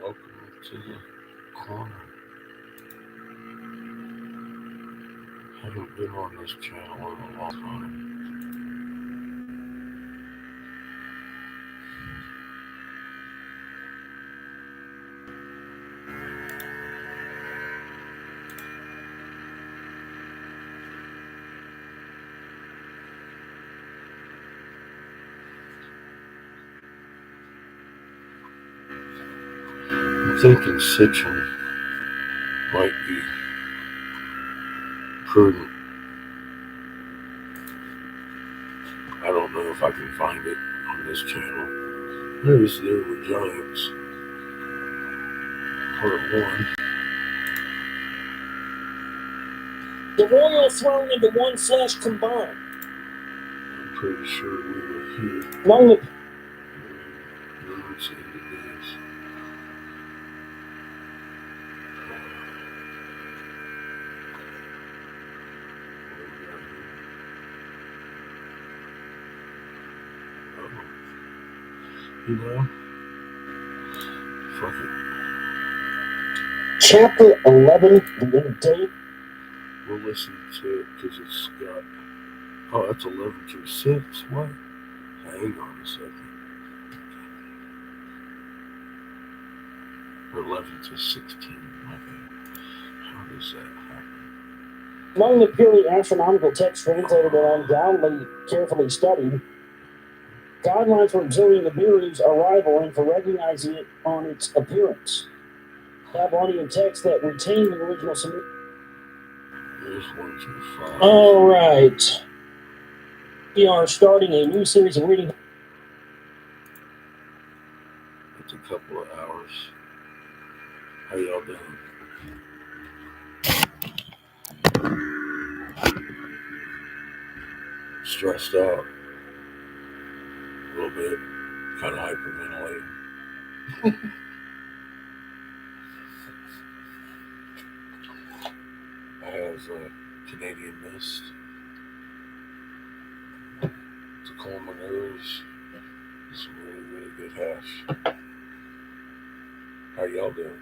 Welcome to the corner. Haven't been on this channel in a long time. I'm thinking Sitchin might be prudent. I don't know if I can find it on this channel. There's There Were Giants, part 1. The royal throne and the one flesh combined. I'm pretty sure we were here. Among the Nerds into this. You know, fuck it. Chapter 11, the date. We'll listen to it because it's got. Oh, that's 11 through 6. What? Hang on a second. Or 11 to 16. My bad. How does that happen? Among the purely astronomical texts translated and undoubtedly carefully studied, guidelines for observing the Nibiru's arrival and for recognizing it on its appearance. Babylonian texts that retain the original Sumerian. There's 1 through 5. All right. We are starting a new series of reading. It's a couple of hours. How y'all doing? Stressed out. A little bit. Kind of hyperventilating. I have Canadian Mist to calm my nerves. Some really, really good hash. How y'all doing?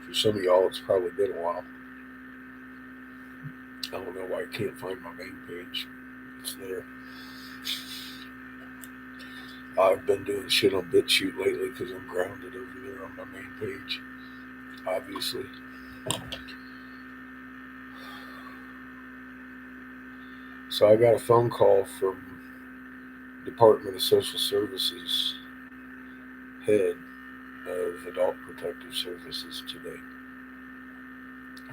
For some of y'all, it's probably been a while. I don't know why I can't find my main page. It's there. I've been doing shit on BitChute lately because I'm grounded over there on my main page. Obviously. So I got a phone call from Department of Social Services head of Adult Protective Services today.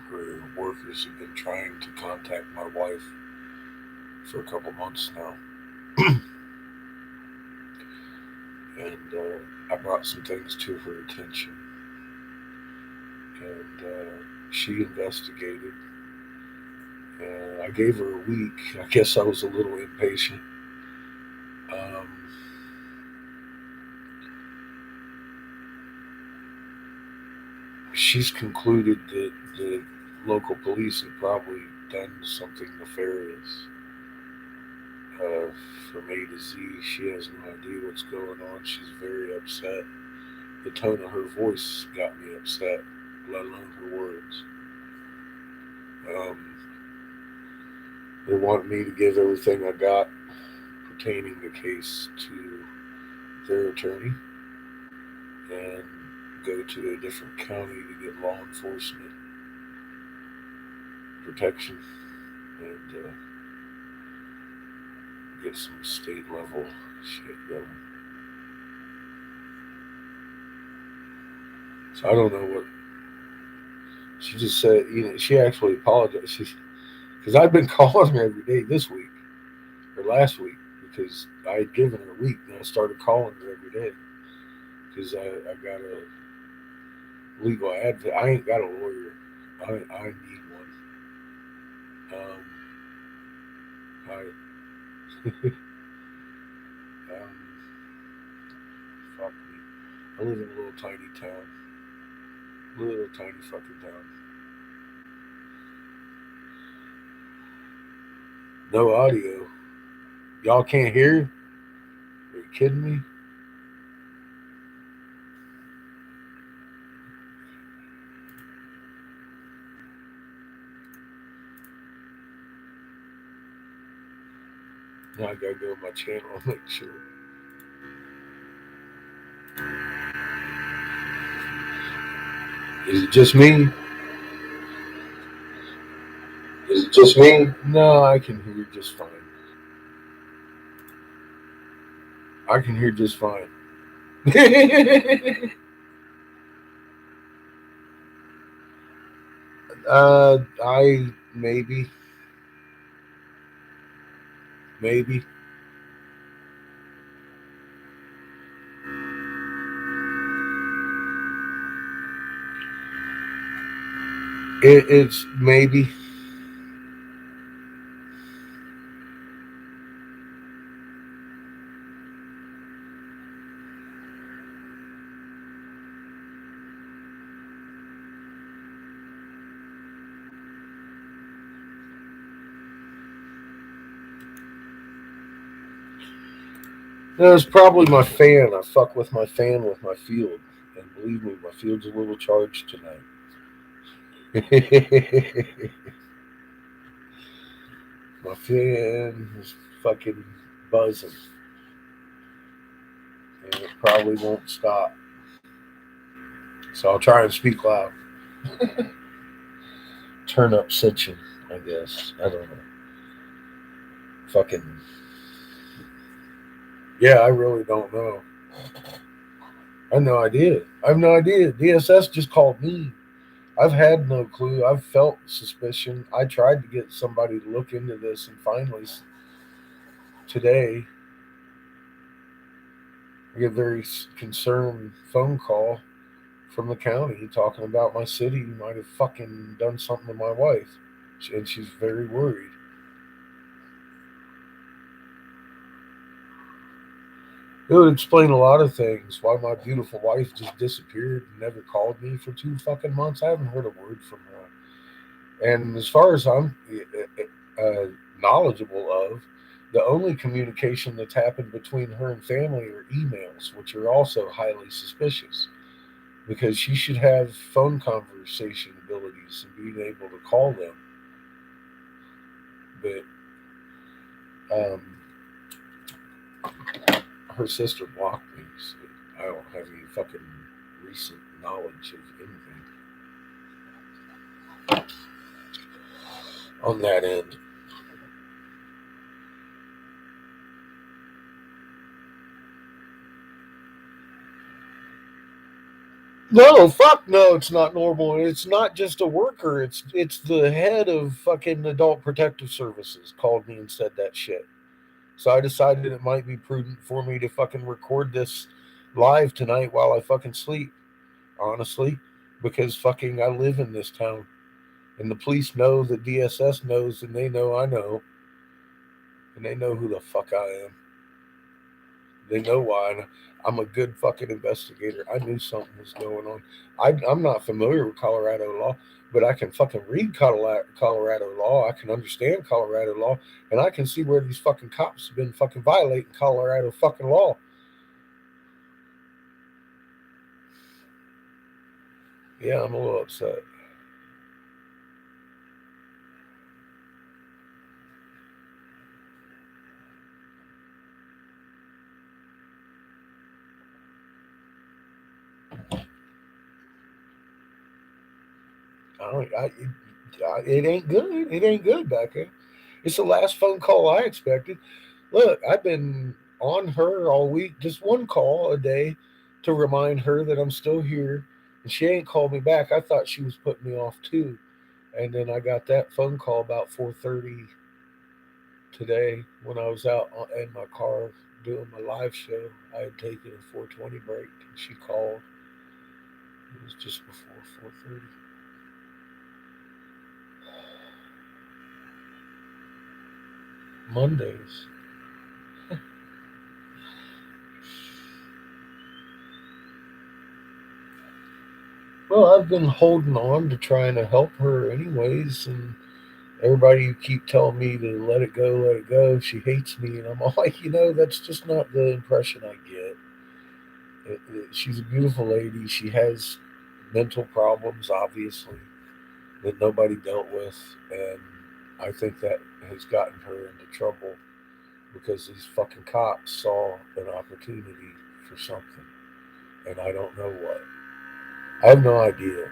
Her workers have been trying to contact my wife for a couple months now. And I brought some things to her attention. And she investigated. And I gave her a week. I guess I was a little impatient. She's concluded that the local police have probably done something nefarious. From A to Z, she has no idea what's going on. She's very upset. The tone of her voice got me upset, let alone her words. They want me to give everything I got pertaining the case to their attorney and go to a different county to get law enforcement protection and get some state level shit going. So I don't know what she just said. She actually apologized because I'd been calling her every day this week or last week because I had given her a week and I started calling her every day because I got a legal advocate. I ain't got a lawyer. I need one. Fuck me. I live in a little tiny town. Little tiny fucking town. No audio. Y'all can't hear? Are you kidding me? Now I gotta go to my channel and make sure. Is it just me? Is it just me? No, I can hear just fine. I can hear just fine. I maybe. It's maybe. No, it's probably my fan. I fuck with my fan with my field. And believe me, my field's a little charged tonight. My fan is fucking buzzing. And it probably won't stop. So I'll try and speak loud. Turn up cinching, I guess. I don't know. Fucking. Yeah, I really don't know. I have no idea. I have no idea. DSS just called me. I've had no clue. I've felt suspicion. I tried to get somebody to look into this, and finally, today, I get a very concerned phone call from the county talking about my city might have fucking done something to my wife, and she's very worried. It would explain a lot of things. Why my beautiful wife just disappeared and never called me for 2 fucking months. I haven't heard a word from her. And as far as I'm knowledgeable of, the only communication that's happened between her and family are emails, which are also highly suspicious because she should have phone conversation abilities and being able to call them. But um, her sister blocked me, so I don't have any fucking recent knowledge of anything on that end. No, fuck no, it's not normal. It's not just a worker. It's the head of fucking Adult Protective Services called me and said that shit. So I decided it might be prudent for me to fucking record this live tonight while I fucking sleep. Honestly, because fucking I live in this town, and the police know that DSS knows, and they know I know, and they know who the fuck I am. They know why. I'm a good fucking investigator. I knew something was going on. I'm not familiar with Colorado law, but I can fucking read Colorado law. I can understand Colorado law, and I can see where these fucking cops have been fucking violating Colorado fucking law. Yeah, I'm a little upset. It ain't good. It ain't good back there. It's the last phone call I expected. Look, I've been on her all week, just one call a day to remind her that I'm still here, and she ain't called me back. I thought she was putting me off too, and then I got that phone call about 4:30 today when I was out in my car doing my live show. I had taken a 4:20 break, and she called. It was just before 4:30. Mondays. Well, I've been holding on to trying to help her anyways, Everybody keep telling me to let it go, let it go. She hates me, and I'm all like, that's just not the impression I get. She's a beautiful lady. She has mental problems, obviously, that nobody dealt with, and I think that has gotten her into trouble because these fucking cops saw an opportunity for something, and I don't know what. I have no idea.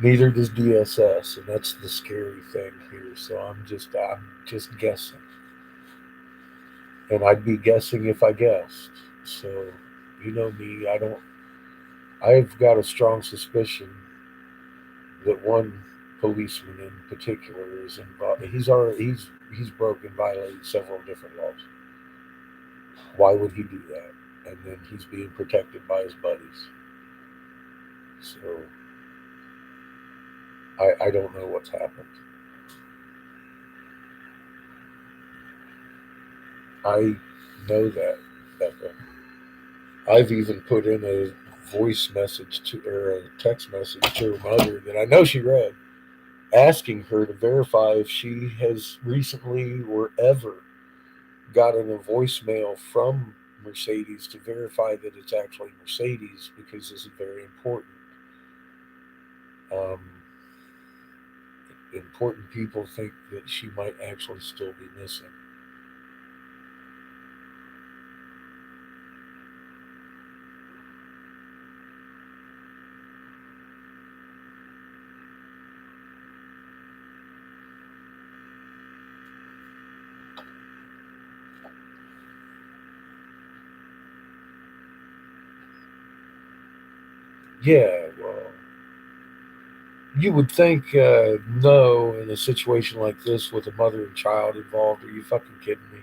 Neither does DSS, and that's the scary thing here. So I'm just guessing, and I'd be guessing if I guessed. So, you know me, I don't. I've got a strong suspicion that one policeman in particular is involved. He's broken, violated several different laws. Why would he do that? And then he's being protected by his buddies. So I don't know what's happened. I know that, Becca. I've even put in a voice message to or a text message to her mother that I know she read, asking her to verify if she has recently or ever gotten a voicemail from Mercedes to verify that it's actually Mercedes because this is very important. Um, Important people think that she might actually still be missing. Yeah, well, you would think no in a situation like this with a mother and child involved. Are you fucking kidding me?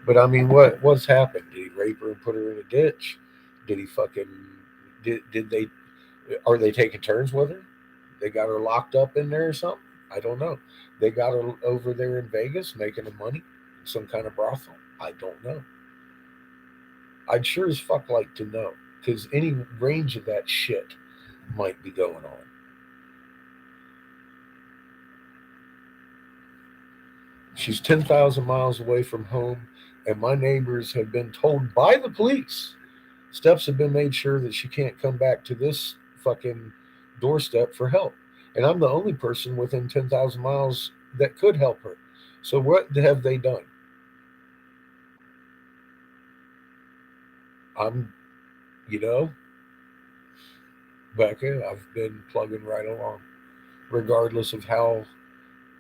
But I mean, what's happened? Did he rape her and put her in a ditch? Did he fucking did they are they taking turns with her? They got her locked up in there or something? I don't know. They got her over there in Vegas making the money, some kind of brothel. I don't know. I'd sure as fuck like to know because any range of that shit might be going on. She's 10,000 miles away from home, and my neighbors have been told by the police. Steps have been made sure that she can't come back to this fucking doorstep for help. And I'm the only person within 10,000 miles that could help her. So what have they done? I'm, you know, Becca, I've been plugging right along, regardless of how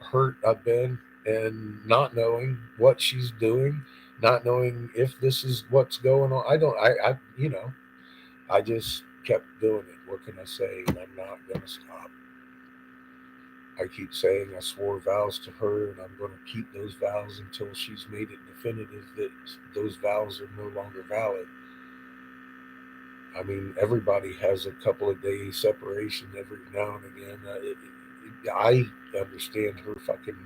hurt I've been and not knowing what she's doing, not knowing if this is what's going on. I don't, I just kept doing it. What can I say? And I'm not going to stop. I keep saying I swore vows to her, and I'm going to keep those vows until she's made it definitive that those vows are no longer valid. I mean, everybody has a couple of days separation every now and again. I understand her fucking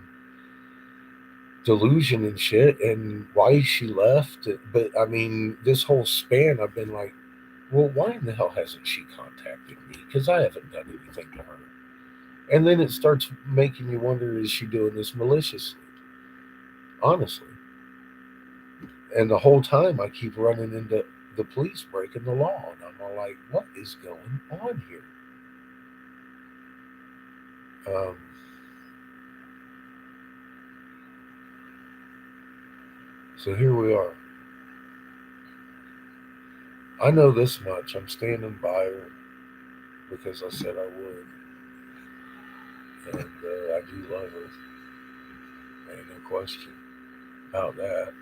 delusion and shit and why she left. But I mean, this whole span, I've been like, well, why in the hell hasn't she contacted me? Because I haven't done anything to her. And then it starts making you wonder, is she doing this maliciously? Honestly. And the whole time I keep running into the police breaking the law. And I'm all like, what is going on here? Um, so here we are. I know this much. I'm standing by her because I said I would. And I do love her. Ain't no question about that.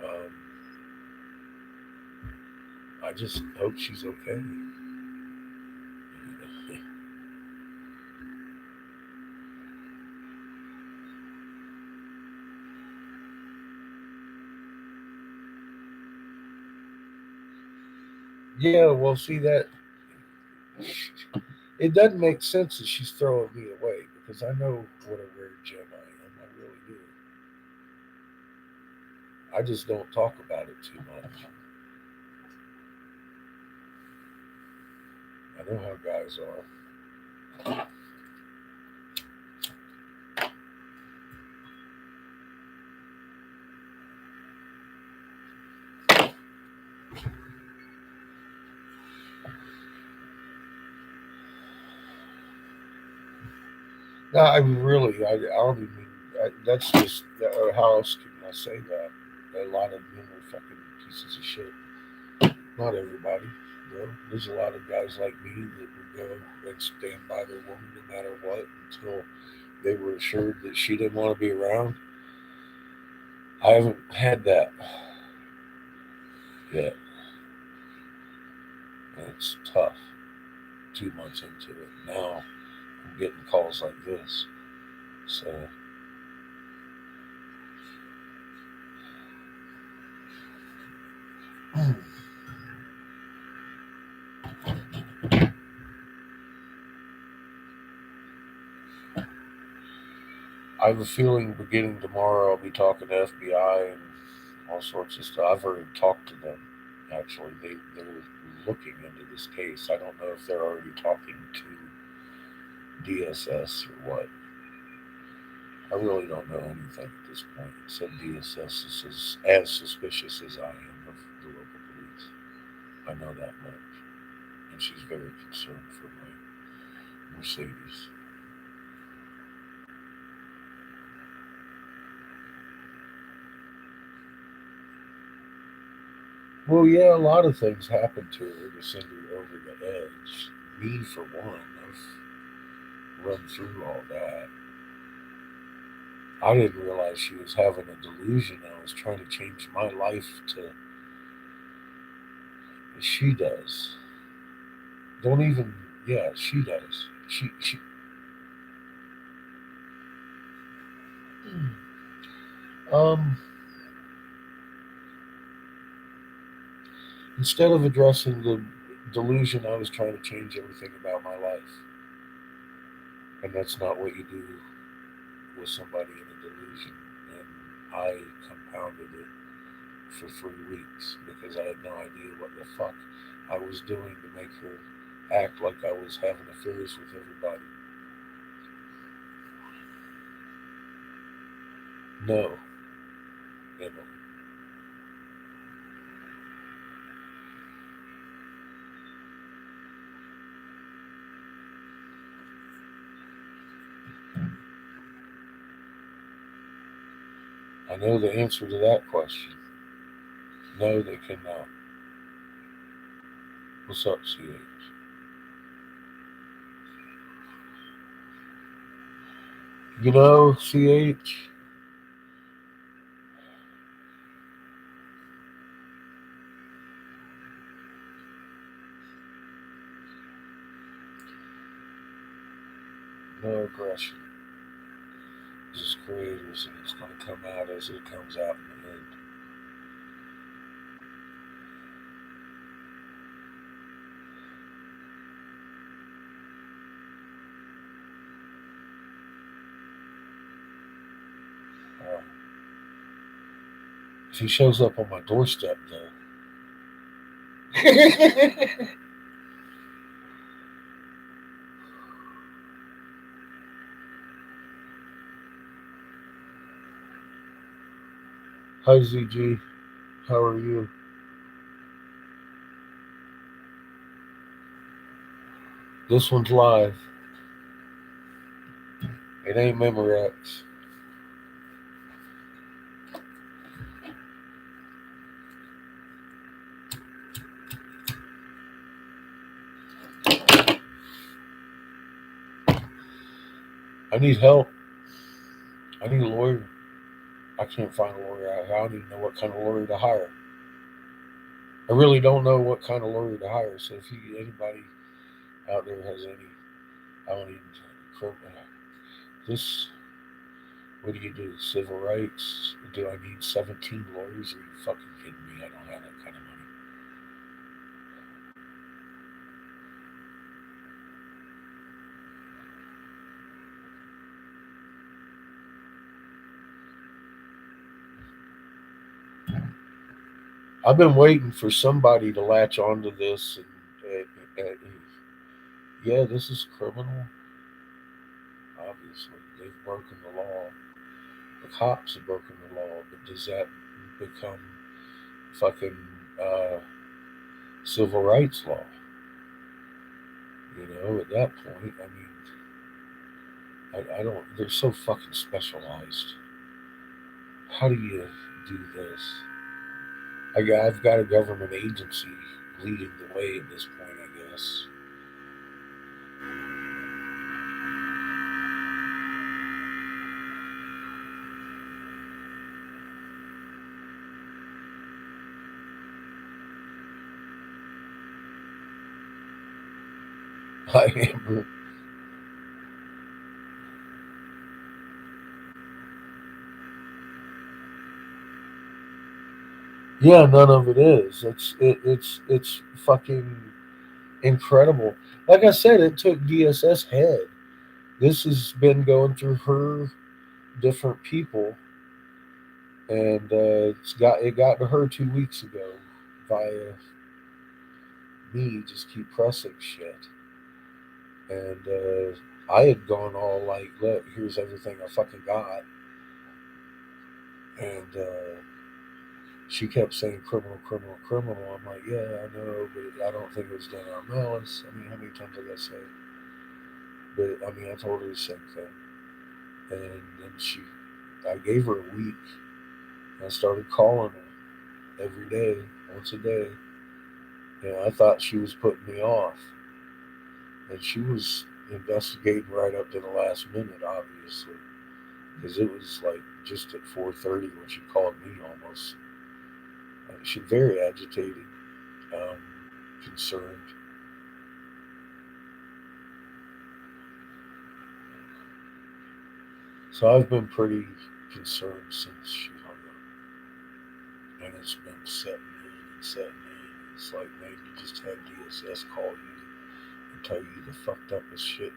Um, I just hope she's okay. Yeah, well, see that it doesn't make sense that she's throwing me away because I know what a rare gem I am. I really do. I just don't talk about it too much. I know how guys are. No, I mean, really, I don't even. That's just how else can I say that? A lot of men are fucking pieces of shit. Not everybody, though. There's a lot of guys like me that would go and stand by their woman no matter what until they were assured that she didn't want to be around. I haven't had that yet, and it's tough. 2 months into it now, I'm getting calls like this. So I have a feeling beginning tomorrow I'll be talking to FBI and all sorts of stuff. I've already talked to them. Actually, they're looking into this case. I don't know if they're already talking to DSS or what. I really don't know anything at this point except DSS is as suspicious as I am of the local police. I know that much, and she's very concerned for my Mercedes. Well, yeah, a lot of things happened to her to send her over the edge. Me, for one, I've run through all that. I didn't realize she was having a delusion. I was trying to change my life to. She does. Don't even. Yeah, she does. She. Um. Instead of addressing the delusion, I was trying to change everything about my life, and that's not what you do with somebody in a delusion. And I compounded it for 3 weeks because I had no idea what the fuck I was doing to make her act like I was having affairs with everybody. No, Emily. I know the answer to that question. No, they cannot. What's up, CH? You know, CH, no aggression is creators, and it's going to come out as it comes out in the end. Uh, if he shows up on my doorstep, though. Hi, ZG. How are you? This one's live. It ain't Memorex. I need help. I need a lawyer. I can't find a lawyer. I don't even know what kind of lawyer to hire. I really don't know what kind of lawyer to hire. So if anybody out there has any, I don't even. This. What do you do? Civil rights? Do I need 17 lawyers? Are you fucking kidding me? I don't have that kind of money. I've been waiting for somebody to latch onto this, and yeah, this is criminal. Obviously, they've broken the law. The cops have broken the law, but does that become fucking uh, civil rights law? At that point, I mean, I don't. They're so fucking specialized. How do you do this? I've got a government agency leading the way at this point, I guess. I am. Yeah, none of it is. It's fucking incredible. Like I said, it took DSS head. This has been going through her different people, and it got to her 2 weeks ago via me. Just keep pressing shit, and I had gone all like, "Look, here's everything I fucking got," and she kept saying criminal, criminal, criminal. I'm like, yeah, I know, but I don't think it was done on malice. I mean, how many times I got to say it? But I mean, I told her the same thing, and then I gave her a week. I started calling her every day, once a day. I thought she was putting me off, and she was investigating right up to the last minute, obviously, because it was like just at 4:30 when she called me almost. She's very agitated, um, concerned. So I've been pretty concerned since she hung up, and it's been setting in and setting in. It's like, man, you just had DSS call you and tell you the fucked up as shit.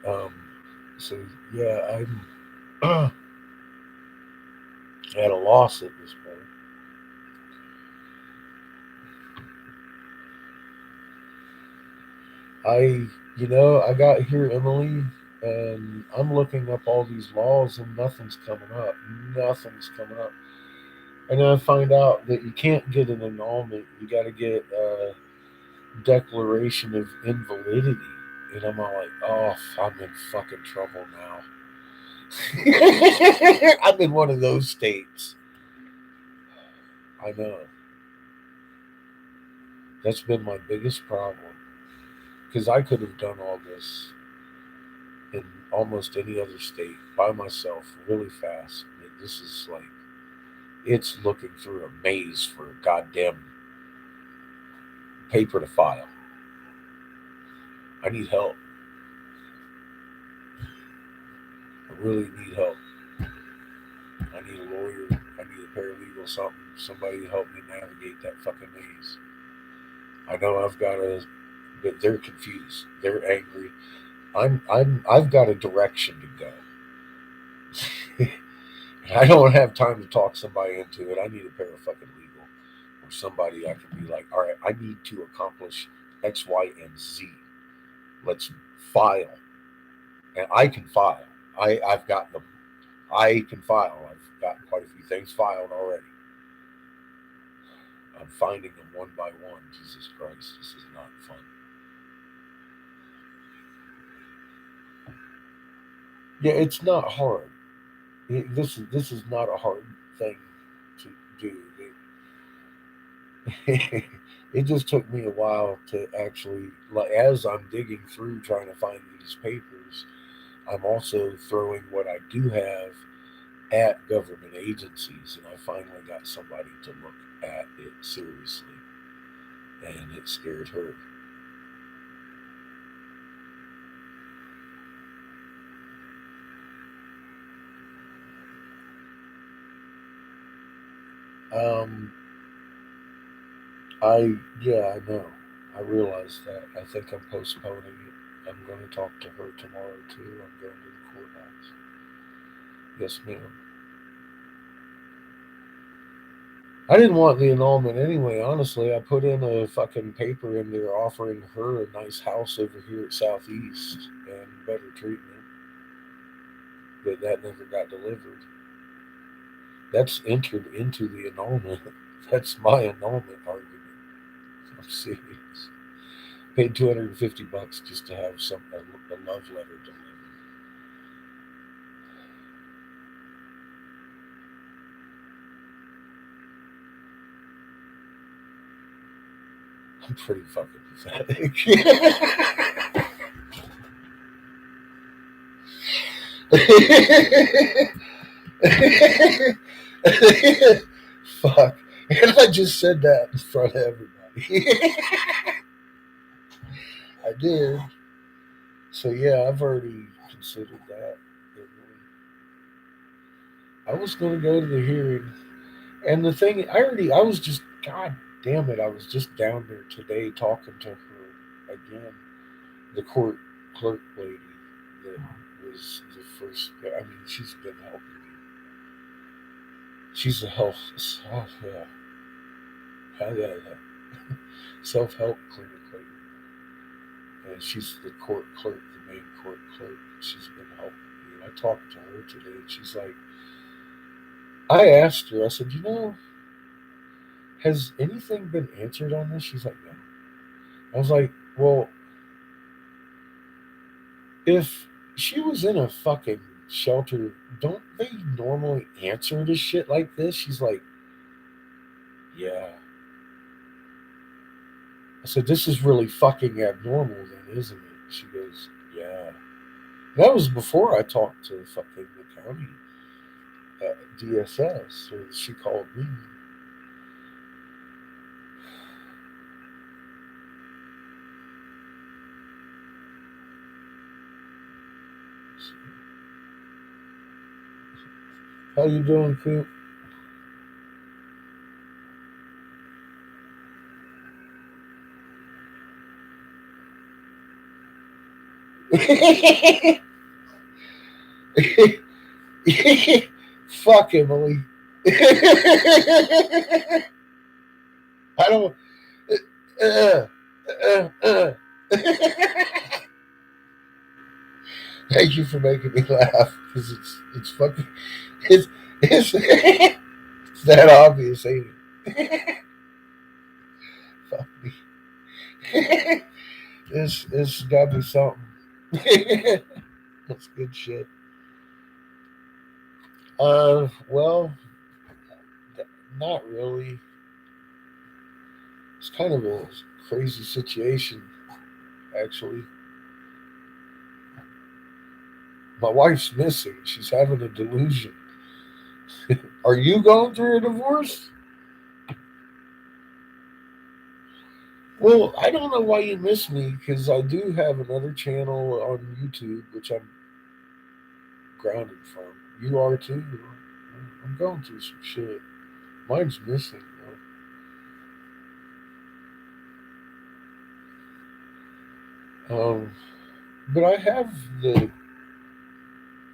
Um, so yeah, I'm at a loss at this point. I got here, Emily, and I'm looking up all these laws, and nothing's coming up. Nothing's coming up. And then I find out that you can't get an annulment. You got to get a declaration of invalidity. And I'm all like, oh, I'm in fucking trouble now. I'm in one of those states. I know. That's been my biggest problem. Because I could have done all this in almost any other state by myself really fast. This is like, it's looking through a maze for a goddamn paper to file. I need help. I really need help. I need a lawyer. I need a paralegal, something. Somebody to help me navigate that fucking maze. I know I've got to, but they're confused. They're angry. I've got a direction to go. I don't have time to talk somebody into it. I need a pair of fucking legal or somebody I can be like, all right, I need to accomplish X, Y, and Z. Let's file, and I can file. I've got them. I can file. I've got quite a few things filed already. I'm finding them one by one. Jesus Christ, this is not fun. Yeah, it's not hard. This is not a hard thing to do. It just took me a while to actually, like, as I'm digging through trying to find these papers, I'm also throwing what I do have at government agencies, and I finally got somebody to look at it seriously, and it scared her. Um, I know. I realize that. I think I'm postponing it. I'm going to talk to her tomorrow too. I'm going to the courthouse. Yes, ma'am. I didn't want the annulment anyway, honestly. I put in a fucking paper in there offering her a nice house over here at Southeast and better treatment, but that never got delivered. That's entered into the annulment. That's my annulment argument. I'm serious. Paid $250 just to have a love letter delivered. I'm pretty fucking pathetic. Fuck. And I just said that in front of everybody. I did. So yeah, I've already considered that. I was going to go to the hearing, and the thing I was just, god damn it, I was just down there today talking to her again, the court clerk lady that was the first. I mean, she's been helping me. She's a health, oh, yeah, self help clinic lady, and she's the court clerk, the main court clerk. She's been helping me. And I talked to her today, and she's like, I asked her, I said, has anything been answered on this? She's like, no. I was like, well, if she was in a fucking shelter, don't they normally answer to shit like this? She's like, yeah. I said, this is really fucking abnormal, then, isn't it? She goes, yeah. That was before I talked to fucking the county DSS, or she called me. How you doing, Coop? Fuck Emily. I don't. Uh, uh. Thank you for making me laugh because it's fucking it's that obvious, ain't it? Fuck me. This got me something. That's good shit. Well, not really. It's kind of a crazy situation, actually. My wife's missing. She's having a delusion. Are you going through a divorce? Well, I don't know why you miss me because I do have another channel on YouTube, which I'm grounded from. You are too. I'm going through some shit. Mine's missing, though. But I have the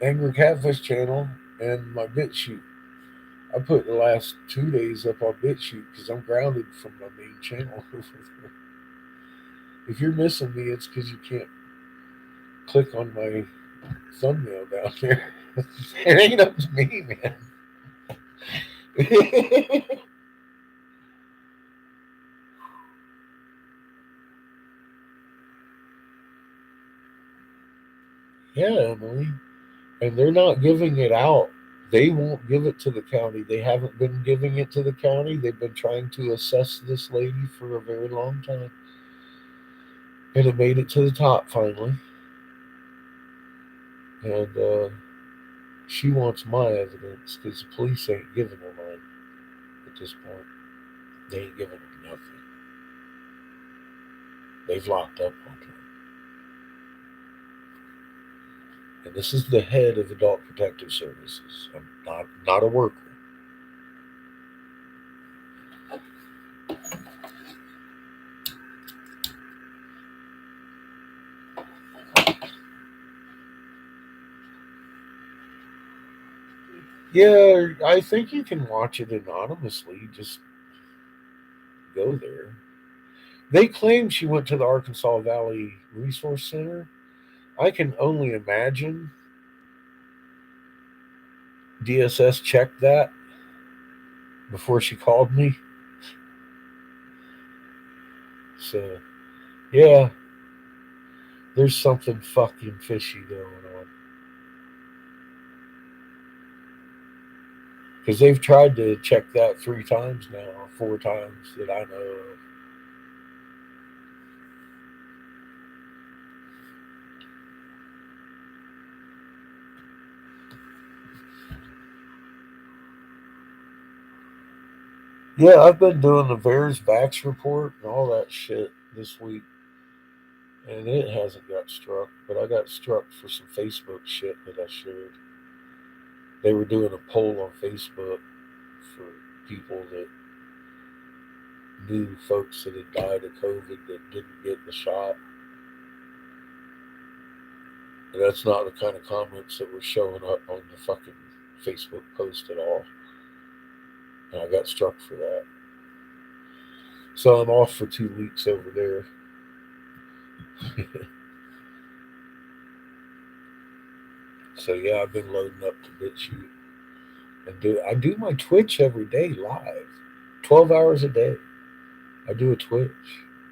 Angry Catfish channel and my BitChute. I put the last 2 days up on BitChute because I'm grounded from my main channel. If you're missing me, it's because you can't click on my thumbnail down there. It ain't up to me, man. Yeah, Emily. And they're not giving it out. They won't give it to the county. They haven't been giving it to the county. They've been trying to assess this lady for a very long time. And it made it to the top finally. And she wants my evidence because the police ain't giving her mine at this point. They ain't giving her nothing. They've locked up on her. And this is the head of Adult Protective Services. I'm not a worker. Yeah, I think you can watch it anonymously. Just go there. They claim she went to the Arkansas Valley Resource Center. I can only imagine DSS checked that before she called me. So, Yeah, there's something fucking fishy going on. Because they've tried to check that 3 times now, or 4 times that I know of. Yeah, I've been doing the VAERS Vax report and all that shit this week, and it hasn't got struck, but I got struck for some Facebook shit that I shared. They were doing a poll on Facebook for people that knew folks that had died of COVID that didn't get the shot. And that's not the kind of comments that were showing up on the fucking Facebook post at all. And I got struck for that. So I'm off for 2 weeks over there. So yeah, I've been loading up to BitChute and I do my Twitch every day live, 12 hours a day. I do a Twitch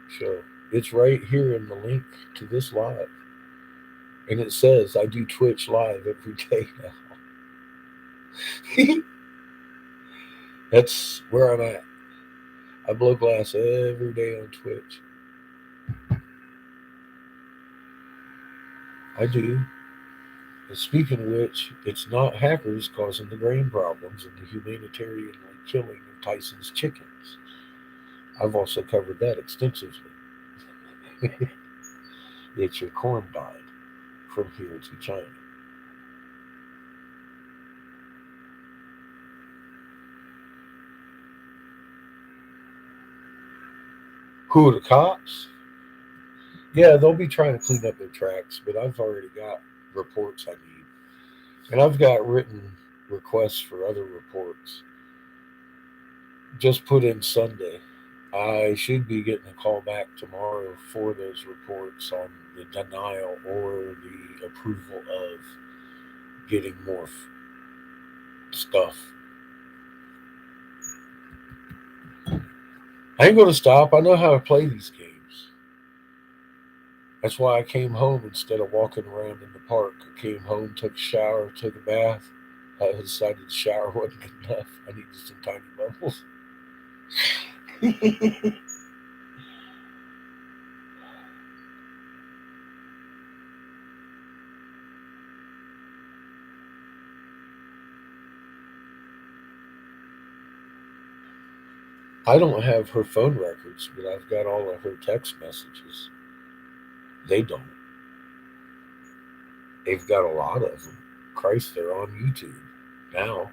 show. It's right here in the link to this live, and it says I do Twitch live every day now. That's where I'm at. I blow glass every day on Twitch. I do. And speaking of which, it's not hackers causing the grain problems and the humanitarian killing of Tyson's chickens. I've also covered that extensively. It's your corn died from here to China. Who are the cops? Yeah, they'll be trying to clean up their tracks, but I've already got reports I need. And I've got written requests for other reports. Just put in Sunday. I should be getting a call back tomorrow for those reports on the denial or the approval of getting more stuff. I ain't going to stop. I know how to play these games. That's why I came home instead of walking around in the park. I came home, took a shower, took a bath. I decided the shower wasn't good enough. I needed some tiny bubbles. I don't have her phone records, but I've got all of her text messages. They don't. They've got a lot of them. Christ, they're on YouTube now.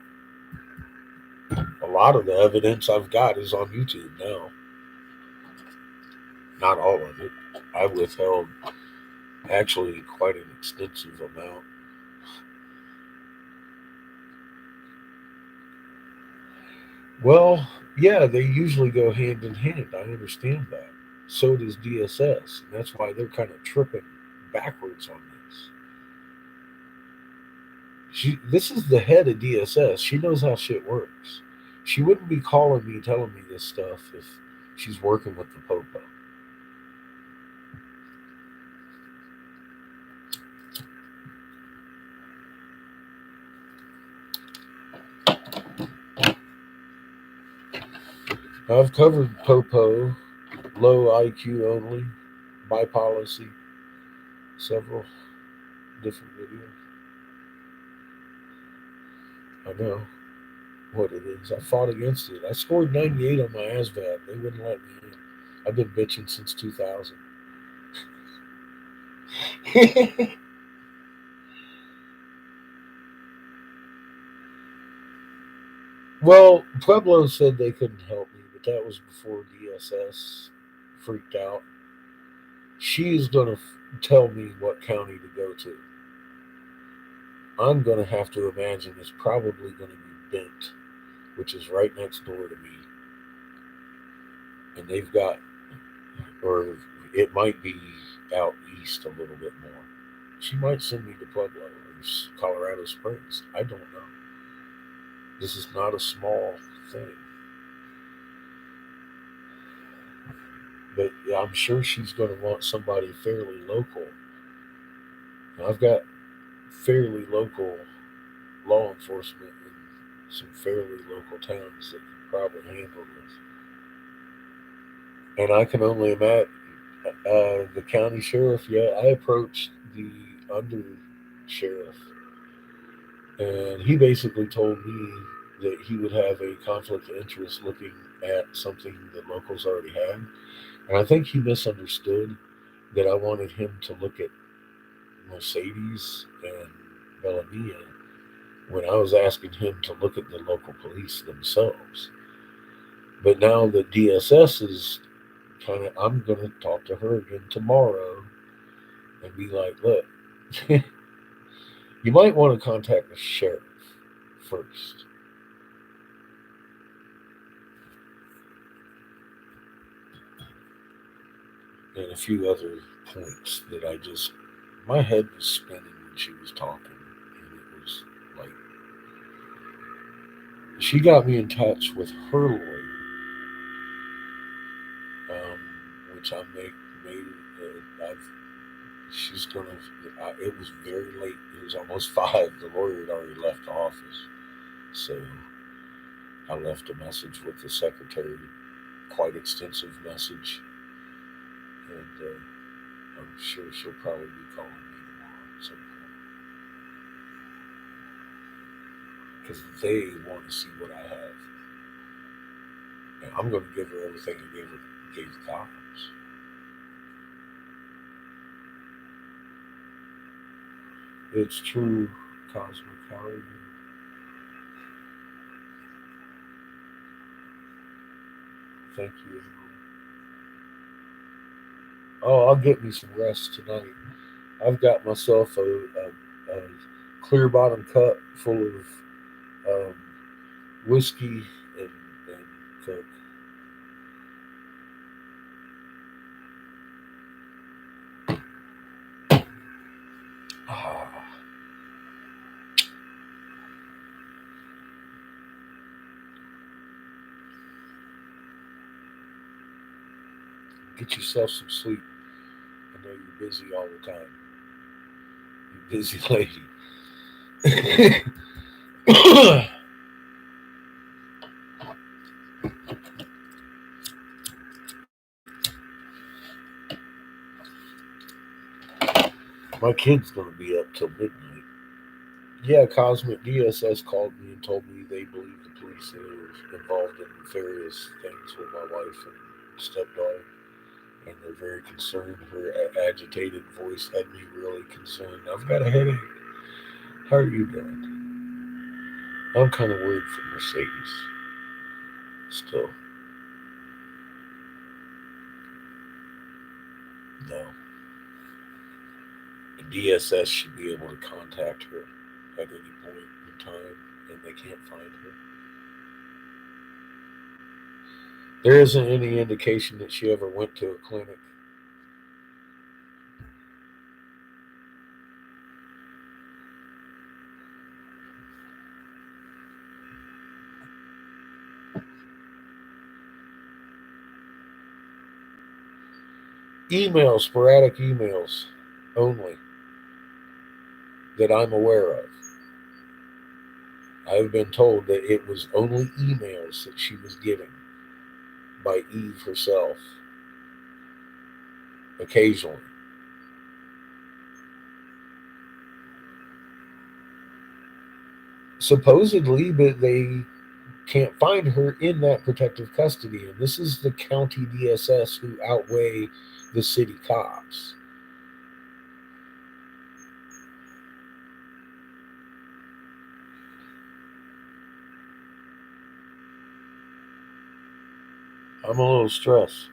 A lot of the evidence I've got is on YouTube now. Not all of it. I withheld actually quite an extensive amount. Well, yeah, they usually go hand in hand. I understand that. So does DSS. And that's why they're kind of tripping backwards on this. This is the head of DSS. She knows how shit works. She wouldn't be calling me, telling me this stuff if she's working with the Popo. I've covered Popo, low IQ only, by policy, several different videos. I know what it is. I fought against it. I scored 98 on my ASVAB. They wouldn't let me in. I've been bitching since 2000. Well, Pueblo said they couldn't help me, but that was before DSS freaked out. She's going to tell me what county to go to. I'm going to have to imagine it's probably going to be Bent, which is right next door to me. And they've got, or it might be out east a little bit more. She might send me to Pueblo or Colorado Springs. I don't know. This is not a small thing. But yeah, I'm sure she's going to want somebody fairly local. And I've got fairly local law enforcement in some fairly local towns that can probably handle this. And I can only imagine the county sheriff. Yeah, I approached the under sheriff, and he basically told me that he would have a conflict of interest looking at something that locals already had. And I think he misunderstood that I wanted him to look at Mercedes and Bellamia when I was asking him to look at the local police themselves. But now the DSS is kind of, I'm going to talk to her again tomorrow and be like, look, you might want to contact the sheriff first. And a few other points that my head was spinning when she was talking. And it was like, she got me in touch with her lawyer, um, which I made I've she's gonna. It was very late. It was almost 5. The lawyer had already left the office, so I left a message with the secretary, quite extensive message, and I'm sure she'll probably be calling me tomorrow at some point because they want to see what I have, and I'm going to give her everything I gave the cops. It's true, Cosmic. How are you? Thank you. Oh, I'll get me some rest tonight. I've got myself a clear bottom cup full of um, whiskey and Coke. Ah, get yourself some sleep. I know you're busy all the time. You're busy lady. My kid's gonna be up till midnight. Yeah, Cosmic DSS called me and told me they believe the police are involved in nefarious things with my wife and stepdaughter, and they're very concerned. Her agitated voice had me really concerned. I've got a headache. How are you doing? I'm kind of worried for Mercedes still. No, the DSS should be able to contact her at any point in time, and they can't find her. There isn't any indication that she ever went to a clinic. Emails, sporadic emails only that I'm aware of. I've been told that it was only emails that she was getting by Eve herself occasionally. Supposedly, but they can't find her in that protective custody. And this is the county DSS who outweigh the city cops. I'm a little stressed.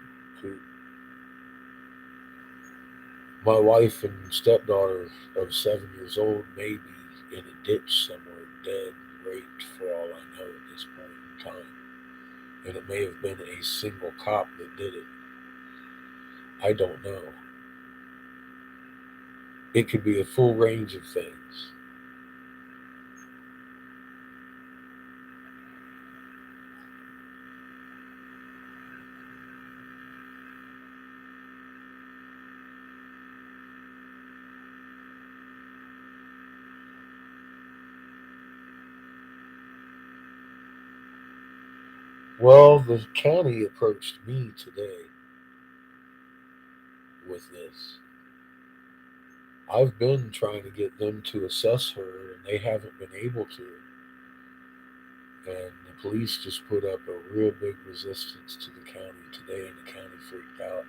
My wife and stepdaughter of 7 years old may be in a ditch somewhere, dead, raped, for all I know at this point in time. And it may have been a single cop that did it. I don't know. It could be a full range of things. Well, the county approached me today with this. I've been trying to get them to assess her, and they haven't been able to. And the police just put up a real big resistance to the county today, and the county freaked out.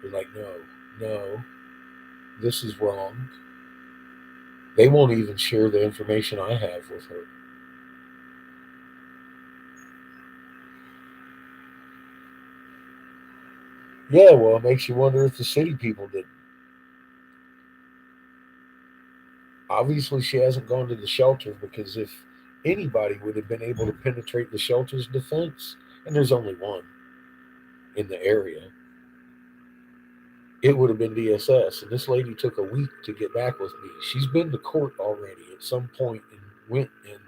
They're like, no, no, this is wrong. They won't even share the information I have with her. Yeah, well, it makes you wonder if the city people did. Obviously, she hasn't gone to the shelter because if anybody would have been able to penetrate the shelter's defense, and there's only one in the area, it would have been DSS. And this lady took a week to get back with me. She's been to court already at some point and went and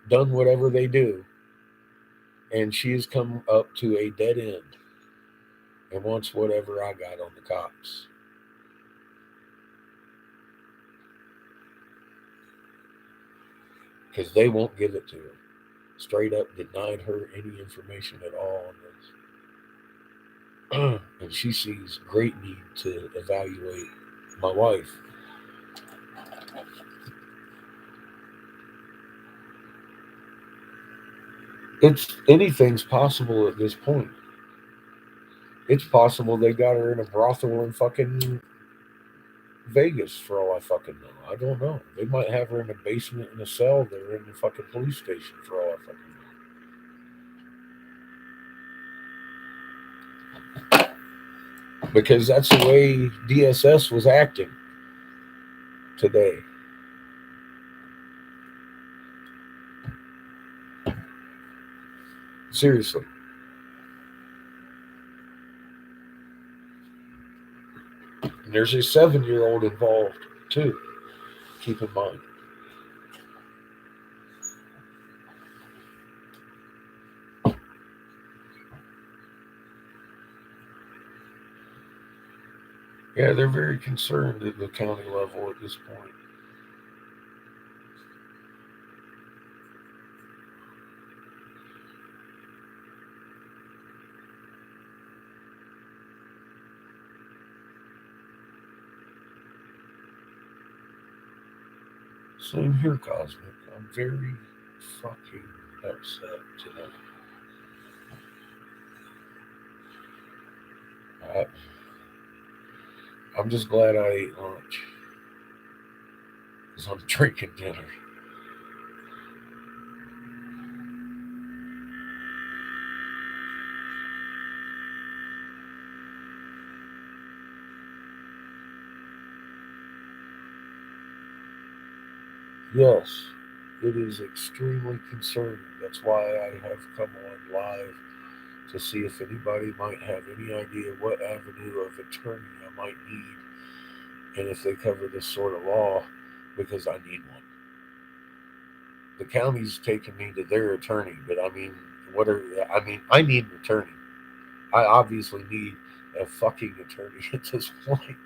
done whatever they do, and she has come up to a dead end and wants whatever I got on the cops because they won't give it to her. Straight up denied her any information at all on this. And she sees great need to evaluate my wife. It's anything's possible at this point. It's possible they got her in a brothel in fucking Vegas for all I fucking know. I don't know. They might have her in a basement in a cell there in the fucking police station for all I fucking know. Because that's the way DSS was acting today. Seriously. And there's a 7-year old involved too. Keep in mind. Yeah, they're very concerned at the county level at this point. Same here, Cosmic. I'm very fucking upset today. I, I'm just glad I ate lunch because I'm drinking dinner. Yes, it is extremely concerning. That's why I have come on live to see if anybody might have any idea what avenue of attorney I might need and if they cover this sort of law because I need one. The county's taking me to their attorney, but I mean, I need an attorney. I obviously need a fucking attorney at this point.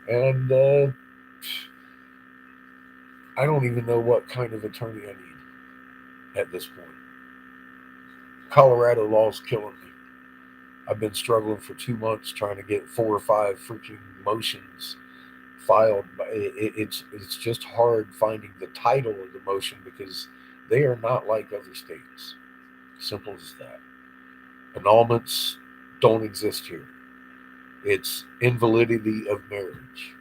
And I don't even know what kind of attorney I need at this point. Colorado law's killing me. I've been struggling for 2 months trying to get 4 or 5 freaking motions filed. It's just hard finding the title of the motion because they are not like other states. Simple as that. Annulments don't exist here. It's invalidity of marriage,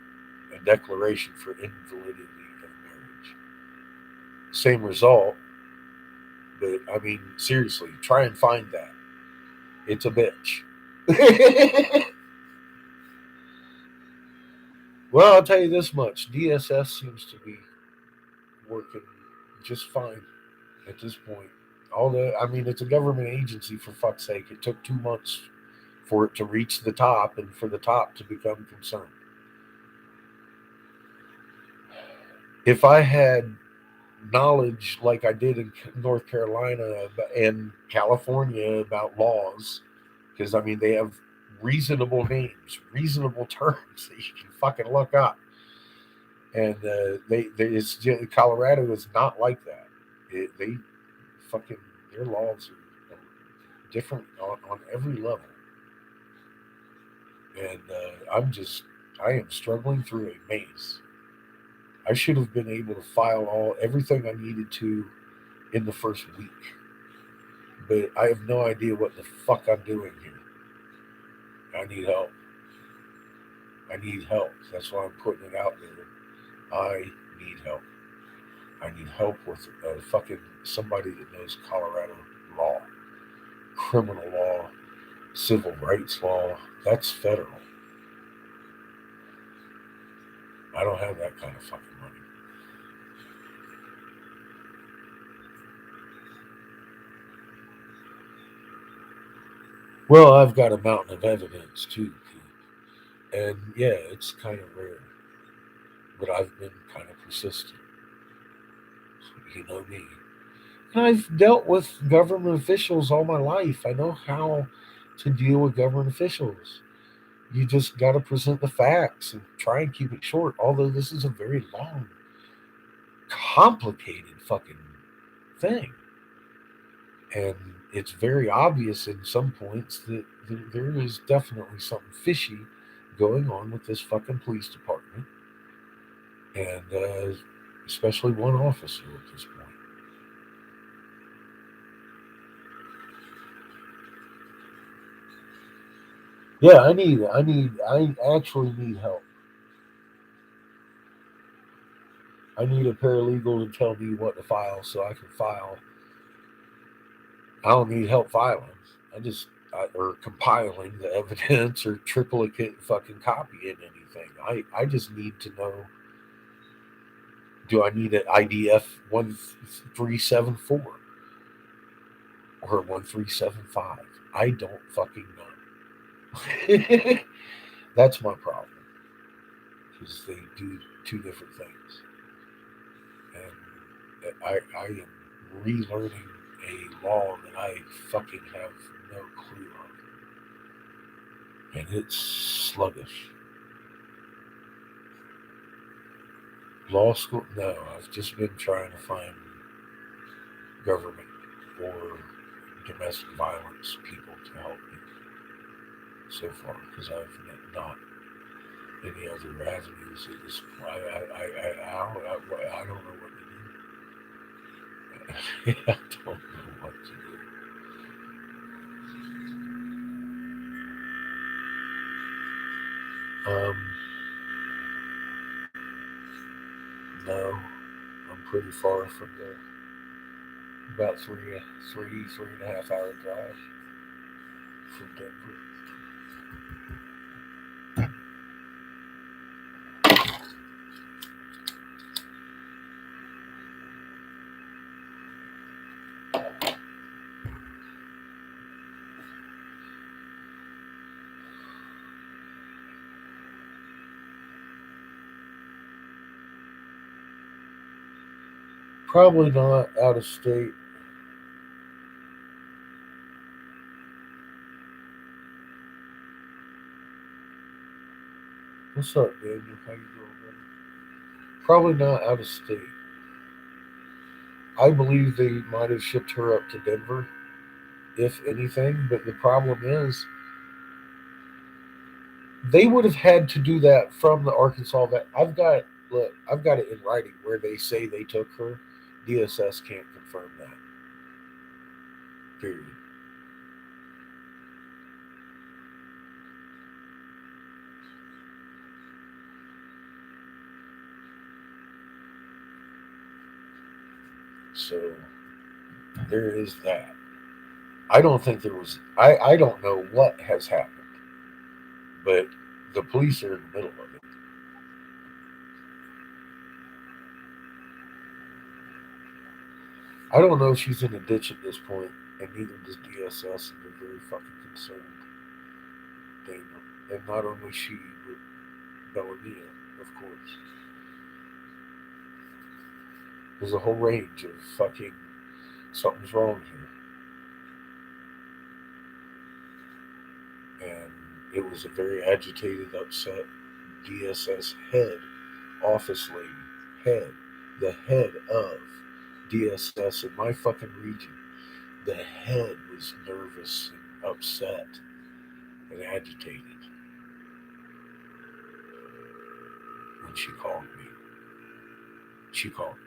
a declaration for invalidity of marriage. Same result, but I mean, seriously, try and find that. It's a bitch. Well, I'll tell you this much: DSS seems to be working just fine at this point. I mean, it's a government agency for fuck's sake. It took 2 months for it to reach the top and for the top to become concerned. If I had knowledge like I did in North Carolina and California about laws, because I mean, they have reasonable names, reasonable terms that you can fucking look up. And Colorado is not like that. They fucking Their laws are different on every level, and I am struggling through a maze. I should have been able to file everything I needed to in the first week, but I have no idea what the fuck I'm doing here. I need help. I need help. That's why I'm putting it out there. I need help. I need help with fucking somebody that knows Colorado law, criminal law, civil rights law. That's federal. I don't have that kind of fucking money. Well, I've got a mountain of evidence too, Pete. And yeah, it's kind of rare, but I've been kind of persistent. You know me. And I've dealt with government officials all my life. I know how to deal with government officials. You just got to present the facts and try and keep it short. Although this is a very long, complicated fucking thing. And it's very obvious in some points that there is definitely something fishy going on with this fucking police department. And especially one officer at this point. Yeah, I actually need help. I need a paralegal to tell me what to file so I can file. I don't need help filing. Or compiling the evidence or triplicate fucking copying anything. I just need to know, do I need an IDF 1374 or 1375? I don't fucking know. That's my problem. Because they do two different things. And I am relearning a law that I fucking have no clue on. And it's sluggish. Law school? No, I've just been trying to find government or domestic violence people to help me so far because I've not any other avenues at this point. I don't know what to do. I don't know what to do. Um, no, I'm pretty far from there. About three and a half hour drive from Denver. Probably not out of state. What's up, Daniel? How you doing, buddy? Probably not out of state. I believe they might have shipped her up to Denver, if anything. But the problem is, they would have had to do that from the Arkansas vet. I've got it in writing where they say they took her. DSS can't confirm that. Period. So there is that. I don't think there was. I don't know what has happened, but the police are in the middle of it. I don't know if she's in a ditch at this point, and neither does DSS, and they're very fucking concerned. Daniel. And not only she, but Bellamia, of course. There's a whole range of fucking something's wrong here. And it was a very agitated, upset DSS head, office lady, head, the head of DSS in my fucking region. The head was nervous and upset and agitated when she called me. She called me.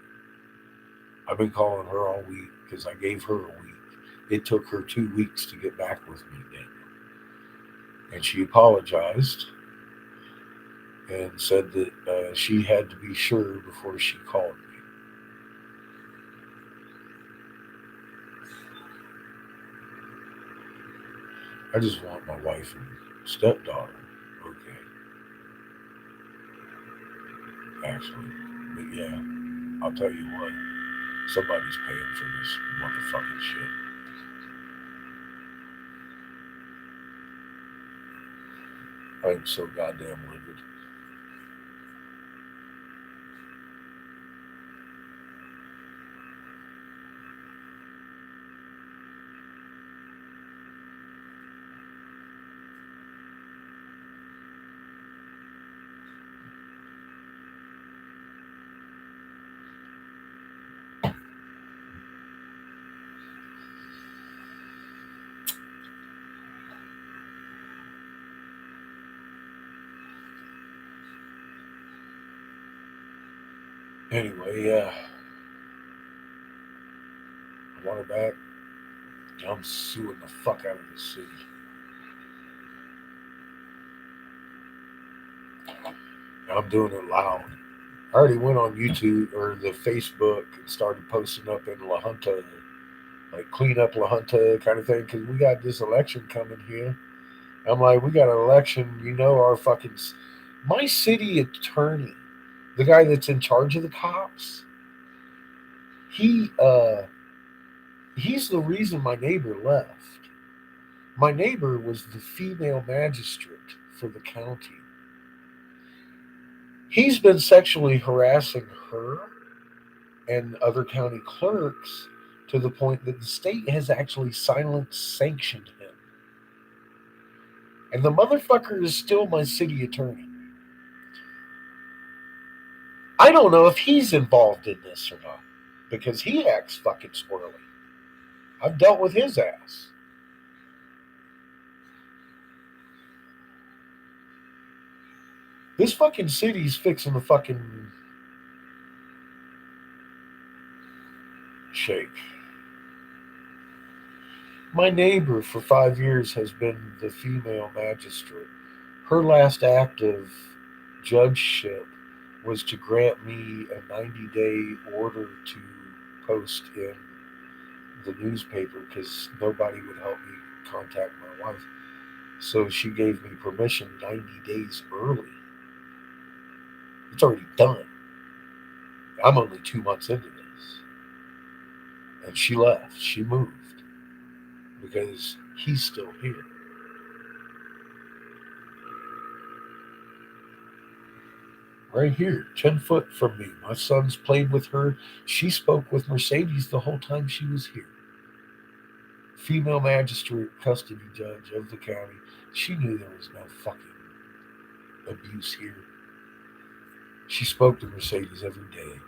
I've been calling her all week because I gave her a week. It took her 2 weeks to get back with me, Daniel. And she apologized and said that she had to be sure before she called me. I just want my wife and stepdaughter okay, actually. But yeah, I'll tell you what, somebody's paying for this motherfucking shit. I'm so goddamn livid. Anyway, yeah, I want her back. I'm suing the fuck out of this city. I'm doing it loud. I already went on YouTube or the Facebook and started posting up in La Junta, like clean up La Junta kind of thing, because we got this election coming here. I'm like, we got an election, our fucking, my city attorney, the guy that's in charge of the cops, he, he's the reason my neighbor left. My neighbor was the female magistrate for the county. He's been sexually harassing her and other county clerks to the point that the state has actually silent sanctioned him. And the motherfucker is still my city attorney. I don't know if he's involved in this or not because he acts fucking squirrely. I've dealt with his ass. This fucking city's fixing to fucking shake. My neighbor for 5 years has been the female magistrate. Her last act of judgeship was to grant me a 90-day order to post in the newspaper because nobody would help me contact my wife. So she gave me permission 90 days early. It's already done. I'm only 2 months into this. And she left. She moved because he's still here. Right here, 10 foot from me. My son's played with her. She spoke with Mercedes the whole time she was here. Female magistrate, custody judge of the county. She knew there was no fucking abuse here. She spoke to Mercedes every day.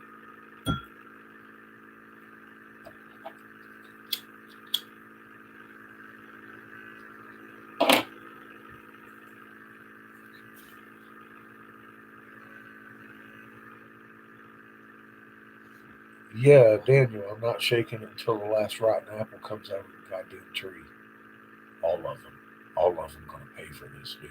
Yeah, Daniel, I'm not shaking it until the last rotten apple comes out of the goddamn tree. All of them. All of them gonna pay for this, dude.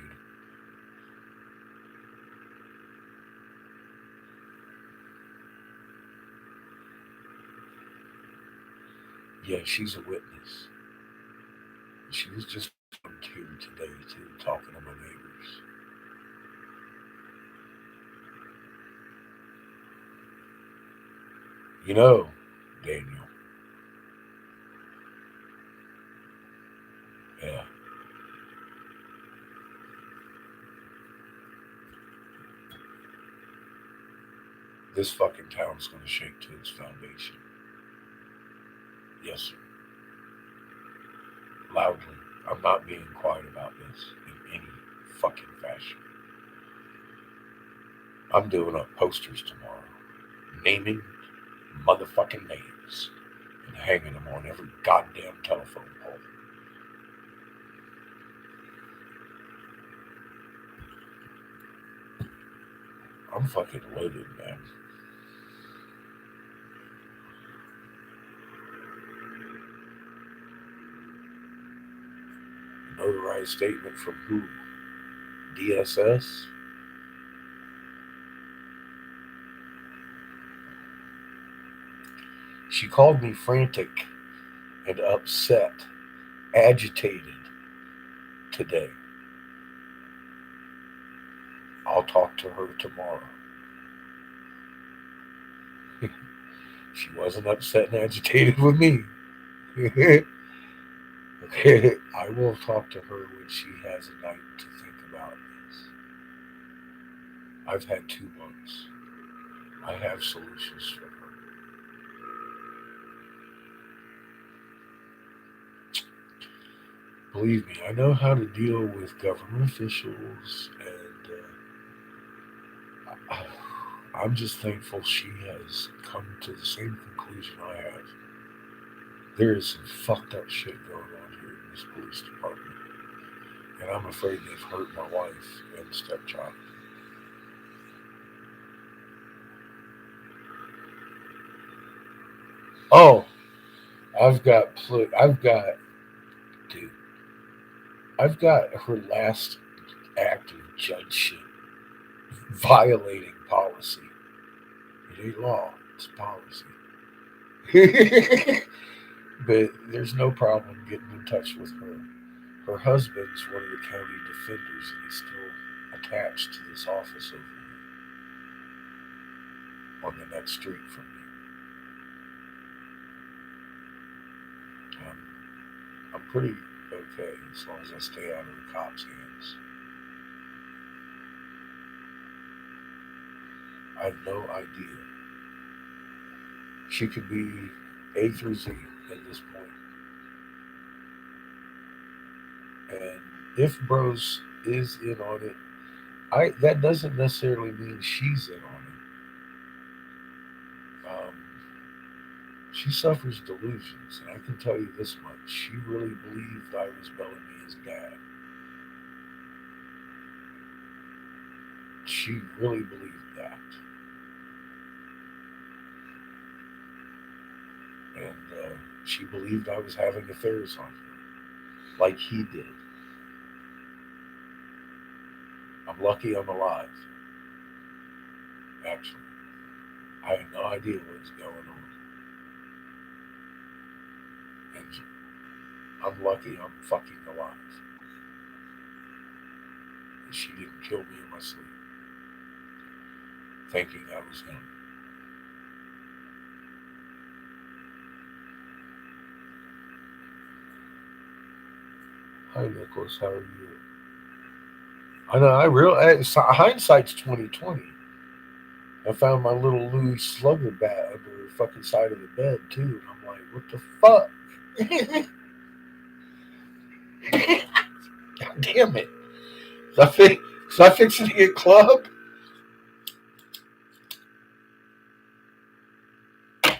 Yeah, she's a witness. She was just here today, too, talking to my neighbors. You know, Daniel, yeah, this fucking town's gonna shake to its foundation. Yes, sir. Loudly. I'm not being quiet about this in any fucking fashion. I'm doing up posters tomorrow, naming motherfucking names and hanging them on every goddamn telephone pole. I'm fucking loaded, man. Notarized statement from who? DSS? She called me frantic and upset, agitated today. I'll talk to her tomorrow. She wasn't upset and agitated with me. I will talk to her when she has a night to think about this. I've had 2 months. I have solutions for her. Believe me, I know how to deal with government officials, and I'm just thankful she has come to the same conclusion I have. There is some fucked up shit going on here in this police department, and I'm afraid they've hurt my wife and stepchild. Oh, I've got, dude, I've got her last act of judgeship violating policy. It ain't law, it's policy. But there's no problem getting in touch with her. Her husband's one of the county defenders, and he's still attached to this office over here on the next street from me. I'm pretty okay as long as I stay out of the cops' hands. I have no idea. She could be A through Z at this point. And if Bros is in on it, I that doesn't necessarily mean she's in on it. She suffers delusions, and I can tell you this much: she really believed I was Bellamy's dad. She really believed that, and she believed I was having affairs on her, like he did. I'm lucky I'm alive. Actually, I have no idea what's going on, and I'm lucky I'm fucking alive. And she didn't kill me in my sleep, thinking I was him. Hi, Nicholas. How are you? I know. Hindsight's 2020. I found my little Louis Slugger bat under the fucking side of the bed too, and I'm like, what the fuck? God damn it! Was I fixing to get clubbed? I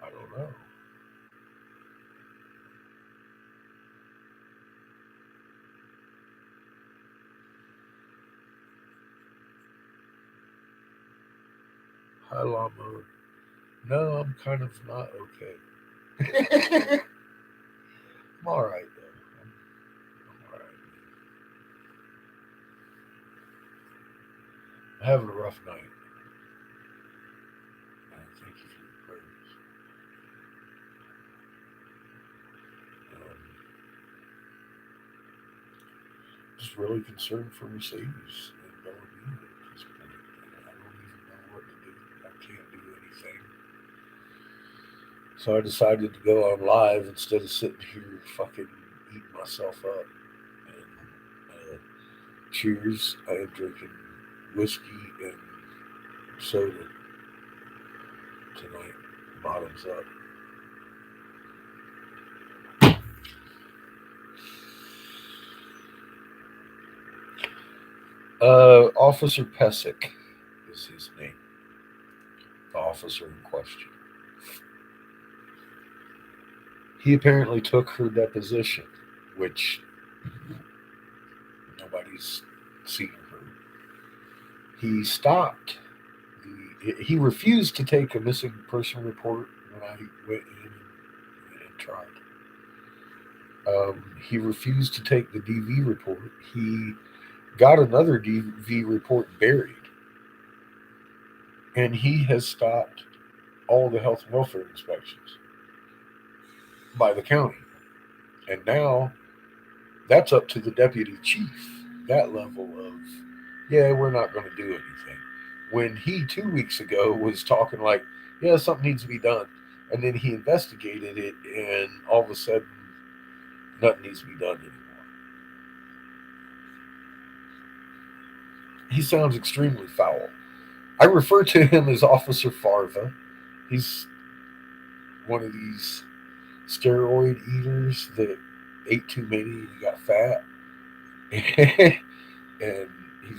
don't know. Hi, Llama. No, I'm kind of not okay. I'm all right though. I'm all right. I'm having a rough night. And thank you for your prayers. Um, just really concerned for Mercedes and Bellarmine at this point. I don't even know what to do. I can't do anything. So I decided to go on live instead of sitting here fucking eating myself up. And cheers. I am drinking whiskey and soda tonight. Bottoms up. Officer Pesic is his name. the officer in question. He apparently took her deposition, which nobody's seen her. He stopped. He refused to take a missing person report when I went in and tried. He refused to take the DV report. He got another DV report buried. And he has stopped all the health and welfare inspections by the county. And now that's up to the deputy chief, that level of, yeah, we're not going to do anything. When he 2 weeks ago was talking like, yeah, something needs to be done. And then he investigated it, and all of a sudden, nothing needs to be done anymore. He sounds extremely foul. I refer to him as Officer Farva. He's one of these steroid eaters that ate too many and he got fat. And he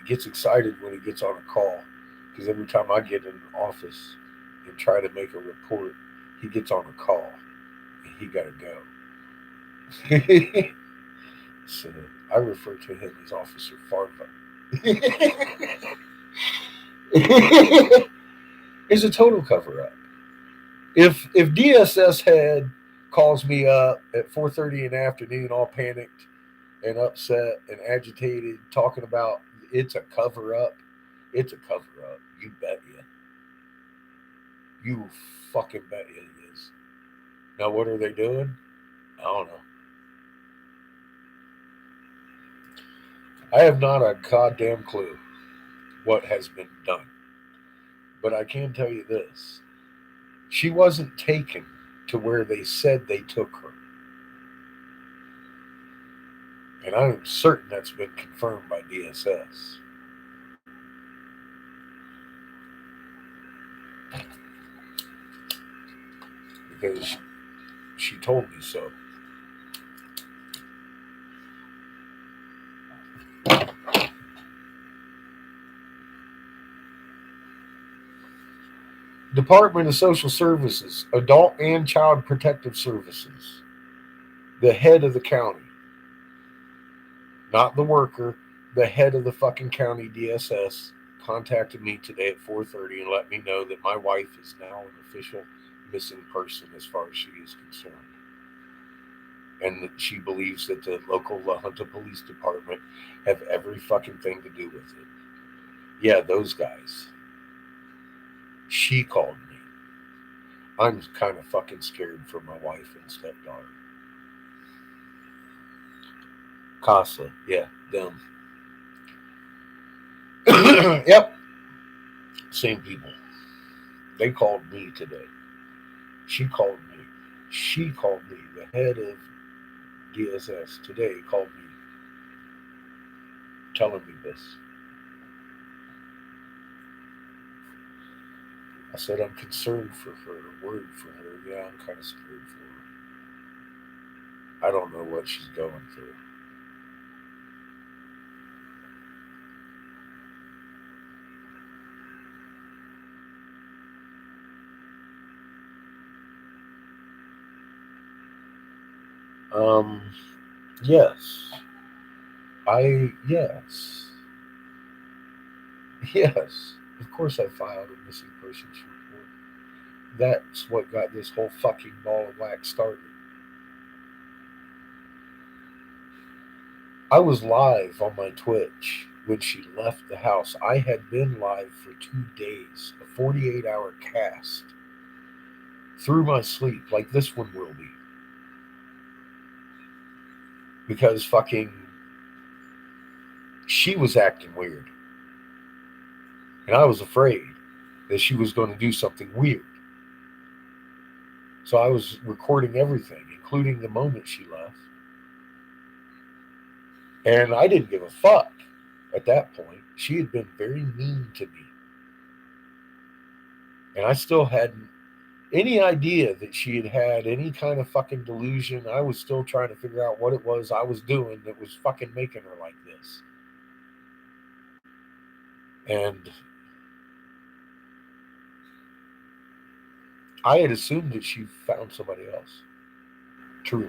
gets excited when he gets on a call because every time I get in the office and try to make a report, he gets on a call and he got to go. So I refer to him as Officer Farva. It's a total cover up. If DSS head calls me up at 4:30 in the afternoon, all panicked and upset and agitated, talking about it's a cover up, it's a cover up. You bet you fucking bet you it is. Now what are they doing? I don't know. I have not a goddamn clue what has been done, but I can tell you this: she wasn't taken to where they said they took her. And I'm certain that's been confirmed by DSS. Because she told me so. Department of Social Services, Adult and Child Protective Services, the head of the county, not the worker, the head of the fucking county DSS contacted me today at 4:30 and let me know that my wife is now an official missing person as far as she is concerned. And that she believes that the local La Junta Police Department have every fucking thing to do with it. Yeah, those guys. She called me. I'm kind of fucking scared for my wife and stepdaughter. Casa, yeah, them. Yep, same people. They called me today. She called me. She called me. The head of DSS today called me, telling me this. I said, I'm concerned for her, worried for her. Yeah, I'm kind of scared for her. I don't know what she's going through. Um, yes. Yes. Yes. Of course I filed a missing persons report. That's what got this whole fucking ball of wax started. I was live on my Twitch when she left the house. I had been live for 2 days, a 48-hour cast through my sleep, like this one will be. Because fucking she was acting weird. And I was afraid that she was going to do something weird. So I was recording everything, including the moment she left. And I didn't give a fuck at that point. She had been very mean to me. And I still hadn't any idea that she had had any kind of fucking delusion. I was still trying to figure out what it was I was doing that was fucking making her like this. And I had assumed that she found somebody else, truly.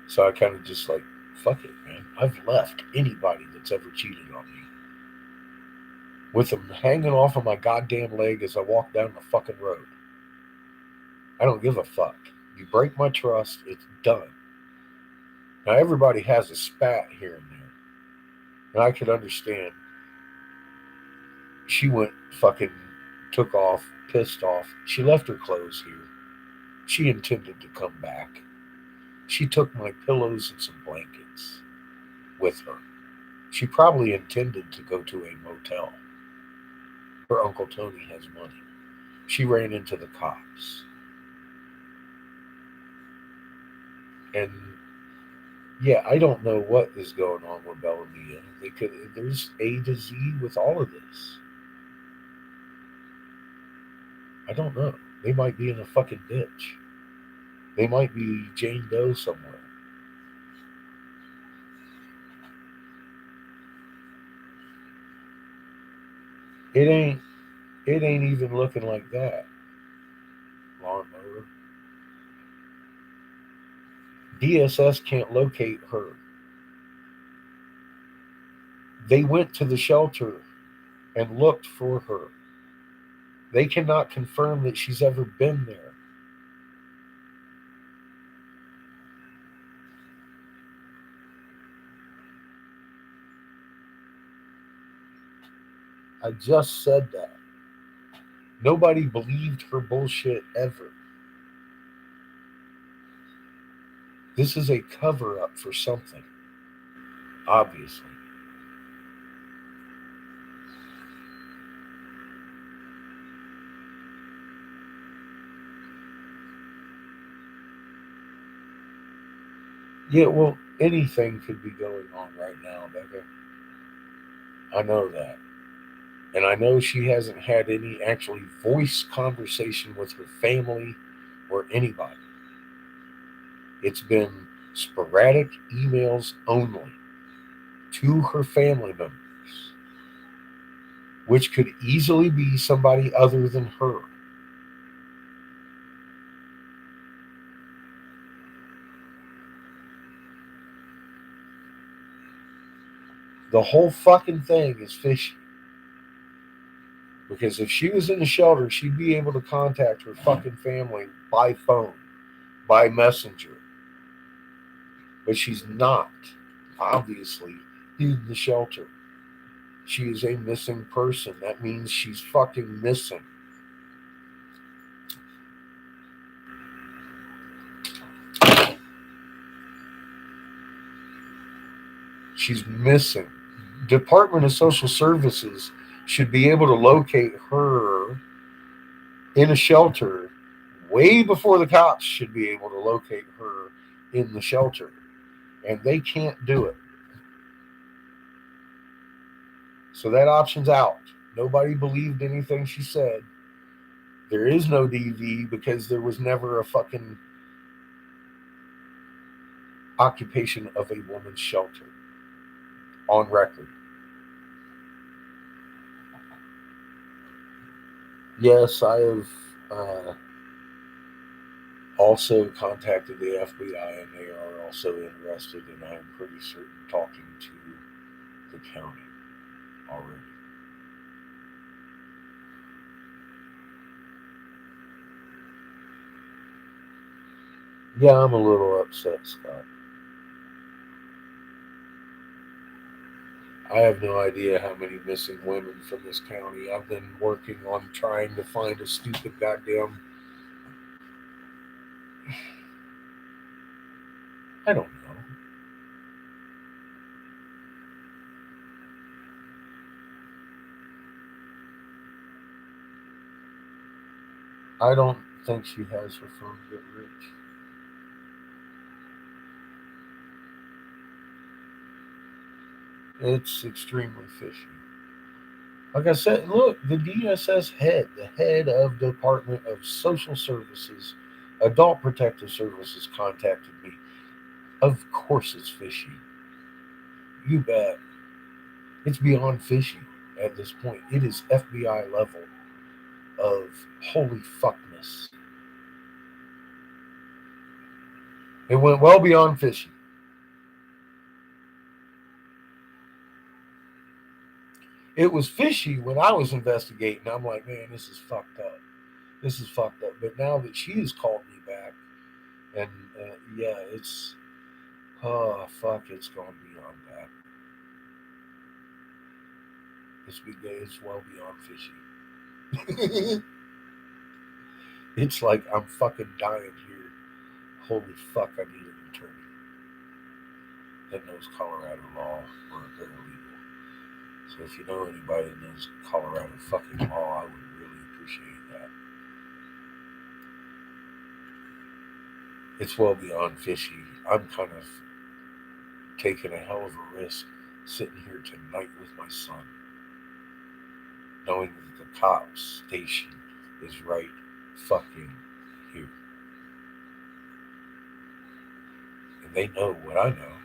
So I kind of just like, fuck it, man. I've left anybody that's ever cheated on me with them hanging off of my goddamn leg as I walk down the fucking road. I don't give a fuck. You break my trust, it's done. Now everybody has a spat here and there, and I could understand. She went fucking took off, pissed off. She left her clothes here. She intended to come back. She took my pillows and some blankets with her. She probably intended to go to a motel. Her Uncle Tony has money. She ran into the cops. And yeah, I don't know what is going on with Bellamia. There's A to Z with all of this. I don't know. They might be in a fucking ditch. They might be Jane Doe somewhere. It ain't it ain't even looking like that. Lawnmower. DSS can't locate her. They went to the shelter and looked for her. They cannot confirm that she's ever been there. I just said that. Nobody believed her bullshit ever. This is a cover up for something, obviously. Yeah, well, anything could be going on right now, Becca. I know that. And I know she hasn't had any actually voice conversation with her family or anybody. It's been sporadic emails only to her family members, which could easily be somebody other than her. The whole fucking thing is fishy. Because if she was in the shelter, she'd be able to contact her fucking family by phone, by messenger. But she's not, obviously, in the shelter. She is a missing person. That means she's fucking missing. She's missing. Department of Social Services should be able to locate her in a shelter way before the cops should be able to locate her in the shelter. And they can't do it. So that option's out. Nobody believed anything she said. There is no DV because there was never a fucking occupation of a woman's shelter on record. Yes, I have also contacted the FBI and they are also interested, and I'm pretty certain talking to the county already. Yeah, I'm a little upset, Scott. I have no idea how many missing women from this county. I've been working on trying to find a stupid goddamn. I don't know. I don't think she has her phone get rich. It's extremely fishy. Like I said, look, the DSS head, the head of Department of Social Services, Adult Protective Services, contacted me. Of course, it's fishy. You bet. It's beyond fishy at this point. It is FBI level of holy fuckness. It went well beyond fishy. It was fishy when I was investigating. I'm like, man, this is fucked up. This is fucked up. But now that she has called me back, and yeah, it's oh fuck, it's gone beyond that. It's well beyond fishy. It's like I'm fucking dying here. Holy fuck, I need an attorney that knows Colorado law or a paralegal. So if you know anybody that knows Colorado fucking law, I would really appreciate that. It's well beyond fishy. I'm kind of taking a hell of a risk sitting here tonight with my son, knowing that the cops station is right fucking here. And they know what I know.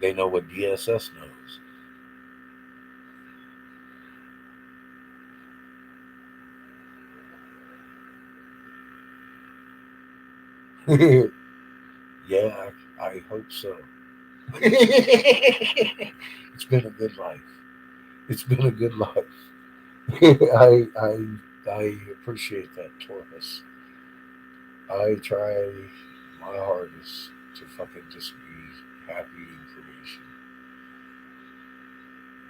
They know what DSS knows. Yeah, I hope so. It's been a good life. It's been a good life. I appreciate that, Taurus. I try my hardest to fucking just be happy in creation.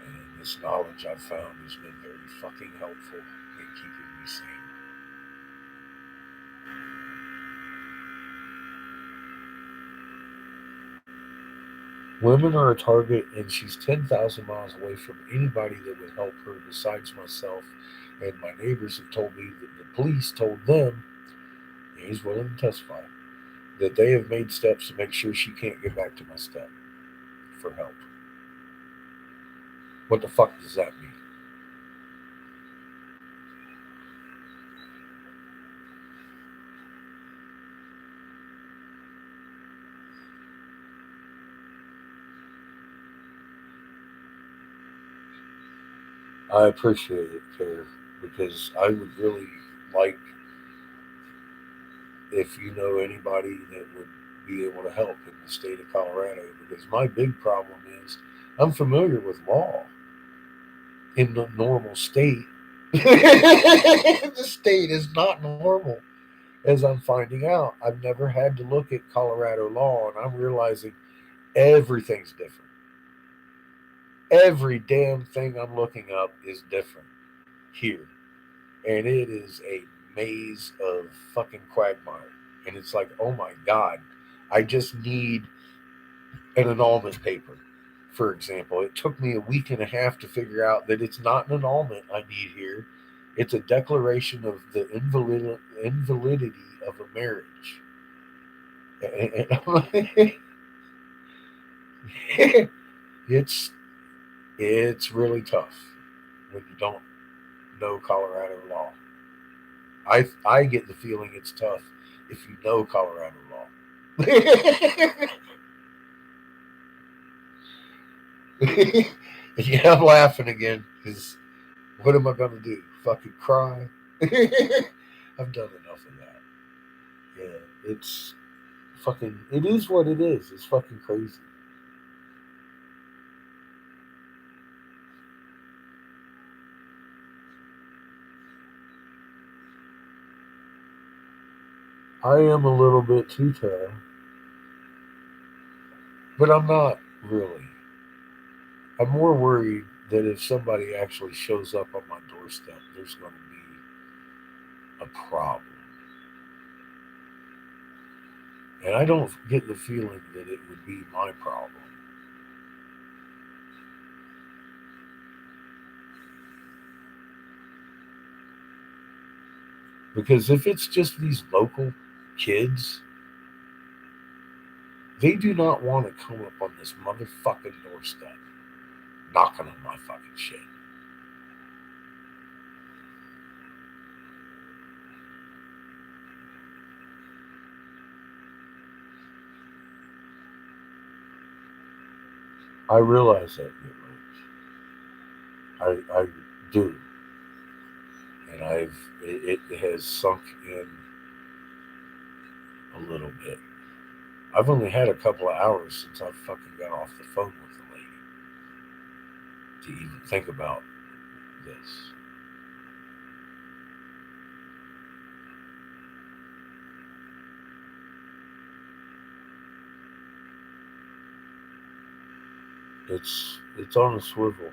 And this knowledge I've found has been very fucking helpful in keeping me sane. Women are a target, and she's 10,000 miles away from anybody that would help her besides myself. And my neighbors have told me that the police told them, and he's willing to testify, that they have made steps to make sure she can't get back to my step for help. What the fuck does that mean? I appreciate it, Care, because I would really like if you know anybody that would be able to help in the state of Colorado. Because my big problem is I'm familiar with law in the normal state. The state is not normal, as I'm finding out. I've never had to look at Colorado law, and I'm realizing everything's different. Every damn thing I'm looking up is different here. And it is a maze of fucking quagmire. And it's like, oh my God, I just need an annulment paper, for example. It took me a week and a half to figure out that it's not an annulment I need here. It's a declaration of the invalidity of a marriage. it's it's really tough when you don't know Colorado law. I get the feeling it's tough if you know Colorado law. Yeah, I'm laughing again because what am I going to do? Fucking cry? I've done enough of that. Yeah, it's fucking. It is what it is. It's fucking crazy. I am a little bit too tired, but I'm not really. I'm more worried that if somebody actually shows up on my doorstep, there's going to be a problem. And I don't get the feeling that it would be my problem. Because if it's just these local kids, they do not want to come up on this motherfucking doorstep knocking on my fucking shit. I realize that, I do. and it has sunk in a little bit. I've only had a couple of hours since I fucking got off the phone with the lady to even think about this. It's on a swivel.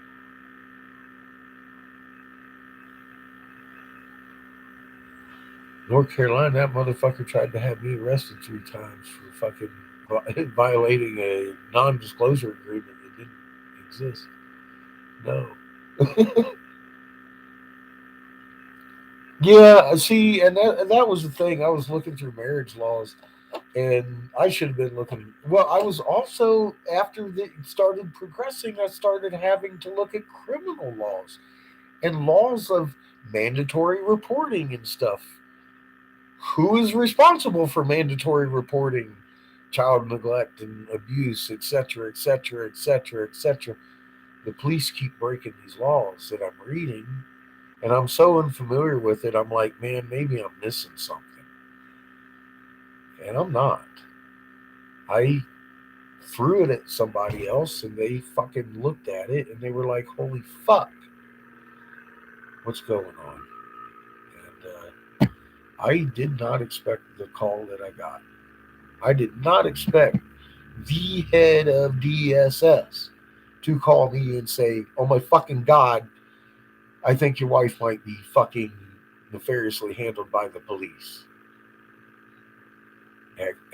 North Carolina, that motherfucker tried to have me arrested 3 times for fucking violating a non-disclosure agreement that didn't exist. No. Yeah, see, and that was the thing. I was looking through marriage laws, and I should have been looking. Well, I was also after it started progressing, I started having to look at criminal laws and laws of mandatory reporting and stuff. Who is responsible for mandatory reporting, child neglect and abuse, etc., etc., etc., etc.? The police keep breaking these laws that I'm reading, and I'm so unfamiliar with it. I'm like, man, maybe I'm missing something, and I'm not. I threw it at somebody else, and they fucking looked at it, and they were like, "Holy fuck, what's going on?" And I did not expect the call that I got. I did not expect the head of DSS to call me and say, "Oh my fucking god, I think your wife might be fucking nefariously handled by the police."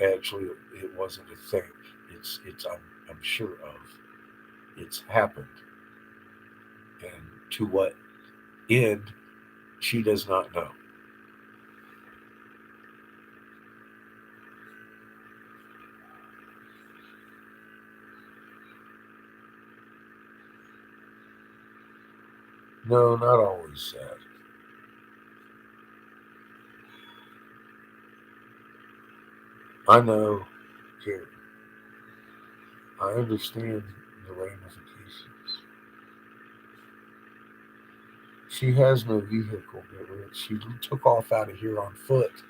Actually, it wasn't a thing. It's I'm sure of. It's happened, and to what end, she does not know. No, not always sad. I know, Gary. I understand the ramifications. She has no vehicle, but she took off out of here on foot.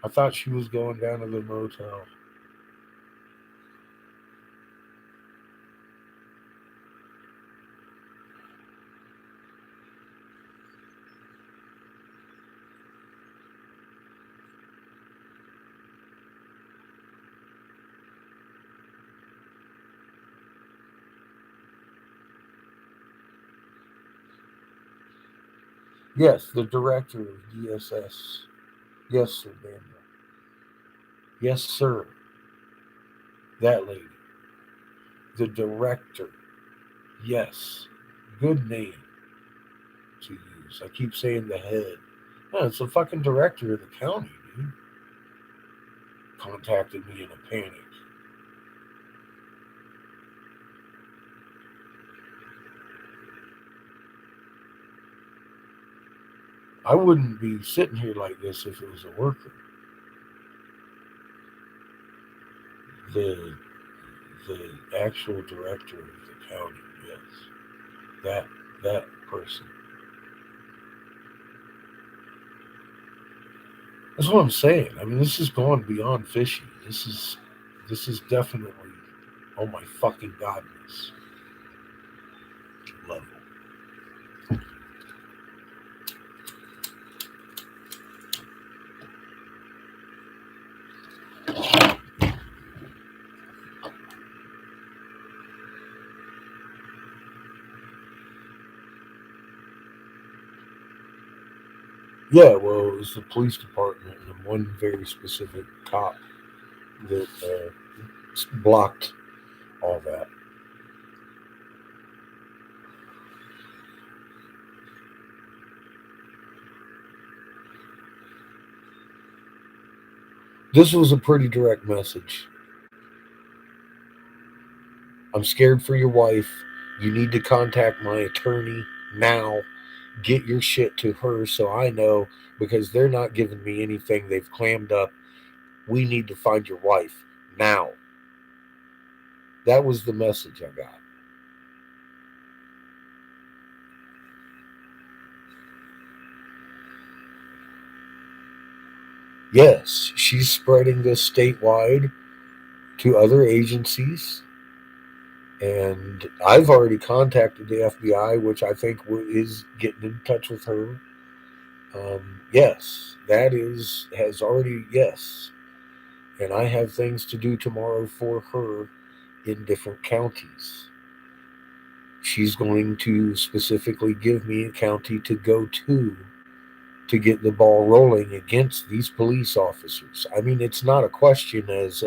I thought she was going down to the motel. Yes, the director of DSS. Yes, sir, Daniel. Yes, sir. That lady. The director. Yes. Good name to use. I keep saying the head. No, it's the fucking director of the county, dude. Contacted me in a panic. I wouldn't be sitting here like this if it was a worker. The the actual director of the county, yes. That that person. That's what I'm saying. I mean, this is going beyond fishy. This is definitely oh my fucking godness level. Yeah, well, it was the police department and one very specific cop that blocked all that. This was a pretty direct message. I'm scared for your wife. You need to contact my attorney now. Get your shit to her so I know because they're not giving me anything. They've clammed up. We need to find your wife now. That was the message I got. Yes, she's spreading this statewide to other agencies. And I've already contacted the FBI, which I think is getting in touch with her. Yes, that has already, yes. And I have things to do tomorrow for her in different counties. She's going to specifically give me a county to go to get the ball rolling against these police officers. I mean, it's not a question it's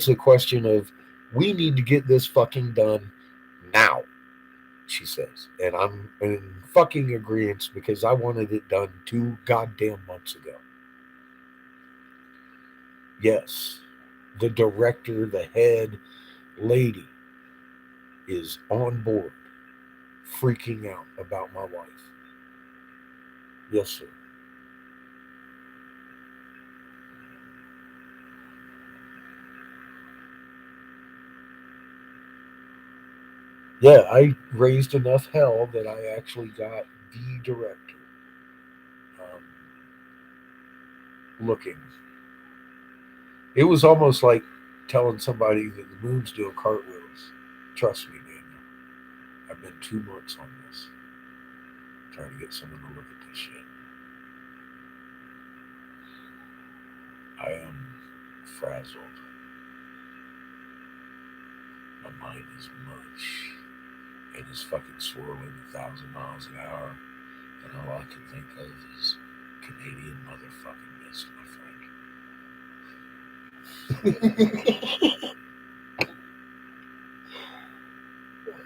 a question of we need to get this fucking done now, she says. And I'm in fucking agreement because I wanted it done 2 goddamn months ago. Yes, the director, the head lady is on board, freaking out about my wife. Yes, sir. Yeah, I raised enough hell that I actually got the director um, looking. It was almost like telling somebody that the moon's doing cartwheels. Trust me, Daniel. I've been 2 months on this, trying to get someone to look at this shit. I am frazzled. My mind is mush. And it's fucking swirling 1,000 miles an hour. And all I can think of is Canadian motherfucking mist, my friend.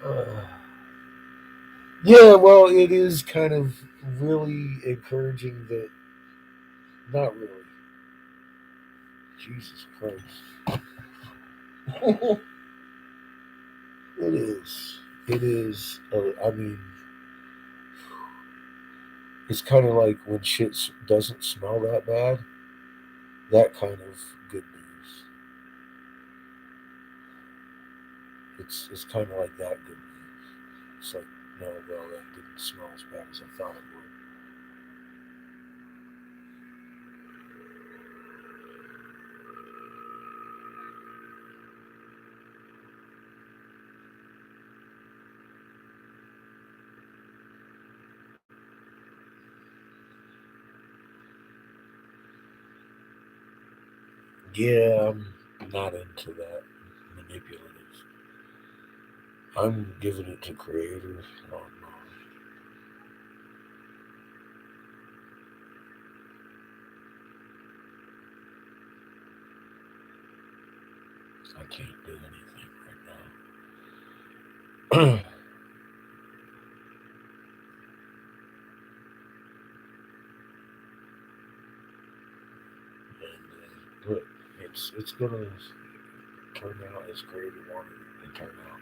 uh, yeah, well, it is kind of really encouraging that. Not really. Jesus Christ. It is. It is. I mean, it's kind of like when shit doesn't smell that bad. That kind of good news. It's kind of like that good news. It's like, no, well, that didn't smell as bad as I thought it would. Yeah, I'm not into that manipulative. I'm giving it to creators. Oh, no. I can't do anything right now. And look, it's gonna turn out as creator wanted it to turn out.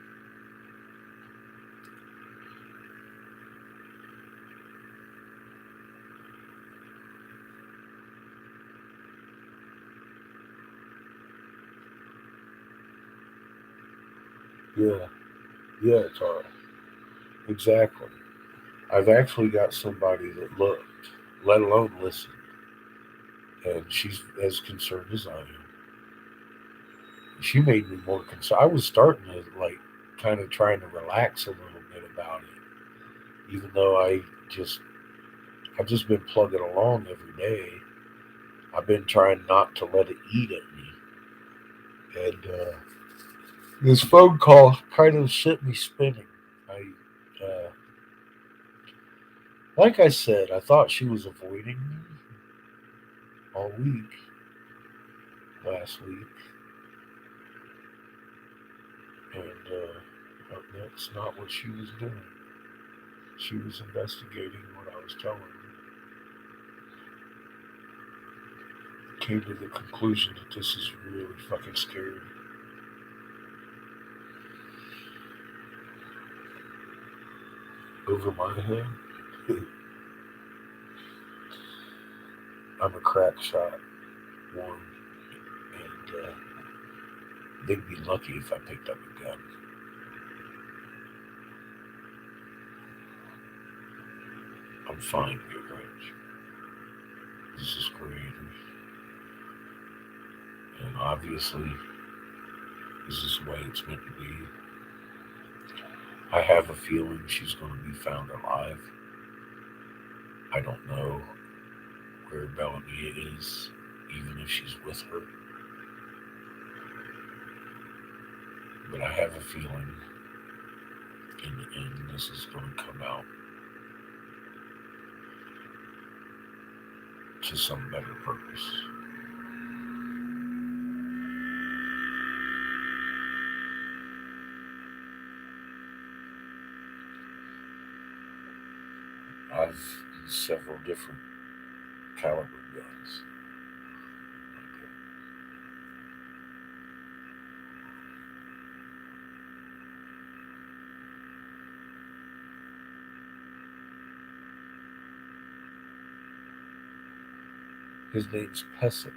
Yeah, yeah, it's hard. Exactly. I've actually got somebody that looked, let alone listened, and she's as concerned as I am. She made me more concerned. I was starting to like kind of trying to relax a little bit about it, even though just I've just been plugging along every day. I've been trying not to let it eat at me, and this phone call kind of sent me spinning. I, like I said, I thought she was avoiding me all week, last week, and that's not what she was doing. She was investigating what I was telling her. Came to the conclusion that this is really fucking scary. Over my head, I'm a crack shot, one, and they'd be lucky if I picked up a gun. I'm fine, Big Rich. This is Creator. And obviously, this is the way it's meant to be. I have a feeling she's going to be found alive. I don't know where Bellamy is, even if she's with her. But I have a feeling in the end this is going to come out to some better purpose. I've used several different caliber guns. His name's Pesic.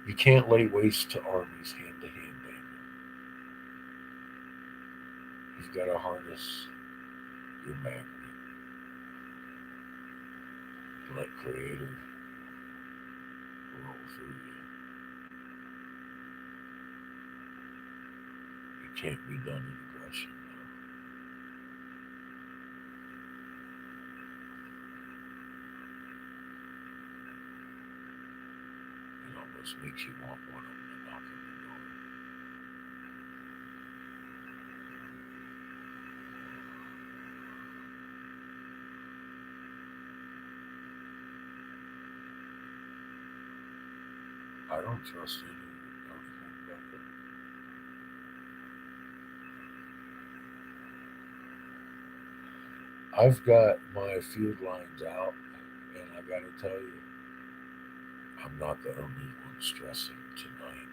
You can't lay waste to armies hand to hand, Daniel. You've got to harness your magnet. Let Creator roll through you. It can't be done in aggression, though. It almost makes you want one of them to knock on the door. I don't trust anything about that. I've got my field lines out, and I gotta tell you, I'm not the only one stressing tonight.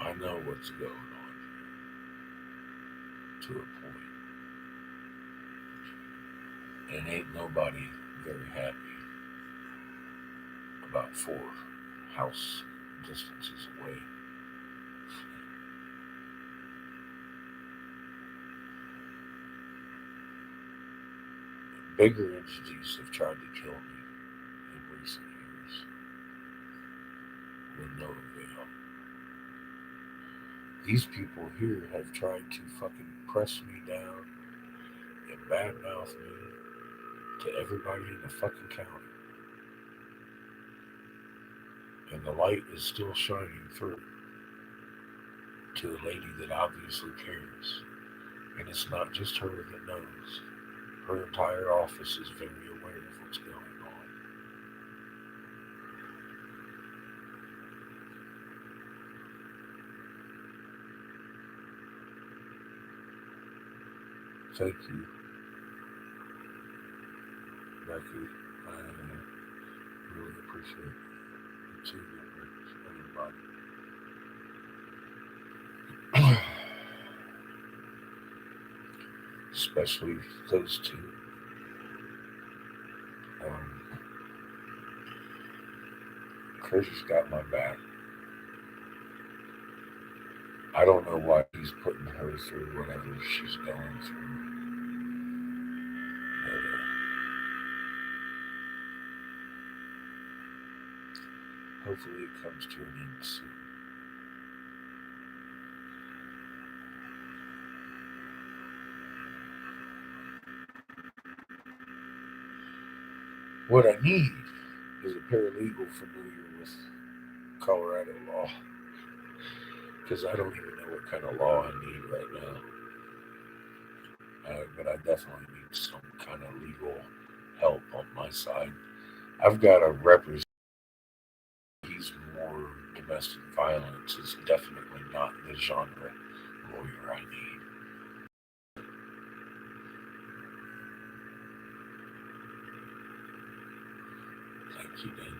I know what's going on to a point, and ain't nobody very happy about 4 house distances away. Bigger entities have tried to kill me in recent years with no avail. These people here have tried to fucking press me down and badmouth me to everybody in the fucking county. And the light is still shining through to a lady that obviously cares. And it's not just her that knows. Her entire office is very aware of what's going on. Thank you, Becky. I really appreciate the two members, everybody. Especially those two. Chris has got my back. I don't know why he's putting her through whatever she's going through. But, hopefully it comes to an end soon. What I need is a paralegal familiar with Colorado law. Because I don't even know what kind of law I need right now. But I definitely need some kind of legal help on my side. I've got a representative. He's more domestic violence. Is definitely not the genre lawyer I need. Key Daniel.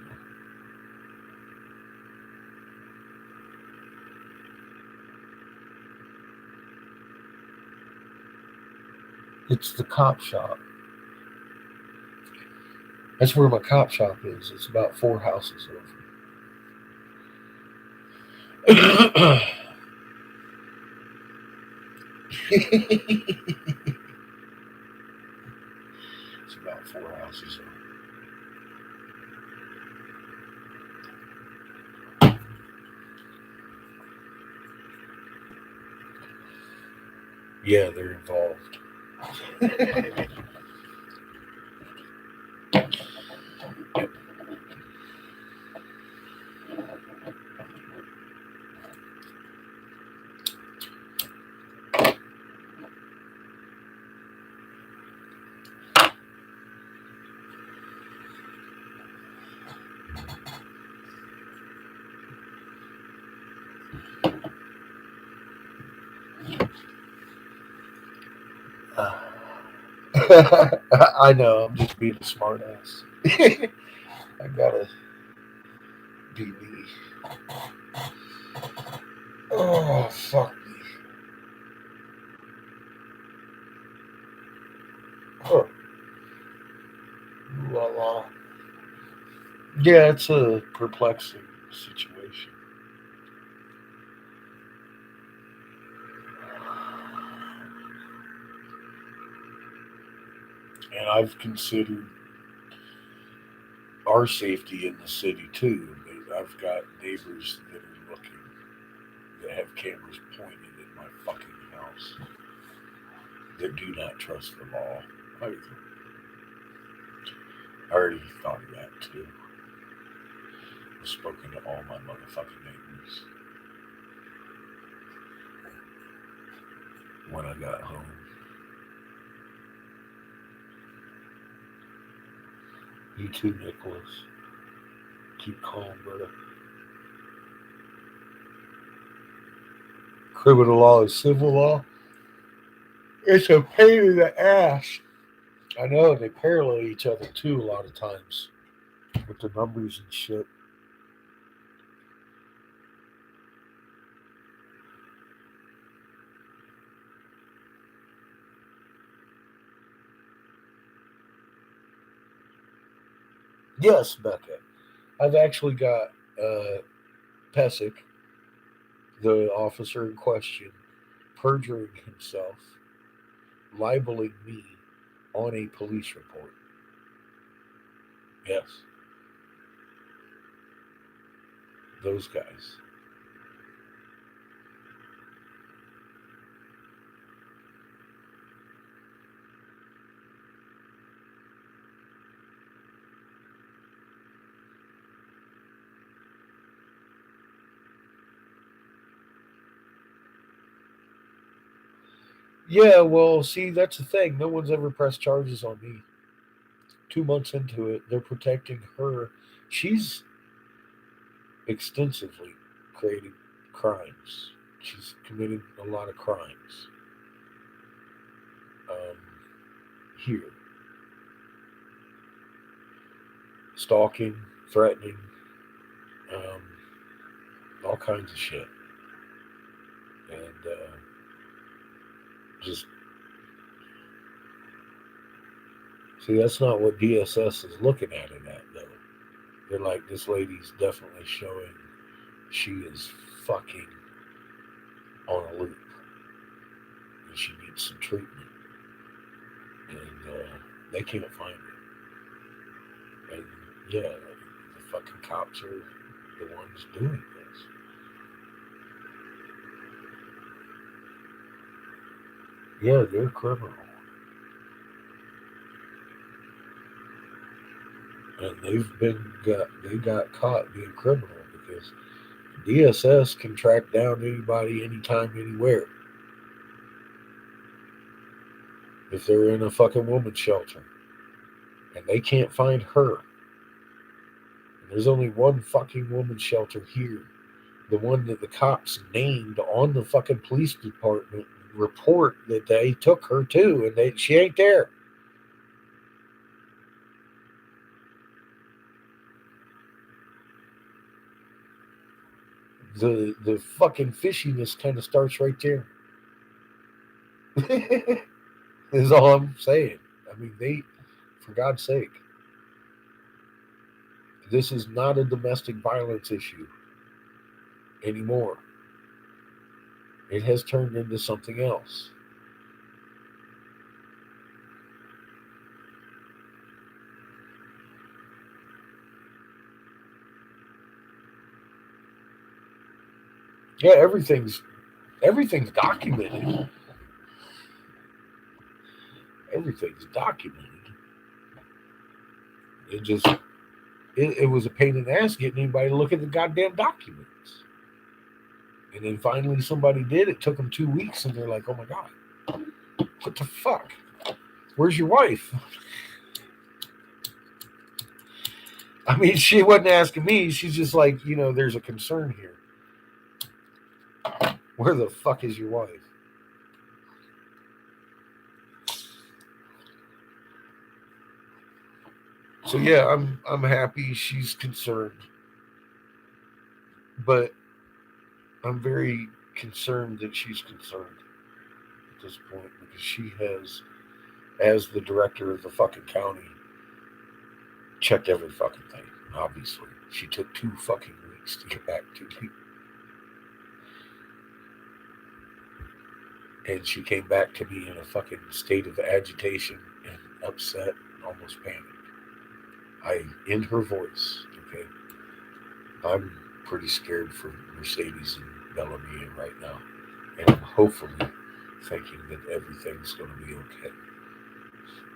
It's the cop shop. That's where my cop shop is. It's about 4 houses over. It's about 4 houses over. Yeah, they're involved. I know, I'm just being a smart ass. I gotta be me. Oh, fuck me. Oh, la la. Yeah, it's a perplexing situation. And I've considered our safety in the city too. I've got neighbors that are looking, that have cameras pointed at my fucking house, that do not trust the law. I already thought of that too. I've spoken to all my motherfucking neighbors when I got home. You too, Nicholas. Keep calm, brother. Criminal law is civil law. It's a pain in the ass. I know they parallel each other too a lot of times with the numbers and shit. Yes, Becca. I've actually got Pesic, the officer in question, perjuring himself, libeling me on a police report. Yes, those guys. Yeah, well, see, that's the thing. No one's ever pressed charges on me. 2 months into it, they're protecting her. She's extensively created crimes. She's committed a lot of crimes um, here. Stalking, threatening, um, all kinds of shit. And just, see, that's not what DSS is looking at it at, though. They're like, this lady's definitely showing she is fucking on a loop. And she needs some treatment. And they can't find it. And yeah, the fucking cops are the ones doing this. Yeah, they're criminal. And they got caught being criminal because DSS can track down anybody, anytime, anywhere. If they're in a fucking woman's shelter and they can't find her, and there's only one fucking woman's shelter here, the one that the cops named on the fucking police department report that they took her to, and she ain't there. the fucking fishiness kind of starts right there. Is all I'm saying. I mean, for God's sake, this is not a domestic violence issue anymore. It has turned into something else. Yeah, everything's documented. Everything's documented. It was a pain in the ass getting anybody to look at the goddamn documents. And then finally somebody did. It took them 2 weeks, and they're like, "Oh my god, what the fuck? Where's your wife?" I mean, she wasn't asking me. She's just like, there's a concern here. Where the fuck is your wife? So yeah, I'm happy she's concerned, but I'm very concerned that she's concerned at this point because she has, as the director of the fucking county, checked every fucking thing. Obviously, she took 2 fucking weeks to get back to me, and she came back to me in a fucking state of agitation and upset and almost panic. In her voice, okay. I'm pretty scared for Mercedes and Bellamy right now, and I'm hopefully thinking that everything's going to be okay.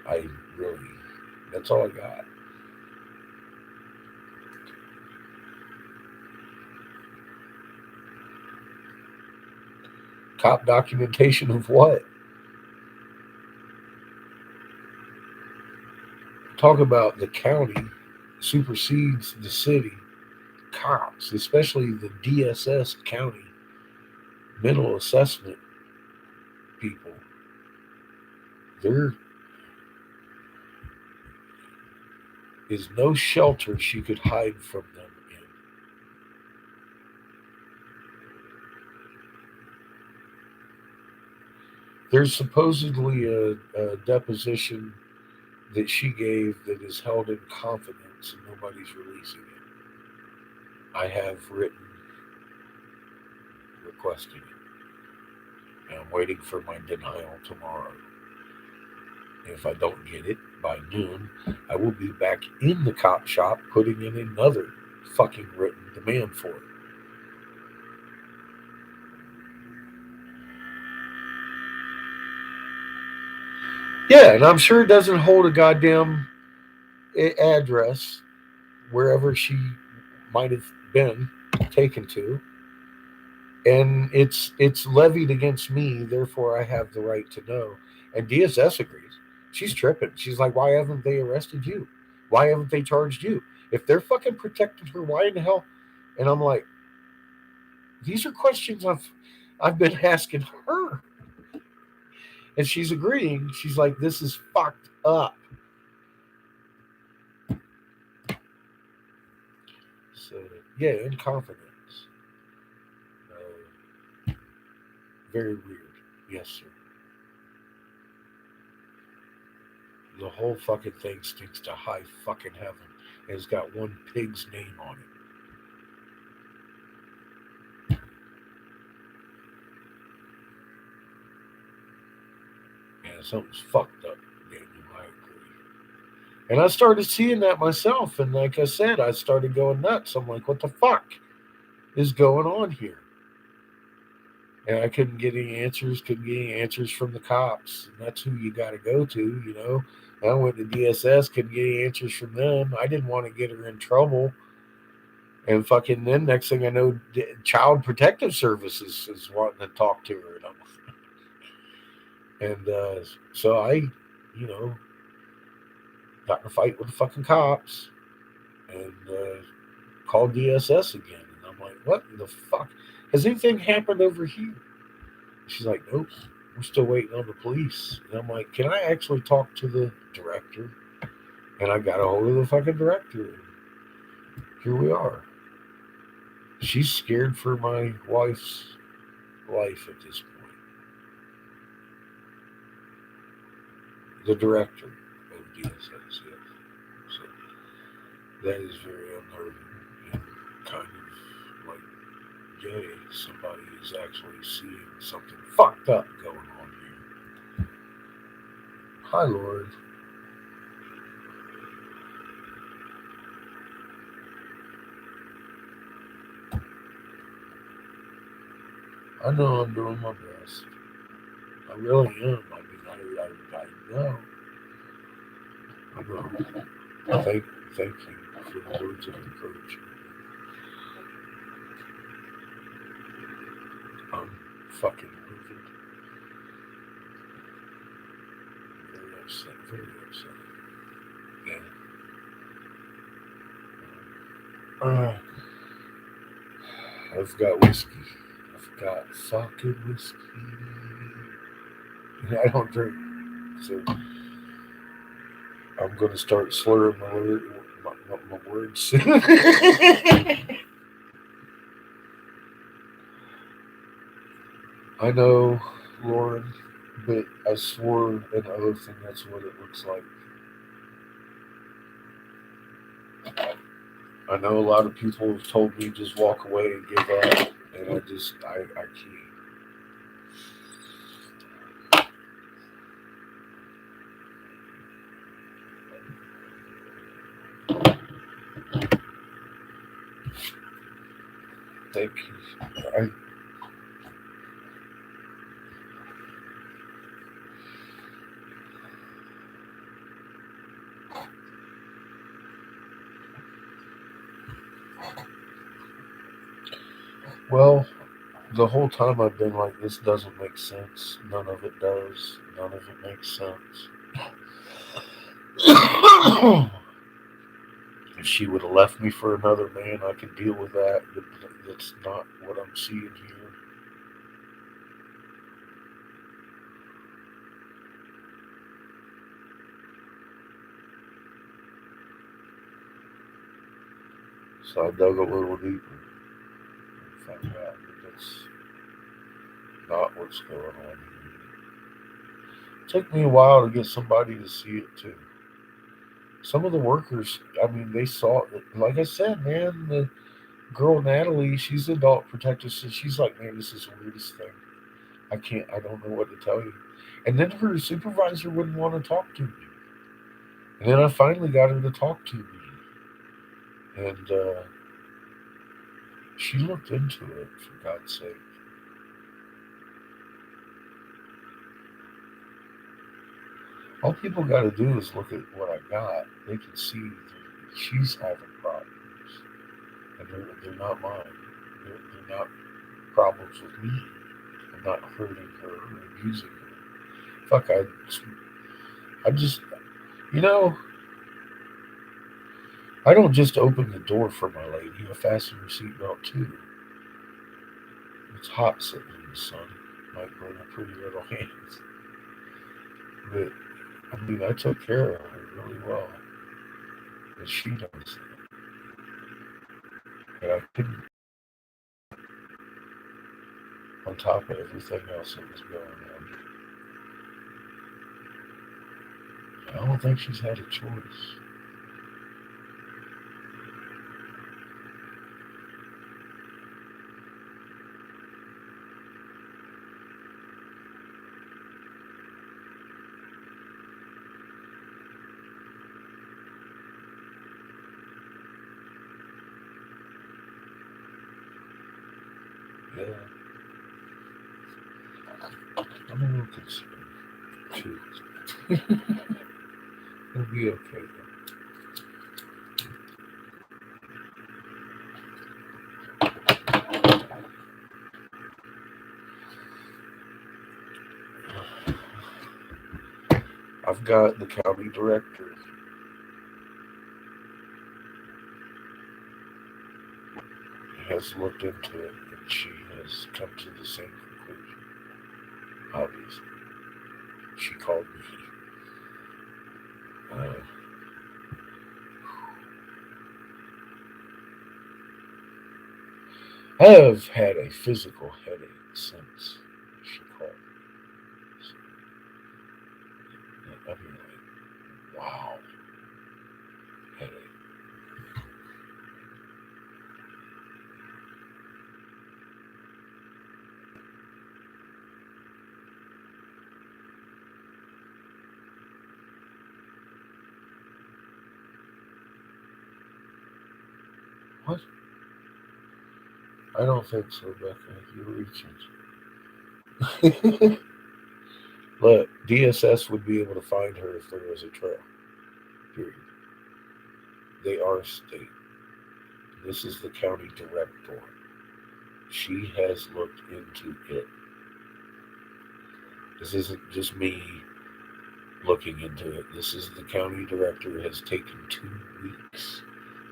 I really, that's all I got. Cop documentation of what? Talk about the county supersedes the city cops, especially the DSS county mental assessment people. There is no shelter she could hide from them in. There's supposedly a deposition that she gave that is held in confidence and nobody's releasing it. I have written requesting it, and I'm waiting for my denial tomorrow. If I don't get it by noon, I will be back in the cop shop putting in another fucking written demand for it. Yeah, and I'm sure it doesn't hold a goddamn address wherever she might have been taken to, and it's levied against me. Therefore, I have the right to know. And DSS agrees. She's tripping. She's like, "Why haven't they arrested you? Why haven't they charged you? If they're fucking protecting her, why in the hell?" And I'm like, "These are questions I've been asking her." And she's agreeing. She's like, "This is fucked up." So yeah, in confidence. Very weird. Yes, sir. The whole fucking thing stinks to high fucking heaven. And it's got one pig's name on it. Yeah, something's fucked up, Daniel. I agree. And I started seeing that myself. And like I said, I started going nuts. I'm like, what the fuck is going on here? And I couldn't get any answers, couldn't get any answers from the cops. And that's who you got to go to. I went to DSS, couldn't get any answers from them. I didn't want to get her in trouble. And fucking then next thing I know, Child Protective Services is wanting to talk to her. And so I, you know, got in a fight with the fucking cops and called DSS again. And I'm like, what the fuck? Has anything happened over here? She's like, nope, we're still waiting on the police. And I'm like, can I actually talk to the director? And I got a hold of the fucking director. And here we are. She's scared for my wife's life at this point. The director of DSS, yes. So that is very unnerving and kind of like, yay, somebody is actually seeing something fucked up going on here. Hi, Lord. I know I'm doing my best. I really am. I mean, I know. I know. Thank you for the words of encouragement. I'm fucking livid. Very upset. Very upset. Yeah. Uh, I've got whiskey. I've got fucking whiskey. And I don't drink, so I'm gonna start slurring my words soon. I know, Lauren, but I swore an oath, and that's what it looks like. I know a lot of people have told me just walk away and give up, and I can't. Thank you. Well, the whole time I've been like, this doesn't make sense. None of it does. None of it makes sense. If she would have left me for another man, I could deal with that, but that's not what I'm seeing here. So I dug a little deeper and found out that that's not what's going on here. It took me a while to get somebody to see it too. Some of the workers, I mean, they saw it. Like I said, man, the girl Natalie, she's an adult protective, so she's like, man, this is the weirdest thing. I don't know what to tell you. And then her supervisor wouldn't want to talk to me. And then I finally got her to talk to me. And she looked into it, for God's sake. All people got to do is look at what I got. They can see that she's having problems. And they're not mine. They're not problems with me. I'm not hurting her or abusing her. Fuck, I just, you know, I don't just open the door for my lady. I fasten her seatbelt too. It's hot sitting in the sun. Might burn her pretty little hands. But, I mean, I took care of her really well. And she knows that. And I couldn't, on top of everything else that was going on. I don't think she's had a choice. Yeah, I'm a little concerned too. It'll be okay though. I've got the county director has looked into it and she has come to the same conclusion. Obviously, she called me. Uh, I have had a physical headache since she called me. I mean, like, wow, headache. What? I don't think so, Becca. You're reaching. Look, DSS would be able to find her if there was a trail. Period. They are state. This is the county director. She has looked into it. This isn't just me looking into it. This is the county director has taken 2 weeks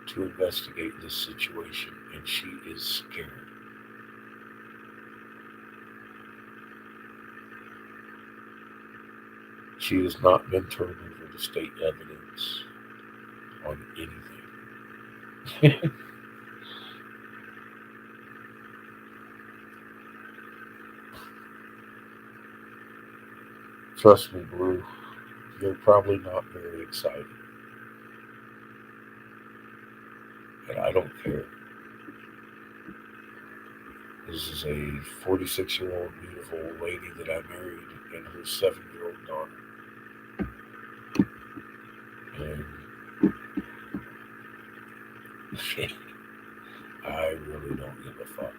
to investigate this situation, and she is scared. She has not been turned over to state evidence on anything. Trust me, Blue, you're probably not very excited. And I don't care. This is a 46-year-old beautiful old lady that I married and her 7-year-old daughter. And I really don't give a fuck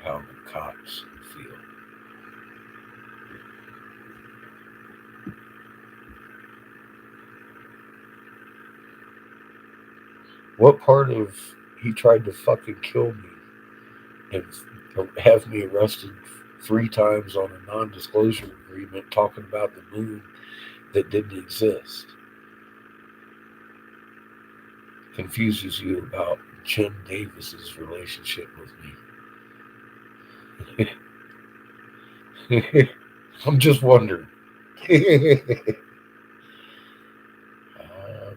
how the cops feel. What part of he tried to fucking kill me and have me arrested 3 times on a non-disclosure agreement talking about the moon that didn't exist confuses you about Jim Davis's relationship with me? I'm just wondering. I'm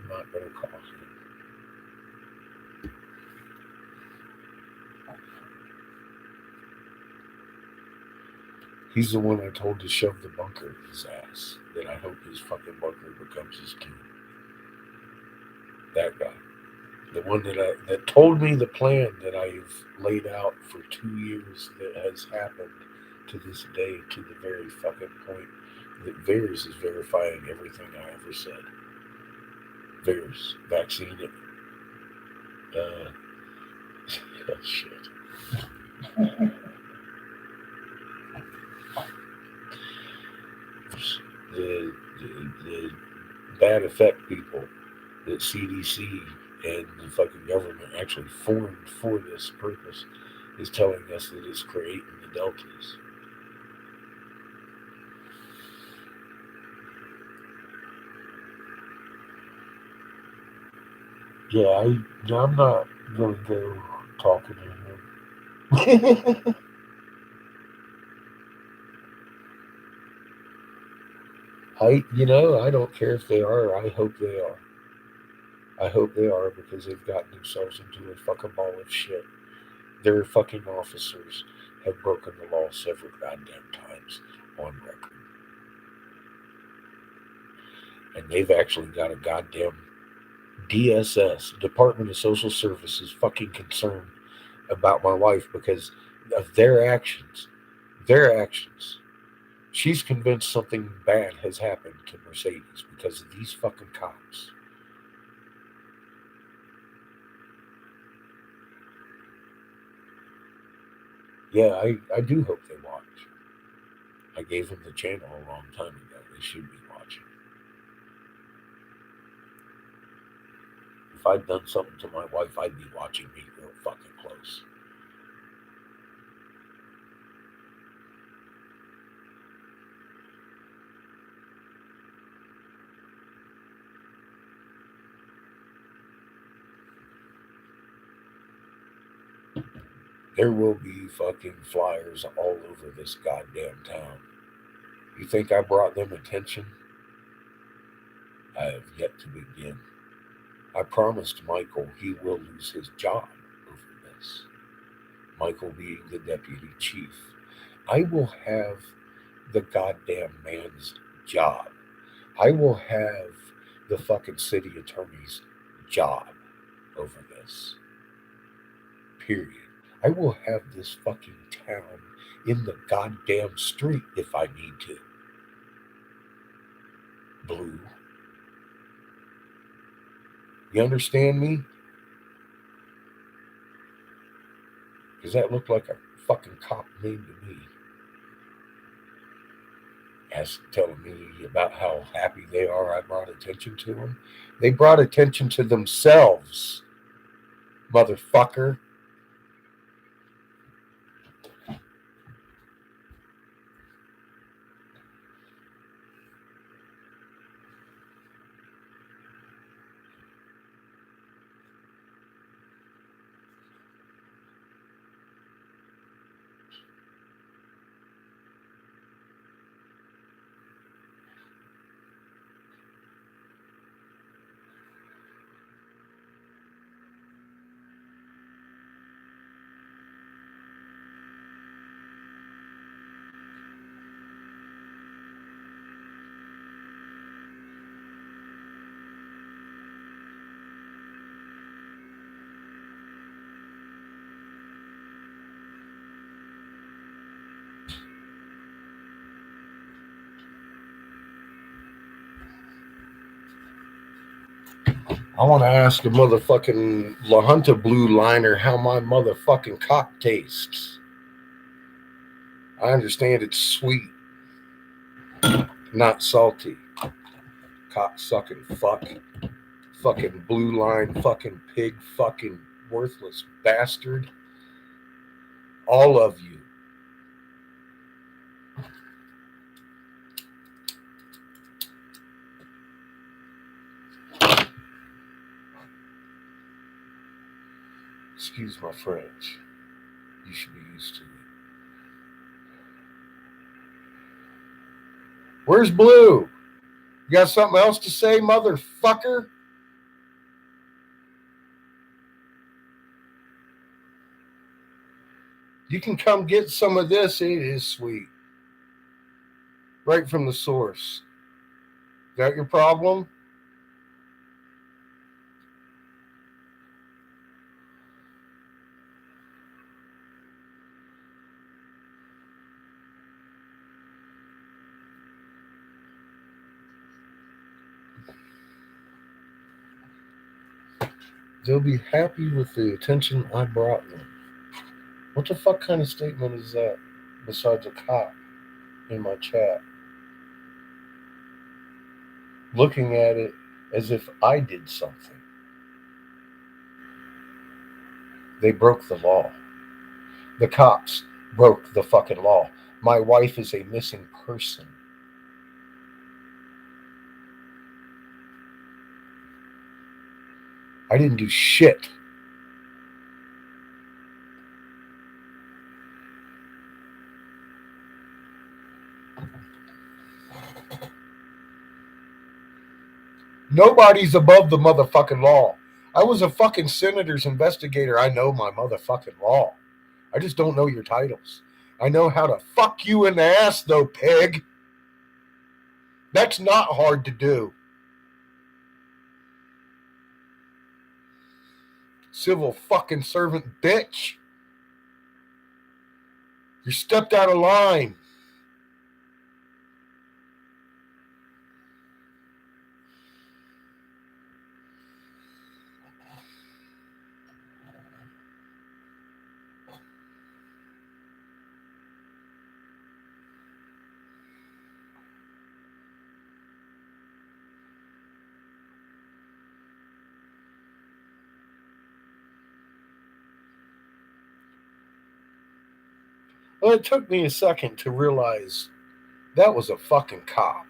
not going to call him. He's the one I told to shove the bunker in his ass. That I hope his fucking bunker becomes his tomb. That guy. The one that told me the plan that I've laid out for 2 years that has happened to this day, to the very fucking point that VAERS is verifying everything I ever said. VAERS, vaccine, uh, shit. The bad effect people that CDC and the fucking government actually formed for this purpose is telling us that it's creating the deltas. Yeah, I'm not gonna go talking to him. I don't care if they are. I hope they are. I hope they are because they've gotten themselves into a fucking ball of shit. Their fucking officers have broken the law several goddamn times on record. And they've actually got a goddamn DSS, Department of Social Services, fucking concerned about my wife because of their actions. Their actions. She's convinced something bad has happened to Mercedes because of these fucking cops. Yeah, I do hope they watch. I gave them the channel a long time ago. They should be watching. If I'd done something to my wife, I'd be watching me real fucking close. There will be fucking flyers all over this goddamn town. You think I brought them attention? I have yet to begin. I promised Michael he will lose his job over this. Michael being the deputy chief. I will have the goddamn man's job. I will have the fucking city attorney's job over this. Period. I will have this fucking town in the goddamn street if I need to. Blue. You understand me? Because that looked like a fucking cop name to me. As telling me about how happy they are I brought attention to them. They brought attention to themselves, motherfucker. I want to ask a motherfucking La Junta blue liner how my motherfucking cock tastes. I understand it's sweet, not salty. Cock sucking fuck. Fucking blue line, fucking pig, fucking worthless bastard. All of you. Excuse my French. You should be used to it. Where's Blue? You got something else to say, motherfucker? You can come get some of this. It is sweet. Right from the source. Is that your problem? They'll be happy with the attention I brought them. What the fuck kind of statement is that besides a cop in my chat? Looking at it as if I did something. They broke the law. The cops broke the fucking law. My wife is a missing person. I didn't do shit. Nobody's above the motherfucking law. I was a fucking senator's investigator. I know my motherfucking law. I just don't know your titles. I know how to fuck you in the ass, though, pig. That's not hard to do. Civil fucking servant bitch. You stepped out of line. Well, it took me a second to realize that was a fucking cop.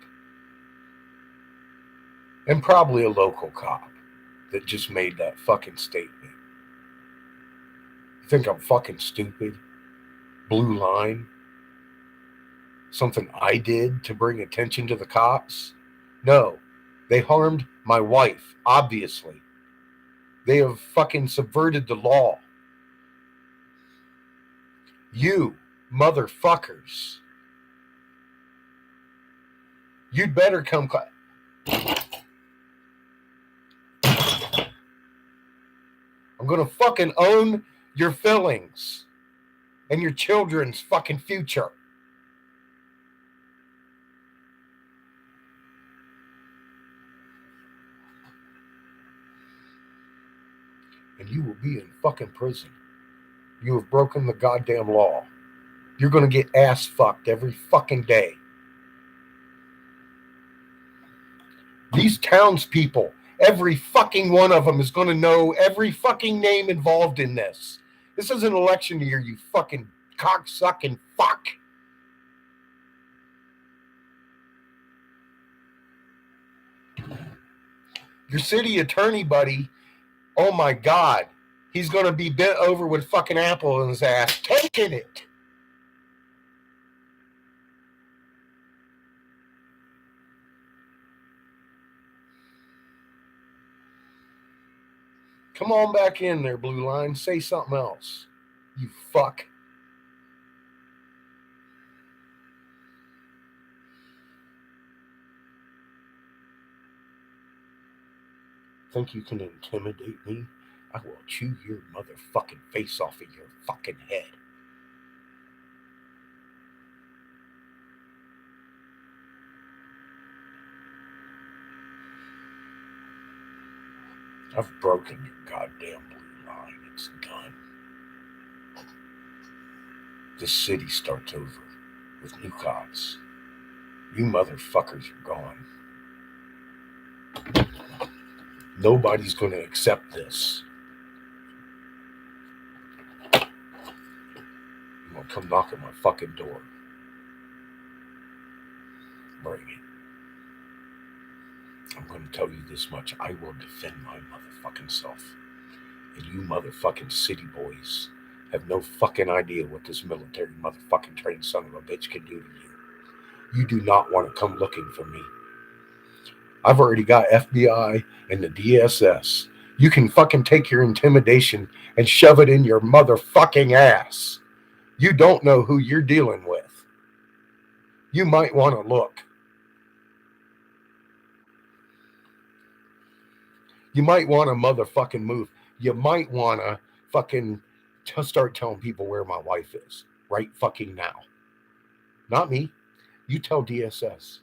And probably a local cop that just made that fucking statement. You think I'm fucking stupid? Blue line? Something I did to bring attention to the cops? No. They harmed my wife, obviously. They have fucking subverted the law. You motherfuckers. You'd better come. I'm going to fucking own your fillings and your children's fucking future. And you will be in fucking prison. You have broken the goddamn law. You're going to get ass fucked every fucking day. These townspeople, every fucking one of them is going to know every fucking name involved in this. This is an election year, you fucking cocksucking fuck. Your city attorney, buddy, oh my God, he's going to be bent over with fucking apple in his ass, taking it. Come on back in there, Blue Line. Say something else, you fuck. Think you can intimidate me? I will chew your motherfucking face off of your fucking head. I've broken your goddamn blue line. It's done. This city starts over with new cops. You motherfuckers are gone. Nobody's going to accept this. You're going to come knock at my fucking door. Bring it. I'm going to tell you this much. I will defend my motherfucking self. And you motherfucking city boys have no fucking idea what this military motherfucking trained son of a bitch can do to you. You do not want to come looking for me. I've already got FBI and the DSS. You can fucking take your intimidation and shove it in your motherfucking ass. You don't know who you're dealing with. You might want to look. You might want to motherfucking move. You might want to fucking start telling people where my wife is right fucking now. Not me. You tell DSS.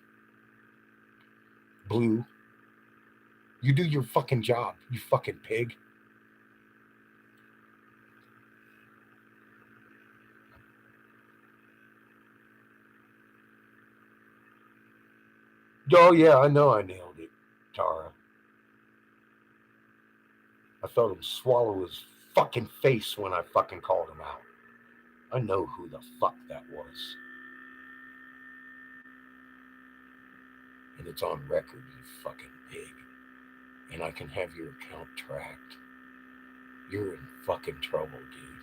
Blue. You do your fucking job, you fucking pig. Oh, yeah, I know I nailed it, Tara. I felt him swallow his fucking face when I fucking called him out. I know who the fuck that was. And it's on record, you fucking pig. And I can have your account tracked. You're in fucking trouble, dude.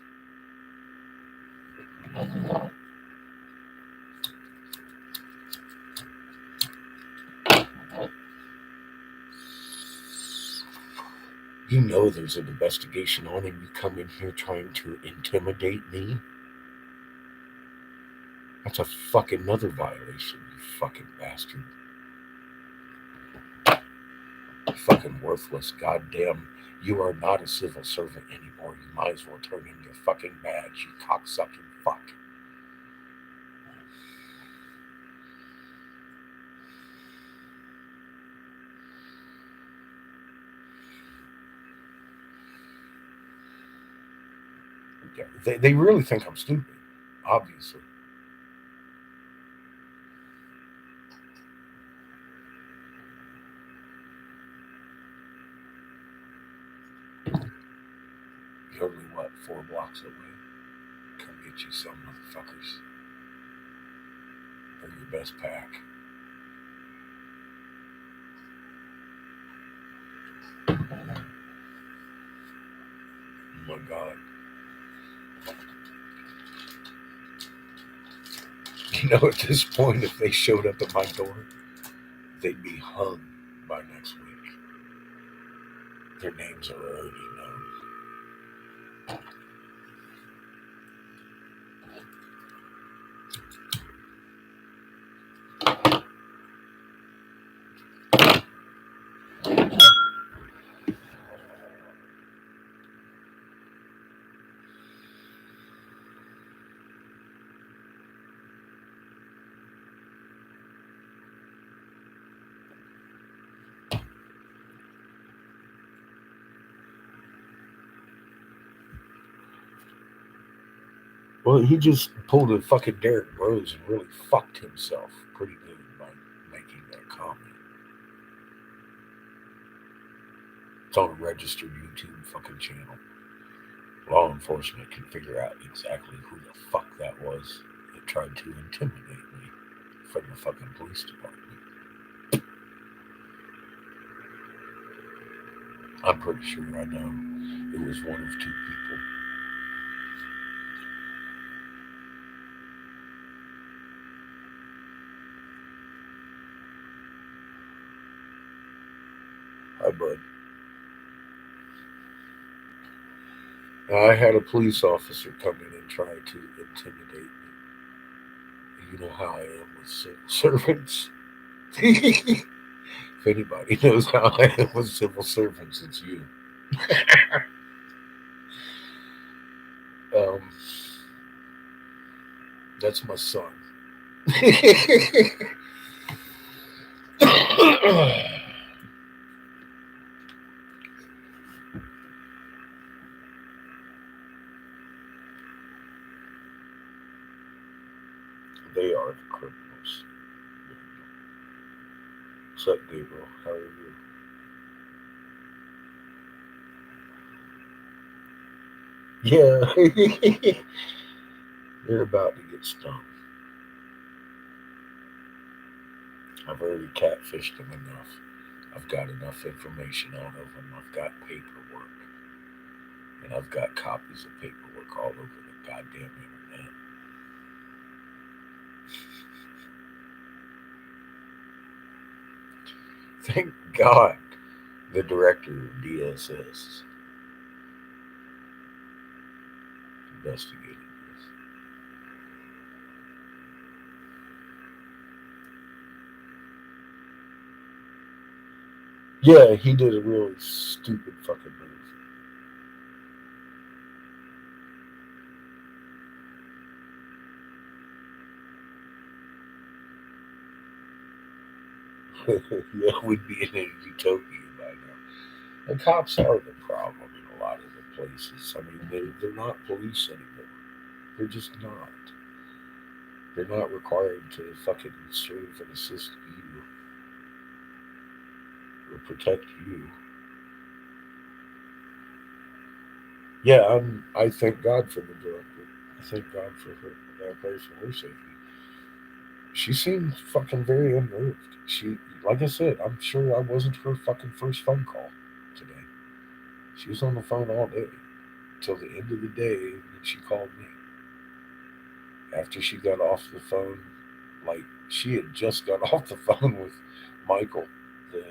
You know there's an investigation on and you come in here trying to intimidate me? That's a fucking another violation, you fucking bastard. You fucking worthless goddamn. You are not a civil servant anymore. You might as well turn in your fucking badge, you cocksucking fuck. They really think I'm stupid, obviously. You're only, what, 4 blocks away? Come get you some, motherfuckers. Bring your best pack. Oh my God. You know, at this point, if they showed up at my door, they'd be hung by next week. Their names are already known. Well, he just pulled a fucking Derek Rose and really fucked himself pretty good by making that comment. It's on a registered YouTube fucking channel. Law enforcement can figure out exactly who the fuck that was that tried to intimidate me from the fucking police department. I'm pretty sure I know it was one of two people. Hi, bud. I had a police officer come in and try to intimidate me. You know how I am with civil servants. If anybody knows how I am with civil servants, it's you. Um, that's my son. They are the criminals. What's up, Gabriel? How are you? Yeah, they're about to get stung. I've already catfished them enough. I've got enough information out of them. I've got paperwork. And I've got copies of paperwork all over the goddamn internet. Thank God the director of DSS investigated this. Yeah, he did a really stupid fucking move. Yeah, we'd be in a utopia by now. The cops are the problem in a lot of the places. I mean, they're not police anymore. They're just not. They're not required to fucking serve and assist you or protect you. Yeah, I thank God for the director. I thank God for her. I pray for her safety. She seemed fucking very unnerved. She, like I said, I'm sure I wasn't her fucking first phone call today. She was on the phone all day till the end of the day, and then she called me after she got off the phone. Like she had just got off the phone with Michael, the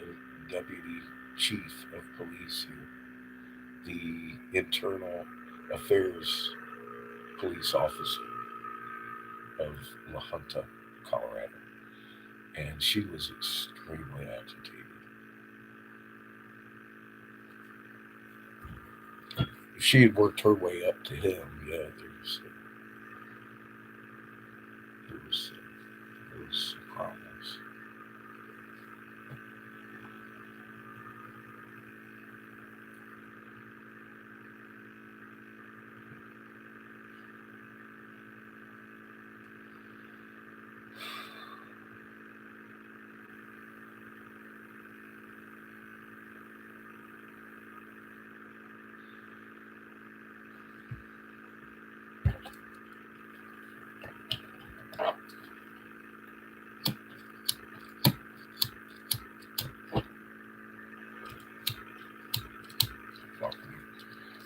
deputy chief of police here, the internal affairs police officer of La Junta, Colorado. And she was extremely agitated. If she had worked her way up to him, yeah, there was some problems.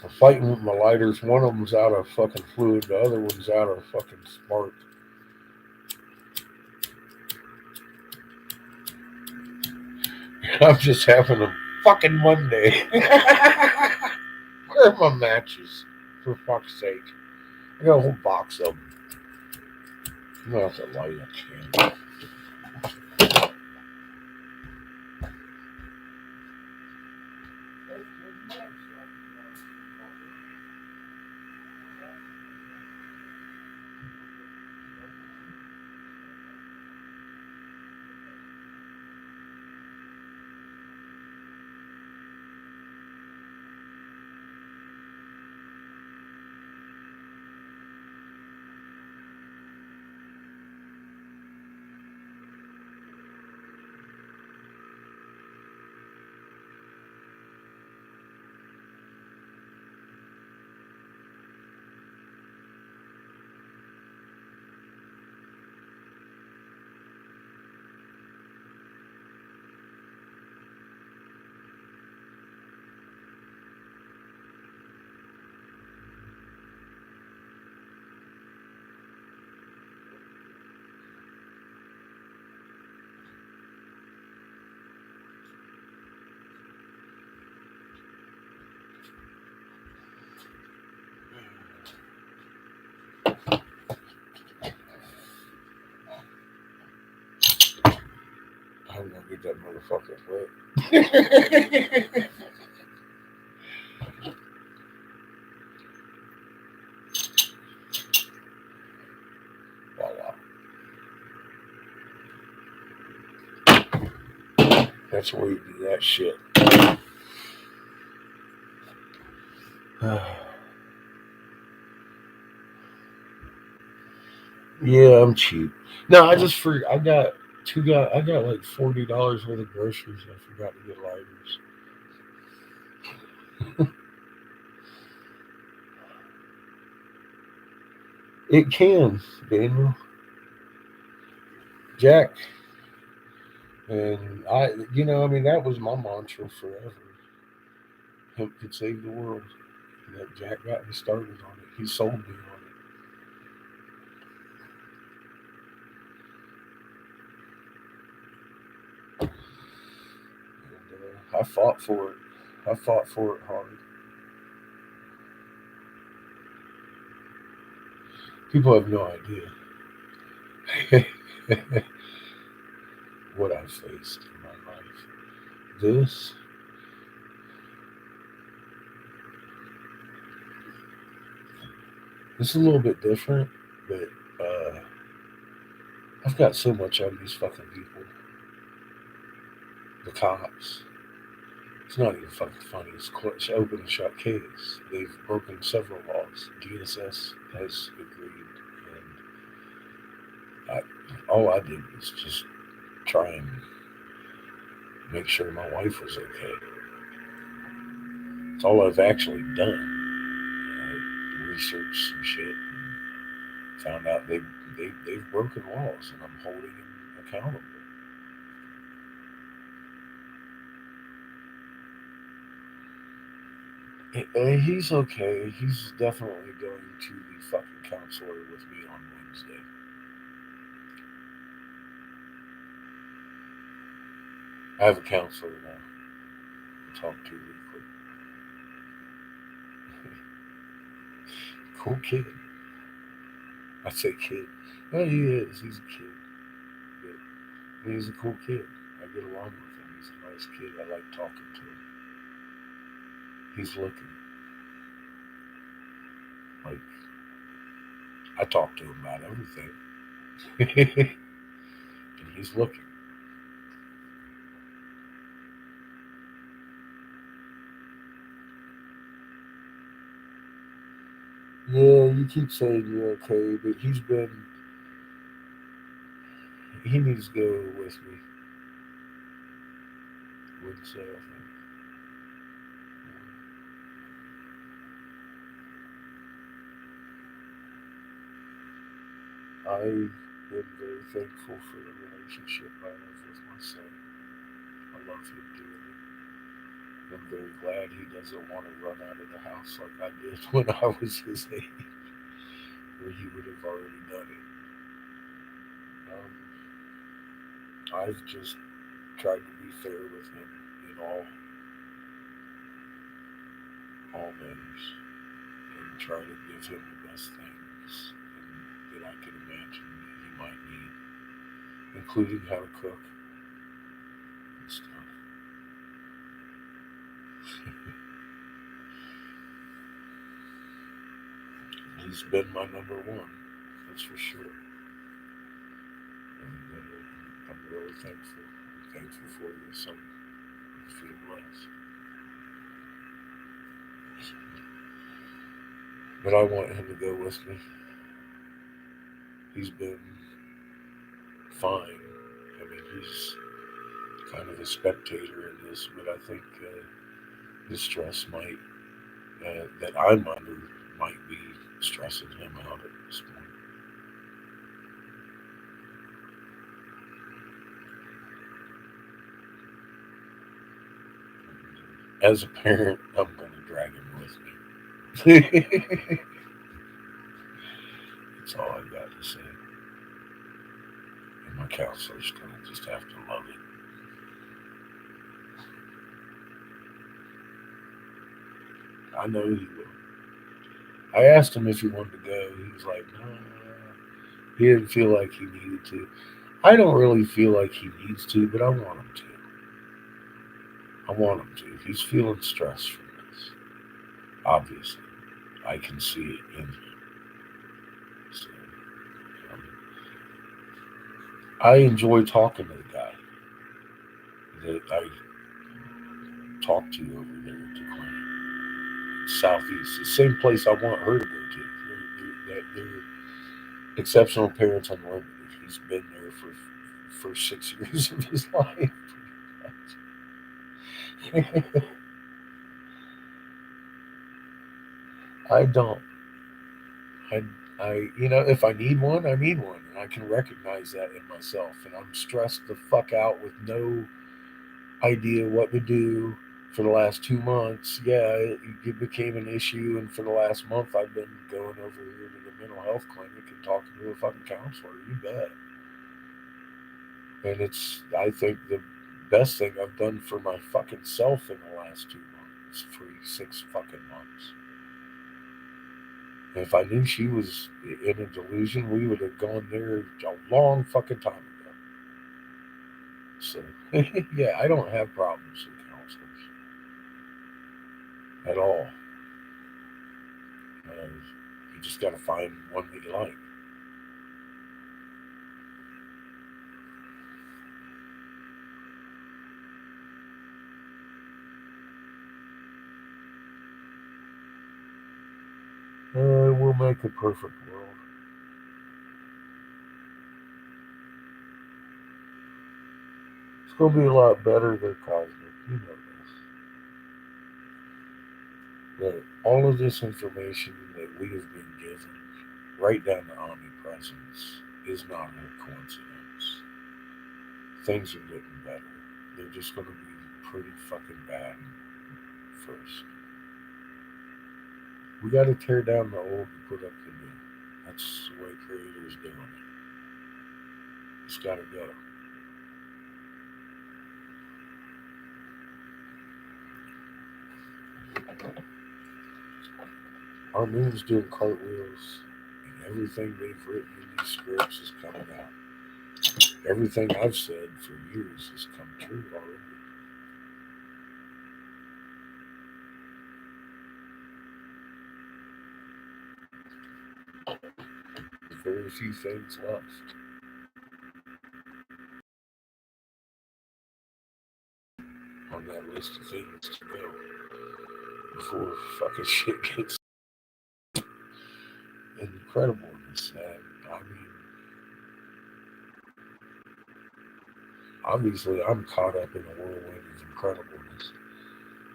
I'm fighting with my lighters. One of them's out of fucking fluid. The other one's out of fucking spark. I'm just having a fucking Monday. Where are my matches? For fuck's sake. I got a whole box of them. I'm gonna have to light a candle. Get that motherfucker wet. Voila. That's where you do that shit. Yeah, I'm cheap. No, I just I got I got like $40 worth of groceries. I forgot to get lighters. It can, Daniel. Jack. And I mean, that was my mantra forever. Hemp could save the world. And that Jack got me started on it. He sold me on it. And I fought for it. I fought for it hard. People have no idea what I've faced in my life. This, this is a little bit different, but I've got so much on these fucking people. The cops. It's not even fucking funny. It's open and shut case. They've broken several laws. DSS has agreed, and all I did was just try and make sure my wife was okay. It's all I've actually done. Researched some shit and found out they've broken laws, and I'm holding them accountable. He's okay. He's definitely going to the fucking counselor with me on Wednesday. I have a counselor now to talk to really quick. Cool kid. I say kid. Well, he is. He's a kid. But he's a cool kid. I get along with him. He's a nice kid. I like talking to him. He's looking. Like, I talk to him about everything. And he's looking. Yeah, you keep saying you're okay, but he needs to go with me. Wednesday, I think. I've been very thankful for the relationship I have with my son. I love him dearly. I'm very glad he doesn't want to run out of the house like I did when I was his age, where he would have already done it. I've just tried to be fair with him in all matters, and try to give him the best things that I can imagine that he might need, including how to cook and stuff. He's been my number one, that's for sure. And I'm really thankful. I'm thankful for you, son. I feel blessed. But I want him to go with me. He's been fine. I mean, he's kind of a spectator in this, but I think the stress that I'm under might be stressing him out at this point. As a parent, I'm going to drag him with me. That's all I got to say. And my counselor's going to just have to love it. I know he will. I asked him if he wanted to go. He was like, no. He didn't feel like he needed to. I don't really feel like he needs to, but I want him to. I want him to. He's feeling stress from this. Obviously, I can see it in him. So, um, I enjoy talking to the guy that I talked to over there at the clinic, Southeast, the same place I want her to go to. They're exceptional parents unlimited. He's been there for first 6 years of his life. I don't. I, if I need one, I need one, and I can recognize that in myself. And I'm stressed the fuck out with no idea what to do for the last 2 months. Yeah, it became an issue, and for the last month, I've been going over here to the mental health clinic and talking to a fucking counselor. You bet. And it's, I think, the best thing I've done for my fucking self in the last 2 months, 6 fucking months. And if I knew she was in a delusion, we would have gone there a long fucking time ago. So, yeah, I don't have problems with counselors at all. You just got to find one that you like. We'll make a perfect world. It's going to be a lot better than Cosmic. You know this. That all of this information that we have been given, right down to omnipresence, is not a coincidence. Things are getting better. They're just going to be pretty fucking bad first. We got to tear down the old and put up the new. That's the way Creator's doing it. It's got to go. Our moon's doing cartwheels, and everything they've written in these scripts is coming out. Everything I've said for years has come true already. Very few things left on that list of things to go before fucking shit gets incredible and sad. I mean, obviously, I'm caught up in a whirlwind of incredibleness.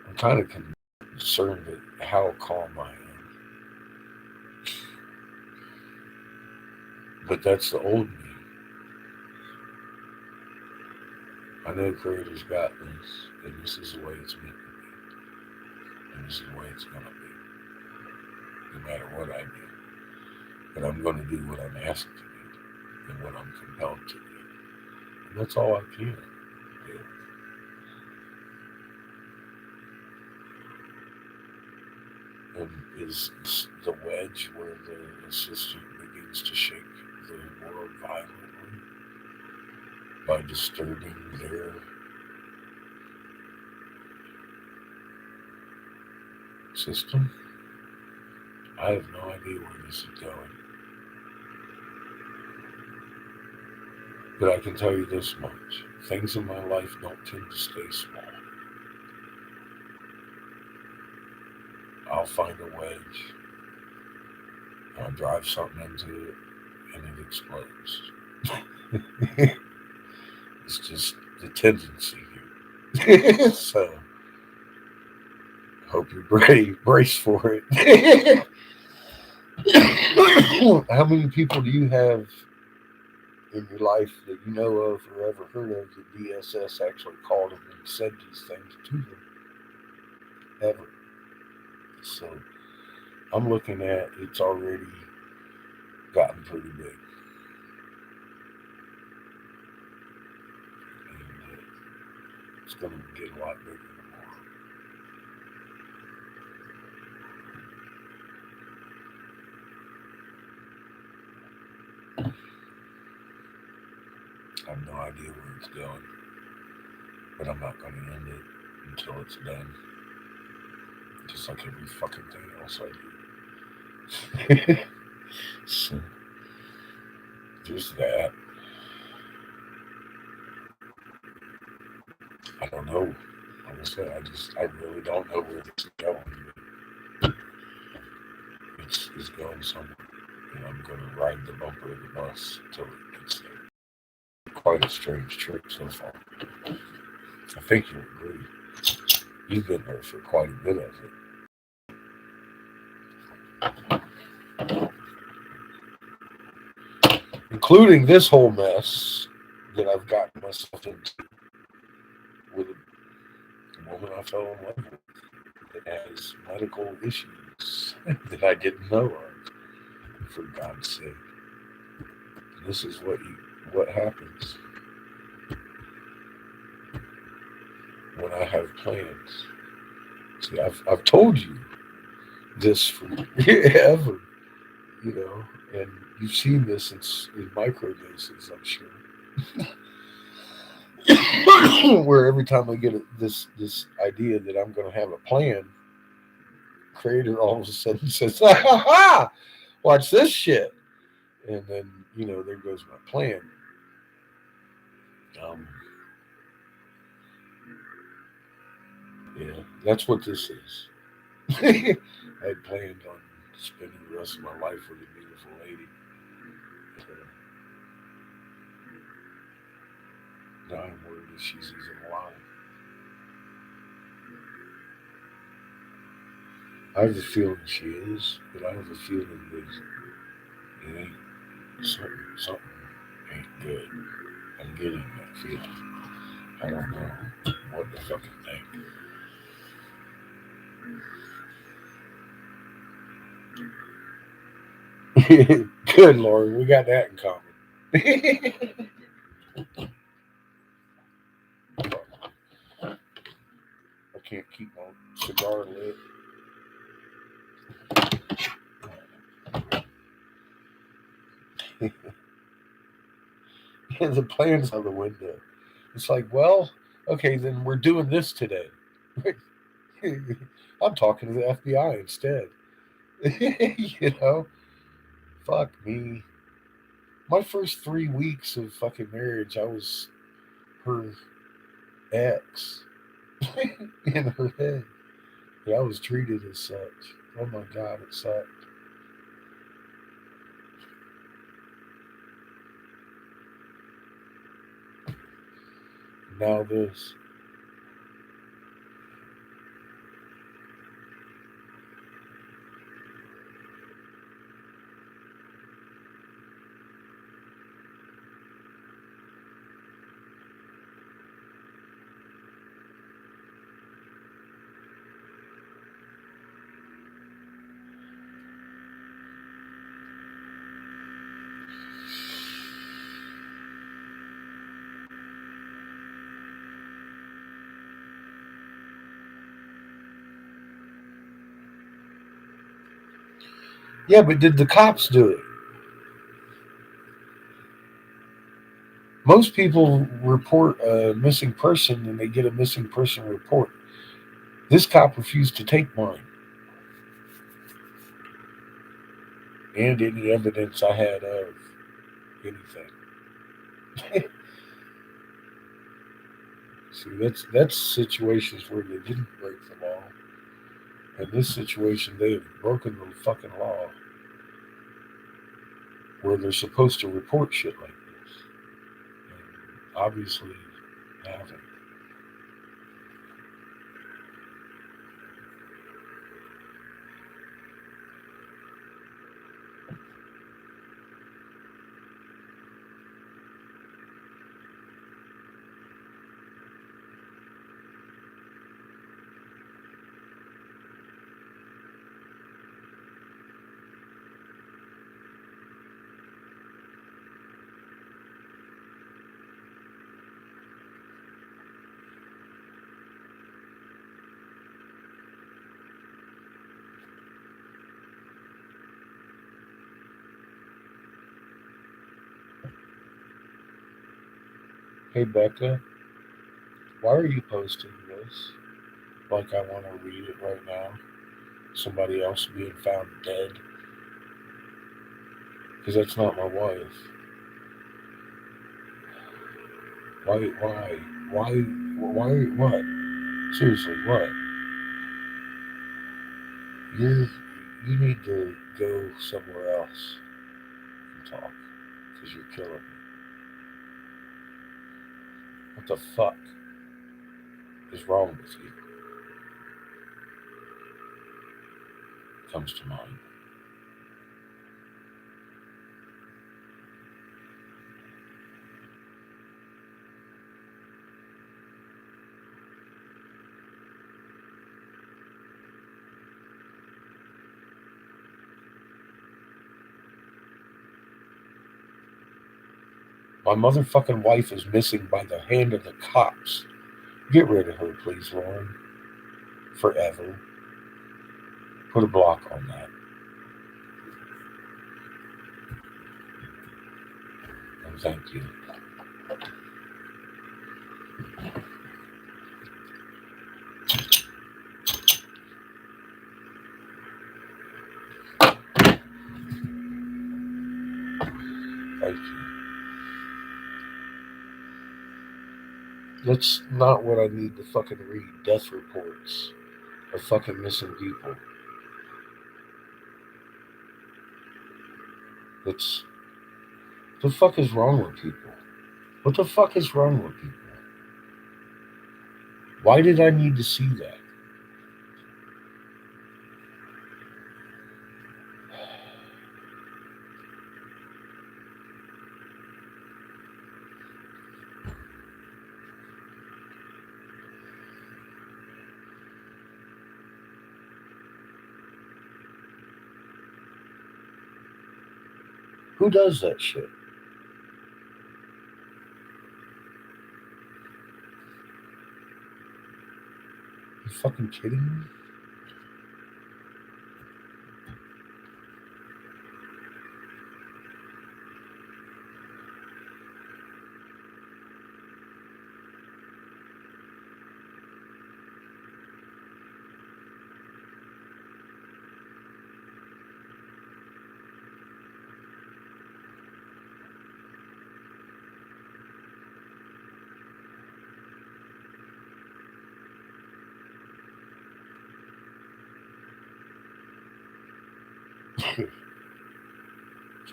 I'm kind of concerned at how calm I am. But that's the old me. I know Creator's got this, and this is the way it's meant to be, and this is the way it's going to be, no matter what I do. But I'm going to do what I'm asked to do, and what I'm compelled to do. And that's all I can do. And is the wedge where the assistant begins to shake the world violently by disturbing their system? I have no idea where this is going. But I can tell you this much. Things in my life don't tend to stay small. I'll find a wedge. I'll drive something into it and it explodes. It's just the tendency here. So, hope you're brave. Brace for it. How many people do you have in your life that you know of or ever heard of that DSS actually called them and said these things to them? Ever. So, I'm looking at it's already gotten pretty big. And it's going to get a lot bigger tomorrow. I have no idea where it's going, but I'm not going to end it until it's done. Just like every fucking thing else I do. So, there's that. I don't know. Like I said, I really don't know where this is going. It's going somewhere. And I'm going to ride the bumper of the bus until it gets there. Quite a strange trip so far. I think you'll agree. You've been there for quite a bit of it. Including this whole mess that I've gotten myself into with a woman I fell in love with that has medical issues that I didn't know of, for God's sake. This is what happens when I have plans. See, I've told you this for ever, and you've seen this in micro doses, I'm sure. Where every time I get this idea that I'm going to have a plan, Creator all of a sudden says, "Ha ha ha! Watch this shit," and then there goes my plan. Um, yeah, that's what this is. I had planned on spending the rest of my life with a beautiful lady. Now I'm worried if she's even alive. I have a feeling she is, but I have a feeling that it ain't something ain't good. I'm getting that feeling. I don't know what to fucking think. Good Lord, we got that in common. I can't keep my cigar lit. And the plan's out the window. It's like, well, okay, then we're doing this today. I'm talking to the FBI instead. Fuck me. My first 3 weeks of fucking marriage, I was her ex in her head. Yeah, I was treated as such. Oh my God, it sucked. Now this. Yeah, but did the cops do it? Most people report a missing person and they get a missing person report. This cop refused to take mine and any evidence I had of anything. See, that's situations where they didn't break the law. In this situation, they have broken the fucking law where they're supposed to report shit like this. And obviously, haven't. Hey Becca, why are you posting this? Like I want to read it right now. Somebody else being found dead. Because that's not my wife. Why? Why? Why? Why? What? Seriously, what? You you need to go somewhere else and talk. Because you're killing me. What the fuck is wrong with you? Comes to mind. My motherfucking wife is missing by the hand of the cops. Get rid of her, please, Lauren. Forever. Put a block on that. And thank you. Thank you. That's not what I need to fucking read. Death reports of fucking missing people. It's the fuck is wrong with people? What the fuck is wrong with people? Why did I need to see that? Who does that shit? You fucking kidding me?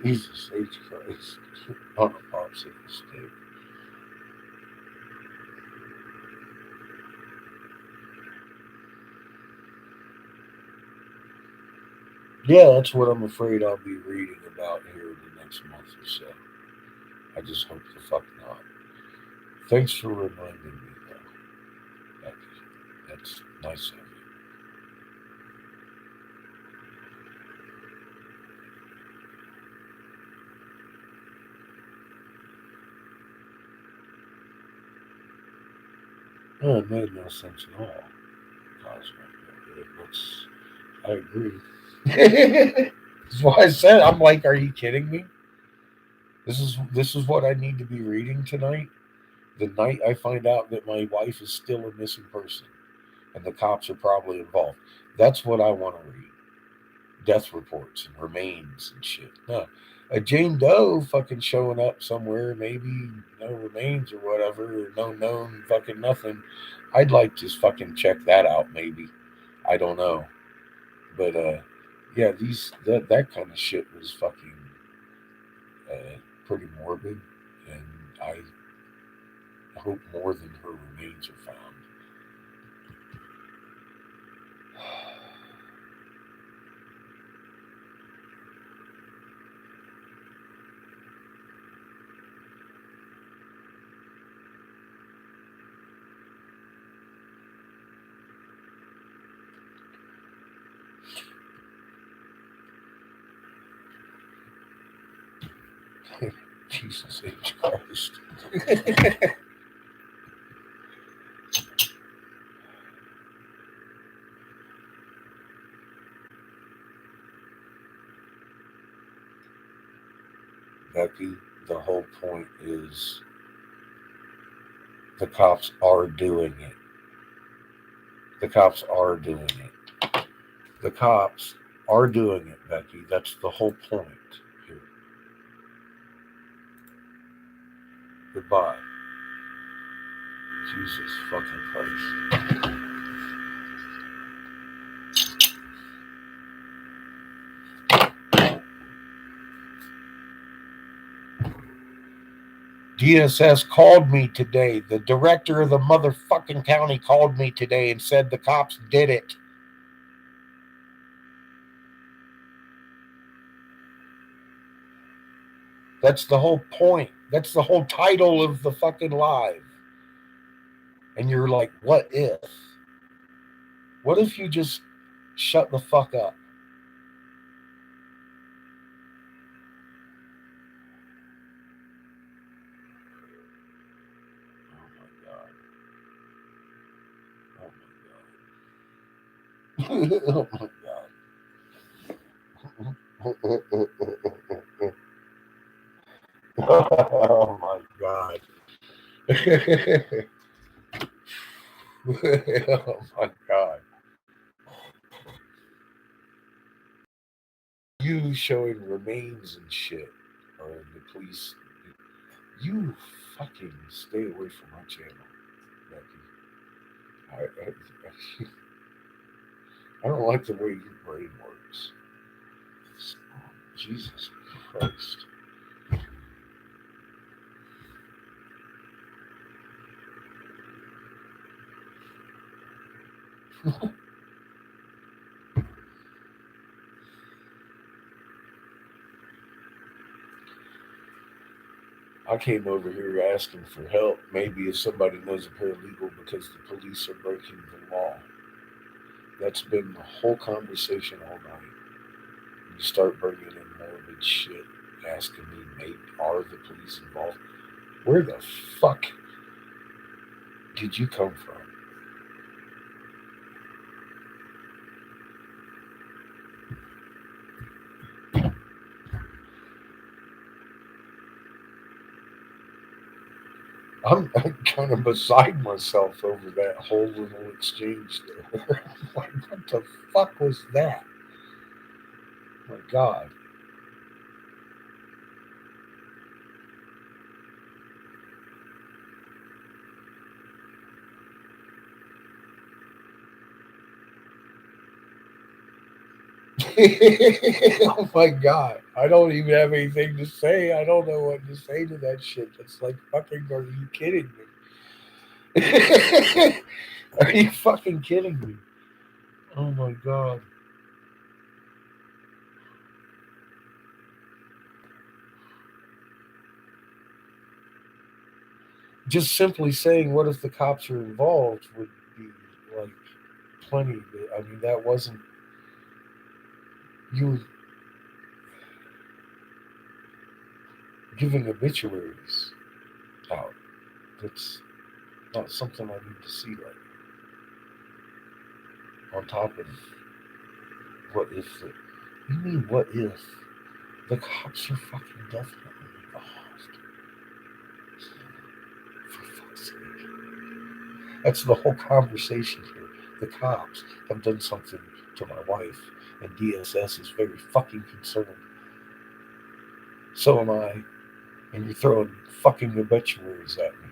Jesus H. Christ. On a popsicle stick. Yeah, that's what I'm afraid I'll be reading about here in the next month or so. I just hope the fuck not. Thanks for reminding me, though. Becky. That's nice of you. Oh, it made no sense at all. Cosmic. I agree. That's why I said I'm like, are you kidding me? This is what I need to be reading tonight. The night I find out that my wife is still a missing person and the cops are probably involved. That's what I want to read. Death reports and remains and shit. No. A Jane Doe fucking showing up somewhere, maybe no remains or whatever, or no known fucking nothing. I'd like to fucking check that out, maybe. I don't know. But yeah, that kind of shit was fucking pretty morbid, and I hope more than her remains are found. Jesus H. Christ. Becky, the whole point is The cops are doing it. The cops are doing it. The cops are doing it, Becky. That's the whole point here. Goodbye. Jesus fucking Christ. DSS called me today. The director of the motherfucking county called me today and said the cops did it. That's the whole point. That's the whole title of the fucking live. And you're like, what if? What if you just shut the fuck up? Oh my god. Oh my god. Oh my god. Oh my god. You showing remains and shit, or the police. You fucking stay away from my channel, Becky. I don't like the way your brain works. Jesus Christ. I came over here asking for help. Maybe if somebody knows a paralegal because the police are breaking the law. That's been the whole conversation all night. You start bringing in morbid shit, asking me, maybe are the police involved? Where the fuck did you come from? I'm kind of beside myself over that whole little exchange there. Like, what the fuck was that? My God. Oh my God. I don't even have anything to say. I don't know what to say to that shit. It's like, fucking, are you kidding me? Are you fucking kidding me? Oh my God. Just simply saying, what if the cops are involved would be like plenty. I mean, that wasn't, you were giving obituaries out. That's not something I need to see right now. On top of what if you mean what if the cops are fucking definitely involved? For fuck's sake. That's the whole conversation here. The cops have done something to my wife, and DSS is very fucking concerned. So am I, and you're throwing fucking obituaries at me.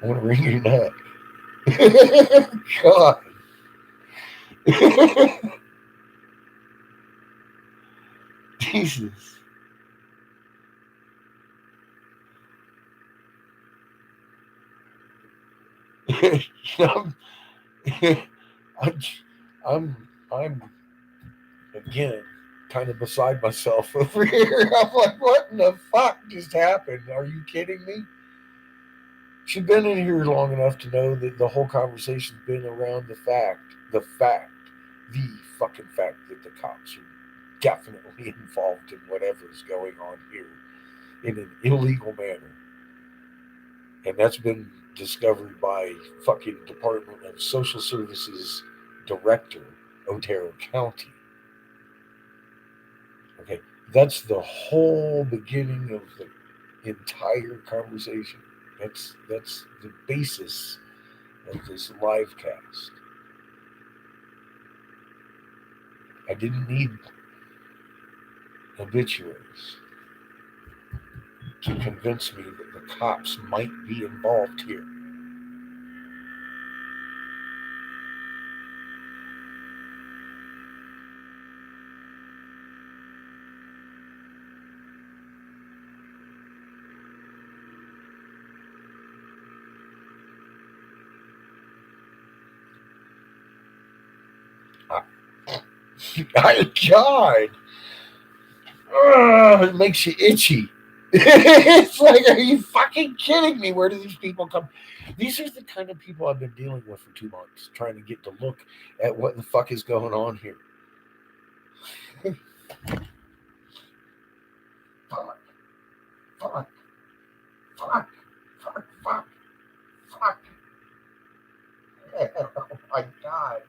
I want to wring your neck. God. Jesus. I'm, I'm, I'm again kind of beside myself over here. I'm like, what in the fuck just happened? Are you kidding me? She's been in here long enough to know that the whole conversation's been around the fucking fact that the cops are definitely involved in whatever's going on here in an illegal manner. And that's been discovered by fucking Department of Social Services Director, Otero County. Okay, that's the whole beginning of the entire conversation. That's the basis of this live cast. I didn't need obituaries to convince me that the cops might be involved here. God, it makes you itchy. It's like, are you fucking kidding me? Where do these people come? These are the kind of people I've been dealing with for 2 months, trying to get to look at what the fuck is going on here. Fuck, fuck, fuck, fuck, fuck, fuck. Oh my god.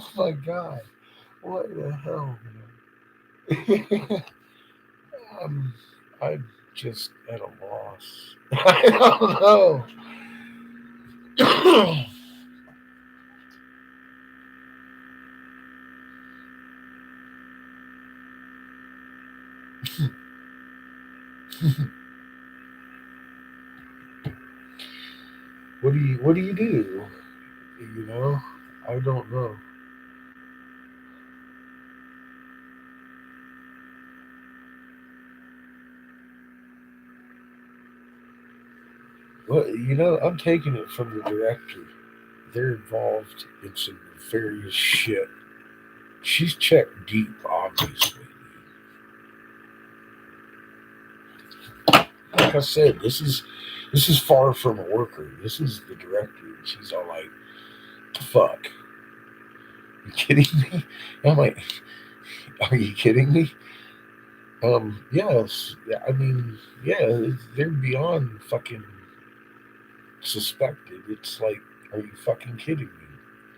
Oh my god. What the hell, man? I'm, I'm just at a loss. I don't know. What do you do? You know, I don't know. Well, I'm taking it from the director. They're involved in some nefarious shit. She's checked deep, obviously. Like I said, this is far from a worker. This is the director, and she's all like, "The fuck? You kidding me?" I'm like, "Are you kidding me?" Yes. Yeah, I mean, yeah, they're beyond fucking suspected. It's like, are you fucking kidding me?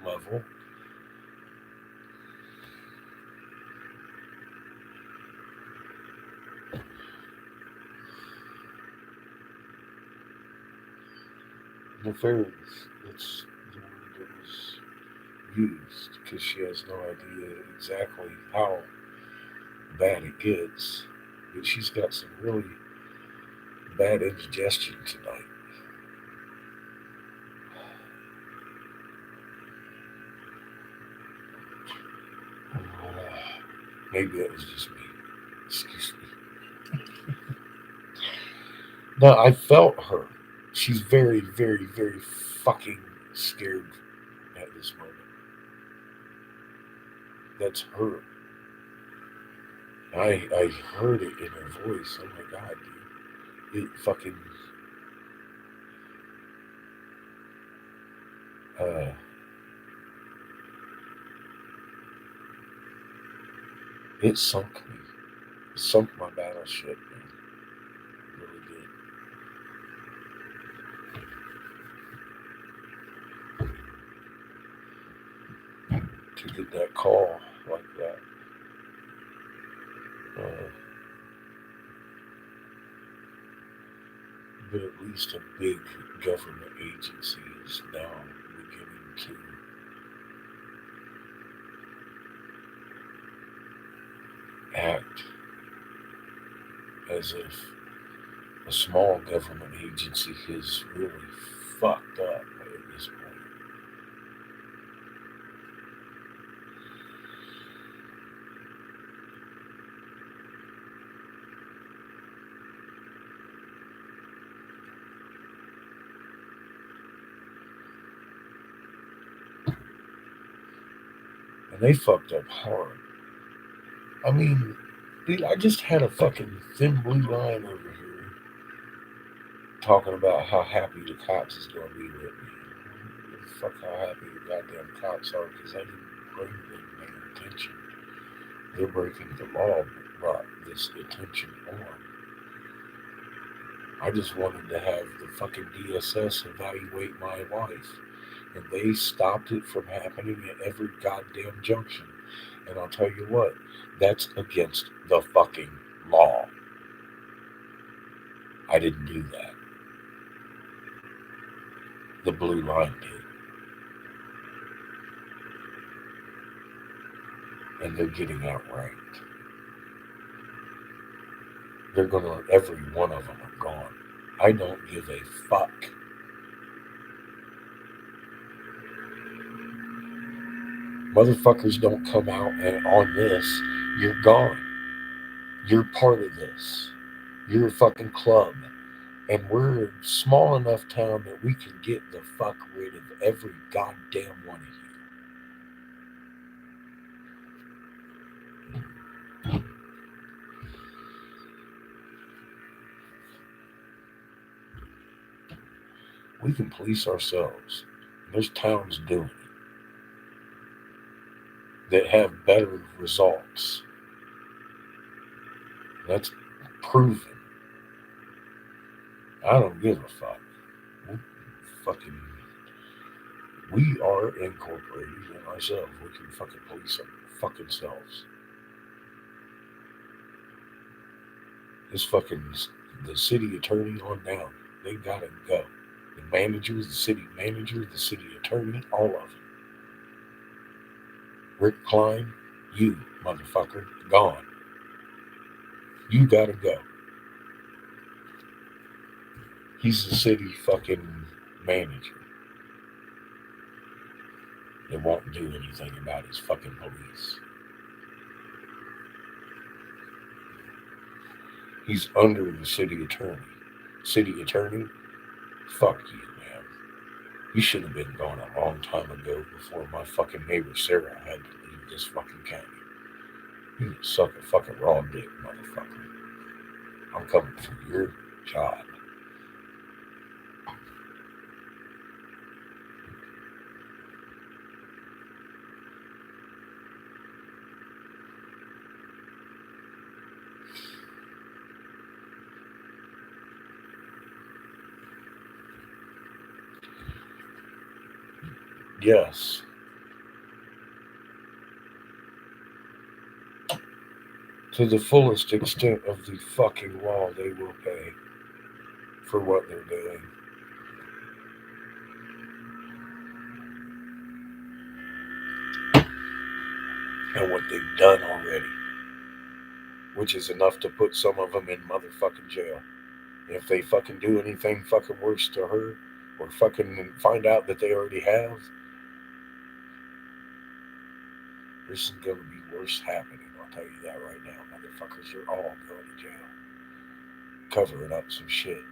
Level. Nefarious. That's the word that was used because she has no idea exactly how bad it gets. But she's got some really bad indigestion tonight. Maybe that was just me. Excuse me. No, I felt her. She's very, very, very fucking scared at this moment. That's her. I heard it in her voice. Oh my god, dude. It fucking uh it sunk me. It sunk my battleship, man. It really did. To get that call like that. Uh, but at least a big government agency is now beginning to act as if a small government agency has really fucked up at this point. And they fucked up hard. I mean, dude, I just had a fucking thin blue line over here talking about how happy the cops is going to be with me. Fuck how happy the goddamn cops are because I didn't bring them their attention. They're breaking the law, brought this attention on. I just wanted to have the fucking DSS evaluate my wife, and they stopped it from happening at every goddamn junction. And I'll tell you what, that's against the fucking law. I didn't do that. The blue line did. And they're getting outranked. They're gonna, every one of them are gone. I don't give a fuck. Motherfuckers don't come out and on this, you're gone. You're part of this. You're a fucking club. And we're a small enough town that we can get the fuck rid of every goddamn one of you. We can police ourselves. There's towns doing it that have better results. That's proven. I don't give a fuck. We are incorporated in ourselves. We can fucking police our fucking selves. This fucking, the city attorney on down, they gotta go. The managers, the city manager, the city attorney, all of them. Rick Klein, you motherfucker, gone. You gotta go. He's the city fucking manager. They won't do anything about his fucking police. He's under the city attorney. City attorney, fuck you, man. You should have been gone a long time ago before my fucking neighbor Sarah had to leave this fucking county. You can suck a fucking raw dick, motherfucker. I'm coming for your job. Yes. To the fullest extent of the fucking law, they will pay for what they're doing. And what they've done already. Which is enough to put some of them in motherfucking jail. And if they fucking do anything fucking worse to her, or fucking find out that they already have, this is gonna be worse happening. I'll tell you that right now. Motherfuckers are all going to jail. Covering up some shit.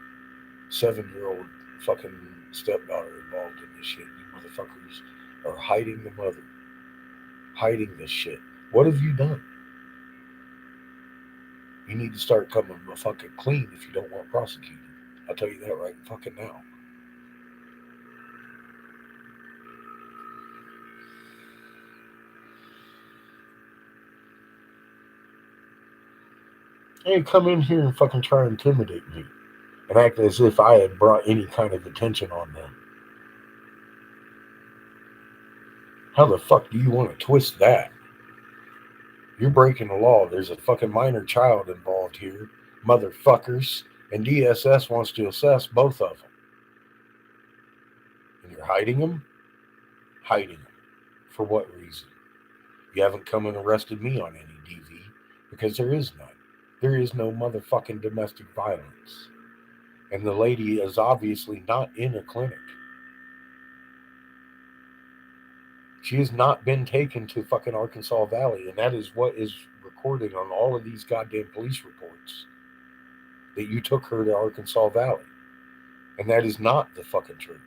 7-year-old fucking stepdaughter involved in this shit. You motherfuckers are hiding the mother. Hiding this shit. What have you done? You need to start coming fucking clean if you don't want prosecuted. I'll tell you that right fucking now. Hey, come in here and fucking try and intimidate me. And act as if I had brought any kind of attention on them. How the fuck do you want to twist that? You're breaking the law. There's a fucking minor child involved here. Motherfuckers. And DSS wants to assess both of them. And you're hiding them? Hiding them. For what reason? You haven't come and arrested me on any DV. Because there is none. There is no motherfucking domestic violence. And the lady is obviously not in a clinic. She has not been taken to fucking Arkansas Valley, and that is what is recorded on all of these goddamn police reports. That you took her to Arkansas Valley. And that is not the fucking truth.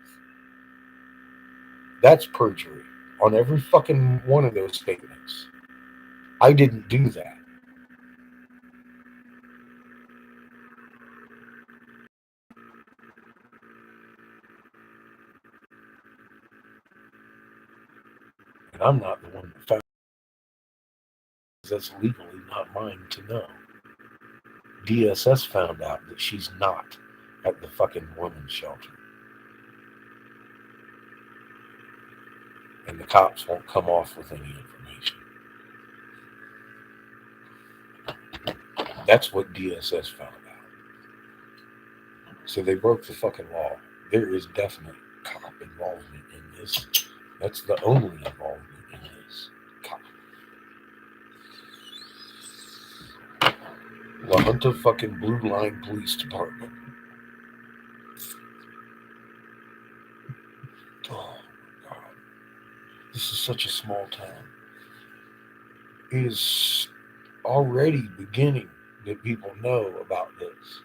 That's perjury on every fucking one of those statements. I didn't do that. And I'm not the one that found it. That's legally not mine to know. DSS found out that she's not at the fucking women's shelter. And the cops won't come off with any information. That's what DSS found out. So they broke the fucking law. There is definite cop involvement in this. That's the only involvement in this. Cop. La Junta fucking Blue Line Police Department. Oh my god. This is such a small town. It is already beginning that people know about this.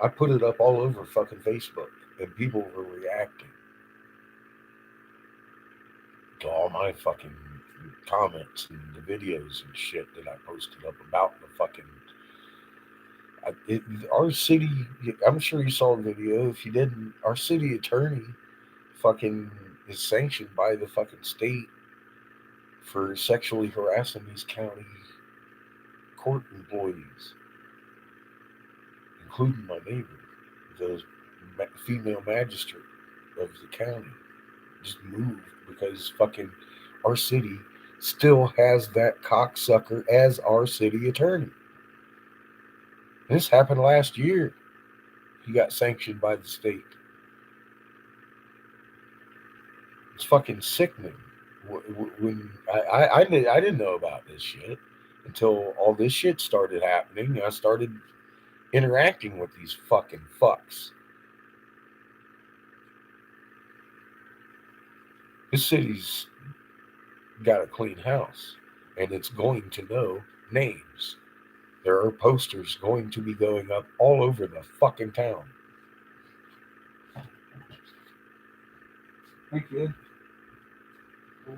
I put it up all over fucking Facebook, and people were reacting to all my fucking comments and the videos and shit that I posted up about the fucking. Our city, I'm sure you saw the video. If you didn't, our city attorney fucking is sanctioned by the fucking state for sexually harassing these county court employees, including my neighbor, the female magistrate of the county, just moved because fucking our city still has that cocksucker as our city attorney. This happened last year. He got sanctioned by the state. It's fucking sickening. When I didn't know about this shit until all this shit started happening. I started interacting with these fucking fucks. This city's got a clean house, and it's going to know names. There are posters going to be going up all over the fucking town. Hey, kid. Oh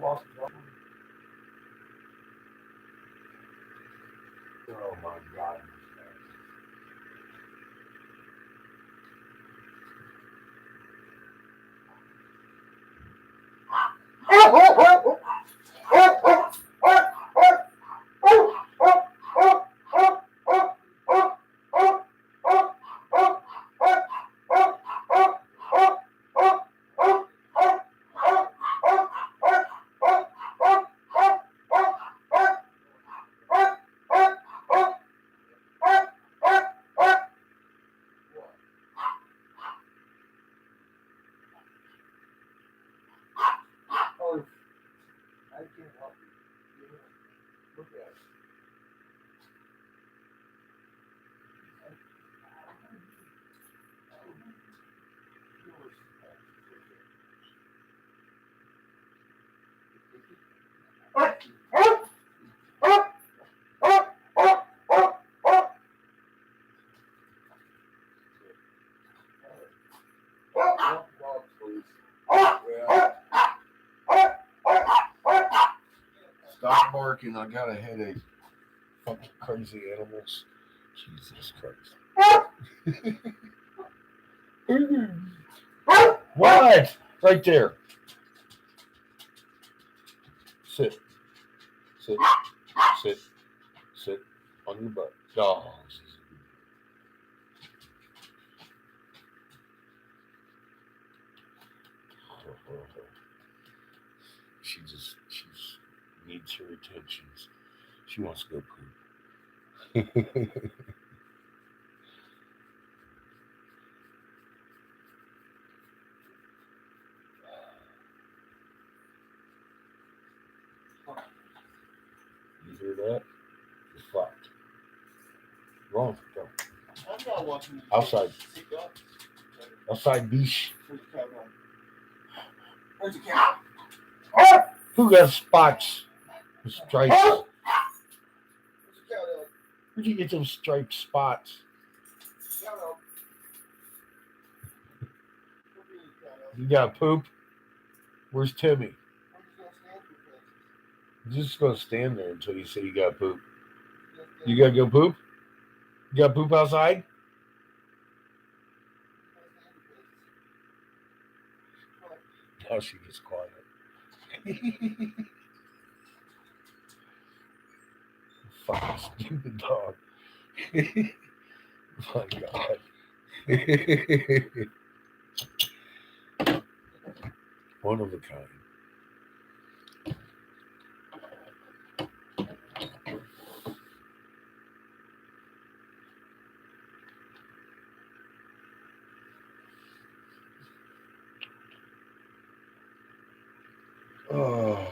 my god. I can't help you. Look at it. Stop barking. I got a headache. Fucking crazy animals. Jesus Christ. What? Right there. Sit. Sit. Sit. Sit on your butt. Oh, she needs her attention. She wants to go poop. You hear that? You're fucked. Wrong. Go. I'm not watching. Outside. Outside, beach. Where's the cat? Who got spots? Stripes. Where'd you get those striped spots? You got poop? Where's Timmy? You're just gonna stand there until you say you got poop. You gotta go poop? You got poop outside? Now she gets quiet. Fucking stupid dog. My God. One of a kind. Oh.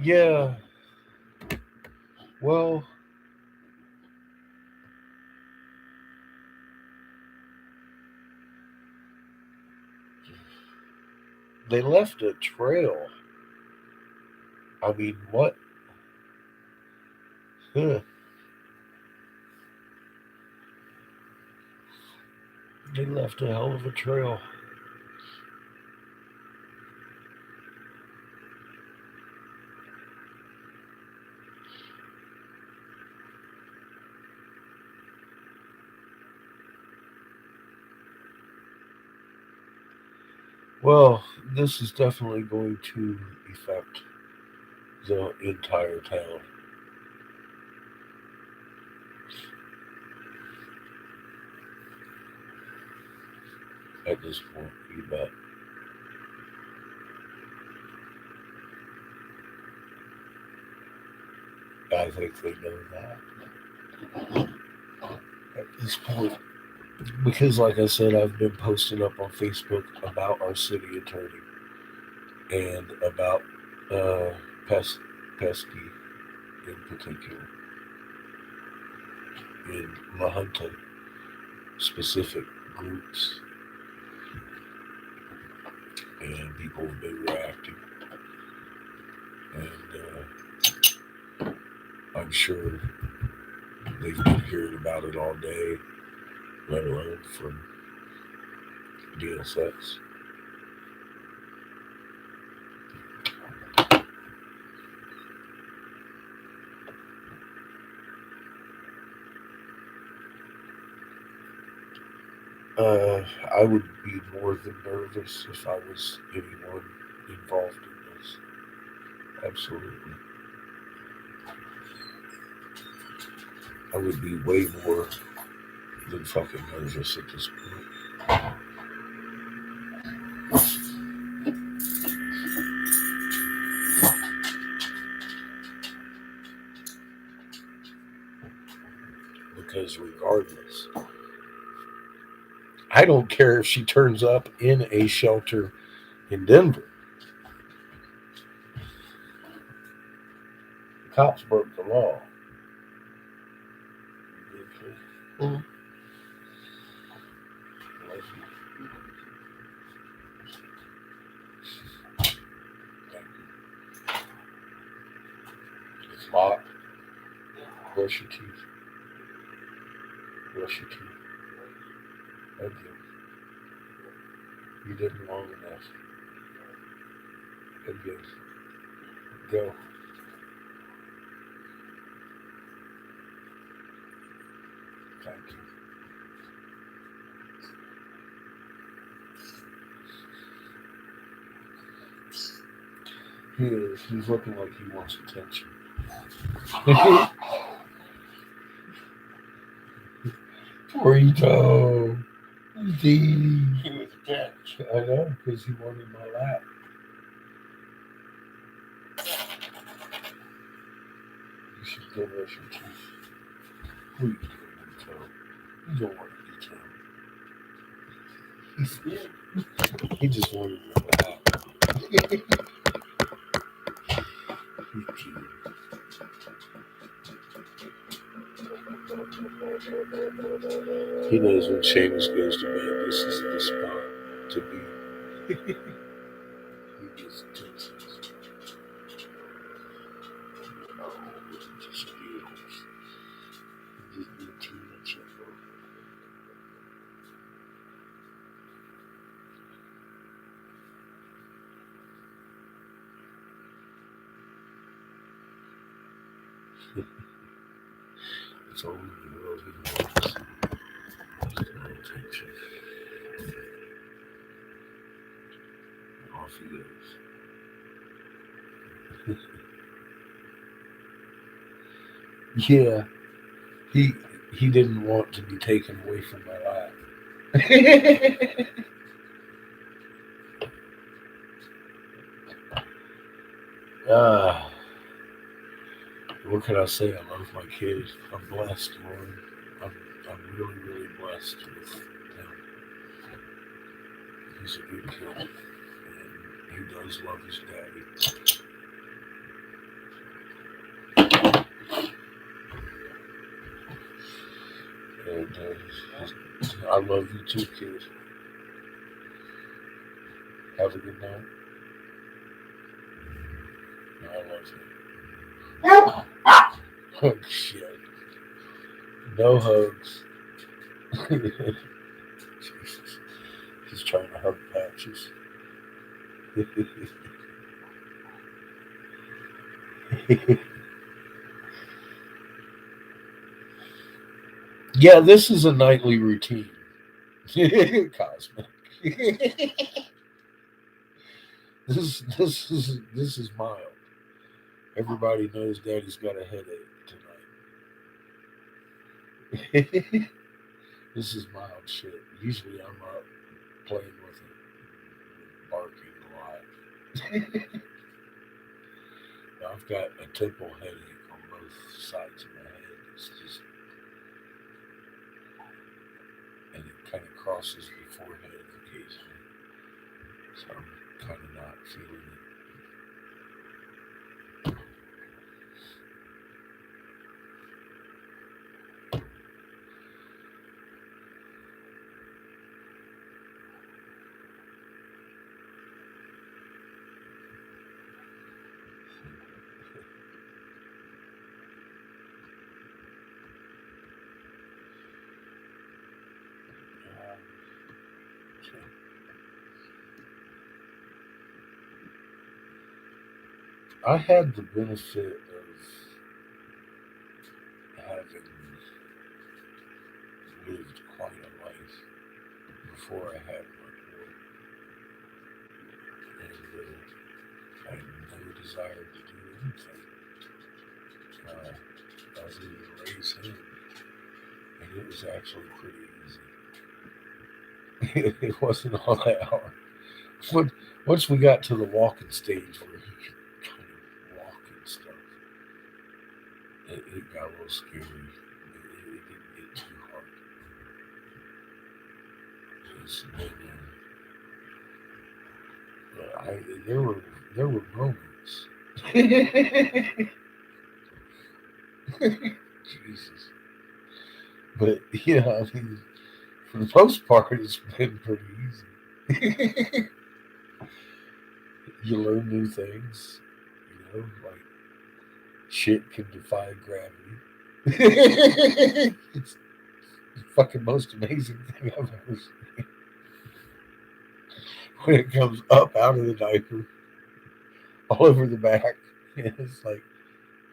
Yeah. Well, they left a trail. I mean, what? Huh. They left a hell of a trail. Well, this is definitely going to affect the entire town at this point, you bet. I think they know that at this point. Because, like I said, I've been posting up on Facebook about our city attorney and about uh, Pesky in particular, in La Junta specific groups, and people have been reacting. And I'm sure they've been hearing about it all day, let alone from DSS. I would be more than nervous if I was anyone involved in this. Absolutely. I would be way more than fucking nervous at this point. Because regardless, I don't care if she turns up in a shelter in Denver. The cops broke the law. Mm. It's locked. Brush your teeth. Brush your teeth. Again. You didn't long enough. Again. Go. Thank you. He is. He's looking like he wants attention. Burrito. Dee. He was attached. I know, because he wanted my lap. You should go brush your teeth. What are you doing, Burrito? You don't want to eat him. He just wanted my lap. He knows when Seamus goes to bed, this is the spot to be. He gets tenses. Just feels. He just need too much of her. It's all in the world he wants. Just no attention. And off he goes. Yeah, he he didn't want to be taken away from my lap. Ah, what can I say? I love my kid. I'm blessed, Lord. I'm really, really blessed with him. He's a good kid, and he does love his daddy. And I love you too, kid. Have a good night. I love you. Oh, shit. No hugs. Jesus. He's trying to hug Patches. Yeah, this is a nightly routine. Cosmic. This is mild. Everybody knows Daddy's got a headache tonight. This is mild shit. Usually I'm up playing with it, barking a lot. I've got a temple headache on both sides of my head. It's just, and it kind of crosses the forehead occasionally. So I'm kind of not feeling it. I had the benefit of having lived quite a life before I had my boy, and I never desired to do anything. I was able to raise him, and it was actually pretty easy. It wasn't all that hard. Once we got to the walking stage where he could kind of walk and stuff, it got a little scary. It didn't get too hard. There were moments. Jesus. But yeah, I mean, for the most part, it's been pretty easy. You learn new things, like shit can defy gravity. It's the fucking most amazing thing I've ever seen. When it comes up out of the diaper, all over the back, it's like,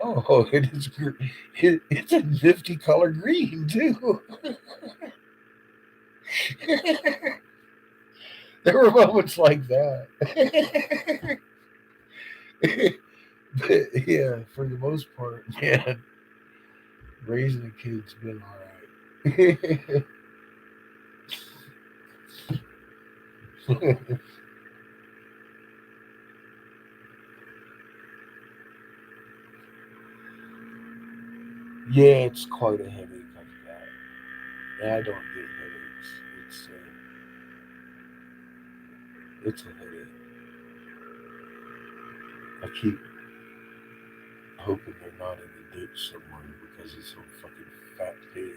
oh, it's a nifty color green too. There were moments like that. But yeah, for the most part, man, raising a kid's been all right. Yeah, it's quite a headache I've got. And I don't get headaches. It's a headache. I keep hoping they're not in the ditch somewhere because it's some fucking fat pig.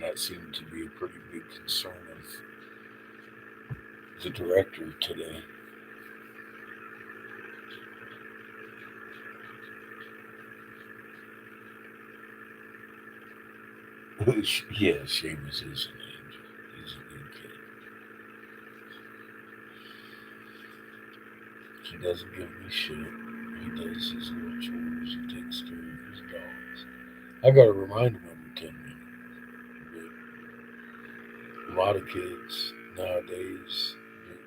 That seemed to be a pretty big concern of the director today. Yeah, Seamus is an angel. He's a good kid. He doesn't give me shit. He does his little chores. He takes care of his dogs. I gotta remind him every 10 minutes. But a lot of kids nowadays,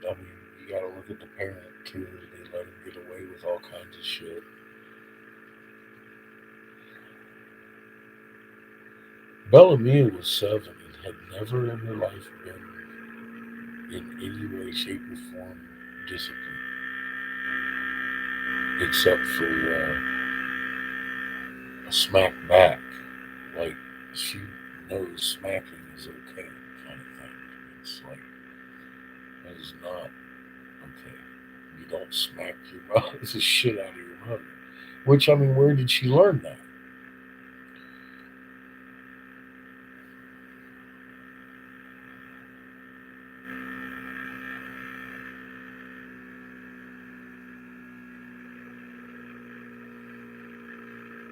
I mean, you gotta look at the parent too. They let him get away with all kinds of shit. Bellamia was 7 and had never in her life been in any way, shape, or form disciplined, except for a smack back. Like, she knows smacking is okay, kind of thing. It's like, that is not okay. You don't smack your mother, the shit out of your mother. Which, I mean, where did she learn that?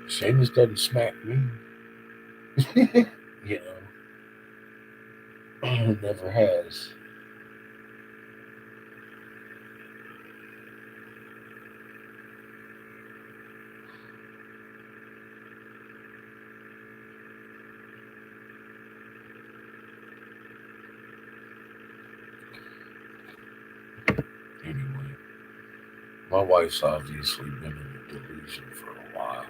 Seamus doesn't smack me. You know, never has. Anyway, my wife's obviously been in a delusion for a while.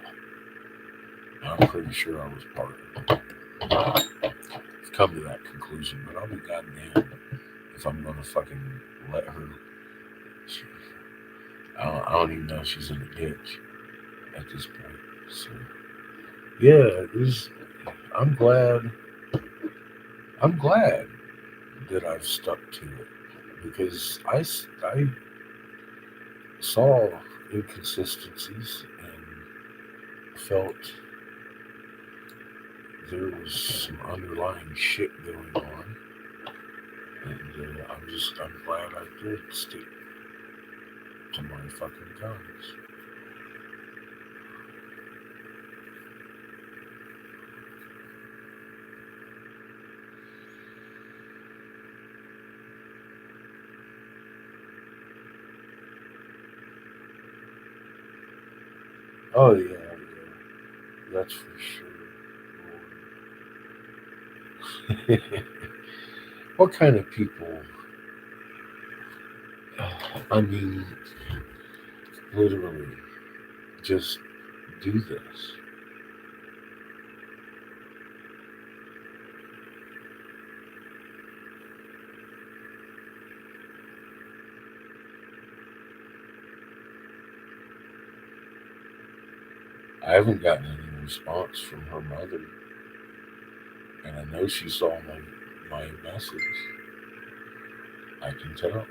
I'm pretty sure I was part of it. I've come to that conclusion, but I'll be goddamn if I'm gonna fucking let her. She, I don't even know if she's in a ditch at this point. So yeah, I'm glad. I'm glad that I've stuck to it because I saw inconsistencies and felt there was some underlying shit going on, and I'm glad I did stick to my fucking guns. Oh yeah, that's for sure. What kind of people? I mean, literally, just do this. I haven't gotten any response from her mother, and I know she saw my message. I can tell.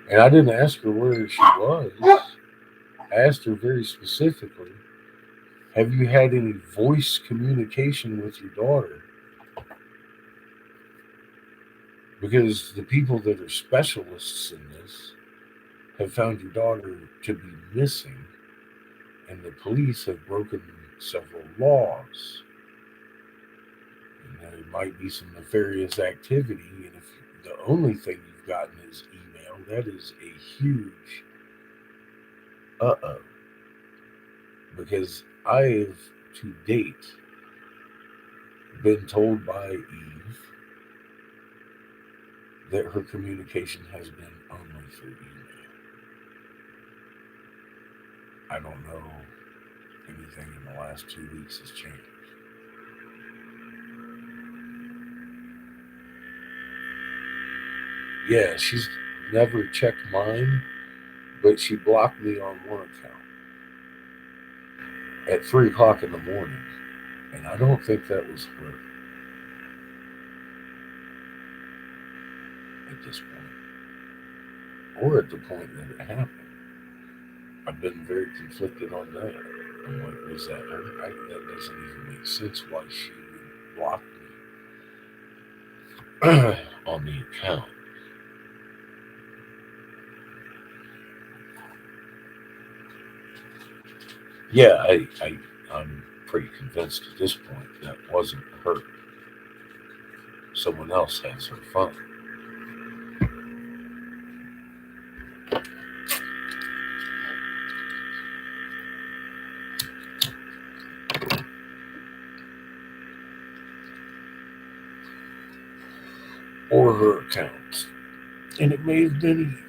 And I didn't ask her where she was. I asked her very specifically, have you had any voice communication with your daughter? Because the people that are specialists in this have found your daughter to be missing, and the police have broken several laws. And there might be some nefarious activity, and if the only thing you've gotten is email, that is a huge uh-oh. Because I've, to date, been told by Eve that her communication has been only through email. I don't know anything in the last 2 weeks has changed. Yeah, she's never checked mine, but she blocked me on one account at 3 o'clock in the morning. And I don't think that was her at this point, or at the point that it happened. I've been very conflicted on that. I'm like, was that her? That doesn't even make sense why she would block me on the account. Yeah, I'm pretty convinced at this point that wasn't her. Someone else has her phone. Or her account. And it may have been Eve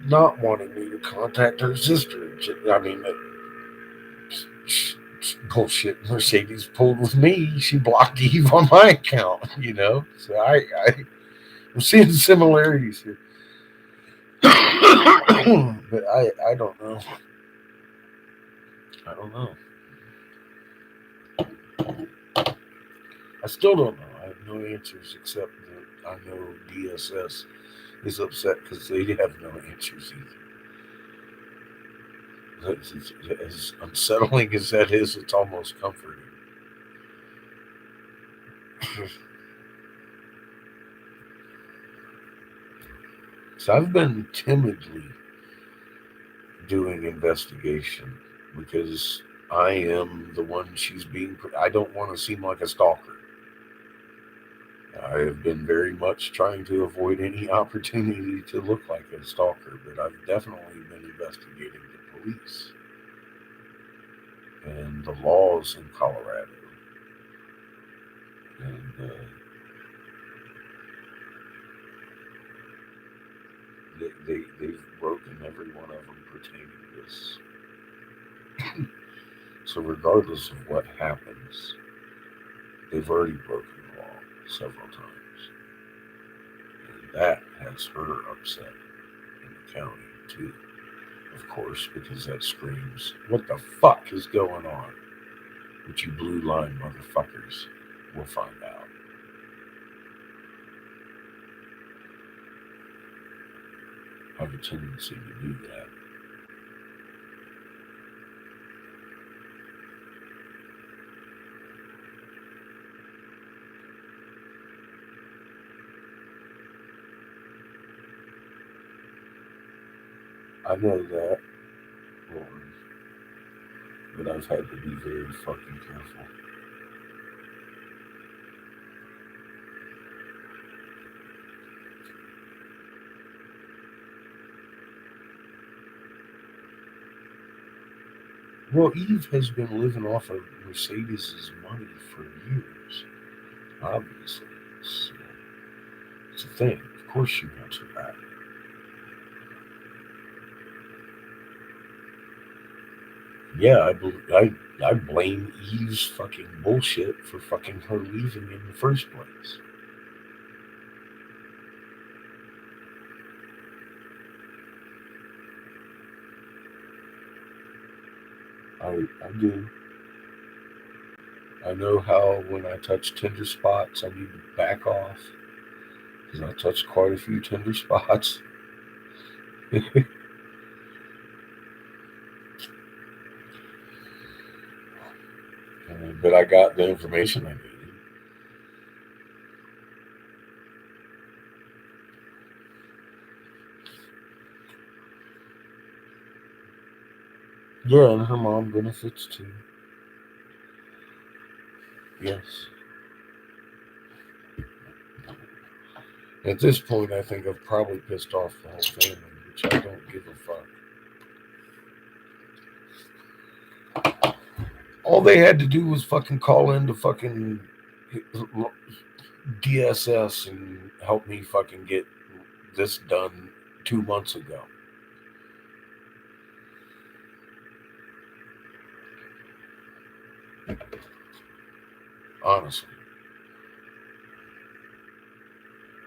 not wanting me to contact her sister. I mean, bullshit Mercedes pulled with me. She blocked Eve on my account, So I'm seeing similarities here. But I don't know. I don't know. I still don't know. I have no answers except that I know DSS is upset because they have no answers either. As unsettling as that is, it's almost comforting. So I've been timidly doing investigation because I am the one she's being. I don't want to seem like a stalker. I have been very much trying to avoid any opportunity to look like a stalker, but I've definitely been investigating the police and the laws in Colorado. And they've broken every one of them pertaining to this. So regardless of what happens, they've already broken the law several times. And that has her upset in the county too, of course, because that screams, what the fuck is going on? But you blue line motherfuckers will find out. I have a tendency to do that. I know that, but I've had to be very fucking careful. Well, Eve has been living off of Mercedes's money for years. Obviously, it's a thing. Of course, she wants her back. Yeah, I blame Eve's fucking bullshit for fucking her leaving in the first place. I do. I know how when I touch tender spots, I need to back off because I touched quite a few tender spots. But I got the information I needed. Yeah, and her mom benefits too. Yes. At this point, I think I've probably pissed off the whole family, which I don't give a fuck. All they had to do was fucking call into fucking DSS and help me fucking get this done 2 months ago. Honestly.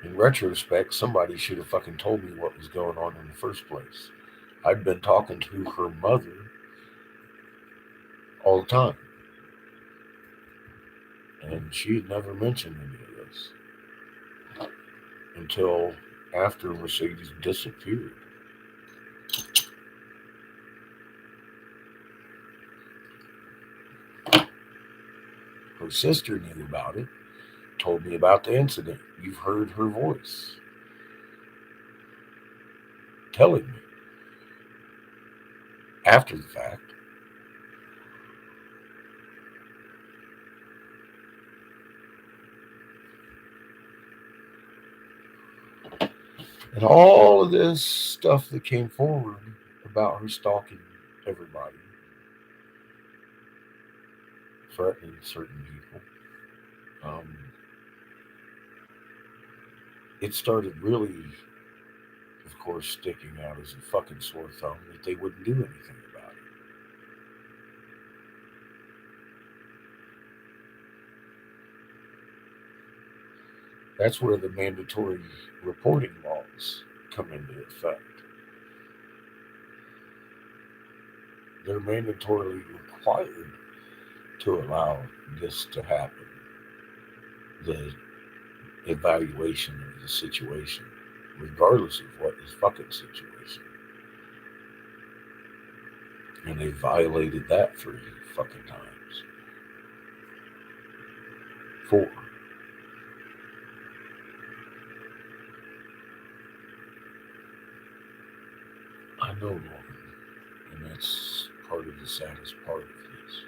In retrospect, somebody should have fucking told me what was going on in the first place. I'd been talking to her mother all the time. And she had never mentioned any of this until after Mercedes disappeared. Her sister knew about it, told me about the incident. You've heard her voice telling me after the fact. And all of this stuff that came forward about her stalking everybody, threatening certain people, it started really, of course, sticking out as a fucking sore thumb that they wouldn't do anything about it. That's where the mandatory reporting laws come into effect. They're mandatorily required to allow this to happen. The evaluation of the situation, regardless of what is fucking situation. And they violated that 3 fucking times. 4. I know, Lauren, and that's part of the saddest part of this.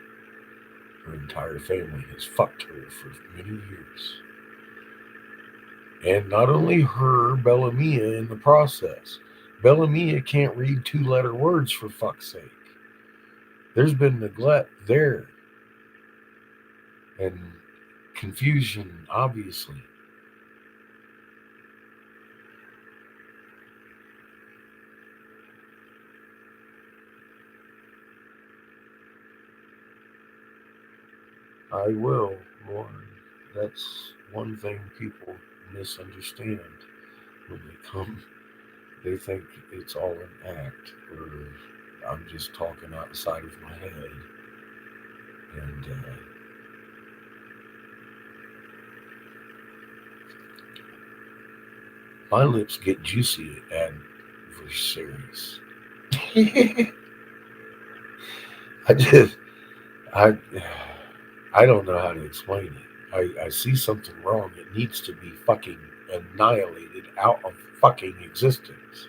Her entire family has fucked her for many years. And not only her, Bellamia in the process. Bellamia can't read 2-letter words for fuck's sake. There's been neglect there. And confusion, obviously. I will, Lauren. That's one thing people misunderstand when they come. They think it's all an act, or I'm just talking outside of my head. And my lips get juicy at adversaries. I don't know how to explain it. I see something wrong. It needs to be fucking annihilated out of fucking existence.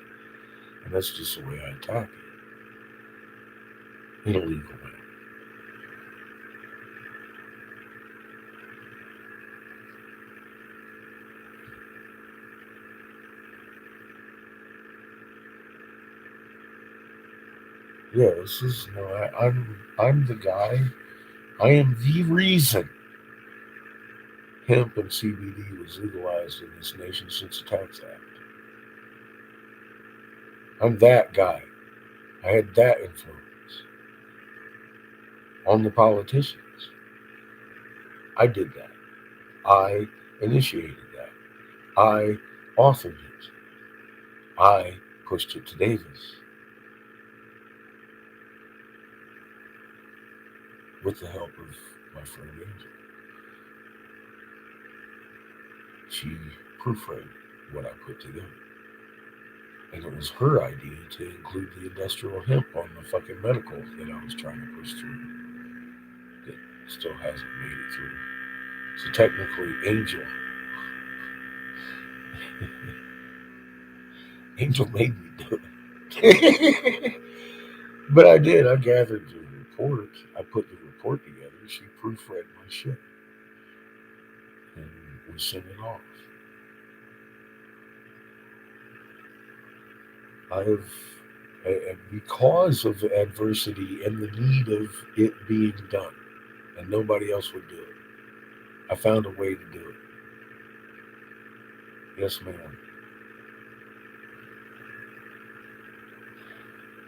And that's just the way I attack it. In a legal way. Yeah, this is I'm the guy. I am the reason hemp and CBD was legalized in this nation since the Tax Act. I'm that guy. I had that influence on the politicians. I did that. I initiated that. I authored it. I pushed it to Davis with the help of my friend Angel. She proofread what I put together. And it was her idea to include the industrial hemp on the fucking medical that I was trying to push through. That still hasn't made it through. So technically, Angel made me do it. But I did. I gathered the report. I put the report together. She proofread my shit. And we sent it off. Because of adversity and the need of it being done, and nobody else would do it, I found a way to do it. Yes, ma'am.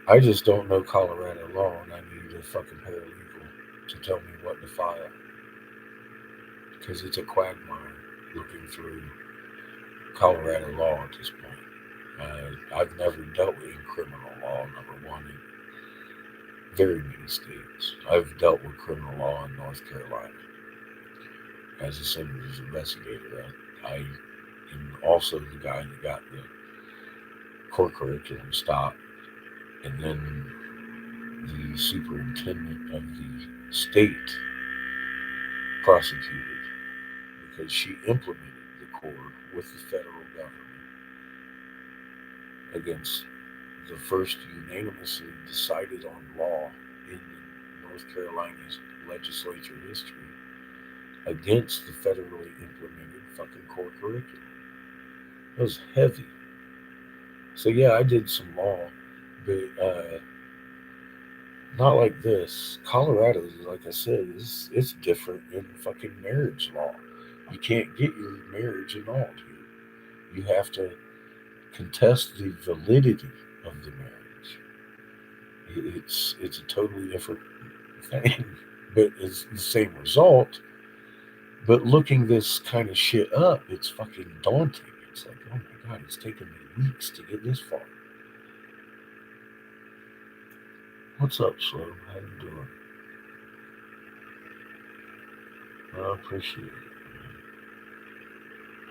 I just don't know Colorado law, and I need a fucking paralegal to tell me what to file. Because it's a quagmire looking through Colorado law at this point. I've never dealt with criminal law, number one, in very many states. I've dealt with criminal law in North Carolina as a senator's investigator. I am also the guy that got the core curriculum stopped, and then the superintendent of the state prosecuted because she implemented the court with the federal government against the first unanimously decided on law in North Carolina's legislature history against the federally implemented fucking core curriculum. It was heavy. So yeah, I did some law, but not like this. Colorado, like I said, is it's different in fucking marriage law. You can't get your marriage annulled here. You have to contest the validity of the marriage. It's a totally different thing, but it's the same result. But looking this kind of shit up, it's fucking daunting. It's like, oh my god, it's taken me weeks to get this far. What's up, Slow? How you doing? I appreciate it.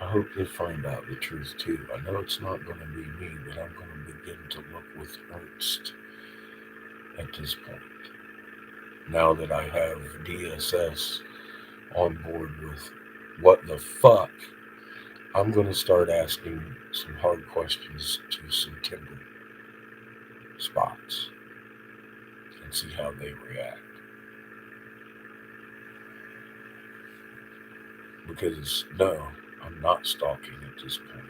I hope they find out the truth too. I know it's not going to be me, but I'm going to begin to look with Ernst at this point. Now that I have DSS on board with what the fuck, I'm going to start asking some hard questions to some timber spots and see how they react. Because no, I'm not stalking at this point.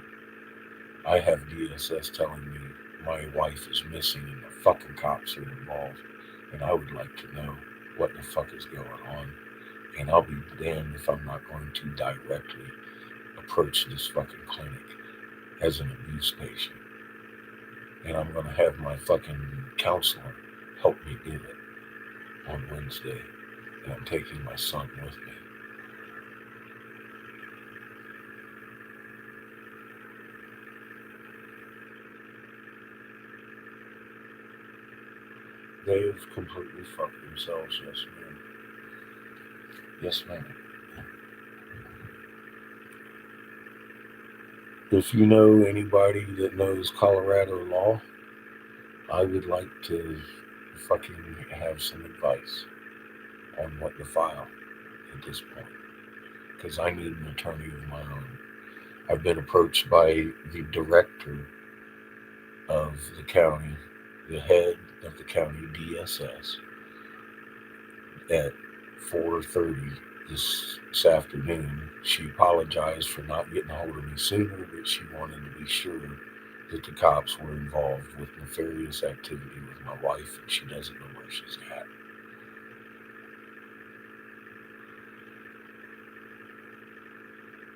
I have DSS telling me my wife is missing and the fucking cops are involved, and I would like to know what the fuck is going on. And I'll be damned if I'm not going to directly approach this fucking clinic as an abuse patient. And I'm going to have my fucking counselor help me do it on Wednesday. And I'm taking my son with me. They've completely fucked themselves, yes, ma'am. Yes, ma'am. If you know anybody that knows Colorado law, I would like to fucking have some advice on what to file at this point. Because I need an attorney of my own. I've been approached by the director of the county, the head of the county DSS, at 4:30 this afternoon. She apologized for not getting a hold of me sooner, but she wanted to be sure that the cops were involved with nefarious activity with my wife, and she doesn't know where she's at.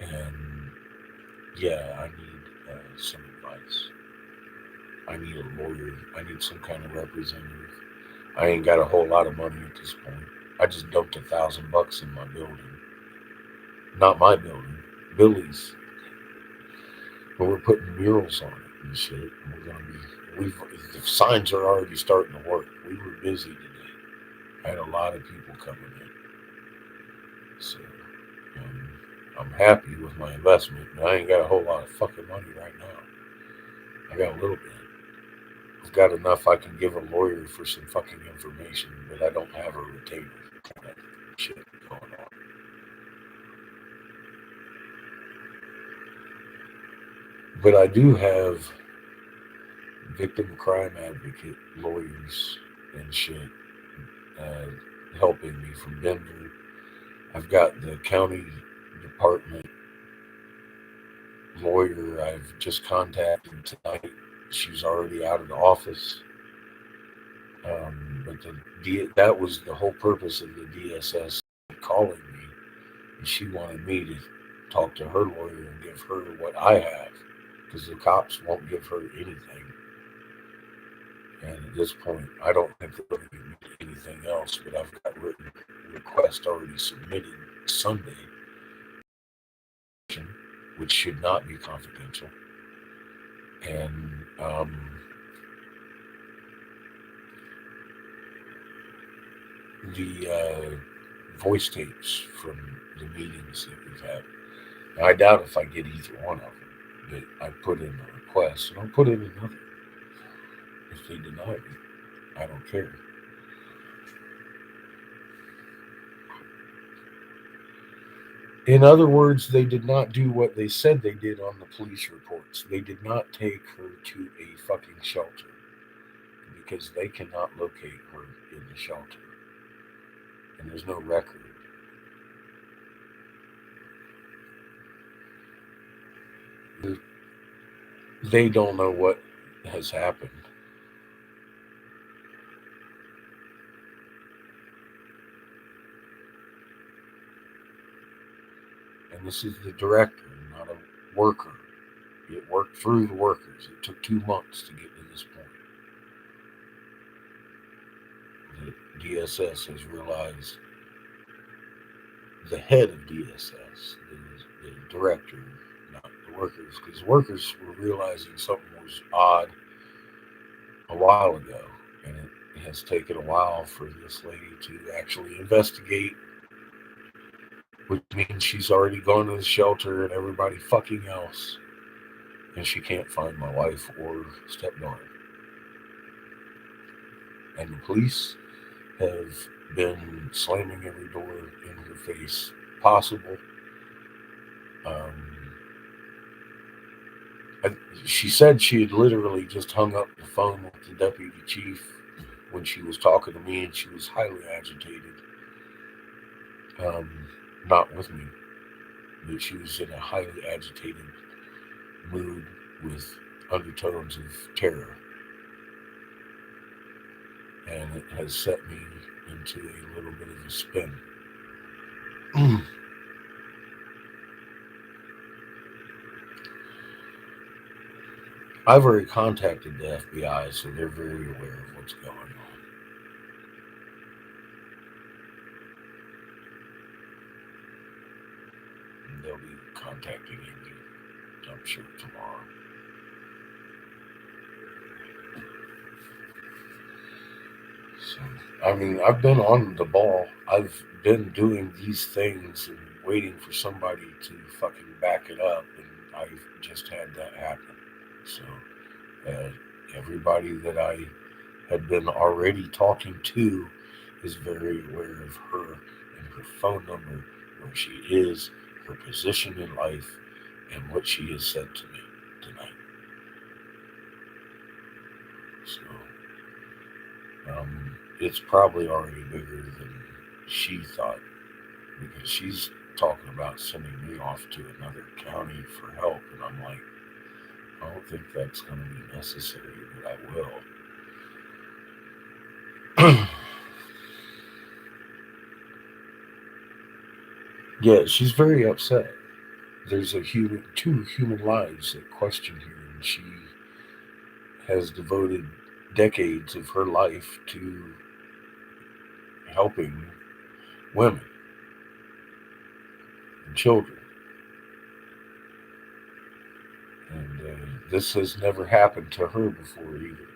And yeah, I need some advice. I need a lawyer. I need some kind of representative. I ain't got a whole lot of money at this point. I just dumped $1,000 in my building. Not my building, Billy's. But we're putting murals on it and shit. And we're gonna be. The signs are already starting to work. We were busy today. I had a lot of people coming in. So I'm happy with my investment, but I ain't got a whole lot of fucking money right now. I got a little bit. I've got enough I can give a lawyer for some fucking information, but I don't have a retainer for that shit going on. But I do have victim crime advocate lawyers and shit helping me from Denver. I've got the county department lawyer I've just contacted tonight. She's already out of the office. But that was the whole purpose of the DSS calling me. And she wanted me to talk to her lawyer and give her what I have, because the cops won't give her anything. And at this point, I don't think they're going to give me anything else, but I've got written request already submitted Sunday, which should not be confidential. And the voice tapes from the meetings that we've had. Now, I doubt if I get either one of them, but I put in a request, and I'll put in another. If they deny me, I don't care. In other words, they did not do what they said they did on the police reports. They did not take her to a fucking shelter because they cannot locate her in the shelter. And there's no record. They don't know what has happened. And this is the director, not a worker. It worked through the workers. It took 2 months to get to this point. The DSS has realized, the head of DSS, the director, not the workers, because workers were realizing something was odd a while ago. And it has taken a while for this lady to actually investigate, which means she's already gone to the shelter and everybody fucking else. And she can't find my wife or stepdaughter. And the police have been slamming every door in her face possible. She said she had literally just hung up the phone with the deputy chief when she was talking to me, and she was highly agitated. Not with me, but she was in a highly agitated mood with undertones of terror. And it has set me into a little bit of a spin. I've already contacted the FBI, so they're very aware of what's going on. And they'll be contacting you, I'm sure, tomorrow. So, I mean, I've been on the ball. I've been doing these things and waiting for somebody to fucking back it up, and I've just had that happen. So, everybody that I had been already talking to is very aware of her and her phone number, where she is, her position in life, and what she has said to me tonight. So, it's probably already bigger than she thought, because she's talking about sending me off to another county for help, and I'm like, I don't think that's going to be necessary, but I will. Yeah, she's very upset. There's two human lives at question here, and she has devoted decades of her life to helping women and children. And this has never happened to her before either.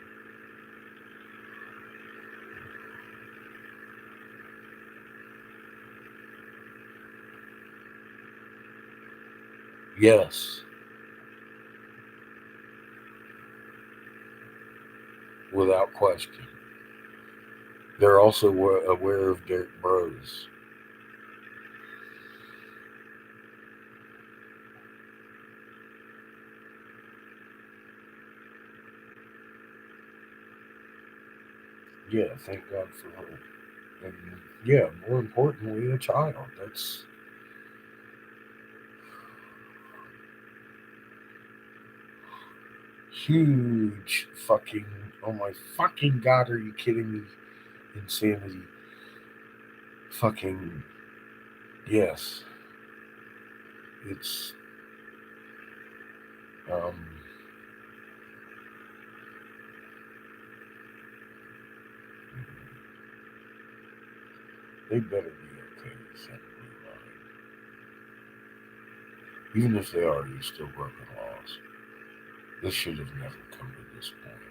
Yes. Without question. They're also aware of Derek Bros. Yeah, thank God for her. And yeah, more importantly, a child. That's huge fucking, oh my fucking God, are you kidding me? Insanity. Fucking, yes. It's, they better be okay with that blue line. Even if they are, you're still broken laws. This should have never come to this point.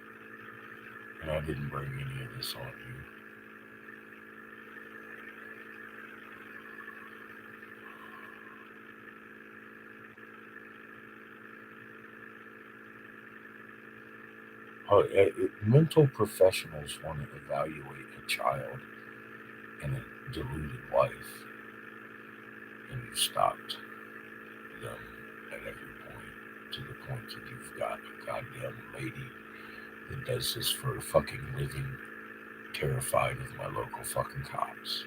And I didn't bring any of this on you. Mental professionals want to evaluate a child and a deluded wife. and you've stopped them at every point, to the point that you've got a goddamn lady that does this for a fucking living, terrified of my local fucking cops.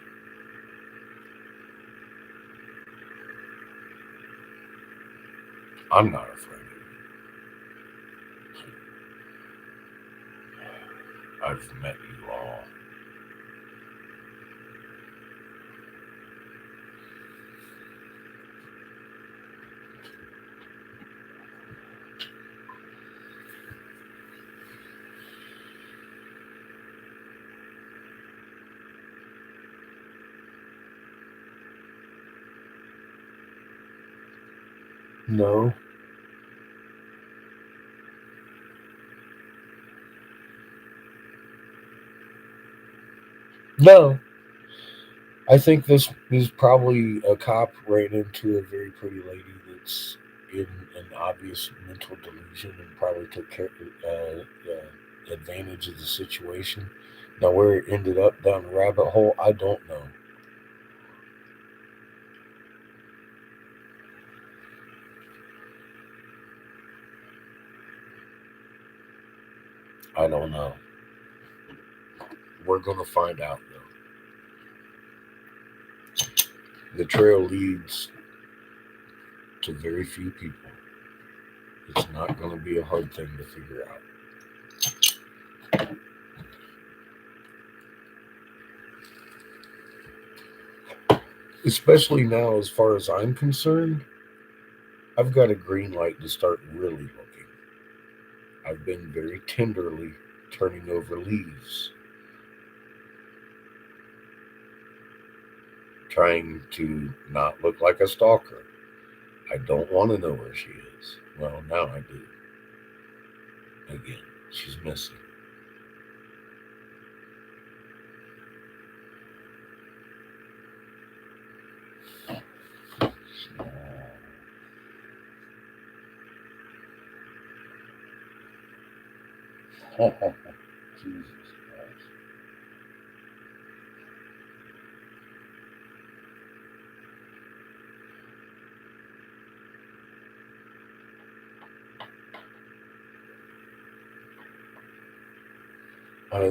I'm not afraid of you. I've met you all. No. No. I think this is probably a cop ran into a very pretty lady that's in an obvious mental delusion and probably took advantage of the situation. Now, where it ended up down the rabbit hole, I don't know. I don't know. We're going to find out, though. The trail leads to very few people. It's not going to be a hard thing to figure out. Especially now, as far as I'm concerned, I've got a green light to start really looking. I've been very tenderly turning over leaves, trying to not look like a stalker. I don't want to know where she is. Well, now I do. Again, she's missing. Jesus Christ.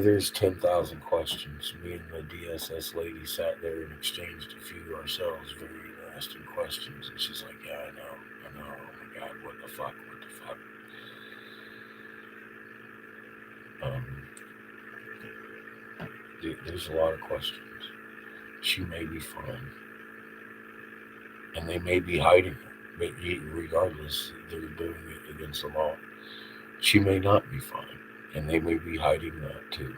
There's 10,000 questions. Me and the DSS lady sat there and exchanged a few ourselves, very interesting questions. And she's like, yeah, I know. Oh my God, what the fuck? There's a lot of questions. She may be fine. And they may be hiding her. But regardless, they're doing it against the law. She may not be fine. And they may be hiding that too.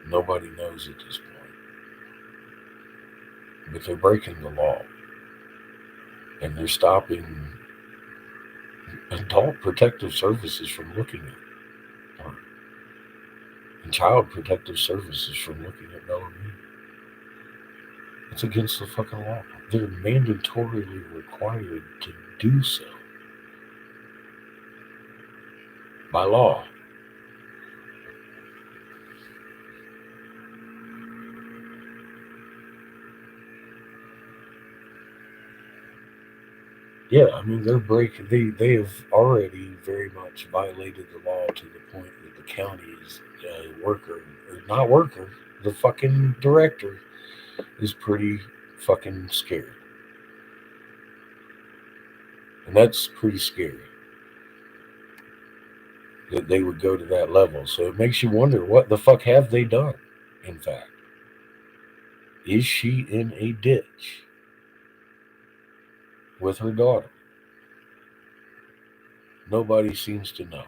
Nobody knows at this point. But they're breaking the law. And they're stopping adult protective services from looking at her. And child protective services from looking at Bellamy. It's against the fucking law. They're mandatorily required to do so. By law. Yeah, I mean they're breaking. They have already very much violated the law to the point that the county's not worker, the fucking director is pretty fucking scared, and that's pretty scary that they would go to that level. So it makes you wonder, what the fuck have they done? In fact, is she in a ditch with her daughter? Nobody seems to know.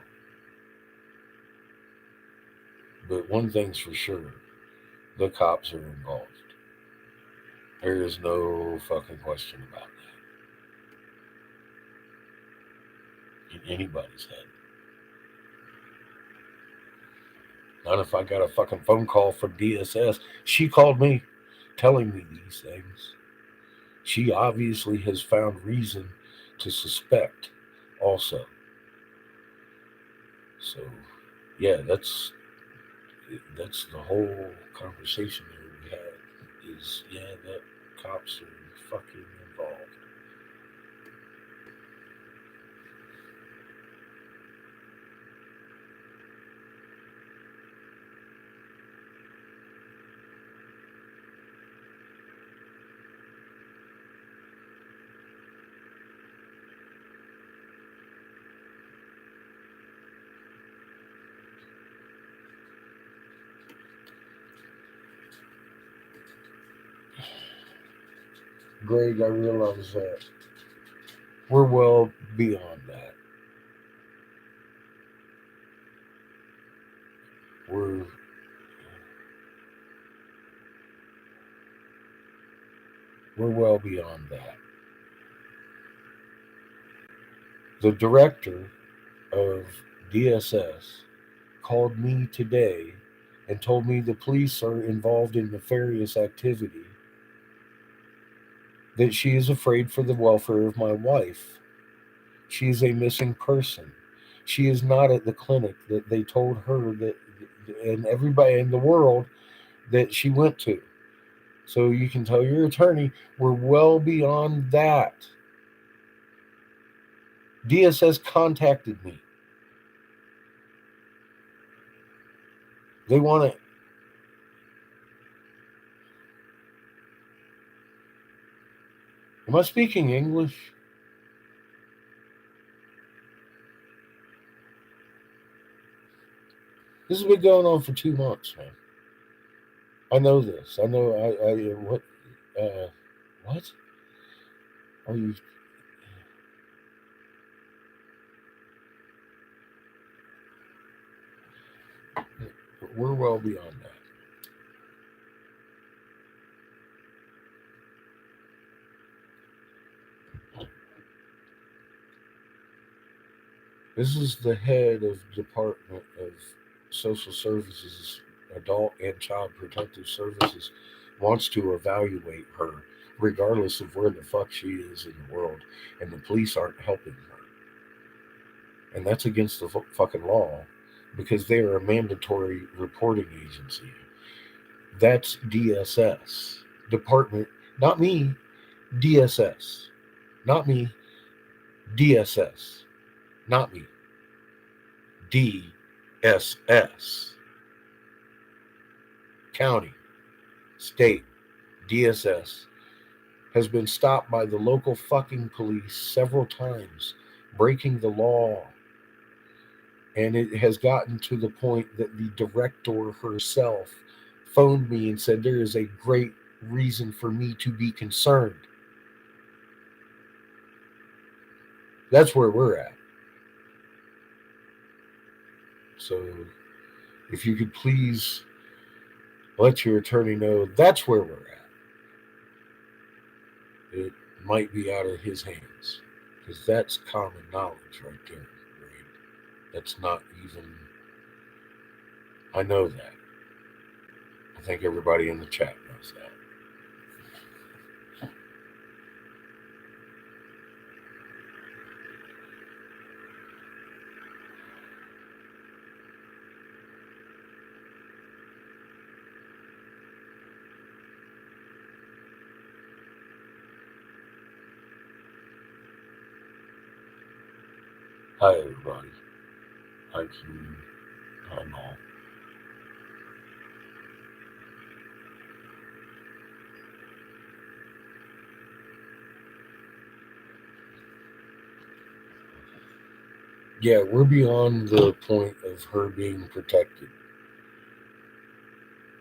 But one thing's for sure, the cops are involved. There is no fucking question about that in anybody's head. Not if I got a fucking phone call from DSS. She called me telling me these things. She obviously has found reason to suspect also. So, yeah, that's the whole conversation there we had is, yeah, that cops are fucking involved. Greg, I realize that we're well beyond that. We're well beyond that. The director of DSS called me today and told me the police are involved in nefarious activity, that she is afraid for the welfare of my wife. She is a missing person. She is not at the clinic that they told her that, and everybody in the world that she went to. So you can tell your attorney we're well beyond that. DSS contacted me. They want to. Am I speaking English? This has been going on for 2 months, man. I know this. I know. What? What? Are you? We're well beyond that. This is the head of Department of Social Services, Adult and Child Protective Services, wants to evaluate her, regardless of where the fuck she is in the world, and the police aren't helping her. And that's against the fucking law, because they are a mandatory reporting agency. That's DSS. Department, not me, DSS. Not me, DSS. Not me, DSS. County, state, DSS has been stopped by the local fucking police several times, breaking the law. And it has gotten to the point that the director herself phoned me and said there is a great reason for me to be concerned. That's where we're at. So if you could please let your attorney know that's where we're at. It might be out of his hands, because that's common knowledge right there, right? That's not even. I know that. I think everybody in the chat knows that. Hi, everybody. Hi, Q. Hi, Mom. Yeah, we're beyond the point of her being protected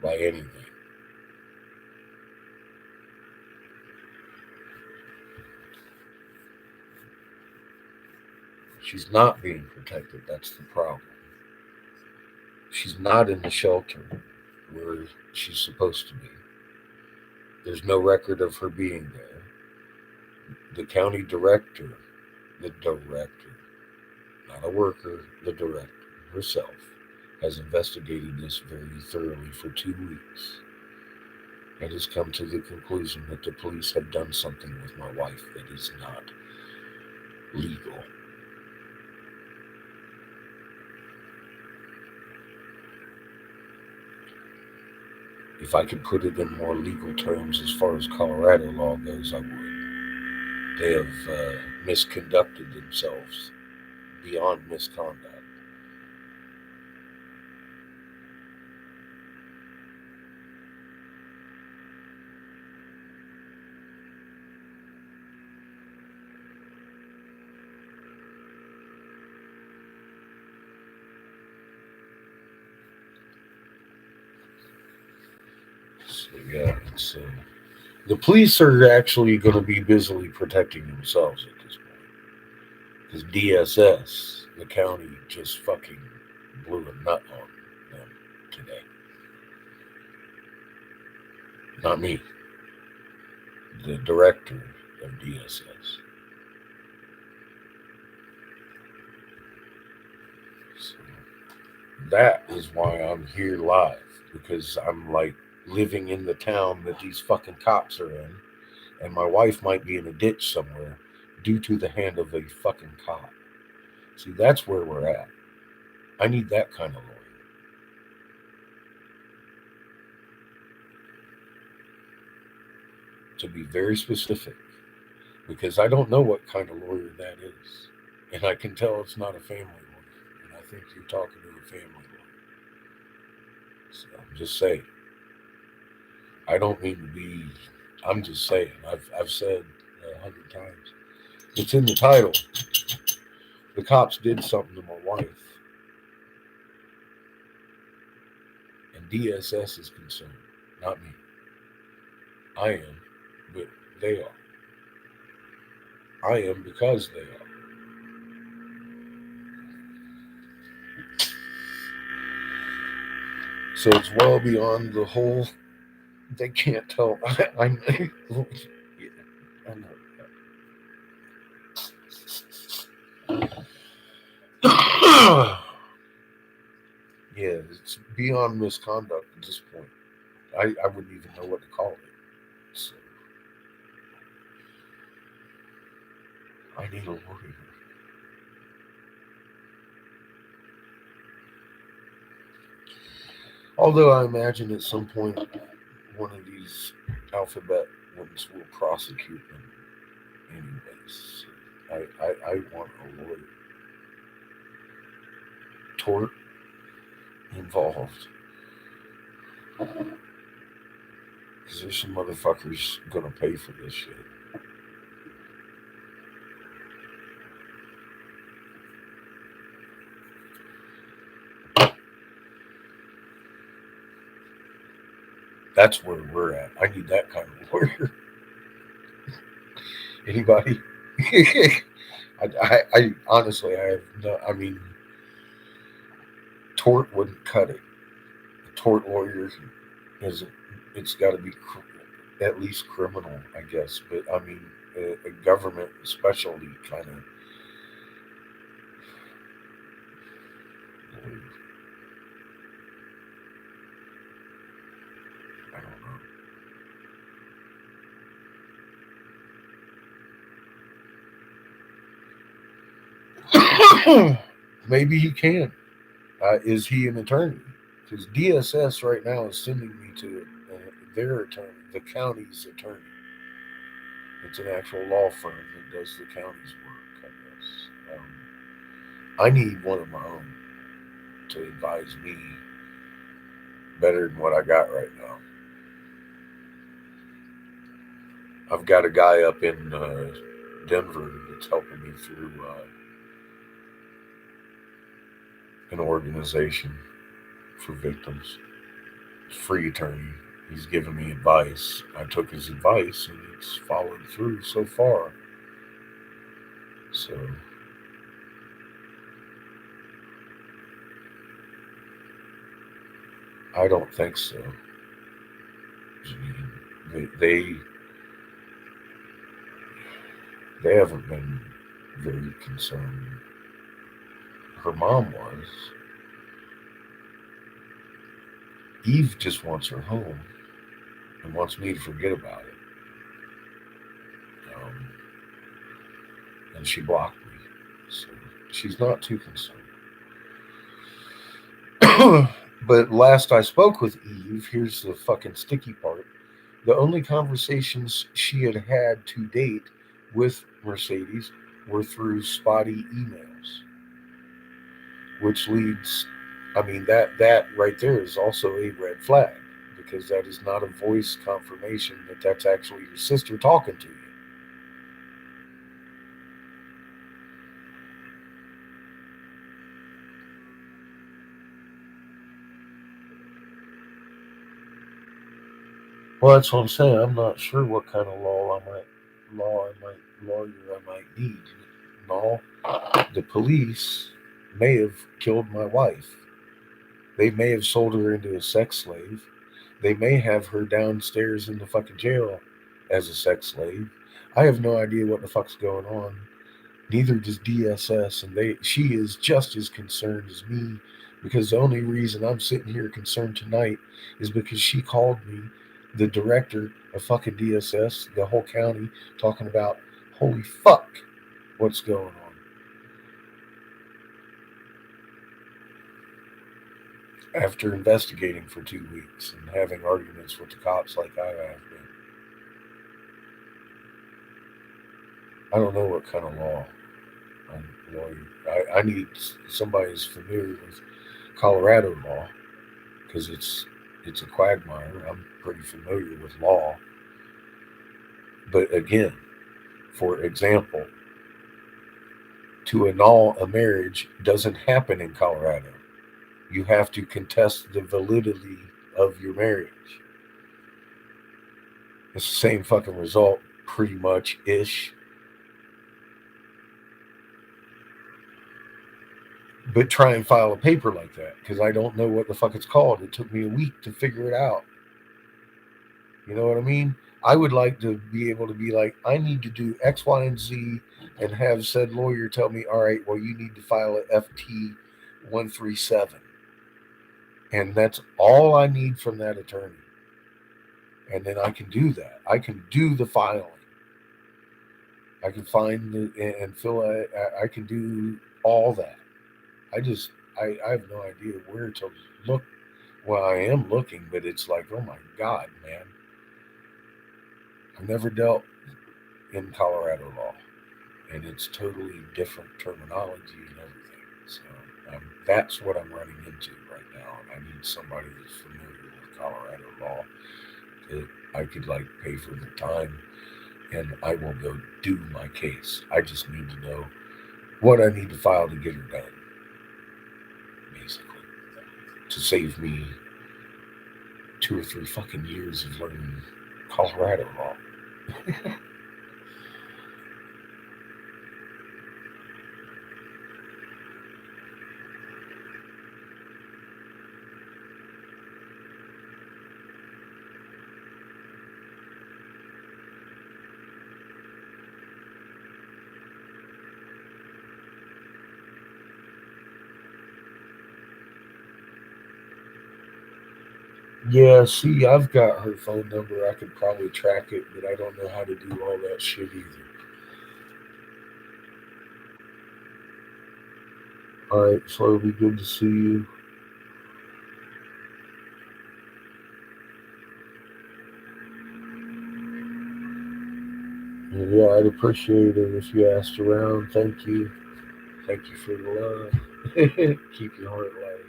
by anything. She's not being protected. That's the problem. She's not in the shelter where she's supposed to be. There's no record of her being there. The county director, not a worker, the director herself, has investigated this very thoroughly for 2 weeks and has come to the conclusion that the police have done something with my wife that is not legal. If I could put it in more legal terms as far as Colorado law goes, I would. They have misconducted themselves beyond misconduct. So yeah, it's the police are actually going to be busily protecting themselves at this point because DSS, the county, just fucking blew a nut on them today. Not me, the director of DSS. So that is why I'm here live because I'm like living in the town that these fucking cops are in, and my wife might be in a ditch somewhere due to the hand of a fucking cop. See, that's where we're at. I need that kind of lawyer. To be very specific, because I don't know what kind of lawyer that is. And I can tell it's not a family lawyer. And I think you're talking to a family lawyer. So I'm just saying. I don't mean to be, I'm just saying. I've said 100 times. It's in the title. The cops did something to my wife. And DSS is concerned, not me. I am, but they are. I am because they are. So it's well beyond the whole. They can't tell. I'm. Yeah, I know. Yeah, it's beyond misconduct at this point. I wouldn't even know what to call it. So I need a lawyer. Although I imagine at some point one of these alphabet ones will prosecute them anyways. I want a lawyer. Tort involved. Because there's some motherfuckers gonna pay for this shit. That's where we're at. I need that kind of lawyer. Anybody? I honestly, I have no. I mean, tort wouldn't cut it. A tort lawyer is. It's got to be at least criminal, I guess. But I mean, a government specialty kind of. I don't know. Maybe he can. Is he an attorney? Because DSS right now is sending me to their attorney, the county's attorney. It's an actual law firm that does the county's work, I guess. I need one of my own to advise me better than what I got right now. I've got a guy up in Denver that's helping me through an organization for victims. Free attorney. He's given me advice. I took his advice and it's followed through so far. So I don't think so. They haven't been very concerned. Her mom was. Eve just wants her home and wants me to forget about it. And she blocked me. So she's not too concerned. But last I spoke with Eve, here's the fucking sticky part. The only conversations she had had to date with Mercedes were through spotty emails, which leads, I mean, that right there is also a red flag because that is not a voice confirmation that that's actually your sister talking to you. Well, that's what I'm saying. I'm not sure what kind of lawyer I might need. No, the police may have killed my wife. They may have sold her into a sex slave. They may have her downstairs in the fucking jail as a sex slave. I have no idea what the fuck's going on. Neither does DSS, and she is just as concerned as me because the only reason I'm sitting here concerned tonight is because she called me, the director of fucking DSS, the whole county, talking about holy fuck, what's going on. After investigating for 2 weeks and having arguments with the cops like I have been. I don't know what kind of law I'm a lawyer. I need somebody who's familiar with Colorado law because it's a quagmire. I'm pretty familiar with law. But again, for example, to annul a marriage doesn't happen in Colorado. You have to contest the validity of your marriage. It's the same fucking result, pretty much ish. But try and file a paper like that because I don't know what the fuck it's called. It took me a week to figure it out. You know what I mean? I would like to be able to be like, I need to do X, Y, and Z, and have said lawyer tell me, all right, well, you need to file a FT 137. And that's all I need from that attorney. And then I can do that. I can do the filing. I can find and fill it. I can do all that. I have no idea where to look. Well, I am looking, but it's like, oh my God, man. I've never dealt in Colorado law, and it's totally different terminology and everything. So that's what I'm running into right now, and I need somebody that's familiar with Colorado law that I could like pay for the time, and I will go do my case. I just need to know what I need to file to get her done, basically, to save me 2 or 3 fucking years of learning Colorado law. Yeah, see, I've got her phone number. I could probably track it, but I don't know how to do all that shit either. All right, so it'll be good to see you. And yeah, I'd appreciate it if you asked around. Thank you. Thank you for the love. Keep your heart light.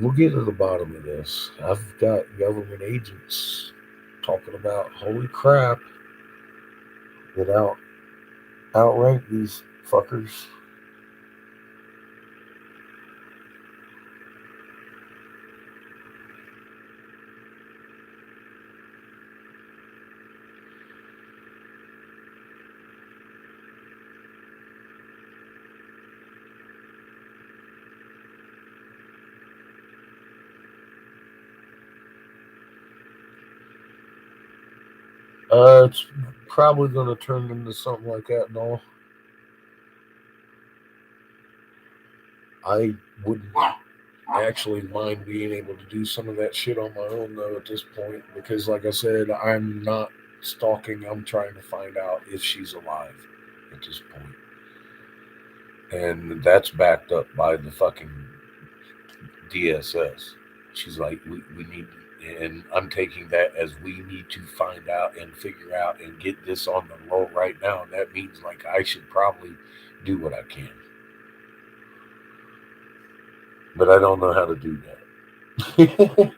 We'll get to the bottom of this. I've got government agents talking about holy crap that outrank these fuckers. It's probably going to turn into something like that and all. I wouldn't actually mind being able to do some of that shit on my own, though, at this point, because, like I said, I'm not stalking. I'm trying to find out if she's alive at this point. And that's backed up by the fucking DSS. She's like, we need And I'm taking that as we need to find out and figure out and get this on the roll right now. And that means like I should probably do what I can. But I don't know how to do that.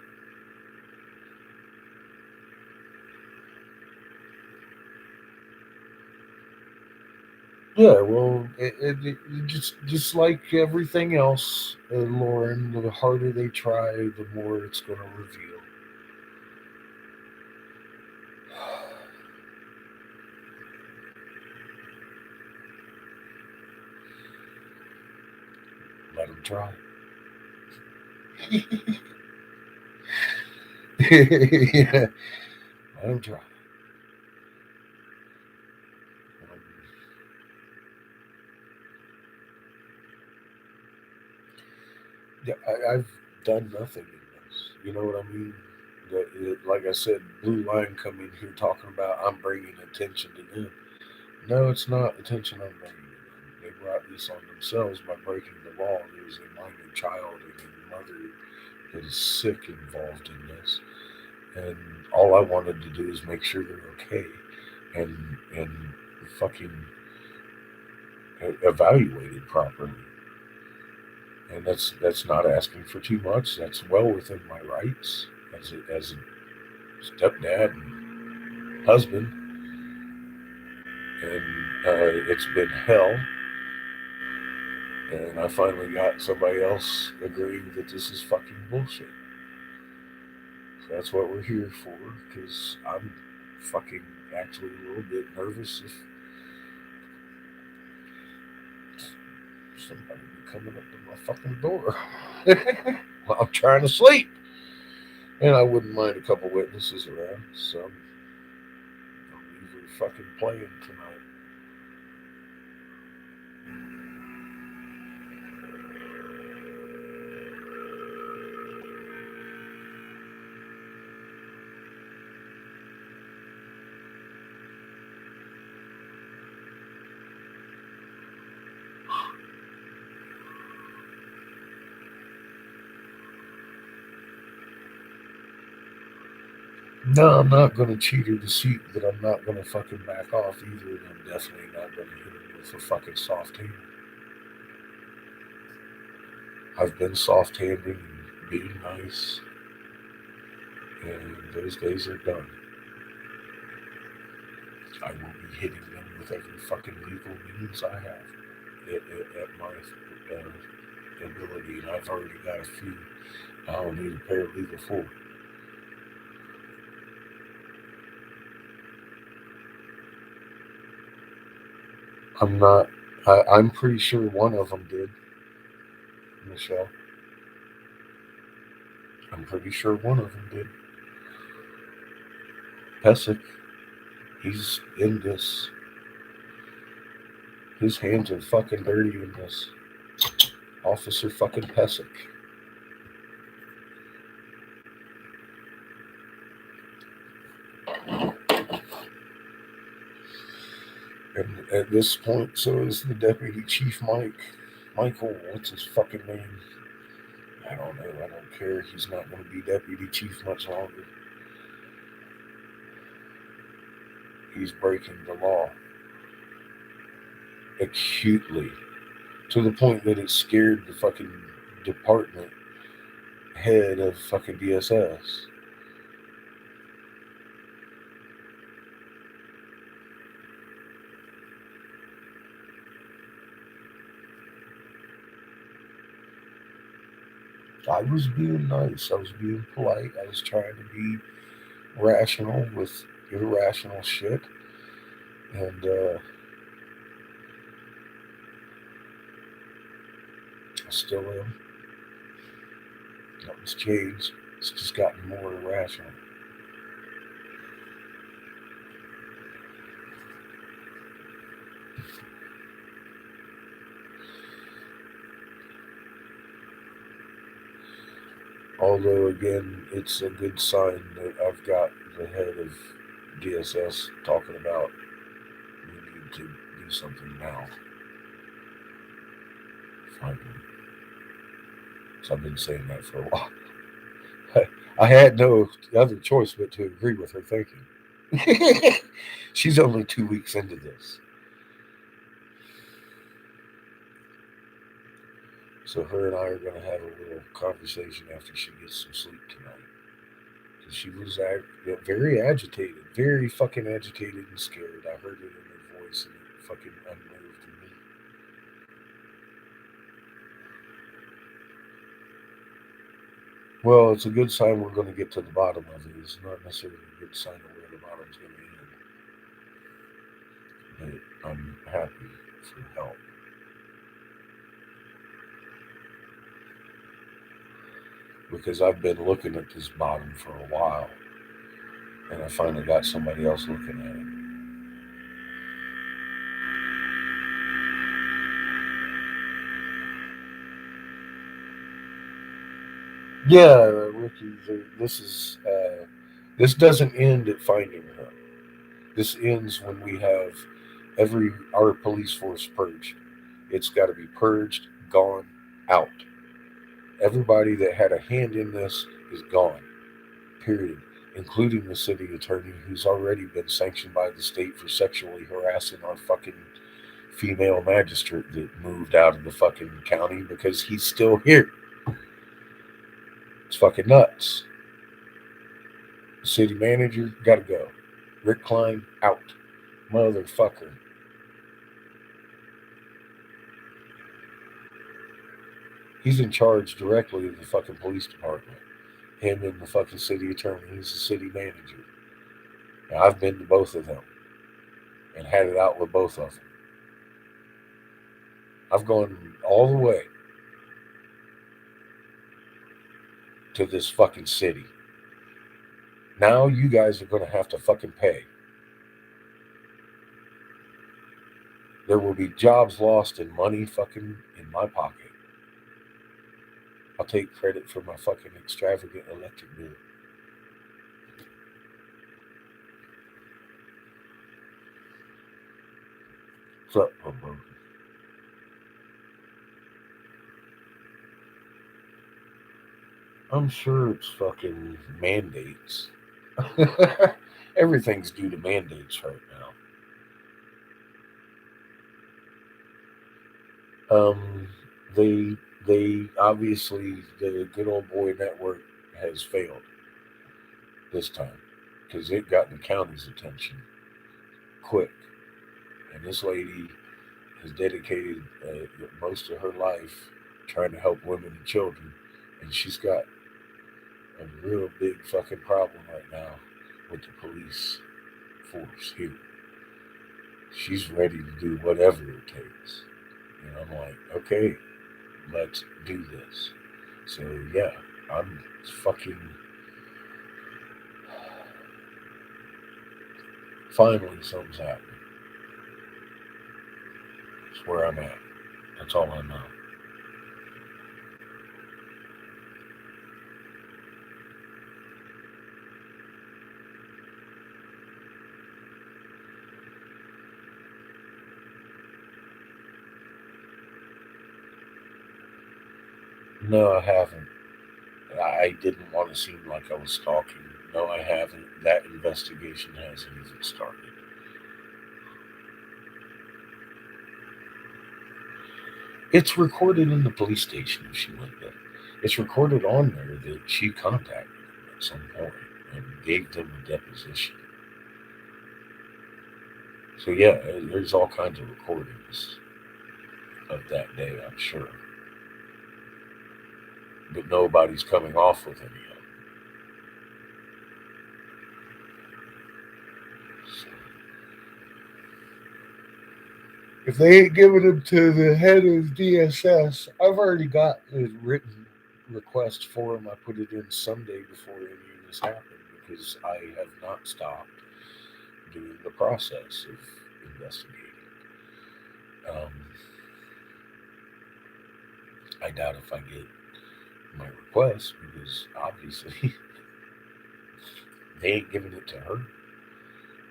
Yeah, well, it just like everything else, Lauren. The harder they try, the more it's going to reveal. Let them try. Yeah, let them try. Um, yeah, I've done nothing in this. You know what I mean? Like I said, Blue Line come in here talking about I'm bringing attention to them. No, it's not attention I'm bringing to them. They brought this on themselves by breaking the law. There's a minor child and a mother that is sick involved in this, and all I wanted to do is make sure they're okay, and fucking evaluated properly. And that's not asking for too much. That's well within my rights as a stepdad and husband. And it's been hell. And I finally got somebody else agreeing that this is fucking bullshit. So that's what we're here for. Because I'm fucking actually a little bit nervous if somebody be coming up to my fucking door while I'm trying to sleep. And I wouldn't mind a couple witnesses around. So I'm either fucking playing tonight. No, I'm not going to cheat or deceit, but I'm not going to fucking back off either. And I'm definitely not going to hit him with a fucking soft hand. I've been soft handed and being nice, and those days are done. I will be hitting them with every fucking legal means I have at my ability, and I've already got a few I'll need a paralegal for. I'm not. I'm pretty sure one of them did, Michelle. I'm pretty sure one of them did. Pesic, he's in this. His hands are fucking dirty in this. Officer fucking Pesic. And at this point, so is the deputy chief Michael, what's his fucking name? I don't know. I don't care. He's not going to be deputy chief much longer. He's breaking the law acutely to the point that it scared the fucking department head of fucking DSS. I was being nice. I was being polite. I was trying to be rational with irrational shit. And I still am. Nothing's changed. It's just gotten more irrational. Although, again, it's a good sign that I've got the head of DSS talking about we need to do something now. Finally. So I've been saying that for a while. I had no other choice but to agree with her thinking. She's only 2 weeks into this. So her and I are going to have a little conversation after she gets some sleep tonight. Because she was very agitated, very fucking agitated and scared. I heard it in her voice and it fucking unnerved me. Well, it's a good sign we're going to get to the bottom of it. It's not necessarily a good sign of where the bottom's going to end. But I'm happy for help. Because I've been looking at this bottom for a while. And I finally got somebody else looking at it. Yeah, Ricky, this doesn't end at finding her. This ends when we have our police force purged. It's got to be purged, gone, out. Everybody that had a hand in this is gone. Period. Including the city attorney who's already been sanctioned by the state for sexually harassing our fucking female magistrate that moved out of the fucking county because he's still here. It's fucking nuts. The city manager, gotta go. Rick Klein, out. Motherfucker. He's in charge directly of the fucking police department. Him and the fucking city attorney. He's the city manager. Now, I've been to both of them and had it out with both of them. I've gone all the way to this fucking city. Now you guys are going to have to fucking pay. There will be jobs lost and money fucking in my pocket. I'll take credit for my fucking extravagant electric bill. What's up, bro? I'm sure it's fucking mandates. Everything's due to mandates right now. They obviously, the good old boy network has failed this time because it got the county's attention quick, and this lady has dedicated most of her life trying to help women and children, and she's got a real big fucking problem right now with the police force here. She's ready to do whatever it takes. And I'm like, okay, let's do this. So yeah, I'm fucking finally something's happening. It's where I'm at. That's all I know. No, I haven't. I didn't want to seem like I was stalking. No, I haven't. That investigation hasn't even started. It's recorded in the police station if she went there. It's recorded on there that she contacted them at some point and gave them a deposition. So yeah, there's all kinds of recordings of that day, I'm sure. But nobody's coming off with any of them. So, if they ain't giving them to the head of DSS, I've already got a written request for him. I put it in Sunday before any of this happened because I have not stopped doing the process of investigating. I doubt if I get my request because obviously they ain't giving it to her.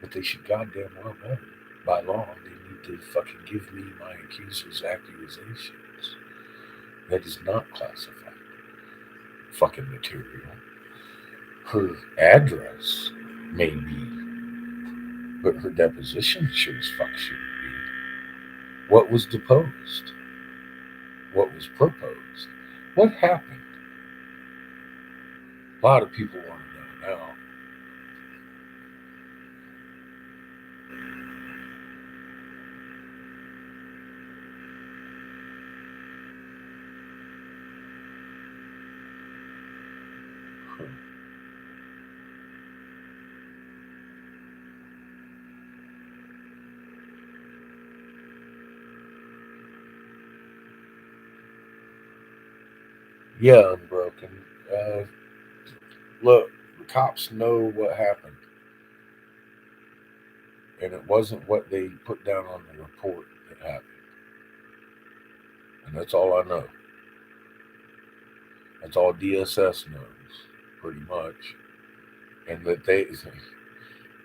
But they should goddamn well know. By law, they need to fucking give me my accuser's accusations. That is not classified fucking material. Her address may be, but her deposition sure as fuck shouldn't be. What was deposed? What was proposed? What happened? A lot of people want to know now. Yeah, Unbroken. Look, the cops know what happened, and it wasn't what they put down on the report that happened. And that's all I know. That's all DSS knows, pretty much. And that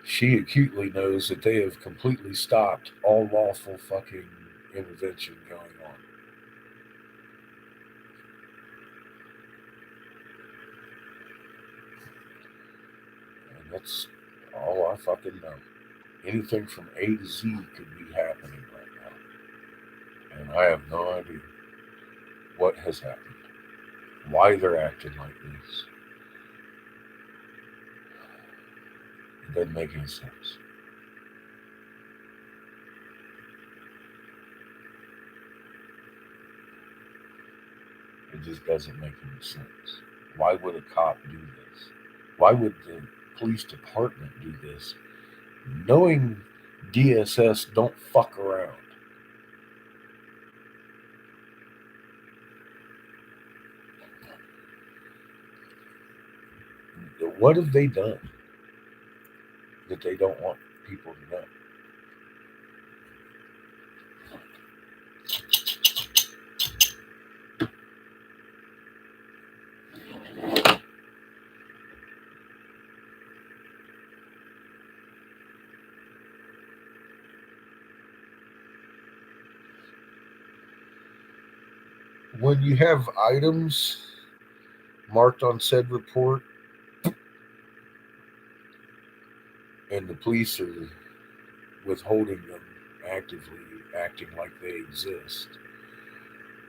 she acutely knows that they have completely stopped all lawful fucking intervention going on. And that's all I fucking know. Anything from A to Z could be happening right now. And I have no idea what has happened, why they're acting like this. It doesn't make any sense. It just doesn't make any sense. Why would a cop do this? Why would the police department do this? Knowing DSS don't fuck around. What have they done that they don't want people to know? When you have items marked on said report and the police are withholding them actively, acting like they exist,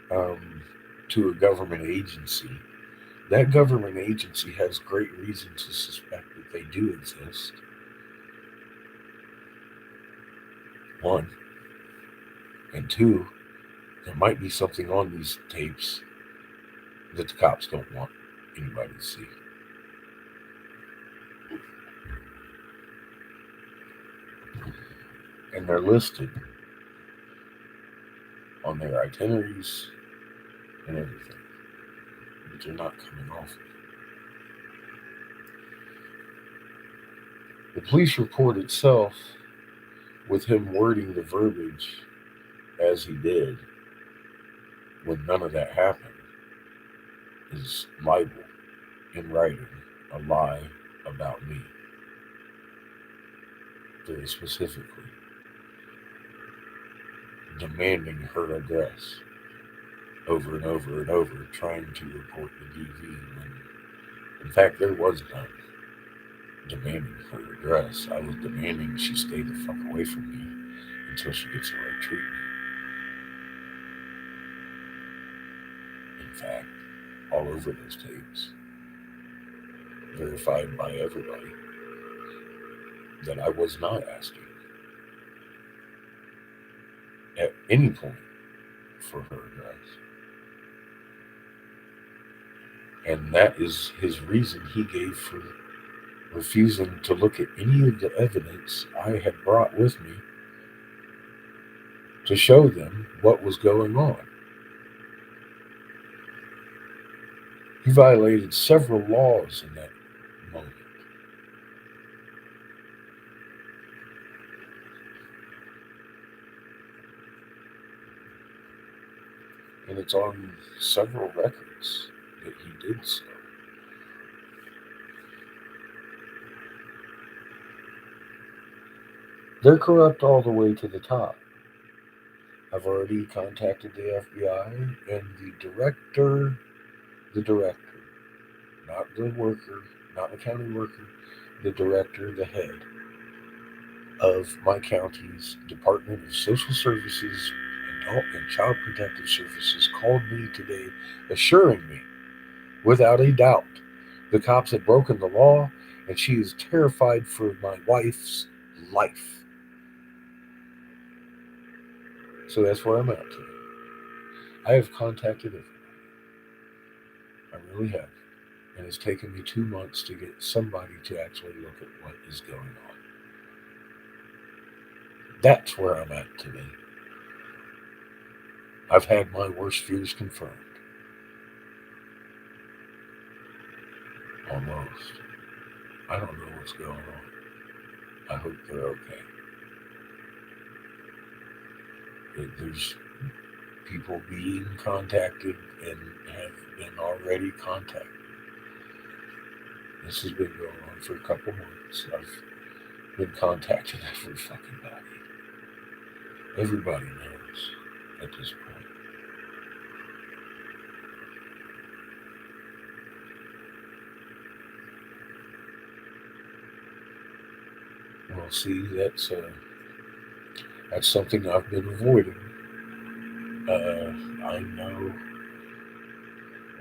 to a government agency, that government agency has great reason to suspect that they do exist. One. And two, there might be something on these tapes that the cops don't want anybody to see. And they're listed on their itineraries and everything, but they're not coming off. The police report itself, with him wording the verbiage as he did, when none of that happened, is libel in writing, a lie about me, very specifically, demanding her address over and over and over, trying to report the DV when, in fact, there was none demanding her address. I was demanding she stay the fuck away from me until she gets the right treatment. In fact, all over those tapes, verified by everybody, that I was not asking at any point for her address. And that is his reason he gave for refusing to look at any of the evidence I had brought with me to show them what was going on. He violated several laws in that moment. And it's on several records that he did so. They're corrupt all the way to the top. I've already contacted the FBI and the director, not the worker, not the county worker, the director, the head of my county's Department of Social Services, Adult and Child Protective Services called me today, assuring me, without a doubt, the cops had broken the law and she is terrified for my wife's life. So that's where I'm at today. I have contacted everybody. I really have. And it's taken me 2 months to get somebody to actually look at what is going on. That's where I'm at today. I've had my worst fears confirmed. Almost. I don't know what's going on. I hope they're okay. There's people being contacted and have been already contacted. This has been going on for a couple months. I've been contacting every fucking body. Everybody knows at this point. Well, see, that's something I've been avoiding. I know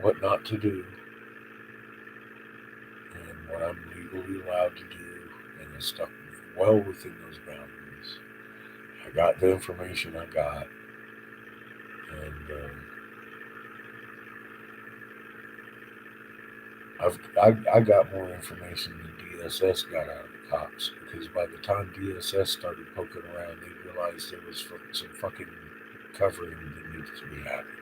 what not to do and what I'm legally allowed to do, and I stuck well within those boundaries. I got the information I got, and I got more information than DSS got out of the cops, because by the time DSS started poking around, they realized there was some fucking covering that needed to be happening.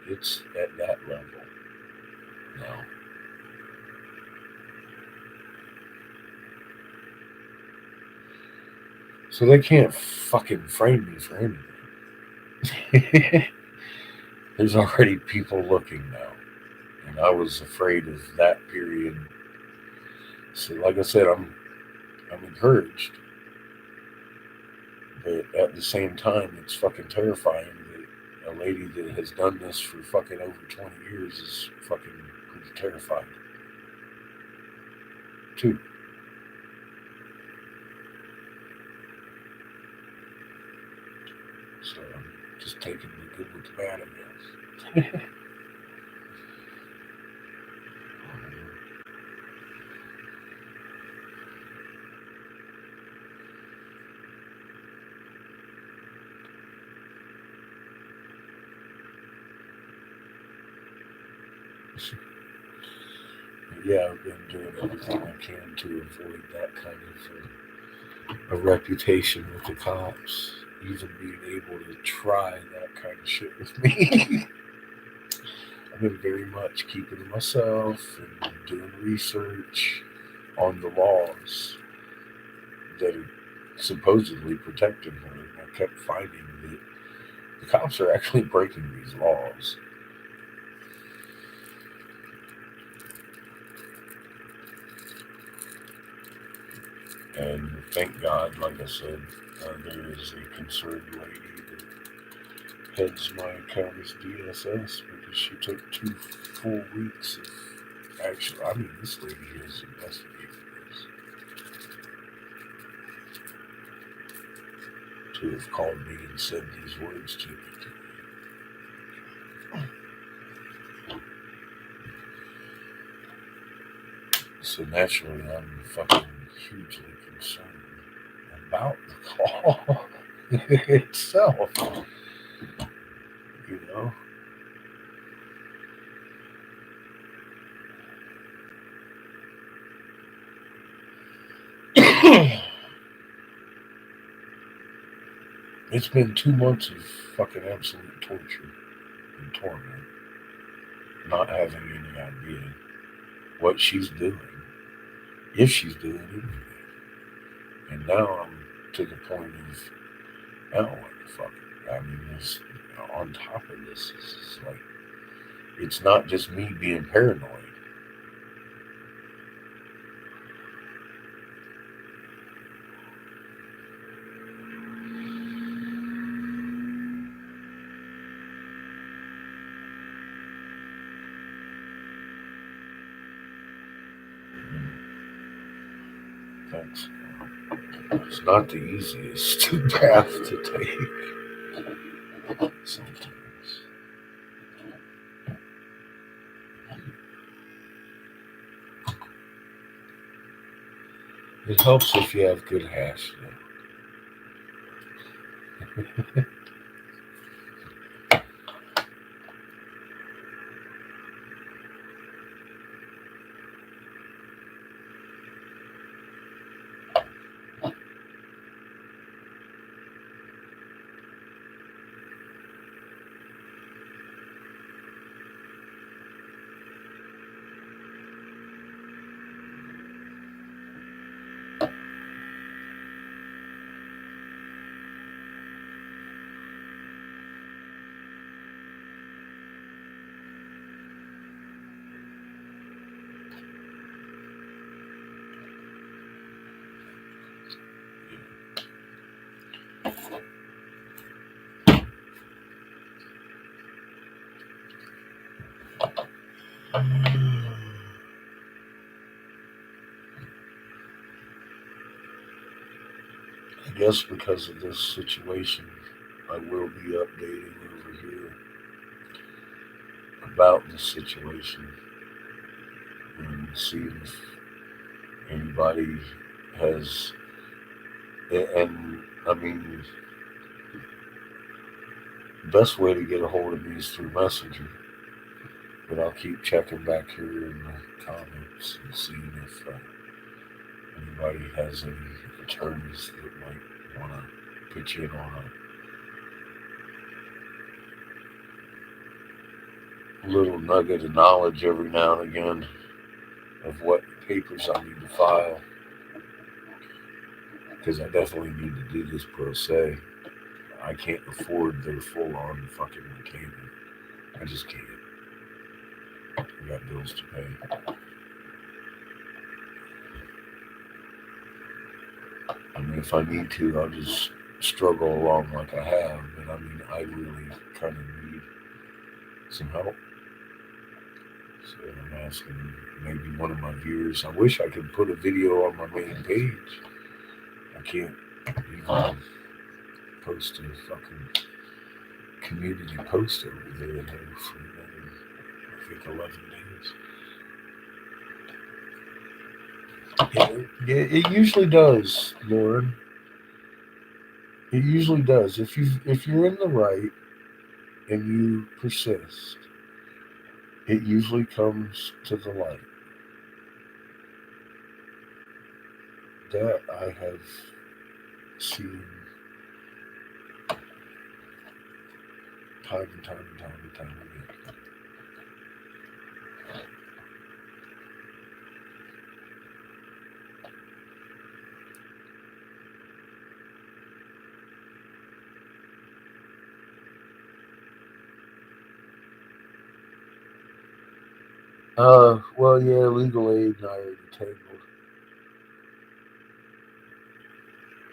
It's at that level now. So they can't fucking frame me for anything. There's already people looking now, and I was afraid of that period. So, like I said, I'm encouraged, but at the same time, it's fucking terrifying that a lady that has done this for fucking over 20 years is fucking pretty terrified too. So I'm just taking the good with the bad, I guess. Yeah, I've been doing everything I can to avoid that kind of a reputation with the cops, even being able to try that kind of shit with me. I've been very much keeping to myself and doing research on the laws that are supposedly protecting her. And I kept finding that the cops are actually breaking these laws. And thank God, like I said, there is a concerned lady that heads my county's DSS, because she took 2 full weeks of action. I mean, this lady has investigated this. To have called me and said these words to me today. So naturally, I'm fucking hugely concerned about the call itself. You know? It's been 2 months of fucking absolute torture and torment, not having any idea what she's doing, if she's doing anything. And now I'm to the point of, I don't know what the fuck. I mean, this, on top of this, is like, it's not just me being paranoid. Thanks. It's not the easiest path to take sometimes. It helps if you have good hash, though. I guess because of this situation, I will be updating over here about the situation and seeing if anybody has. And I mean, the best way to get a hold of me is through Messenger. But I'll keep checking back here in the comments and seeing if anybody has any attorneys that might want to pitch in on a little nugget of knowledge every now and again of what papers I need to file. Because I definitely need to do this pro se. I can't afford their full-on fucking retaining. I just can't. I got bills to pay. I mean, if I need to, I'll just struggle along like I have. But I mean, I really kind of need some help. So I'm asking maybe one of my viewers. I wish I could put a video on my main page. I can't even post a fucking community post over there for another, I think, 11 days. Yeah, it usually does, Lauren. It usually does. If you're in the right and you persist, it usually comes to the light. That I have seen time and time and time and time again. Well, yeah, legal aid and I already tangled.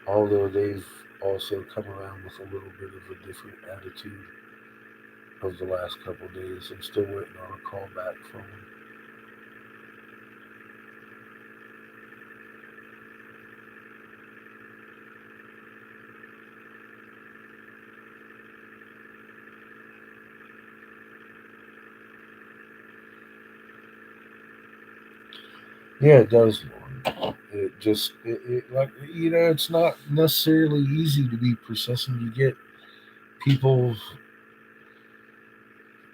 Although they've also come around with a little bit of a different attitude over the last couple of days. I'm still waiting on a call back from them. Yeah, it does, Lauren. It just, like, it's not necessarily easy to be persistent. You get people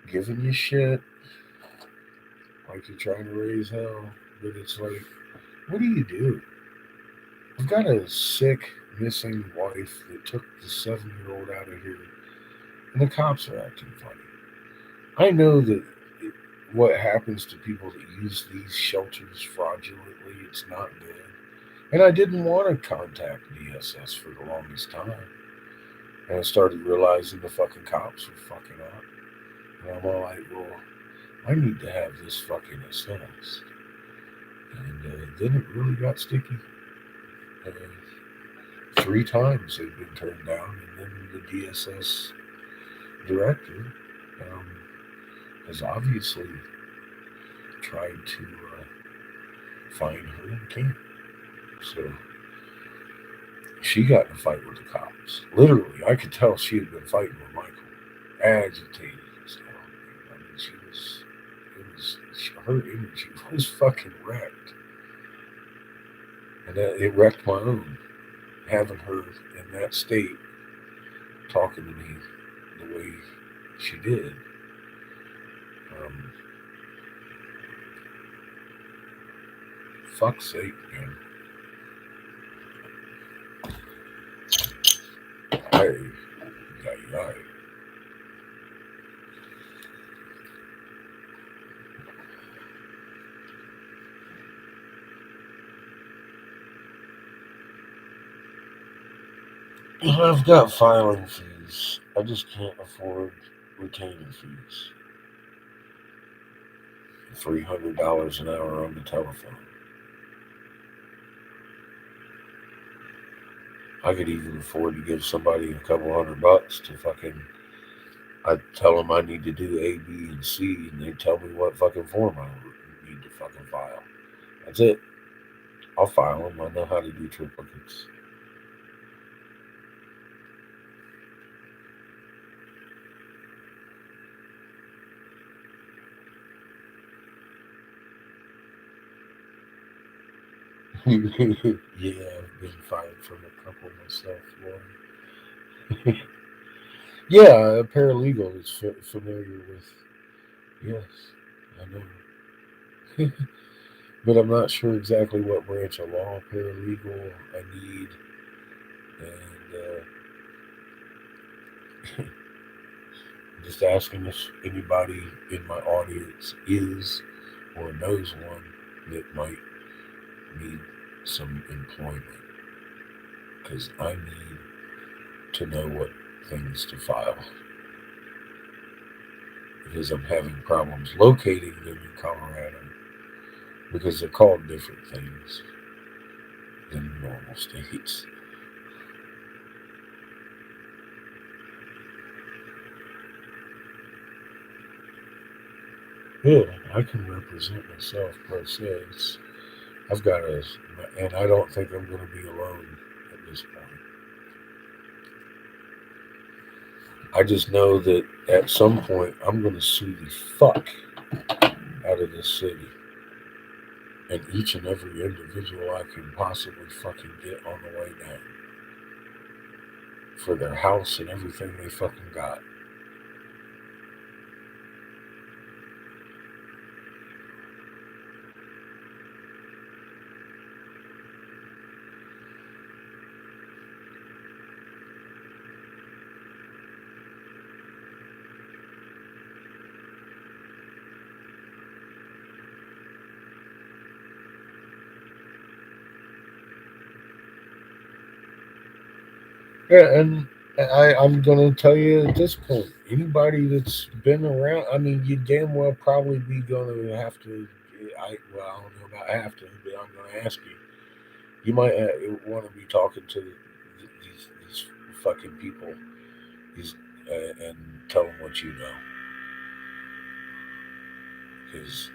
giving you shit like you're trying to raise hell, but it's like, what do you do? I've got a sick, missing wife that took the 7-year-old out of here, and the cops are acting funny. I know that what happens to people that use these shelters fraudulently, it's not good. And I didn't want to contact DSS for the longest time. And I started realizing the fucking cops were fucking up. And I'm all like, well, I need to have this fucking assessed. And then it really got sticky. 3 times they've been turned down. And then the DSS director has obviously tried to find her and can't. So she got in a fight with the cops. Literally, I could tell she had been fighting with Michael, agitated as hell. I mean, her energy was fucking wrecked, and it wrecked my own. Having her in that state, talking to me the way she did. Um, Fuck's sake, man. Hey, yeah. I've got filing fees. I just can't afford retainer fees. $300 an hour on the telephone. I could even afford to give somebody a couple $100 to fucking. I tell them I need to do A, B, and C, and they tell me what fucking form I need to fucking file. That's it. I'll file them. I know how to do triplicates. Yeah, I've been fired from a couple myself. One. Yeah, a paralegal is familiar with. Yes, I know. But I'm not sure exactly what branch of law paralegal I need. And just asking if anybody in my audience is or knows one that might need some employment. Because I need to know what things to file. Because I'm having problems locating them in Colorado. Because they're called different things than normal states. Yeah, I can represent myself per se. I've got a, and I don't think I'm going to be alone at this point. I just know that at some point I'm going to sue the fuck out of this city. And each and every individual I can possibly fucking get on the way down. For their house and everything they fucking got. Yeah, and I'm going to tell you at this point, anybody that's been around, I mean, you damn well probably be going to have to, I don't know about have to, but I'm going to ask you. You might want to be talking to these fucking people, these and tell them what you know, because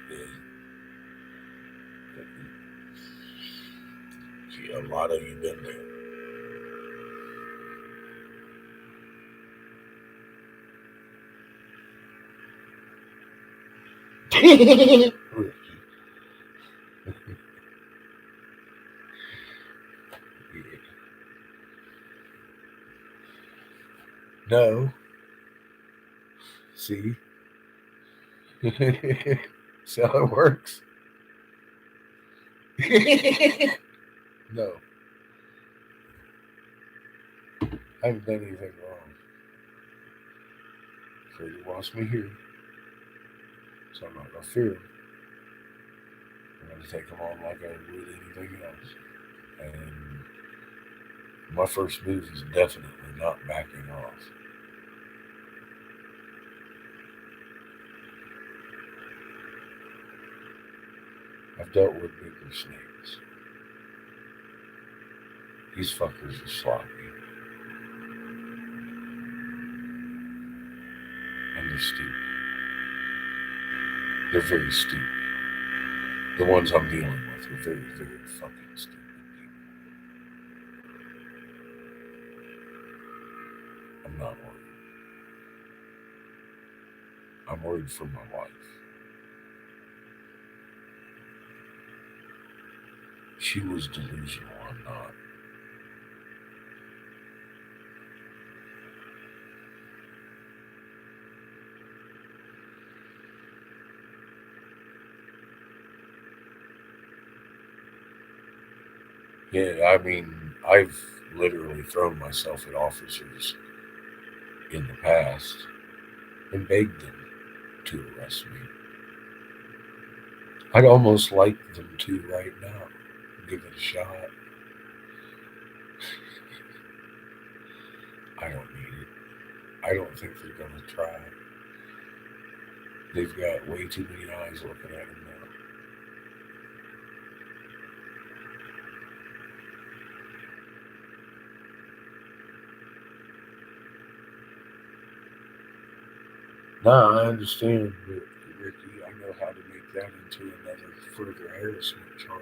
a lot of you been there. No. See? See how it works? No. I haven't done anything wrong. Freddie wants me here. So I'm not going to fear him. I'm going to take him on like I would anything else. And my first move is definitely not backing off. I've dealt with bigger snakes. These fuckers are sloppy. And they're stupid. They're very stupid. The ones I'm dealing with are very, very fucking stupid people. I'm not worried. I'm worried for my wife. She was delusional. I'm not. Yeah, I mean, I've literally thrown myself at officers in the past and begged them to arrest me. I'd almost like them to right now. Give it a shot. I don't need it. I don't think they're going to try. They've got way too many eyes looking at them now. Nah, I understand, but Ricky, I know how to make that into another further harassment charge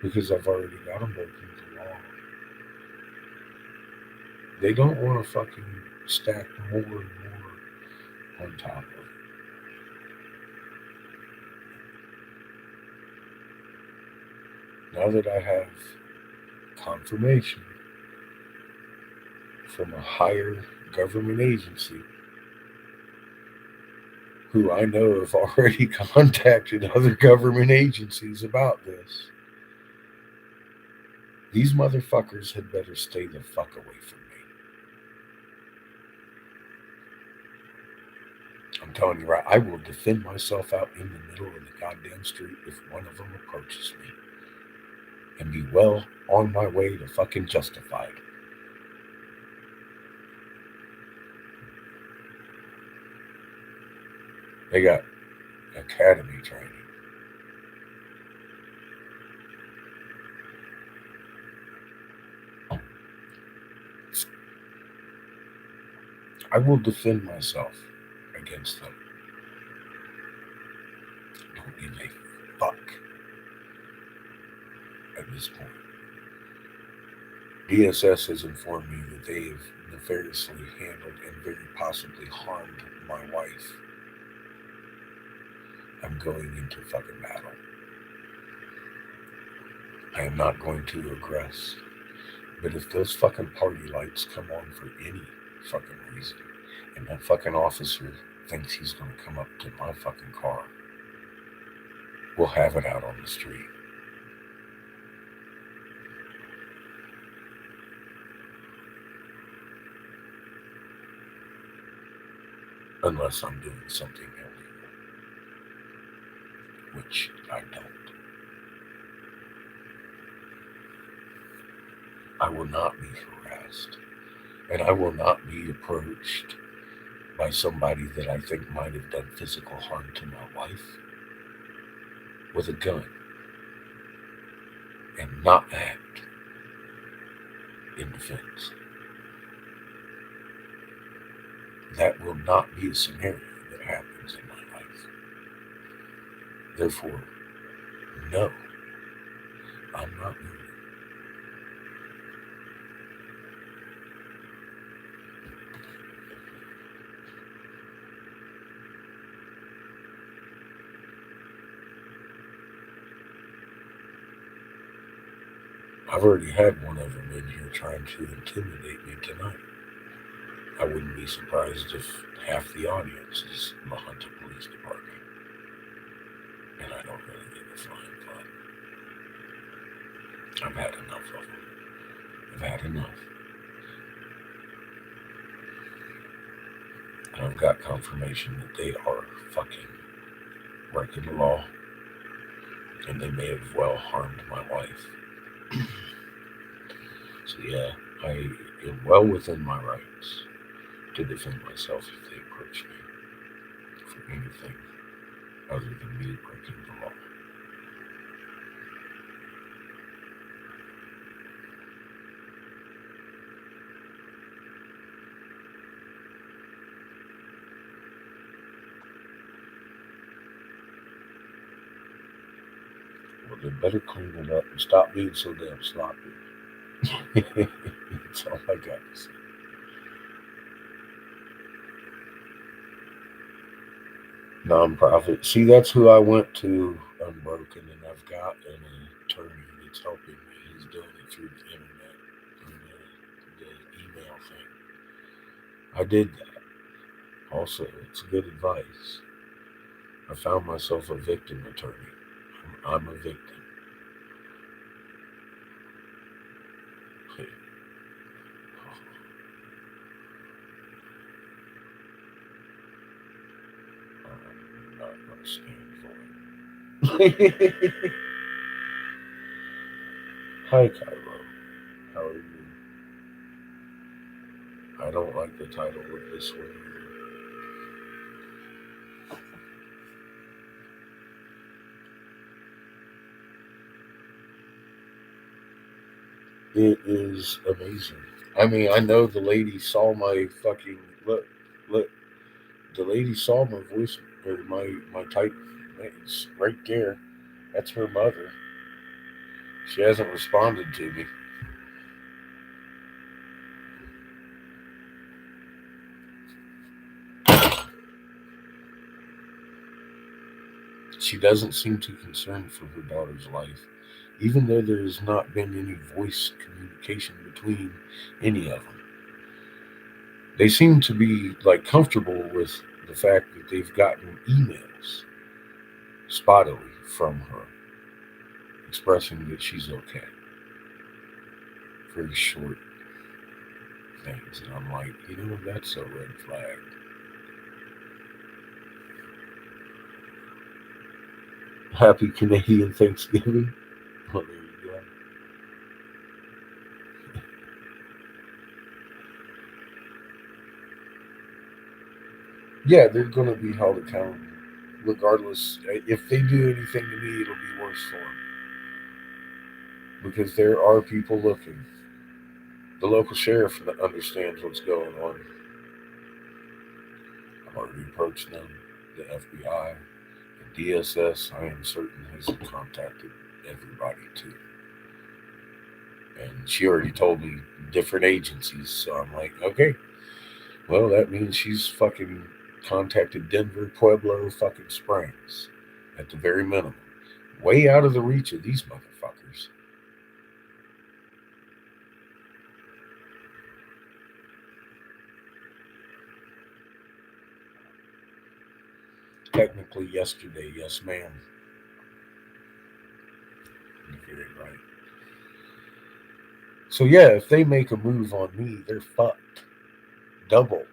because I've already got them breaking the law. They don't want to fucking stack more and more on top of it. Now that I have confirmation from a higher government agency who I know have already contacted other government agencies about this, these motherfuckers had better stay the fuck away from me. I'm telling you right, I will defend myself out in the middle of the goddamn street if one of them approaches me and be well on my way to fucking justified. They got academy training. I will defend myself against them. Don't give a fuck at this point. DSS has informed me that they have nefariously handled and very possibly harmed my wife. I'm going into fucking battle. I am not going to aggress. But if those fucking party lights come on for any fucking reason, and that fucking officer thinks he's going to come up to my fucking car, we'll have it out on the street. Unless I'm doing something illegal, which I don't. I will not be harassed, and I will not be approached by somebody that I think might have done physical harm to my wife with a gun and not act in defense. That will not be a scenario that happens in my life. Therefore, no, I'm not moving. I've already had one of them in here trying to intimidate me tonight. I wouldn't be surprised if half the audience is the Junta Police Department. And I don't really give a flying fuck. I've had enough of them. I've had enough. And I've got confirmation that they are fucking breaking the law. And they may have well harmed my wife. So yeah, I am well within my rights to defend myself if they approach me for anything other than me breaking the law. Well, they better clean it up and stop being so damn sloppy. That's all I got to say. nonprofit. See, that's who I went to Unbroken, and I've got an attorney that's helping me. He's doing it through the internet, through the email thing. I did that. Also, it's good advice. I found myself a victim attorney. I'm a victim. I'm not going to stand for it. Hi, Cairo. How are you? I don't like the title of this one either. It is amazing. I mean, I know the lady saw my fucking look. The lady saw my voice or my type. It's right there. That's her mother. She hasn't responded to me. She doesn't seem too concerned for her daughter's life, even though there has not been any voice communication between any of them. They seem to be like comfortable with the fact that they've gotten emails spottily from her expressing that she's okay. Very short things, and I'm like, that's a red flag. Happy Canadian Thanksgiving. Oh, there you go. Yeah, they're going to be held accountable. Regardless, if they do anything to me, it'll be worse for them. Because there are people looking. The local sheriff understands what's going on. I've already approached them. The FBI, the DSS, I am certain, has contacted everybody too. And she already told me different agencies, so I'm like, okay, well, that means she's fucking contacted Denver, Pueblo, fucking Springs, at the very minimum. Way out of the reach of these motherfuckers. Technically, yesterday, yes, ma'am. You get it right. So, yeah, if they make a move on me, they're fucked. Double.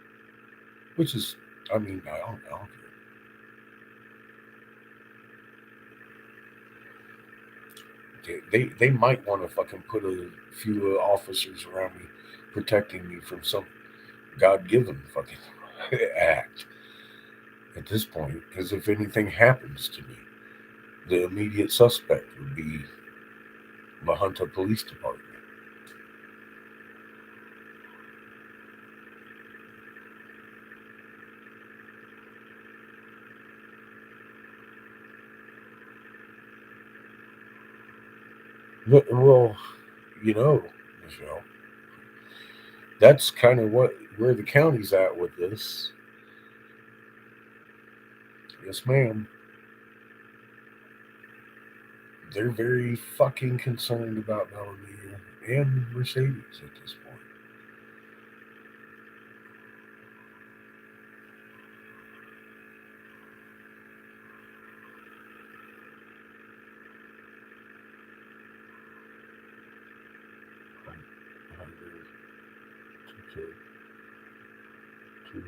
Which is, I mean, I don't care. They might want to fucking put a few officers around me protecting me from some God given fucking act at this point. Because if anything happens to me, the immediate suspect would be the Junta Police Department. Well, Michelle, that's kind of where the county's at with this. Yes, ma'am. They're very fucking concerned about Bellamia and Mercedes at this point. Okay. Two.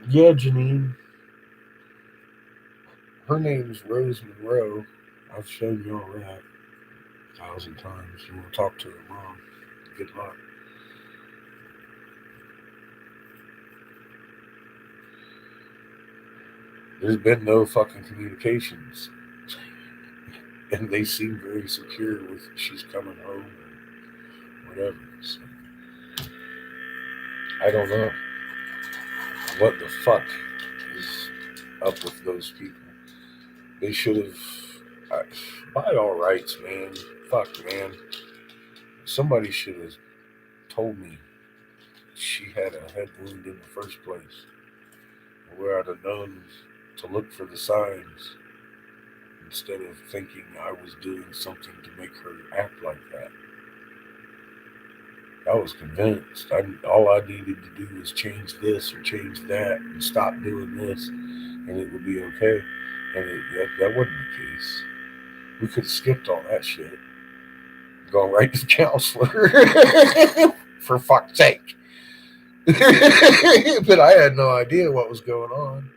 Yeah, Janine. Her name's Rose Monroe. I've shown you all that 1,000 times. You want to talk to her mom? Good luck. There's been no fucking communications, and they seem very secure with she's coming home or whatever. So, I don't know what the fuck is up with those people. They should have By all rights, man. Fuck, man. Somebody should have told me she had a head wound in the first place. Where I'd have known to look for the signs instead of thinking I was doing something to make her act like that. I was convinced. All I needed to do was change this or change that and stop doing this, and it would be okay. And that wasn't the case. We could have skipped all that shit, gone right to the counselor. For fuck's sake. But I had no idea what was going on.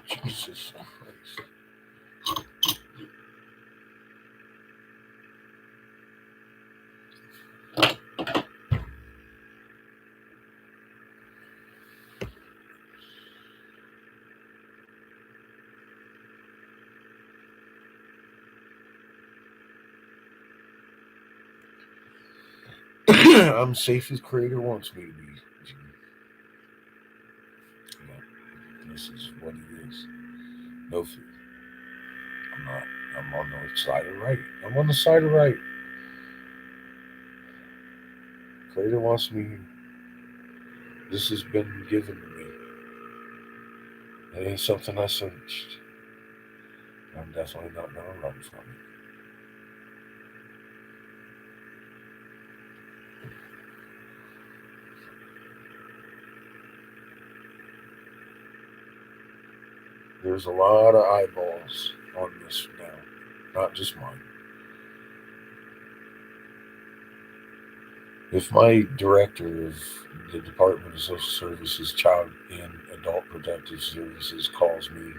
Jesus Christ. I'm safe as Creator wants me to be. This is what it is. No fear. I'm not. I'm on the side of right. I'm on the side of right. Creator wants me. This has been given to me. It ain't something I searched. I'm definitely not going to run from it. There's a lot of eyeballs on this now, not just mine. If my director of the Department of Social Services, Child and Adult Protective Services calls me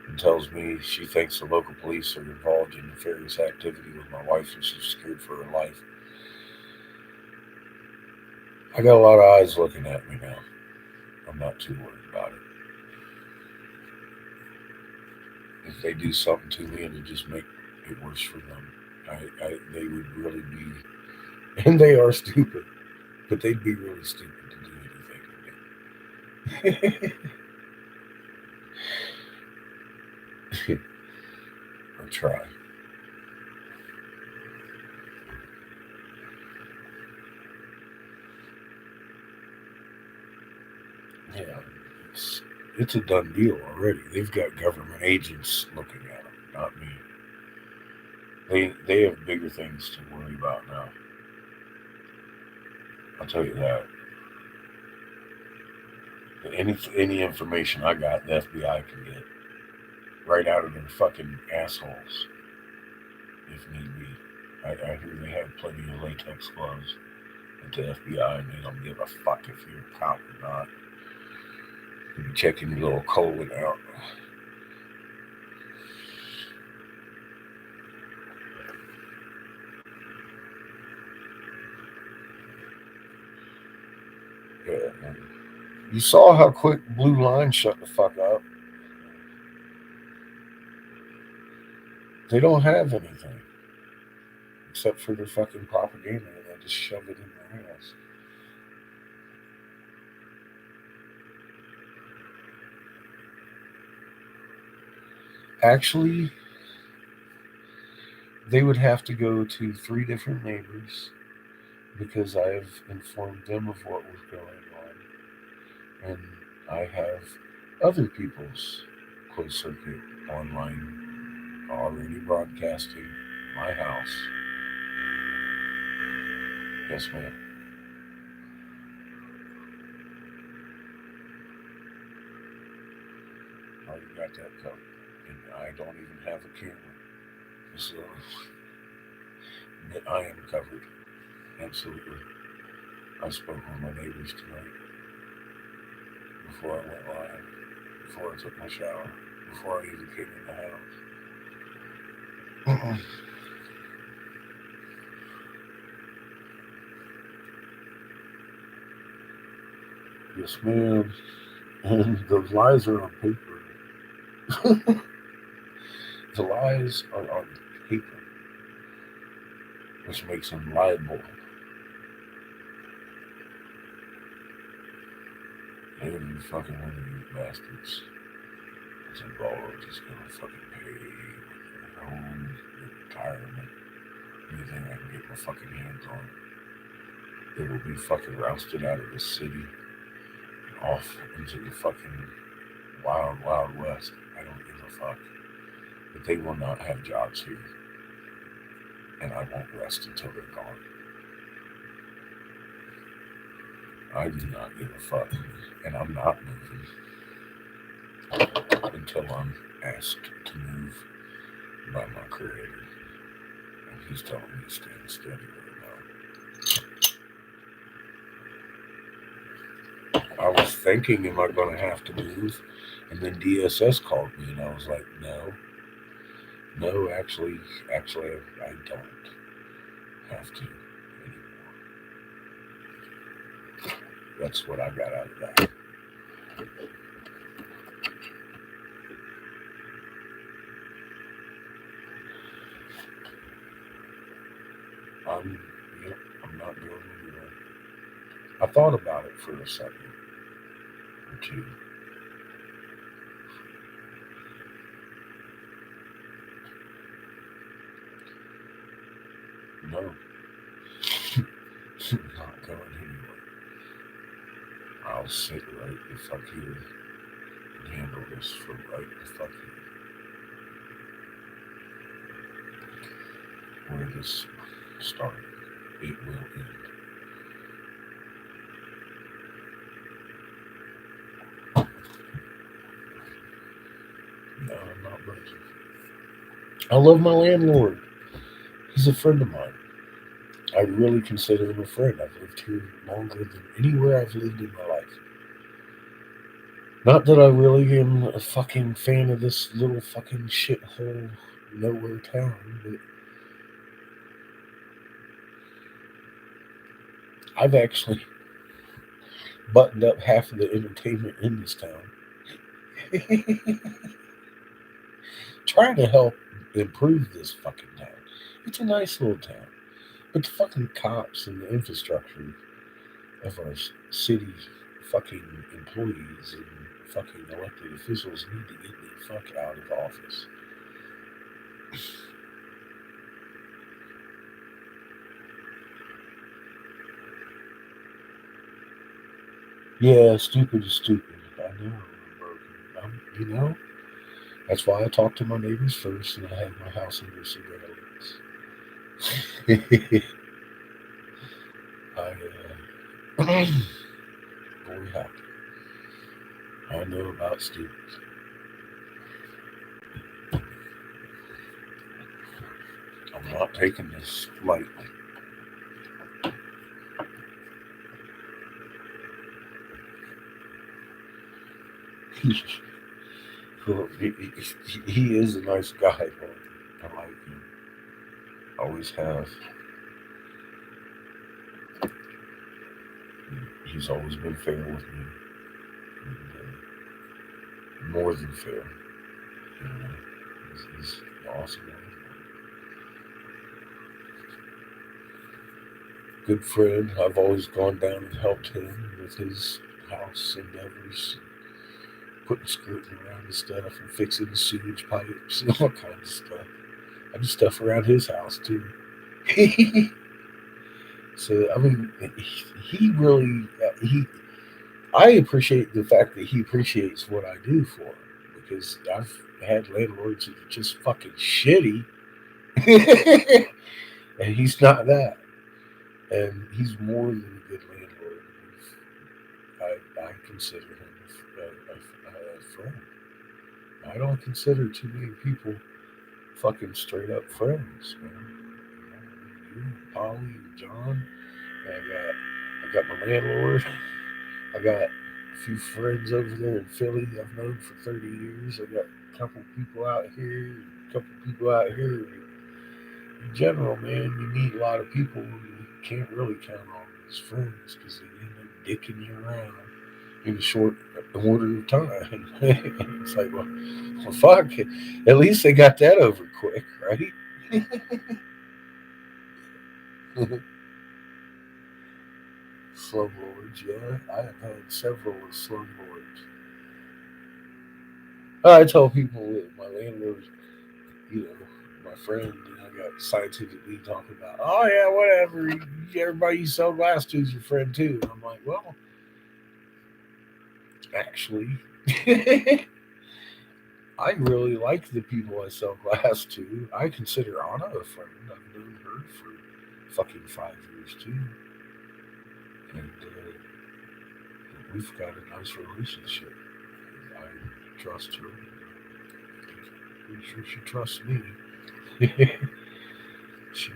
and tells me she thinks the local police are involved in nefarious activity with my wife and she's scared for her life, I got a lot of eyes looking at me now. I'm not too worried about it. If they do something to me, it'll just make it worse for them. They would really be, and they are stupid, but they'd be really stupid to do anything to me. Or try. Yeah, it's a done deal already. They've got government agents looking at them, not me. They have bigger things to worry about now. I'll tell you that. Any information I got, the FBI can get right out of their fucking assholes, if need be. I hear they have plenty of latex gloves at the FBI, and they don't give a fuck if you're a cop or not. You'll be checking your little colon out. Yeah, man. You saw how quick Blue Line shut the fuck up. They don't have anything except for their fucking propaganda, and they just shove it in their ass. Actually, they would have to go to 3 different neighbors because I've informed them of what was going on, and I have other people's closed circuit online already broadcasting my house. Yes, ma'am. Already got that covered, and I don't even have a camera, so I am covered. Absolutely. I spoke with my neighbors tonight before I went live, before I took my shower, before I even came in the house. Yes, ma'am. And those lies are on paper. The lies are on paper, which makes them liable. Every fucking one of you bastards. involved is gonna fucking pay with their home, their retirement, anything I can get my fucking hands on. They will be fucking rousted out of this city and off into the fucking wild, wild west. I don't give a fuck. But they will not have jobs here. And I won't rest until they're gone. I do not give a fuck. And I'm not moving until I'm asked to move by my creator. And he's telling me to stand steady right now. I was thinking, am I going to have to move? And then DSS called me, and I was like, no, actually, I don't have to anymore. That's what I got out of that. I'm not going anywhere. I thought about it for a second or two. No, not going anywhere. I'll sit right the fuck here and handle this from right the fuck here. Where this started, it will end. No, I'm not budging. I love my landlord. He's a friend of mine. I really consider him a friend. I've lived here longer than anywhere I've lived in my life. Not that I really am a fucking fan of this little fucking shithole nowhere town, but I've actually buttoned up half of the entertainment in this town. Trying to help improve this fucking town. It's a nice little town. But the fucking cops and the infrastructure of our city fucking employees and fucking elected officials need to get the fuck out of office. Yeah, stupid is stupid. I know I'm broken. That's why I talk to my neighbors first and I have my house under surveillance. Boy, happy. I know about students. I'm not taking this lightly. He is a nice guy. I like him. Always have. He's always been fair with me. And, more than fair. He's awesome. Good friend. I've always gone down and helped him with his house endeavors, putting skirting around his stuff and fixing the sewage pipes and all kinds of stuff. I do stuff around his house too. So I mean, I appreciate the fact that he appreciates what I do for him because I've had landlords that are just fucking shitty, and he's not that. And he's more than a good landlord. I consider him a friend. I don't consider too many people fucking straight up friends, man. You, Polly, and John. I got my landlord. I got a few friends over there in Philly I've known for 30 years. I got a couple people out here, a couple people out here. In general, man, you meet a lot of people you can't really count on as friends because they end up dicking you around in a short order of time. It's like, well, fuck. At least they got that over quick, right? Slumlords, yeah. I have had several slumlords. I tell people that my landlord, my friend, and I got scientific me talking about, oh yeah, whatever. Everybody you sell glass to is your friend too. And I'm like, well, actually, I really like the people I sell glass to. I consider Anna a friend. I've known her for fucking 5 years too, and we've got a nice relationship. I trust her. Pretty sure she trusts me. she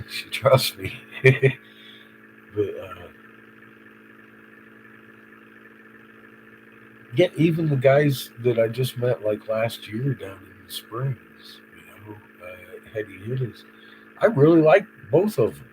she trusts me. But get even the guys that I just met like last year down in the Springs, Heady Hitters. I really like both of them.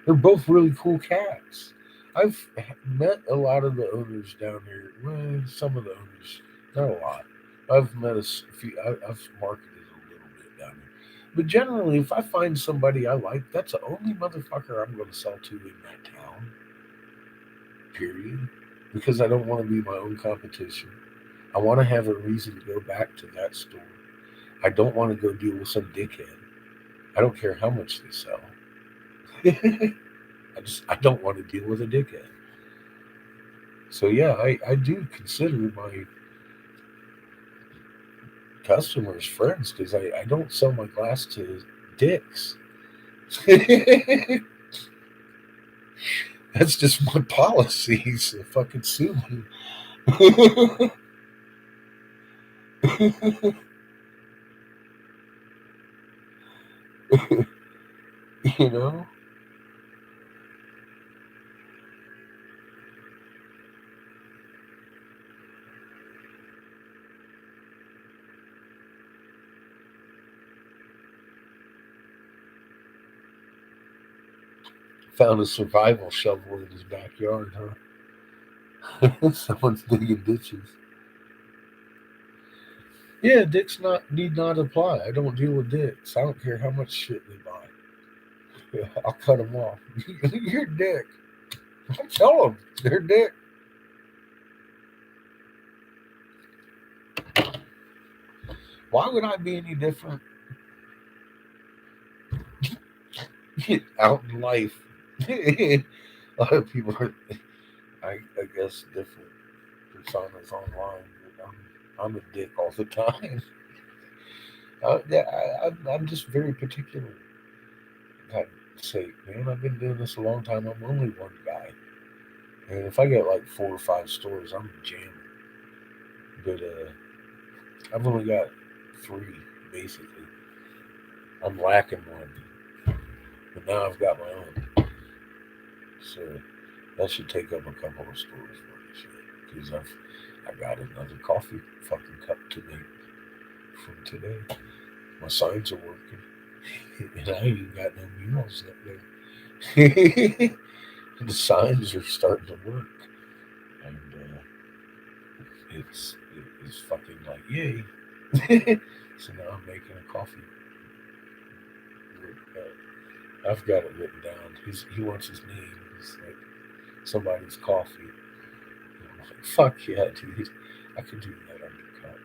They're both really cool cats. I've met a lot of the owners down here. Well, some of the owners, not a lot. I've met few. I've marketed a little bit down here, but generally, if I find somebody I like, that's the only motherfucker I'm going to sell to in that town. Period. Because I don't want to be my own competition. I want to have a reason to go back to that store. I don't want to go deal with some dickhead. I don't care how much they sell. I don't want to deal with a dickhead. So yeah, I do consider my customers friends because I don't sell my glass to dicks. That's just my policy. So fucking sue me. you know? Found a survival shovel in his backyard, huh? Someone's digging ditches. Yeah, dicks need not apply. I don't deal with dicks. I don't care how much shit they buy. Yeah, I'll cut them off. You're a dick. I'll tell them they're a dick. Why would I be any different out in life? A lot of people are, I guess, different personas online. But I'm a dick all the time. I'm just very particular. I'd say, man, I've been doing this a long time. I'm only one guy. And if I get like 4 or 5 stores, I'm jamming. But I've only got 3, basically. I'm lacking one. But now I've got my own. So that should take up a couple of stores for this year. Because I got another coffee fucking cup to make from today. My signs are working. And I ain't even got no murals up there. The signs are starting to work. And it's fucking like, yay. So now I'm making a coffee. I've got it written down. He wants his name. He's like somebody's coffee. And I'm like, fuck yeah, dude. I could do that undercut.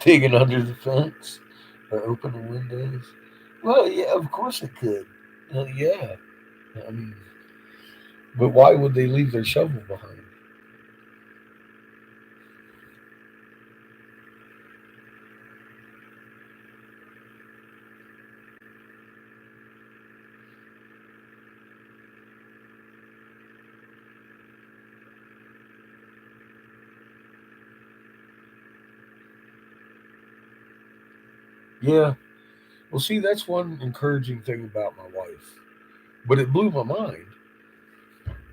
Digging under the fence or opening windows. Well, yeah, of course it could. Yeah. I mean, but why would they leave their shovel behind? Yeah. Well, see, that's one encouraging thing about my wife. But it blew my mind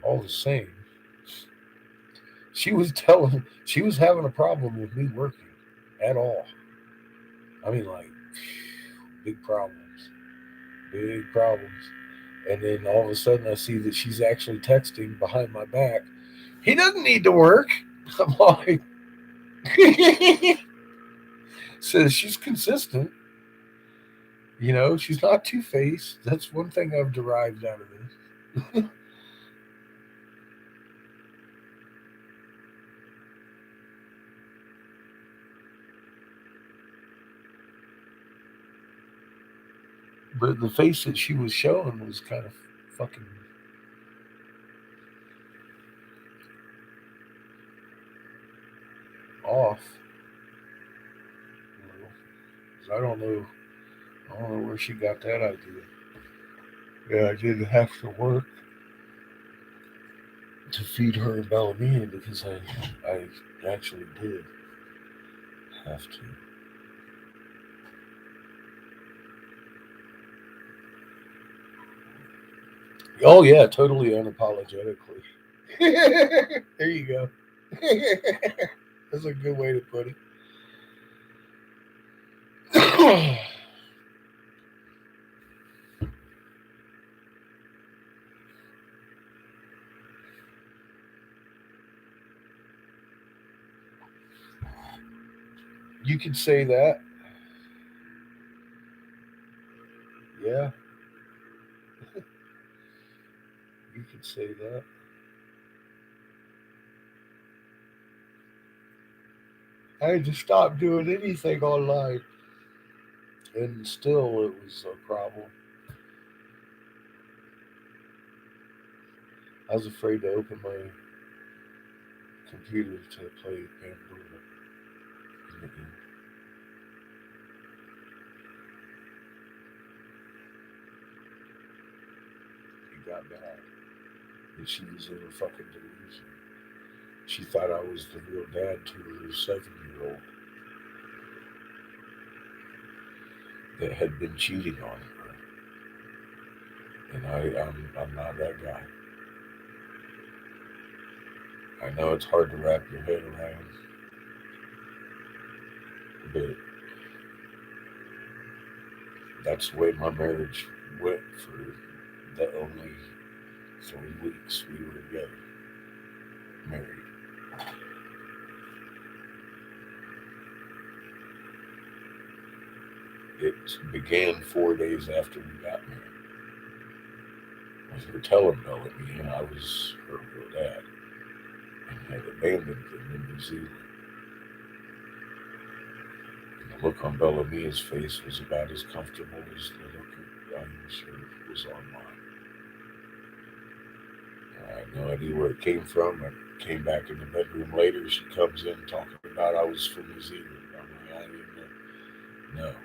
all the same. She was having a problem with me working at all. I mean, like, big problems, big problems. And then all of a sudden, I see that she's actually texting behind my back. He doesn't need to work. I'm like, Says she's consistent. You know, she's not two-faced. That's one thing I've derived out of this. But the face that she was showing was kind of fucking off. You know, 'cause I don't know where she got that idea. Yeah, I didn't have to work to feed her and Bellamy because I actually did have to. Oh yeah, totally unapologetically. There you go. That's a good way to put it. You could say that. Yeah, you could say that. I had to stop doing anything online, and still it was a problem. I was afraid to open my computer to play Pandora. And it got bad. And she was in a fucking delusion. She thought I was the real dad to her 7-year-old that had been cheating on her. And I'm not that guy. I know it's hard to wrap your head around, but that's the way my marriage went for the only 3 weeks we were together, married. It began 4 days after we got married. With her telling Bellamy I was her real dad and had abandoned them in New Zealand. And the look on Bellamy's face was about as comfortable as the look I'm sure was on mine. I had no idea where it came from. I came back in the bedroom later. She comes in talking about I was from New Zealand. I'm like, I didn't know. No.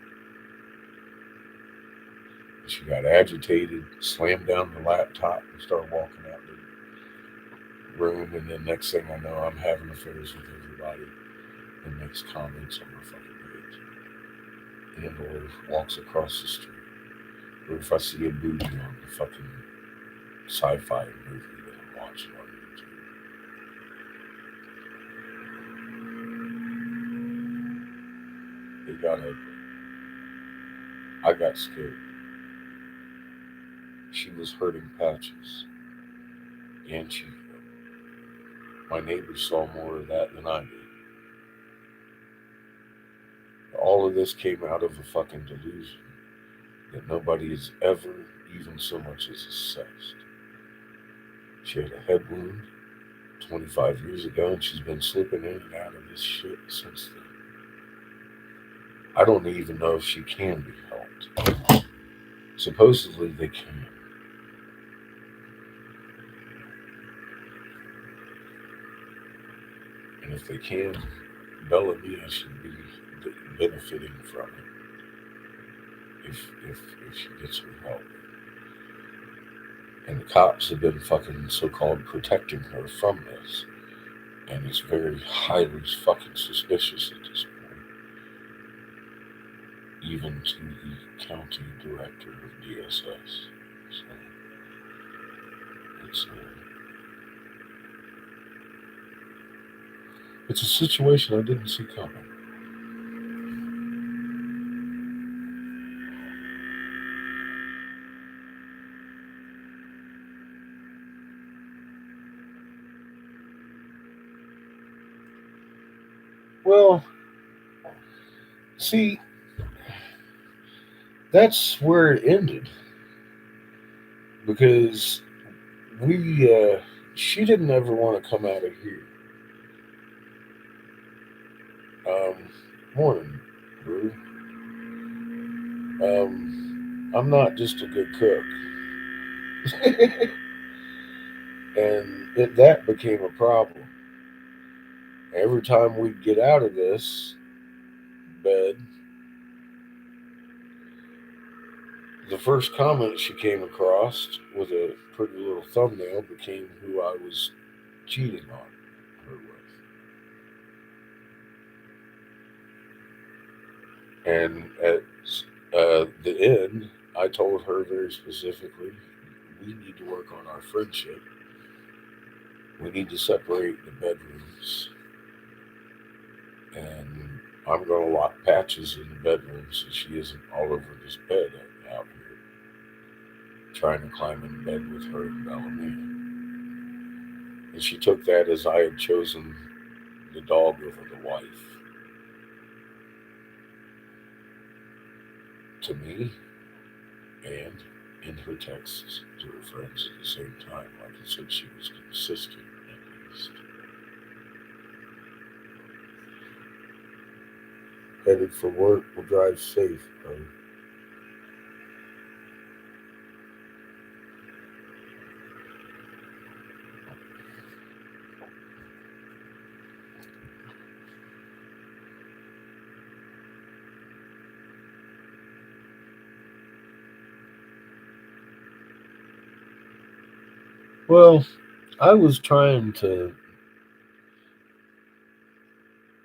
She got agitated, slammed down the laptop, and started walking out the room. And then next thing I know, I'm having affairs with everybody and makes comments on my fucking page. And or walks across the street. Or if I see a booty on the fucking sci-fi movie that I'm watching on YouTube. It got ugly. I got scared. She was hurting patches. And my neighbors saw more of that than I did. All of this came out of a fucking delusion that nobody has ever even so much as assessed. She had a head wound 25 years ago, and she's been slipping in and out of this shit since then. I don't even know if she can be helped. Supposedly they can. And if they can, Bellamy should be benefiting from it if she gets her help. And the cops have been fucking so-called protecting her from this. And it's very highly fucking suspicious at this point. Even to the county director of DSS. So it's a situation I didn't see coming. Well, See, that's where it ended because she didn't ever want to come out of here. Morning, Brew. I'm not just a good cook, and that became a problem. Every time we'd get out of this bed, the first comment she came across with a pretty little thumbnail became who I was cheating on her with. And at the end, I told her very specifically, we need to work on our friendship. We need to separate the bedrooms. And I'm going to lock patches in the bedroom so she isn't all over this bed out here trying to climb in bed with her and Bellamy. And she took that as I had chosen the dog over the wife. To me, and in her texts to her friends at the same time, like I said, she was consistent at least. Headed for work, will drive safe, buddy. Well, I was trying to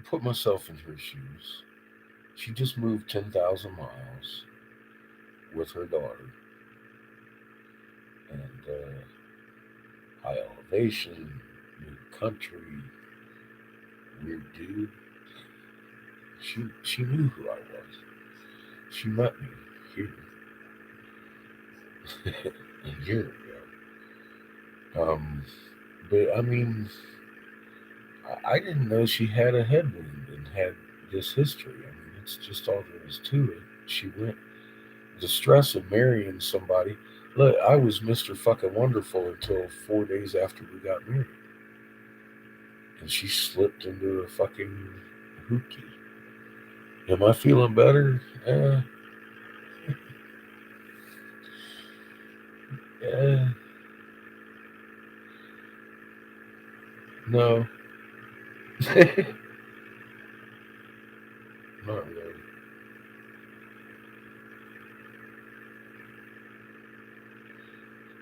put myself in her shoes. She just moved 10,000 miles with her daughter. And high elevation, new country, weird dude. She knew who I was. She met me here a year ago. But I mean, I didn't know she had a head wound and had this history. I mean, it's just all there is to it. She went the stress of marrying somebody. Look, I was Mr. Fucking Wonderful until 4 days after we got married. And she slipped into a fucking hookie. Am I feeling better? Yeah. No. Not really.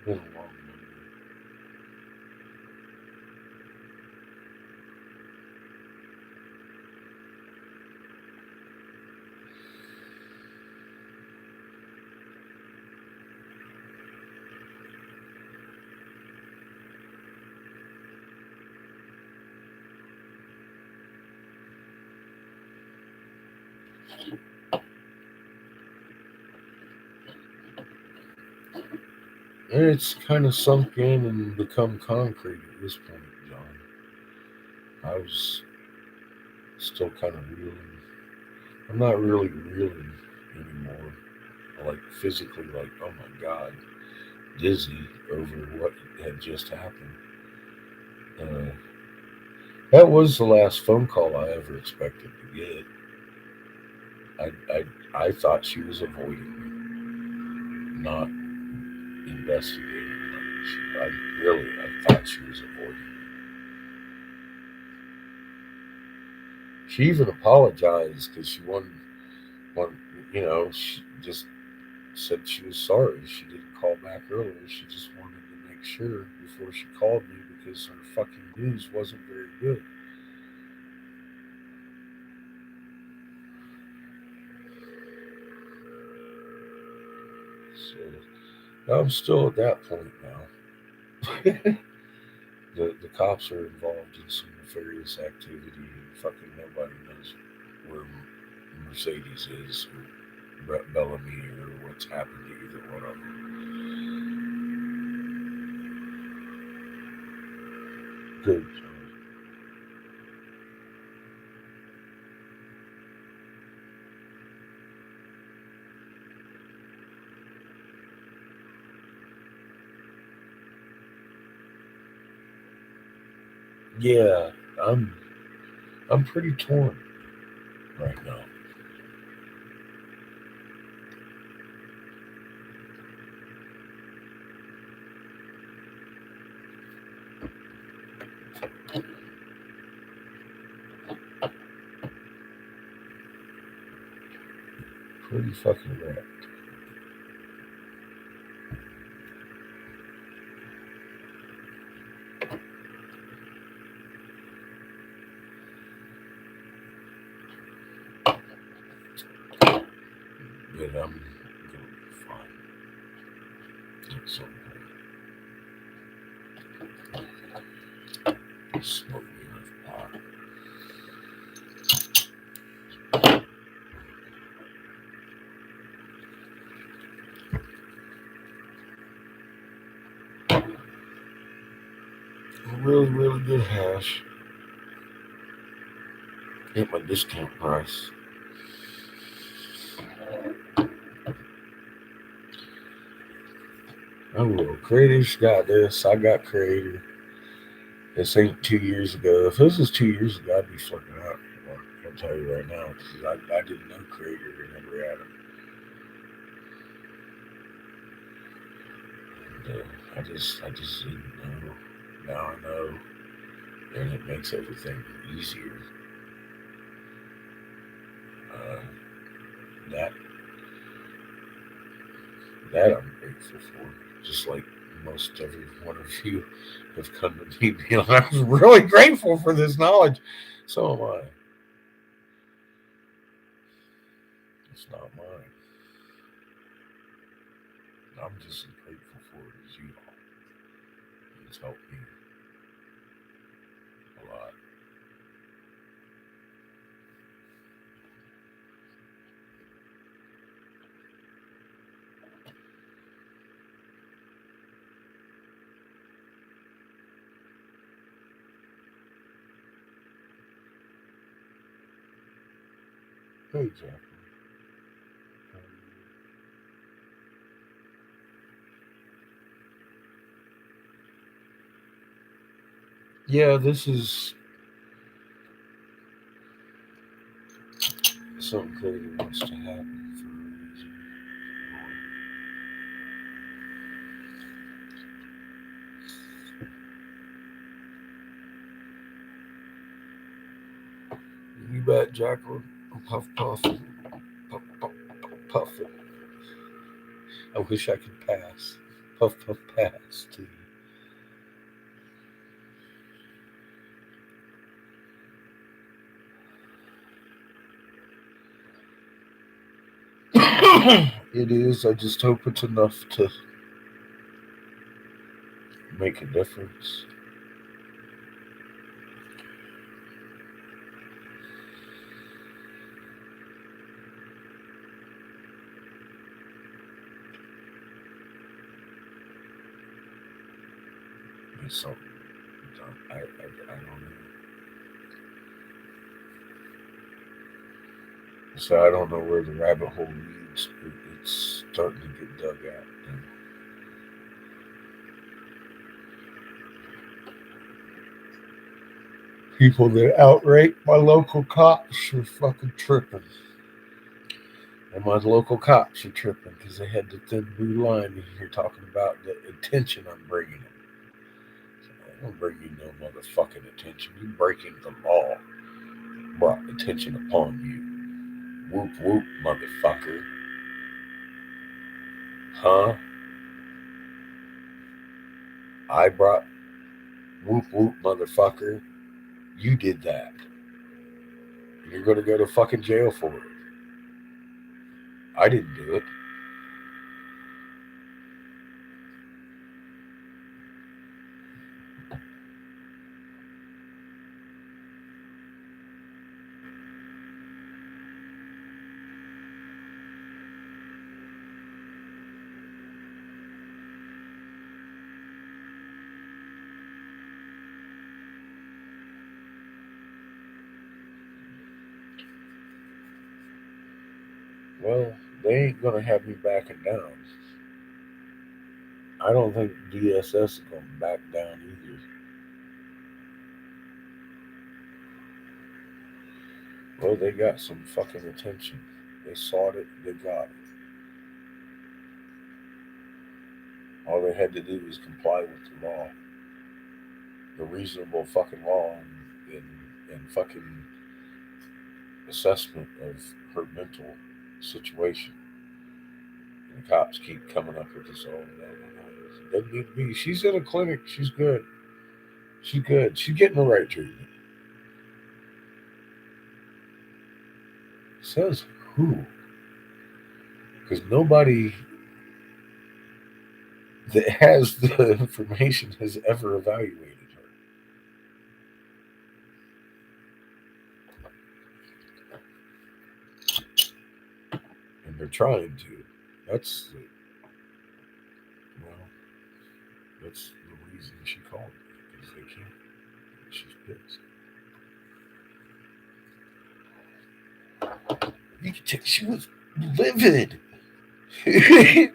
Been a long Monday. And it's kind of sunk in and become concrete at this point, John. I was still kind of reeling. I'm not really reeling anymore. Like physically, like, oh my God, dizzy over what had just happened. Uh, that was the last phone call I ever expected to get. I thought she was avoiding me, not investigating. I thought she was avoiding me. She even apologized because she one, she just said she was sorry. She didn't call back earlier. She just wanted to make sure before she called me because her fucking news wasn't very good. So I'm still at that point now. The cops are involved in some nefarious activity, and fucking nobody knows where Mercedes is or Bellamy or what's happened to either one of them. Good. Yeah, I'm pretty torn right now. Pretty fucking wrecked. But I'm gonna be fine at some point. Smoke me enough pot. Really, really good hash. At my discount price. Oh well, Creator's got this. I got Creator. This ain't 2 years ago. If this was 2 years ago, I'd be flipping out. Well, I'll tell you right now, because I didn't know Creator and never had him. And, I just didn't know. Now I know, and it makes everything easier. Uh, that that I'm grateful for. Just like most every one of you have come to me being like, I'm really grateful for this knowledge. So am I. It's not mine. I'm just as grateful for it as you are. It's helped me a lot. Hey, Jeffrey. Yeah, this is something crazy wants to happen for a reason. You bet, Jacqueline. Puff, puff, puff, puff, puff it. I wish I could pass. Puff, puff, pass to you. It is. I just hope it's enough to make a difference. It's something. I don't know. So I don't know where the rabbit hole leads, but it's starting to get dug at. And people that outrate my local cops are fucking tripping. And my local cops are tripping because they had the thin blue line and you're talking about the attention I'm bringing them. I don't bring you no motherfucking attention. You breaking the law brought attention upon you. Whoop whoop, motherfucker. Huh? I brought whoop whoop, motherfucker. You did that. You're gonna go to fucking jail for it. I didn't do it. Well, they ain't gonna have me backing down. I don't think DSS is gonna back down either. Well, they got some fucking attention. They sought it, they got it. All they had to do was comply with the law, the reasonable fucking law, and fucking assessment of her mental situation. And the cops keep coming up with this, oh, no. It doesn't need to be. She's in a clinic. She's good. She's good. She's getting the right treatment. Says who? Because nobody that has the information has ever evaluated her. And they're trying to. That's the, well, that's the reason she called me. Because they can't. She's pissed. You can tell she was livid. I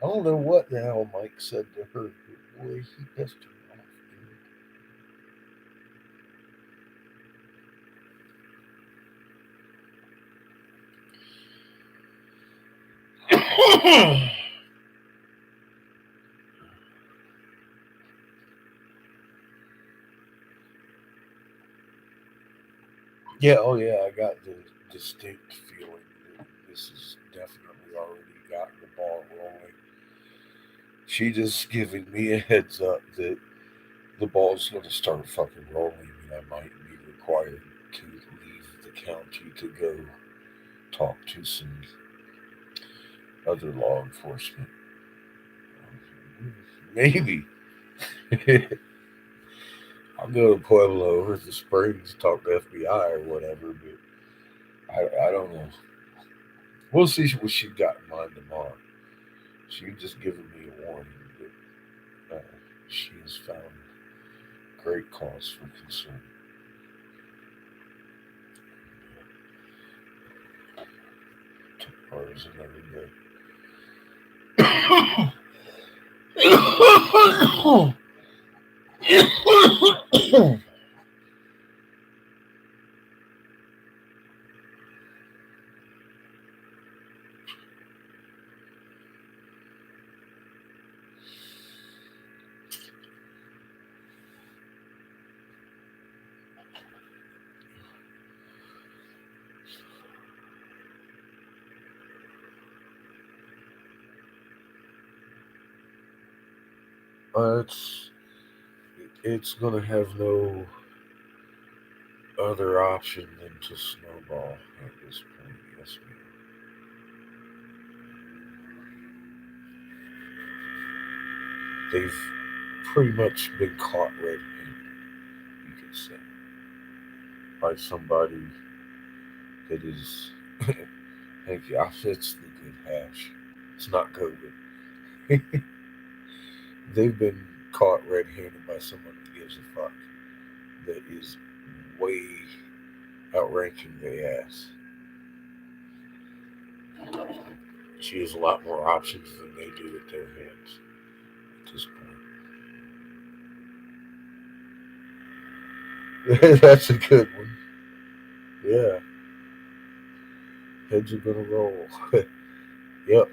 don't know what the hell Mike said to her, but boy, he pissed her off, dude. Yeah, oh yeah, I got the distinct feeling that this has definitely already got the ball rolling. She just giving me a heads up that the ball's going to start fucking rolling and I might be required to leave the county to go talk to some other law enforcement. Maybe. I'll go to Pueblo or the Springs, talk to FBI or whatever, but I don't know. We'll see what she got in mind tomorrow. She just given me a warning that she has found great cause for concern. Tomorrow is another day. It's gonna have no other option than to snowball at this point. Yes, ma'am. They've pretty much been caught red-handed, you could say, by somebody that is. Thank you. It's the good hash. It's not COVID. They've been caught red-handed by someone who gives a fuck. That is way outranking their ass. She has a lot more options than they do at their hands at this point. That's a good one. Yeah. Heads are gonna roll. Yep.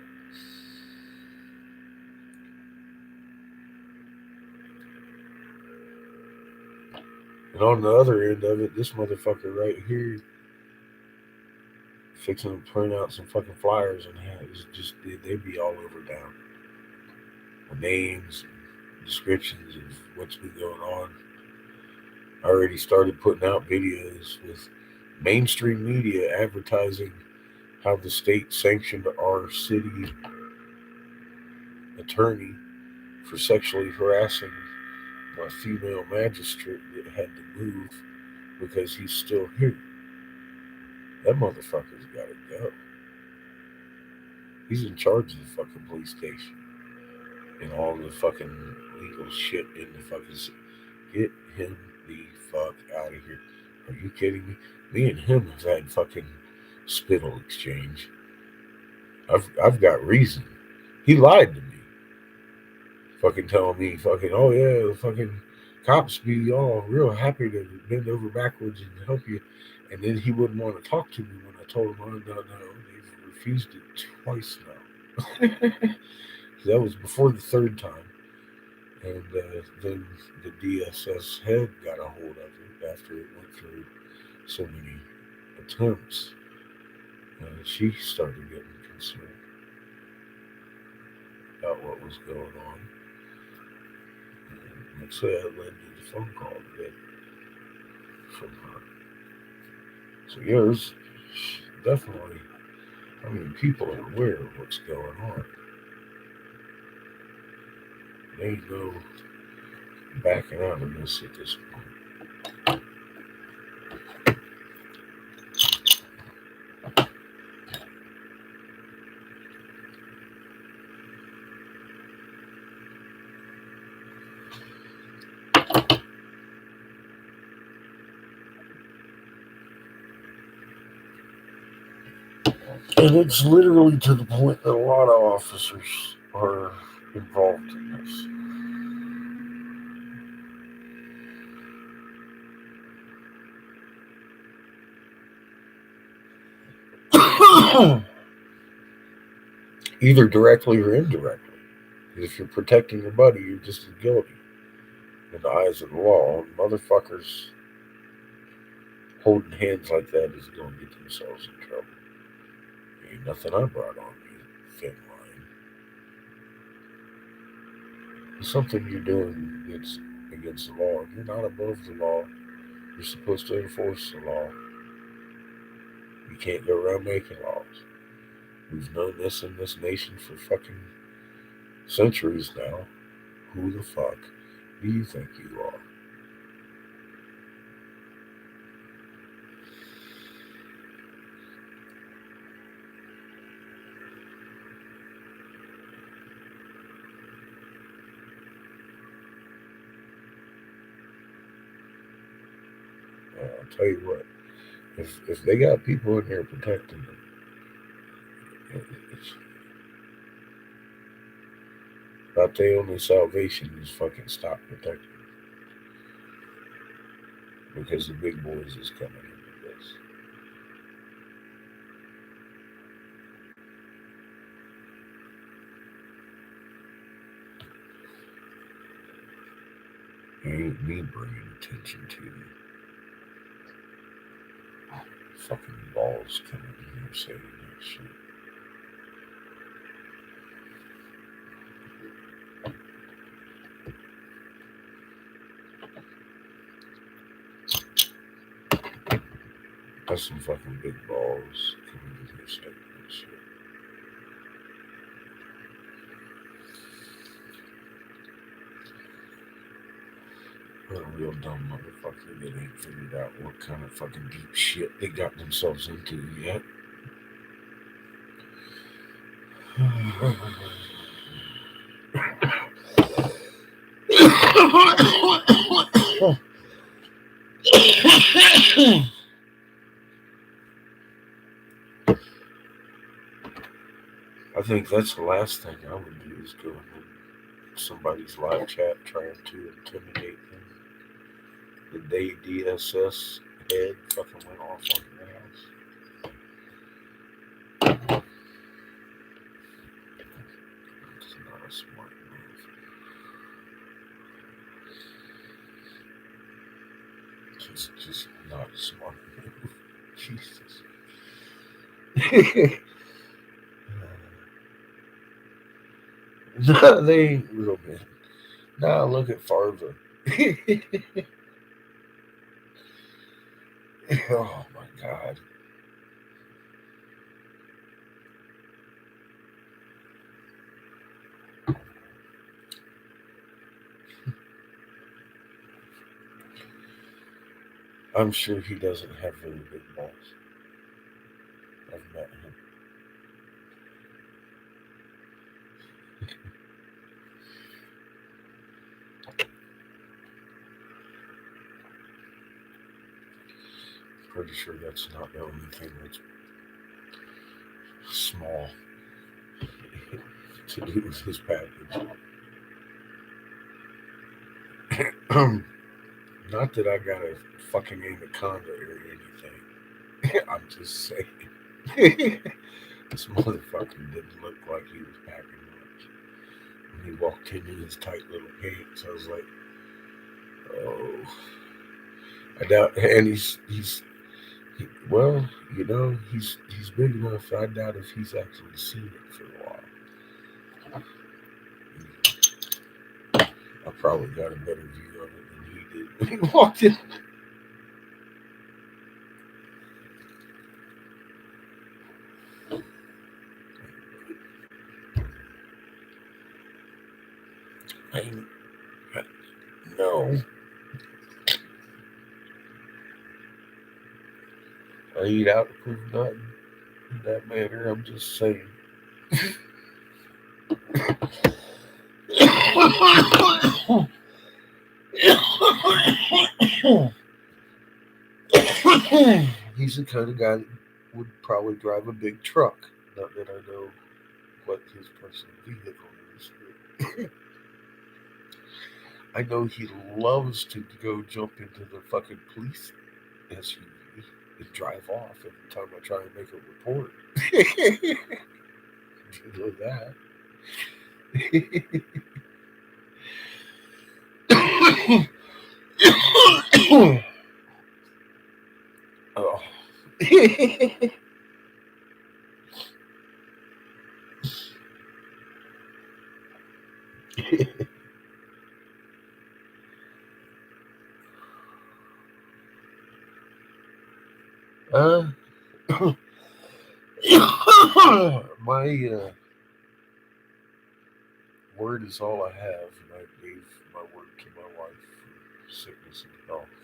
And on the other end of it, this motherfucker right here fixing to print out some fucking flyers and it's just they be all over down. The names and descriptions of what's been going on. I already started putting out videos with mainstream media advertising how the state sanctioned our city attorney for sexually harassing a female magistrate that had to move because he's still here. That motherfucker's gotta go. He's in charge of the fucking police station and all the fucking legal shit in the fucking city. Get him the fuck out of here. Are you kidding me? Me and him have had fucking spittle exchange. I've got reason. He lied to me. Fucking telling me, fucking, oh yeah, the fucking cops be all real happy to bend over backwards and help you. And then he wouldn't want to talk to me when I told him, oh, no, they've refused it twice now. That was before the third time. And then the DSS head got a hold of it after it went through so many attempts. She started getting concerned about what was going on. And like I said, it led to the phone call today from her. So yours, definitely, I mean, people are aware of what's going on. There ain't no backing out of this at this point. And it's literally to the point that a lot of officers are involved in this. Either directly or indirectly. If you're protecting your buddy, you're just as guilty in the eyes of the law. And motherfuckers holding hands like that is going to get themselves in trouble. Ain't nothing I brought on me, thin line. It's something you're doing that's against the law. You're not above the law. You're supposed to enforce the law. You can't go around making laws. We've known this in this nation for fucking centuries now. Who the fuck do you think you are? I'll tell you what. If they got people in there protecting them, it's about their only salvation is fucking stop protecting them. Because the big boys is coming into this. It ain't me bringing attention to you. Fucking balls coming in here saying that shit. That's some fucking big balls coming in here saying that shit. What a real dumb motherfucker that ain't figured out what kind of fucking deep shit they got themselves into yet. I think that's the last thing I would do is go in somebody's live chat trying to intimidate them. The day DSS head fucking went off on the house. It's not a smart move. Just not a smart move. Jesus. No, they ain't real men. Now look at Farva. Oh my God. I'm sure he doesn't have very big balls. I've met him. Pretty sure that's not the only thing that's small to do with his package. Not that I got a fucking anaconda or anything. I'm just saying. This motherfucker didn't look like he was packing much. When he walked in his tight little pants, I was like, oh. I doubt, and well, you know, he's big enough. I doubt if he's actually seen it for a while. I probably got a better view of it than he did when he walked in. I no, I eat out to prove nothing in that manner. I'm just saying. He's the kind of guy that would probably drive a big truck. Not that I know what his personal vehicle is. I know he loves to go jump into the fucking police SUV and drive off every time I try and make a report. You know that. Oh. uh, my word is all I have, and I gave my word to my wife for sickness and health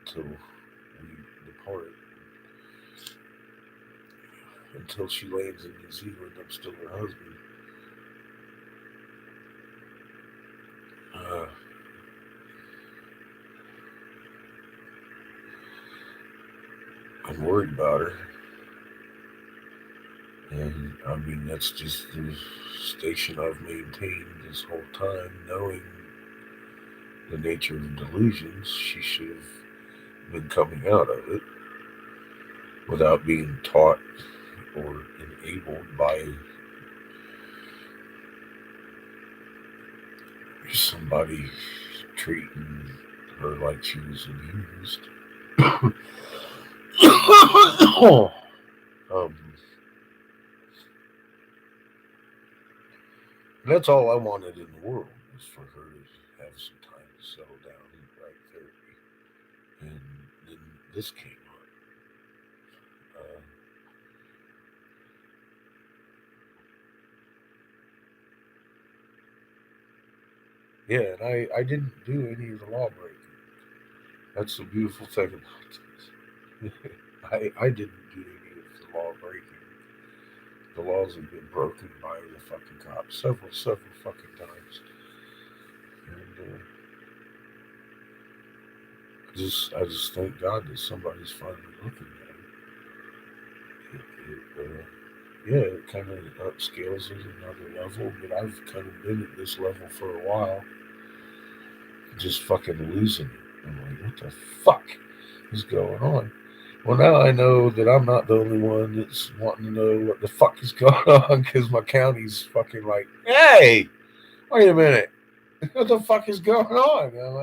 until we depart. Until she lands in New Zealand, I'm still her husband. I'm worried about her. And I mean, that's just the station I've maintained this whole time, knowing the nature of the delusions. She should have been coming out of it without being taught or enabled by somebody treating her like she was abused. That's all I wanted in the world, was for her to have some time to settle down and write therapy. And then this came up. Yeah, and I didn't do any of the law breaking. That's the beautiful thing about this. I didn't do any of the law breaking. The laws have been broken by the fucking cops several fucking times. And I just thank God that somebody's finally looking at it. Yeah, it kind of upscales it another level, but I've kind of been at this level for a while, just fucking losing it. I'm like, what the fuck is going on? Well, now I know that I'm not the only one that's wanting to know what the fuck is going on, because my county's fucking like, hey, wait a minute, what the fuck is going on? I'm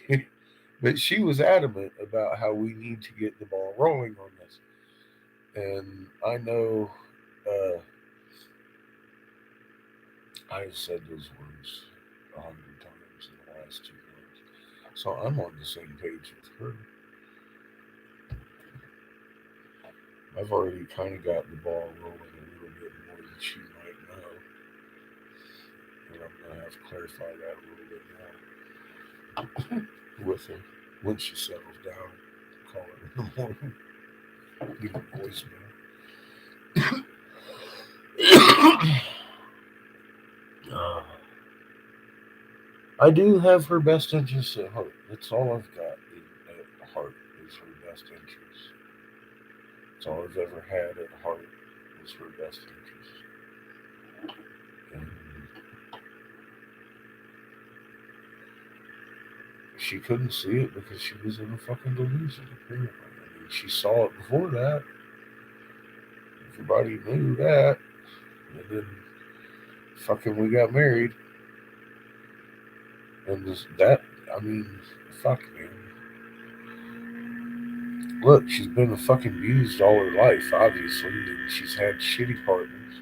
like, but she was adamant about how we need to get the ball rolling on this. And I know I've said those words 100 times in the last 2 months. So I'm on the same page with her. I've already kind of got the ball rolling a little bit more than she might know. And I'm going to have to clarify that a little bit more with her when she settles down. Call her in the morning. Give her a voicemail. I do have her best interests at heart. That's all I've got at heart, is her best interests. That's all I've ever had at heart, was her best interest. And she couldn't see it because she was in a fucking delusion, apparently. I mean, she saw it before that. Everybody knew that. And then fucking we got married. And I mean, fuck, man. Look, she's been fucking abused all her life, obviously, and she's had shitty partners.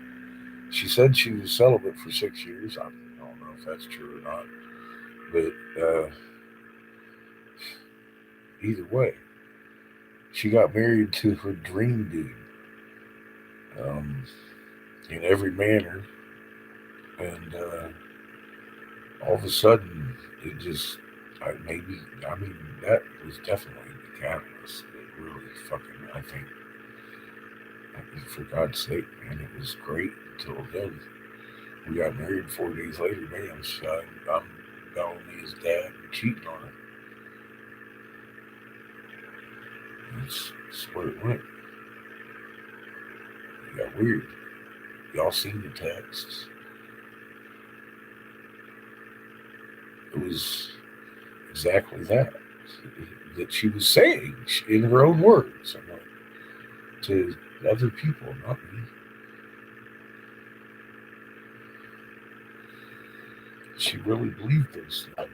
She said she was celibate for 6 years. I don't know if that's true or not. But either way, she got married to her dream dude in every manner. And all of a sudden, it just, I mean, that was definitely the catalyst. It really fucking, I think, for God's sake, man, it was great until then. We got married 4 days later, man. I'm calling me his dad and cheating on her. That's where it went. It got weird. Y'all seen the texts? It was exactly that she was saying in her own words. I'm like, to other people, not me. She really believed those things.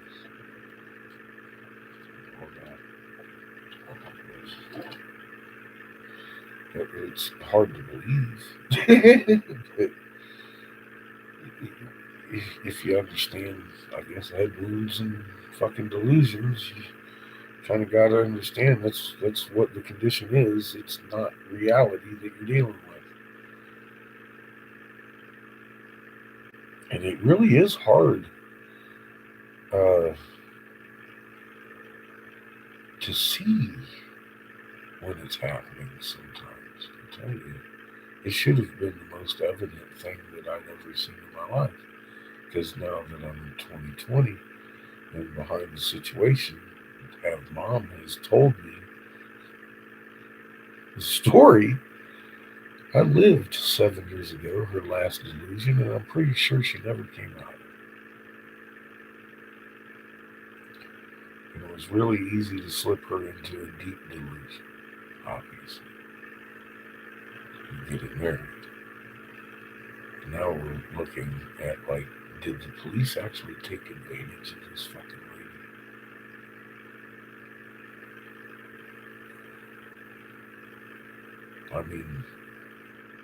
It's hard to believe. But if you understand, I guess, head wounds and fucking delusions, you kind of got to understand that's what the condition is. It's not reality that you're dealing with. And it really is hard to see when it's happening sometimes. I tell you, it should have been the most evident thing that I've ever seen in my life. Because now that I'm in 2020 and behind the situation, Mom has told me the story. I lived 7 years ago, her last delusion, and I'm pretty sure she never came out. And it was really easy to slip her into a deep delusion, obviously, and getting married. And now we're looking at, like, did the police actually take advantage of this fucking lady? I mean,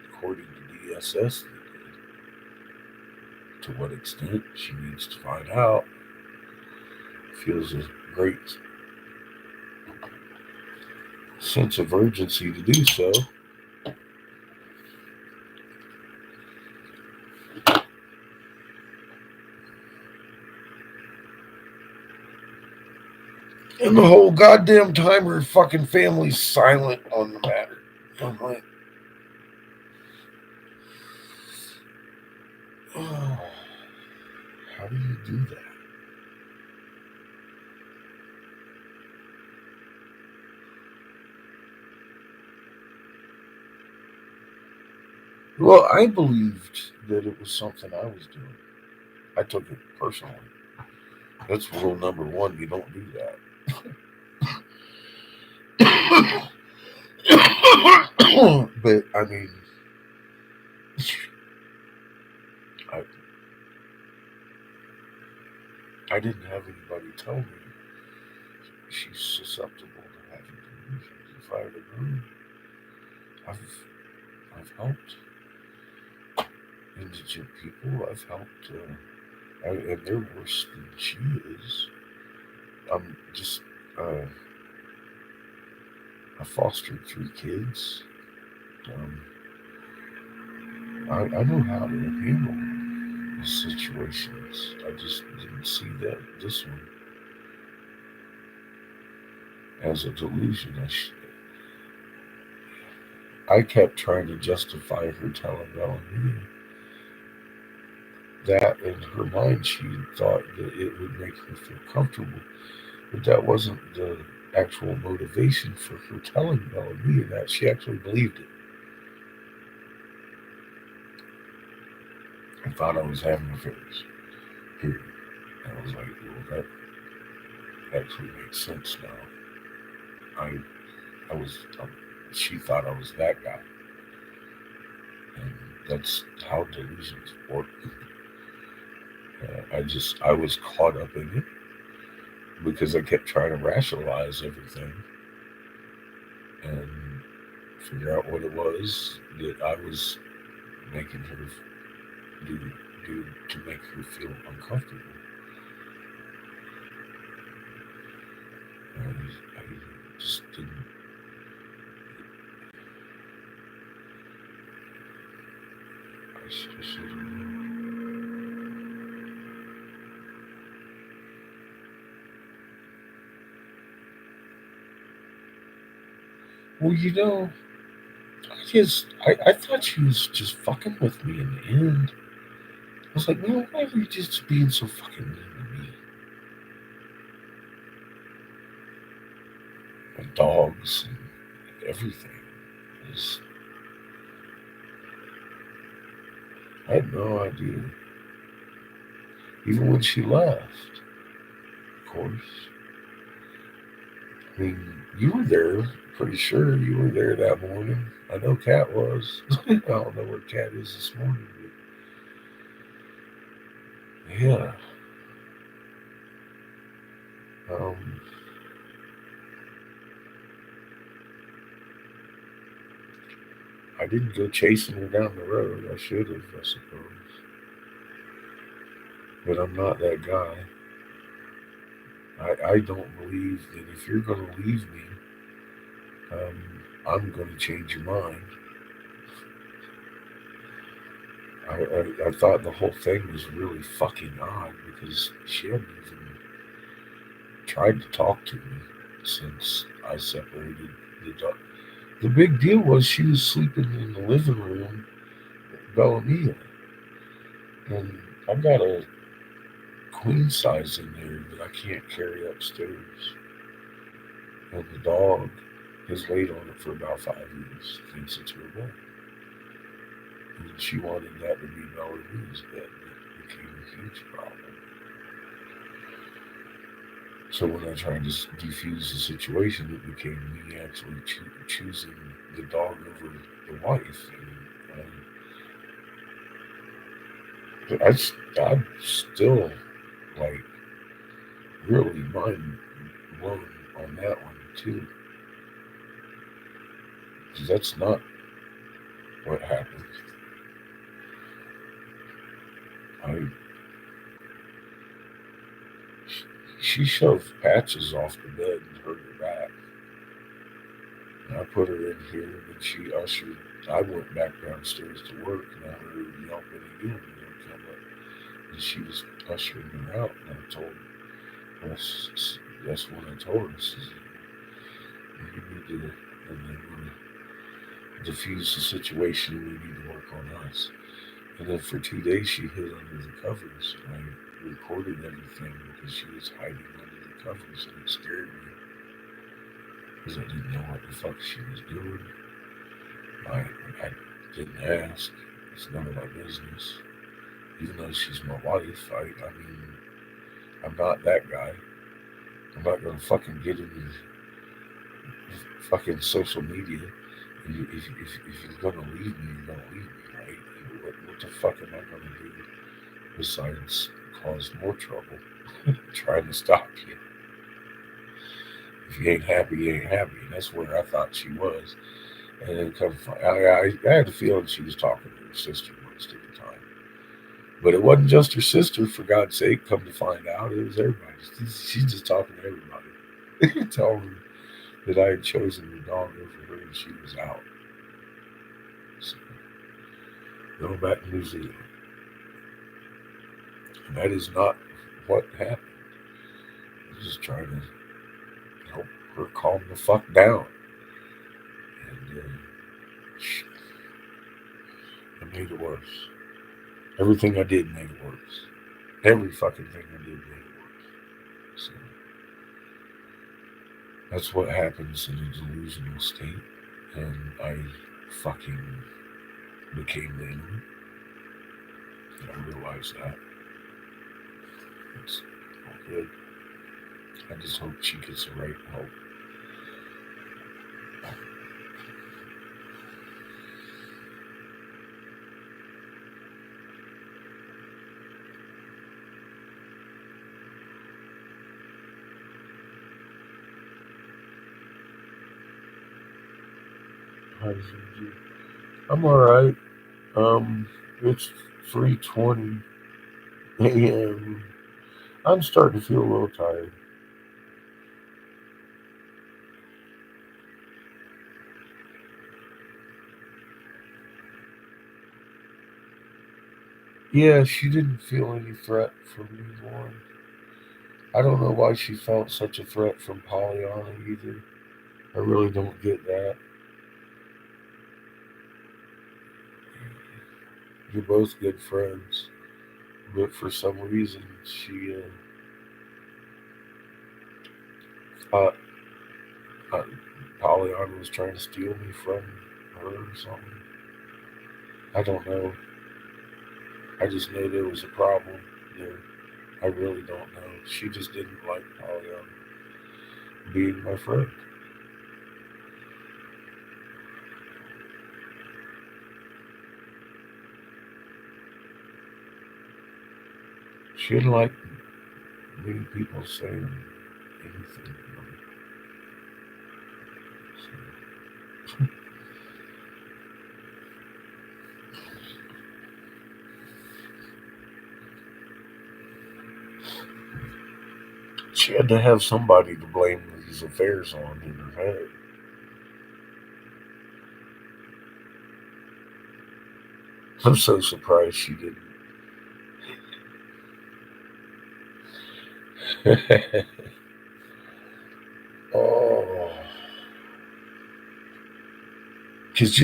according to DSS, they did. To what extent, she needs to find out. Feels a great sense of urgency to do so. And the whole goddamn time her fucking family's silent on the matter. I'm like, oh, how do you do that? Well, I believed that it was something I was doing. I took it personally. That's rule number one. You don't do that. But I mean, I didn't have anybody tell me she's susceptible to having delusions. If I had known, I've helped indigent people. I've helped, and they're worse than she is. I'm just, I fostered 3 kids. I know how to handle the situations. I just didn't see this one as a delusion. I kept trying to justify her telling Melanie that in her mind she thought that it would make her feel comfortable, but that wasn't the actual motivation for her telling Melanie that. She actually believed it. I thought I was having affairs. Period. And I was like, well, that actually makes sense now. I was, she thought I was that guy. And that's how delusions work. I was caught up in it because I kept trying to rationalize everything and figure out what it was that I was making her do to make her feel uncomfortable. I just didn't. I should have. Well, I thought she was just fucking with me in the end. I was like, man, why are you just being so fucking mean to me? My dogs and everything. Just, I had no idea. Even when she left, of course. I mean, you were there. Pretty sure you were there that morning. I know Kat was. I don't know where Kat is this morning, but yeah. Um, I didn't go chasing her down the road. I should have, I suppose. But I'm not that guy. I don't believe that if you're going to leave me, I'm going to change your mind. I thought the whole thing was really fucking odd because she hadn't even tried to talk to me since I separated the dog. The big deal was she was sleeping in the living room at Bellamia. And I've got a queen size in there that I can't carry upstairs. And the dog has laid on it for about 5 years, thinks it's her bed. And she wanted that to be Bellarmine's bed. It became a huge problem. So when I tried to defuse the situation, it became me actually choosing the dog over the wife. And I'm still like really mind blown on that one too, because that's not what happened. I She shoved Patches off the bed and hurt her back. And I put her in here, and she ushered. I went back downstairs to work, and I heard her yelping again. And I come up, and she was ushering her out. And I told her, that's when I told her, I says, you need to, and then we're to diffuse the situation. We need to work on us. And then for 2 days, she hid under the covers. And I recorded everything because she was hiding under the covers, and it scared me because I didn't know what the fuck she was doing. I didn't ask. It's none of my business. Even though she's my wife, I mean, I'm not that guy. I'm not gonna fucking get into fucking social media. If you're gonna leave me, you're gonna leave me, right? What the fuck am I gonna do besides cause more trouble? Trying to stop you. If you ain't happy, you ain't happy. And that's where I thought she was. And then I had the feeling she was talking to her sister most of the time. But it wasn't just her sister, for God's sake. Come to find out, it was everybody. She's just talking to everybody. Telling her that I had chosen the dog over her and she was out. So, going back to New Zealand. And that is not what happened. I was just trying to help her calm the fuck down. And it made it worse. Everything I did made it worse. Every fucking thing I did made it worse. So that's what happens in a delusional state. And I fucking became the enemy. And I realize that. It's all good. I just hope she gets the right help. How's it? I'm all right. It's 3:20 a.m. I'm starting to feel a little tired. Yeah, she didn't feel any threat from me, Lauren. I don't know why she felt such a threat from Pollyanna either. I really don't get that. You're both good friends, but for some reason she thought uh, Pollyanna was trying to steal me from her or something. I don't know. I just know there was a problem there. I really don't know. She just didn't like Pollyanna being my friend. She didn't like many people saying anything. So, she had to have somebody to blame these affairs on in her head. I'm so surprised she didn't. Oh, because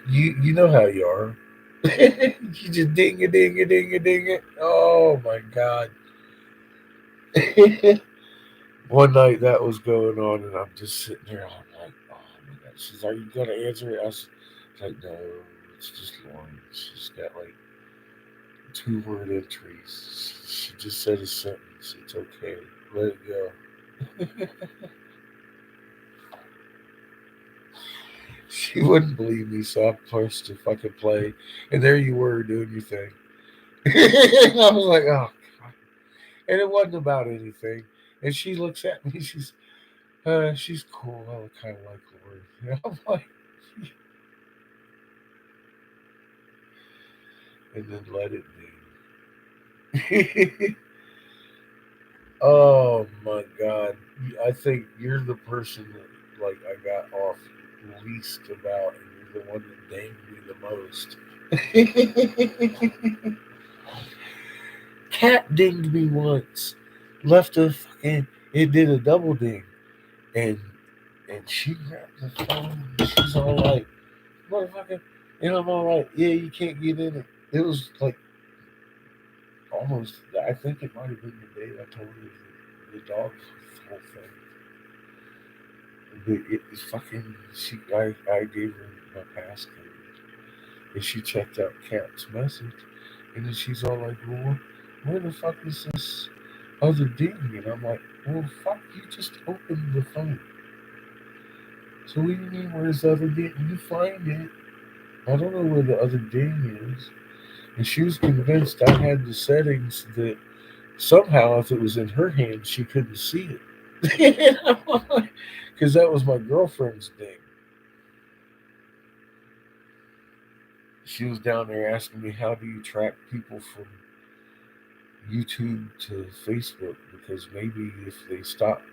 you know how you are. You just ding a ding a ding a ding it. Oh my god. One night that was going on, and I'm just sitting there. I'm like, oh my god. She's like, "Are you gonna answer it?" I was like, "No, it's just Lauren. She's got like 2 word entries. She just said a sentence. It's okay. Let it go." She wouldn't believe me, so I pushed to fucking play, and there you were doing your thing. And I was like, "Oh god." And it wasn't about anything. And she looks at me. She's cool. I kind of like Lauren. And I'm like, and then let it be. Oh my god! I think you're the person that like I got off least about, and you're the one that dinged me the most. Cat dinged me once. Left a fucking. It did a double ding, and she grabbed the phone. And she's all like, "Motherfucker," and I'm all like, "Yeah, you can't get in it." It was like almost. I think it might have been the day I told her the dog whole thing. But it was fucking. I gave her my passcode, and she checked out Cat's message, and then she's all like, "Well, where the fuck is this other ding?" And I'm like, "Well, fuck, you just opened the phone. So what do you mean, where's the other ding? You find it. I don't know where the other ding is." And she was convinced I had the settings that somehow, if it was in her hand, she couldn't see it. Because that was my girlfriend's ding. She was down there asking me, "How do you track people from YouTube to Facebook?" Because maybe if they stopped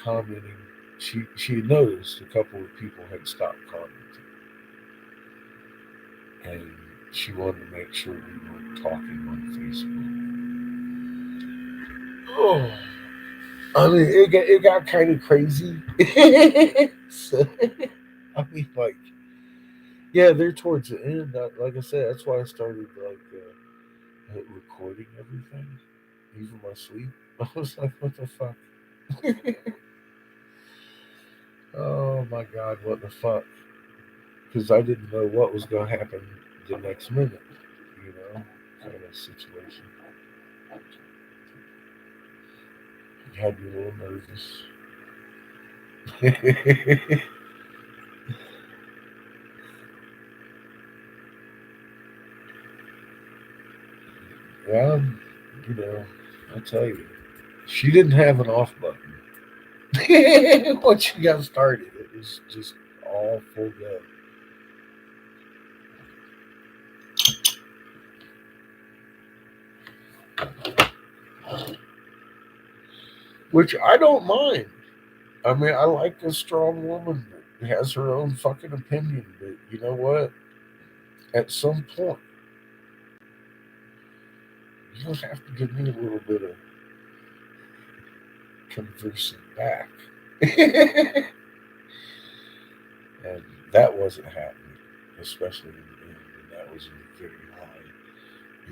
commenting, she had noticed a couple of people had stopped commenting, and she wanted to make sure we weren't talking on Facebook. Oh, I mean, it got kind of crazy. So, I mean, like, yeah, they're towards the end. Like I said, that's why I started like recording everything, even my sleep. I was like, what the fuck? Oh my god, what the fuck? Because I didn't know what was going to happen the next minute, you know? kind of situation. You had me a little nervous. Well, you know, I tell you, she didn't have an off button. Once she got started, it was just all full go. Which I don't mind. I mean, I like a strong woman that has her own fucking opinion, but you know what? At some point, you don't have to give me a little bit of conversing back. And that wasn't happening, especially in the end. And that was a very high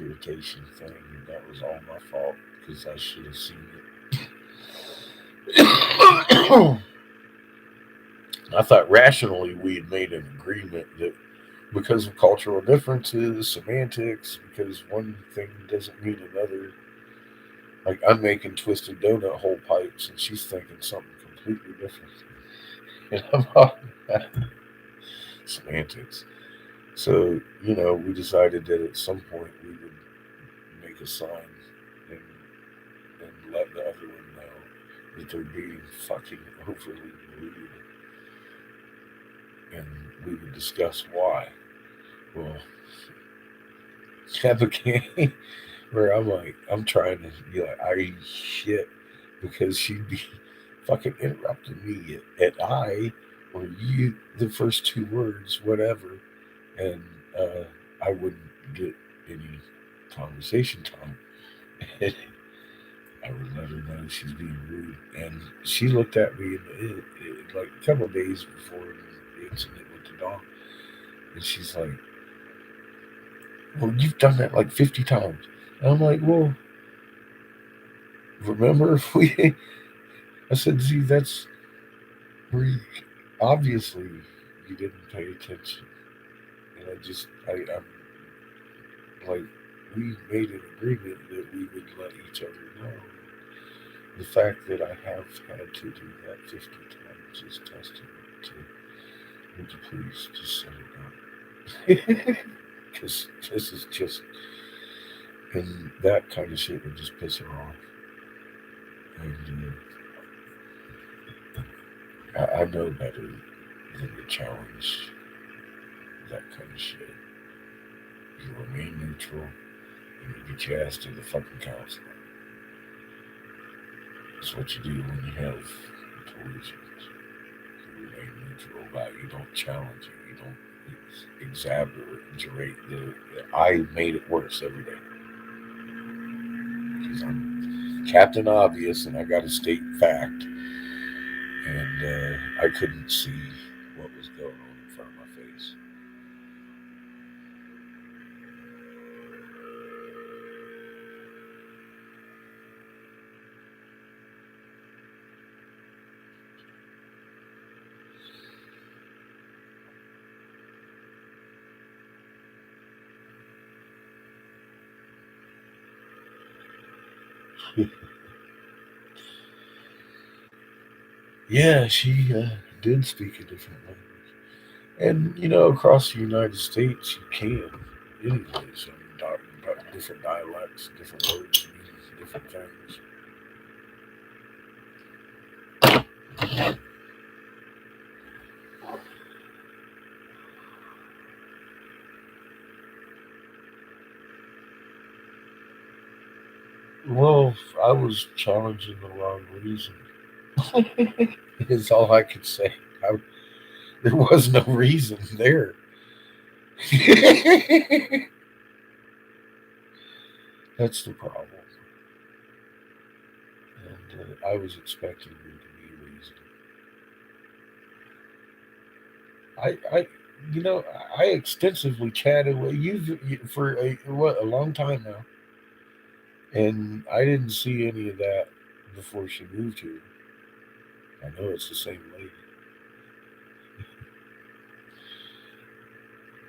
irritation thing, and that was all my fault because I should have seen it. I thought rationally we had made an agreement that because of cultural differences, semantics, because one thing doesn't mean another. Like I'm making twisted donut hole pipes, and she's thinking something completely different. And I'm not semantics. So we decided that at some point we would make a sign and let the other one know that they're being fucking overly rude, and we would discuss why. Well, that became where I'm trying to be like, I shit, because she'd be fucking interrupting me at I or you, the first two words, whatever, and I wouldn't get any conversation time. And I would let her know she's being rude, and she looked at me like a couple of days before the incident with the dog, and she's like, "Well, you've done that like 50 times." And I'm like, "Well, remember if we?" I said, "See, that's where obviously you didn't pay attention." And I'm like, we made an agreement that we would let each other know. The fact that I have had to do that 50 times is testament to, would you please just set it down? Because this is just, and that kind of shit would just piss her off. And I know better than to challenge that kind of shit. You remain neutral and you get your ass to the fucking counselor. That's what you do when you have collisions. You remain neutral about it. You don't challenge it. You don't exaggerate I made it worse every day. Because I'm Captain Obvious and I got to state fact. And I couldn't see what was going on in front of my face. Yeah, she did speak a different language. And, across the United States, you can. Anyways, different dialects, different words mean different things. Well, I was challenging the wrong reason. Is all I could say. There was no reason there. That's the problem. And I was expecting there to be a reason. I, you know, I extensively chatted with you for a long time now, and I didn't see any of that before she moved here. I know it's the same lady.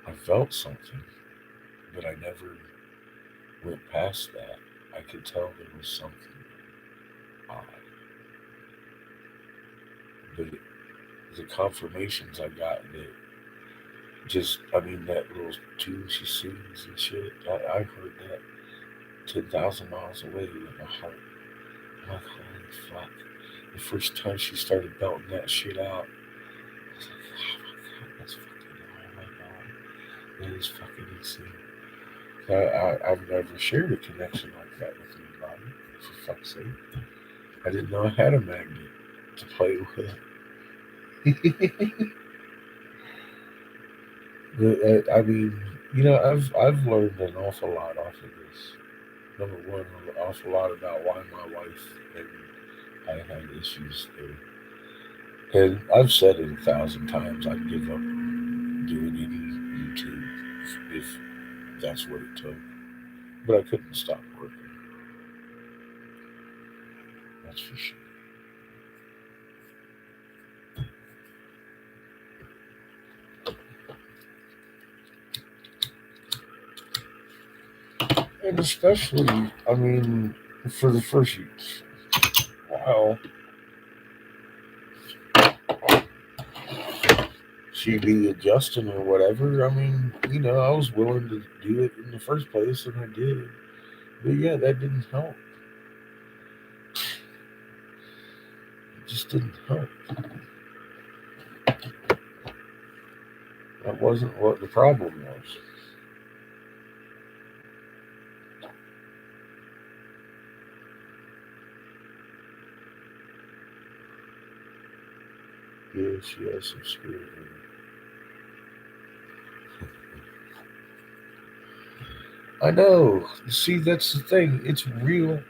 I felt something, but I never went past that, I could tell there was something odd. But the confirmations I got that that little tune she sings and shit, I heard that 10,000 miles away with my heart. I'm like, holy fuck. The first time she started belting that shit out, I was like, oh my god, that's fucking, oh my god, that is fucking insane. I've never shared a connection like that with anybody, for fuck's sake. I didn't know I had a magnet to play with. I've learned an awful lot off of this. Number one, an awful lot about why my wife and I had issues there. And I've said it 1,000 times. I'd give up doing any YouTube if that's what it took. But I couldn't stop working. That's for sure. And especially, for the first while, she be adjusting or whatever. I was willing to do it in the first place, and I did. But yeah, that didn't help. It just didn't help. That wasn't what the problem was. Yeah, she has some spirit in her. I know. See, that's the thing. It's real.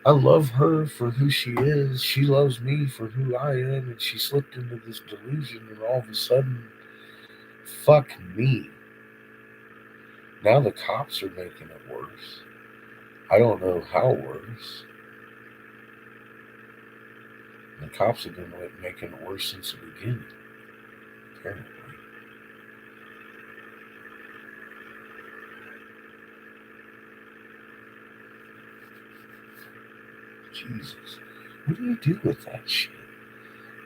I love her for who she is. She loves me for who I am, and she slipped into this delusion, and all of a sudden, fuck me. Now the cops are making it worse. I don't know how worse. The cops have been making it worse since the beginning, apparently. Jesus. What do you do with that shit?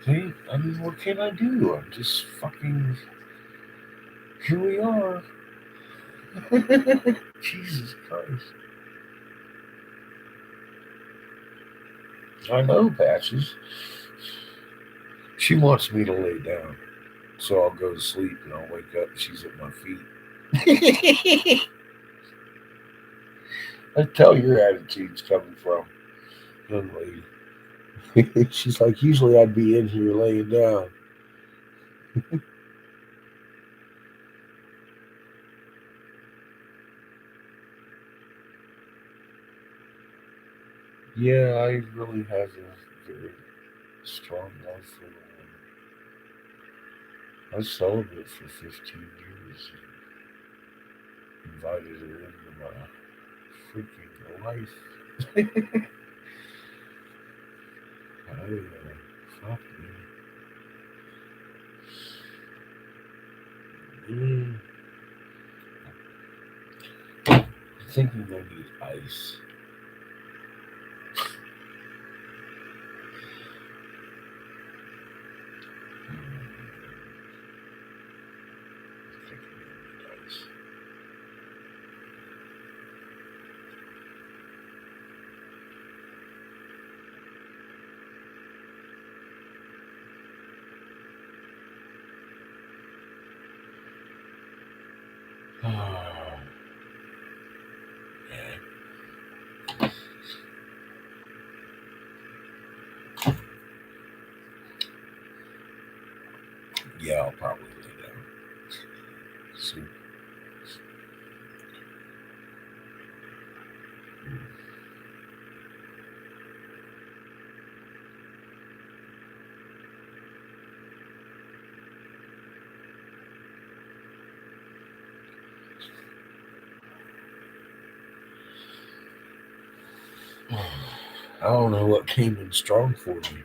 What can I do? I'm just fucking. Here we are. Jesus Christ. I know, Patches. She wants me to lay down. So I'll go to sleep and I'll wake up and she's at my feet. I tell your attitude's coming from, young lady. She's like, usually I'd be in here laying down. Yeah, I really have a very strong love for the woman. I celebrated for 15 years and invited her into my freaking life. Fuck me. Mm, I'm thinking I need ice. Oh, yeah, I'll probably lay down. Soon. I don't know what came in strong for me.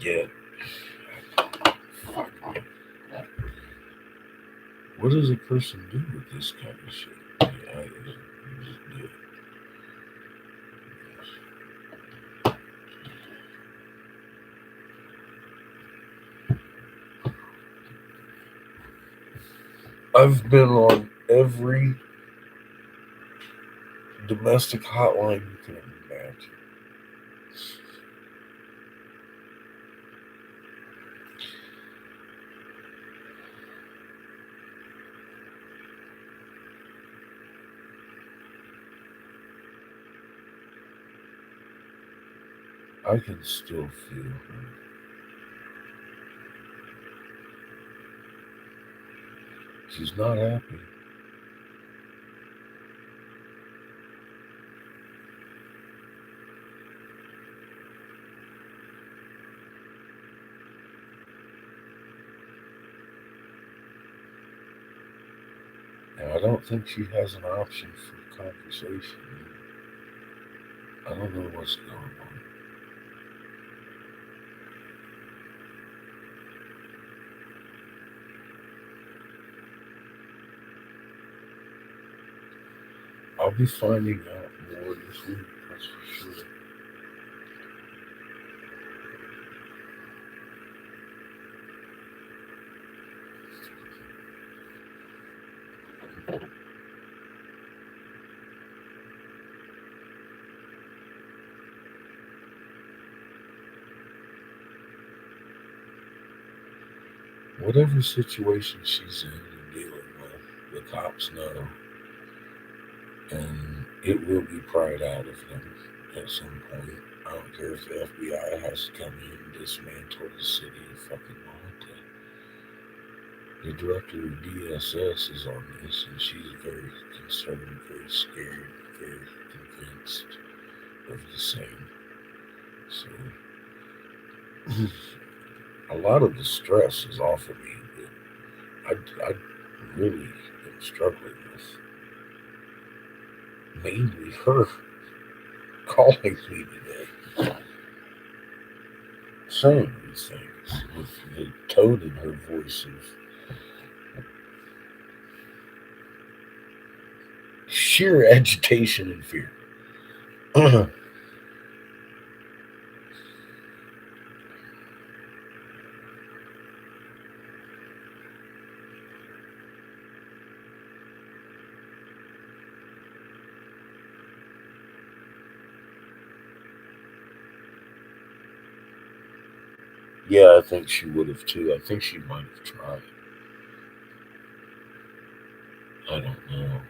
Yeah. What does a person do with this kind of shit? Yeah, you just do it. I've been on every domestic hotline you can imagine. I can still feel her. She's not happy. And I don't think she has an option for conversation. I don't know what's going on. I'll be finding out more this week, that's for sure. Whatever situation she's in and dealing with, the cops know, and it will be pried out of them at some point. I don't care if the FBI has to come in and dismantle the city of fucking Malta. The director of DSS is on this, and she's very concerned, very scared, very convinced of the same. So, a lot of the stress is off of me, but I really am struggling with mainly her calling me today, saying these things with the tone in her voice of sheer agitation and fear. Yeah, I think she would have too. I think she might have tried. I don't know.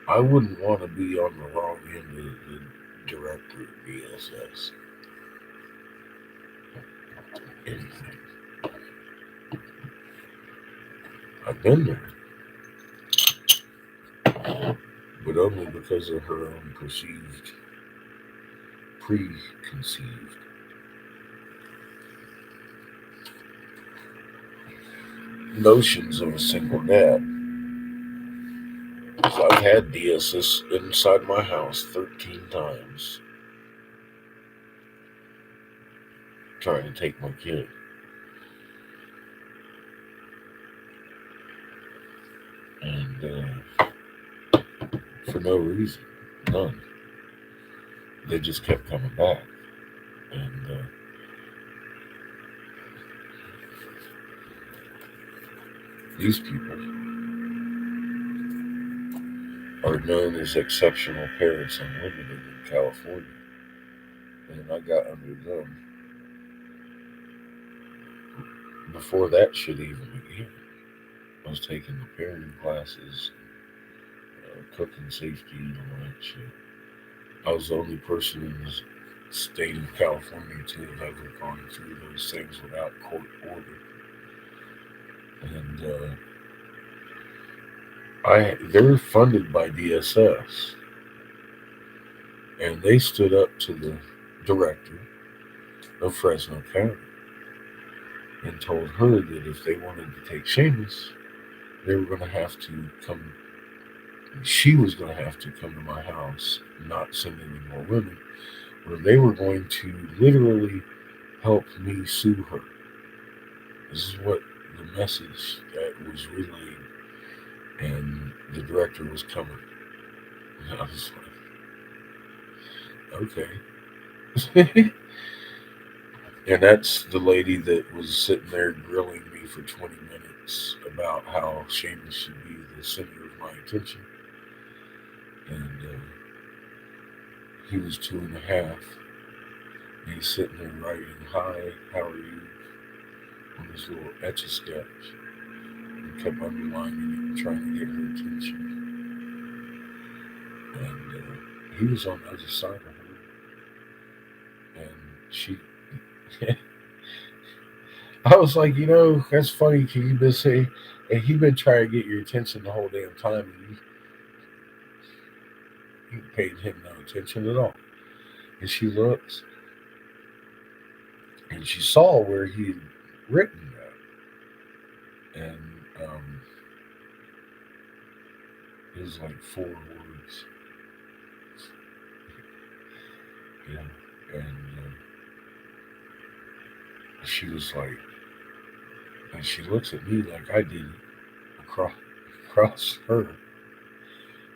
I wouldn't want to be on the wrong end of the director of DSS. Anything. I've been there, but only because of her own preconceived notions of a single dad. So I've had DSS inside my house 13 times trying to take my kid. And for no reason. None. They just kept coming back. And these people are known as exceptional parents unlimited in California. And I got under them before that shit even began. I was taking the parenting classes, cooking safety and all that shit. I was the only person in the state of California to have ever gone through those things without court order. And they're funded by DSS. And they stood up to the director of Fresno County and told her that if they wanted to take Seamus, they were going to have to come. She was going to have to come to my house, not send any more women, or they were going to literally help me sue her. This is what the message that was relayed, and the director was coming. And I was like, okay. And that's the lady that was sitting there grilling me for 20 minutes about how Seamus should be the center of my attention. And he was 2.5. And he's sitting there writing, "Hi, how are you?" on his little etch a sketch. And kept underlining it and trying to get her attention. And he was on the other side of her. And she. I was like, that's funny. Can you been say, and he been trying to get your attention the whole damn time, and you paid him no attention at all. And she looks, and she saw where he had written that, and it was like 4 words, and she was like, and she looks at me like I did across her,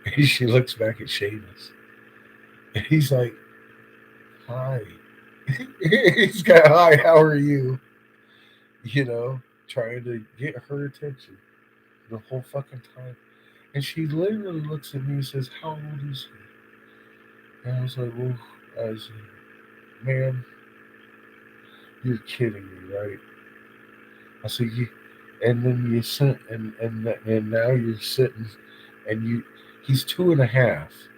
and she looks back at Seamus, and he's like, "Hi." He's got, "Hi, how are you?" Trying to get her attention the whole fucking time. And she literally looks at me and says, "How old is he?" And I was like, "Well," I was like, "Man, you're kidding me, right?" I said, and then you sit, and now you're sitting, and he's 2.5.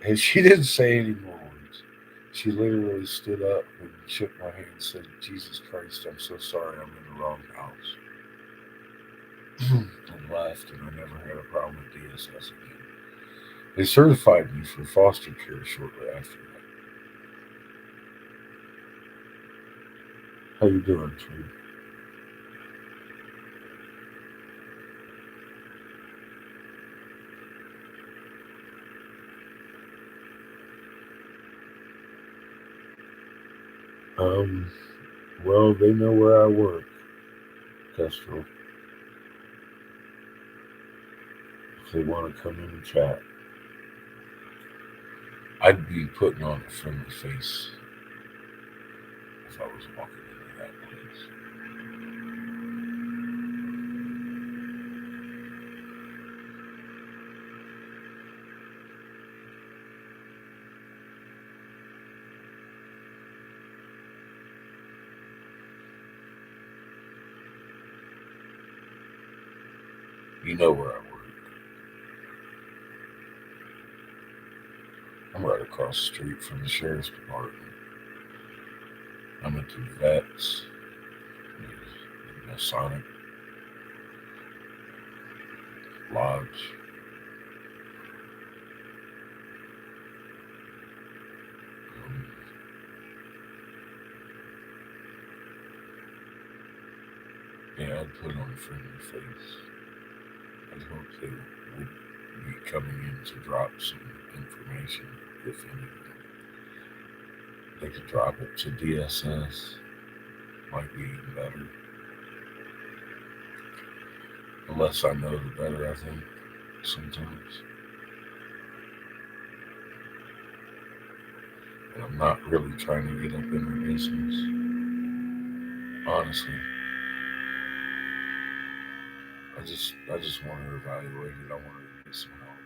And she didn't say any more words. She literally stood up and shook my hand and said, "Jesus Christ, I'm so sorry, I'm in the wrong house." And left, and I never had a problem with DSS again. They certified me for foster care shortly after that. How you doing, Tree? Um, well, they know where I work, Kestrel. If they want to come in and chat, I'd be putting on a friendly face if I was walking into that place. You know where I work. I'm right across the street from the sheriff's department. I'm at the vets, the Masonic Lodge. Um, yeah, I'd put on a friendly face. I'd hope they would be coming in to drop some information, if anything. They could drop it to DSS. Might be even better. The less I know, the better, I think, sometimes. And I'm not really trying to get up in her business. Honestly. I just want her evaluated. I want her to get some help.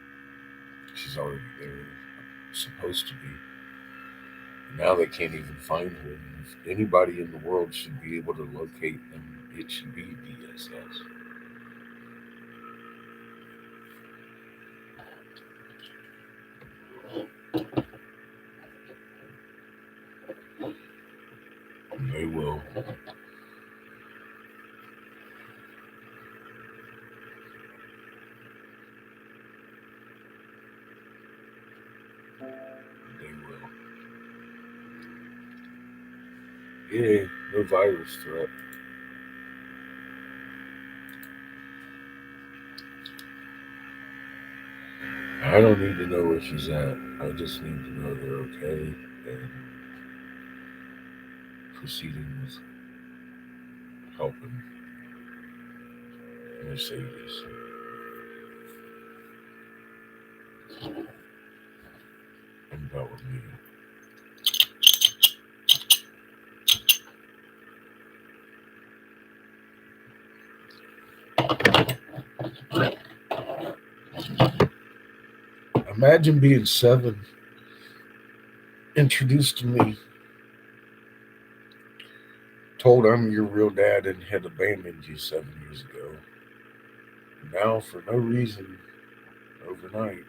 She's already there, supposed to be. And now they can't even find her. And if anybody in the world should be able to locate them, it should be DSS. And they will. They will. Yeah, no virus threat. I don't need to know where she's at. I just need to know they're okay and proceeding with helping Mercedes. And Bellamy. Imagine being 7, introduced to me, told I'm your real dad and had abandoned you 7 years ago. Now, for no reason, overnight,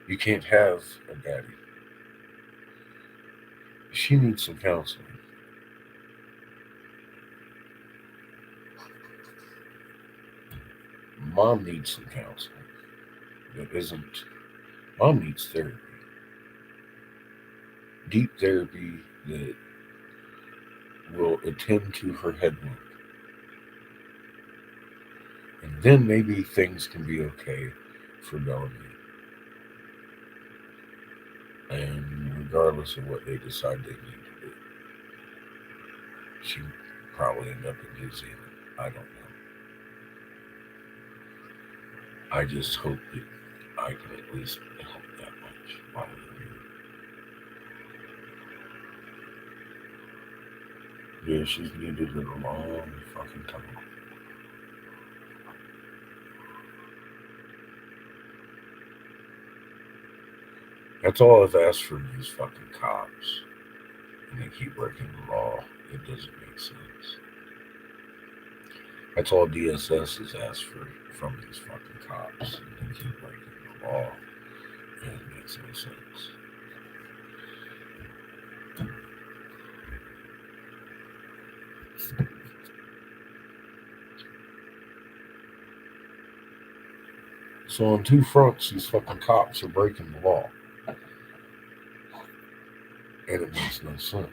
you can't have a daddy. She needs some counseling. Mom needs some counseling. That isn't, mom needs therapy. Deep therapy that will attend to her head wound. And then maybe things can be okay for Bellamy. And regardless of what they decide they need to do, she probably end up in New Zealand. I don't know. I just hope that I can at least help that much while they're here. Yeah, she's needed it a long fucking time. That's all I've asked from these fucking cops. And they keep breaking the law. It doesn't make sense. That's all DSS has asked for from these fucking cops. And they keep breaking the law. And it makes no sense. So on two fronts, these fucking cops are breaking the law. And it makes no sense.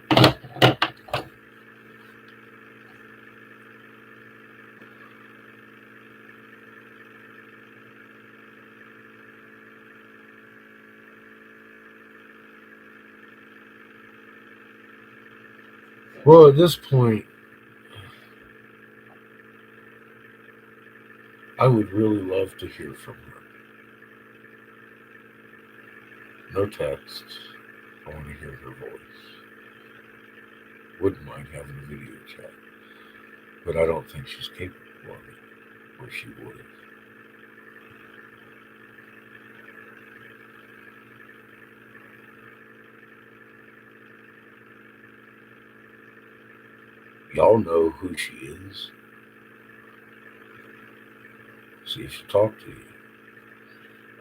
Well, at this point, I would really love to hear from her. No text. I want to hear her voice. Wouldn't mind having a video chat. But I don't think she's capable of it. Or she would. Y'all know who she is. See if she'll talk to you.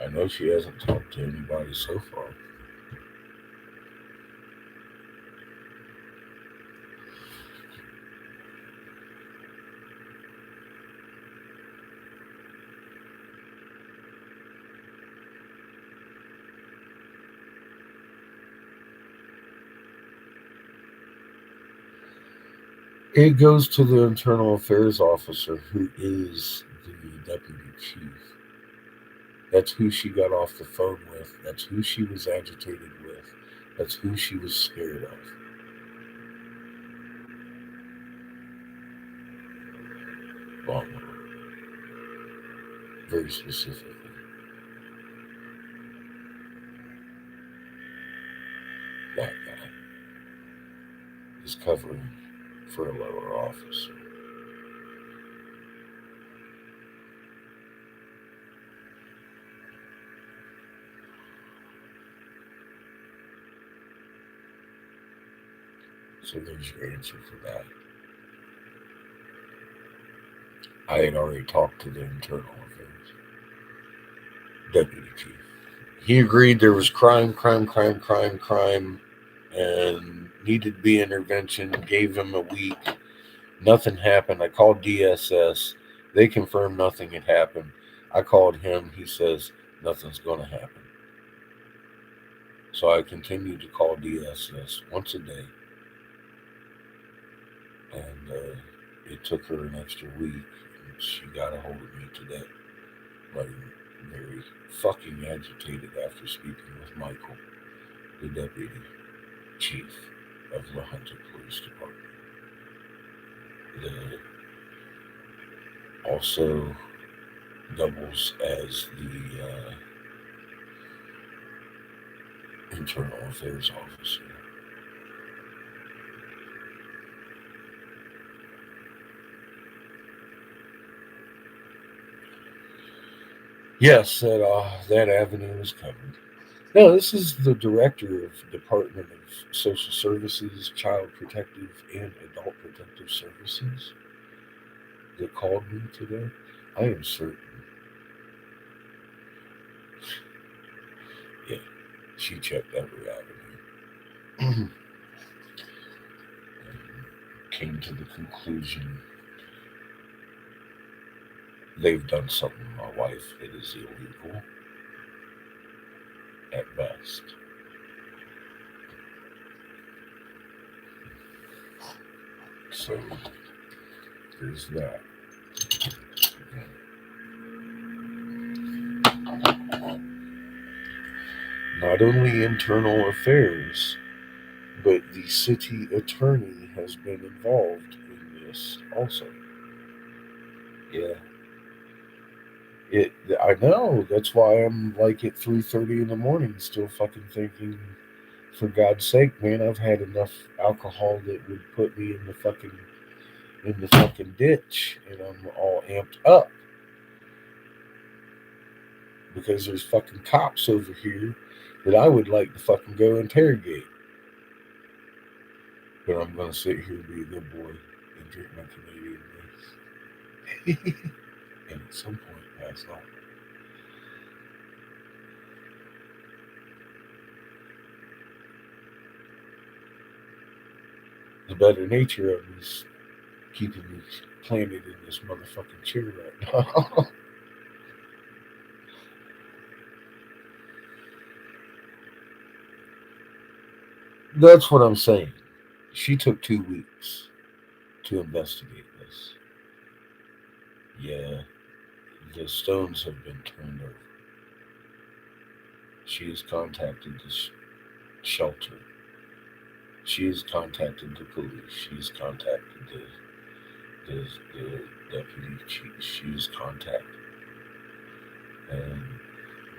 I know she hasn't talked to anybody so far. It goes to the internal affairs officer, who is the deputy chief. That's who she got off the phone with. That's who she was agitated with. That's who she was scared of. Baltimore. Very specifically. That guy is covering for a lower officer. So there's your answer for that. I had already talked to the internal affairs deputy chief. He agreed there was crime, and needed to be intervention. Gave him a week. Nothing happened. I called DSS. They confirmed nothing had happened. I called him. He says nothing's going to happen. So I continued to call DSS once a day, and it took her an extra week, and she got a hold of me today, like very fucking agitated after speaking with Michael, the deputy chief of the Junta Police Department. The also doubles as the internal affairs officer. Yes, that avenue is covered. No, this is the director of Department of Social Services, Child Protective, and Adult Protective Services that called me today. I am certain. Yeah, she checked every avenue. And came to the conclusion they've done something to my wife that is illegal at best. So there's that. Not only internal affairs, but the city attorney has been involved in this also. Yeah. I know. That's why I'm like at 3:30 in the morning still fucking thinking, for God's sake, man, I've had enough alcohol that would put me in the fucking ditch, and I'm all amped up because there's fucking cops over here that I would like to fucking go interrogate. But I'm gonna sit here and be a good boy and drink my Canadian mix. And at some point pass on. The better nature of me is keeping me planted in this motherfucking chair right now. That's what I'm saying. She took 2 weeks to investigate this. Yeah, the stones have been turned over. She has contacted the shelter. She has contacted the police. She's contacted the deputy chief. She's contacted. And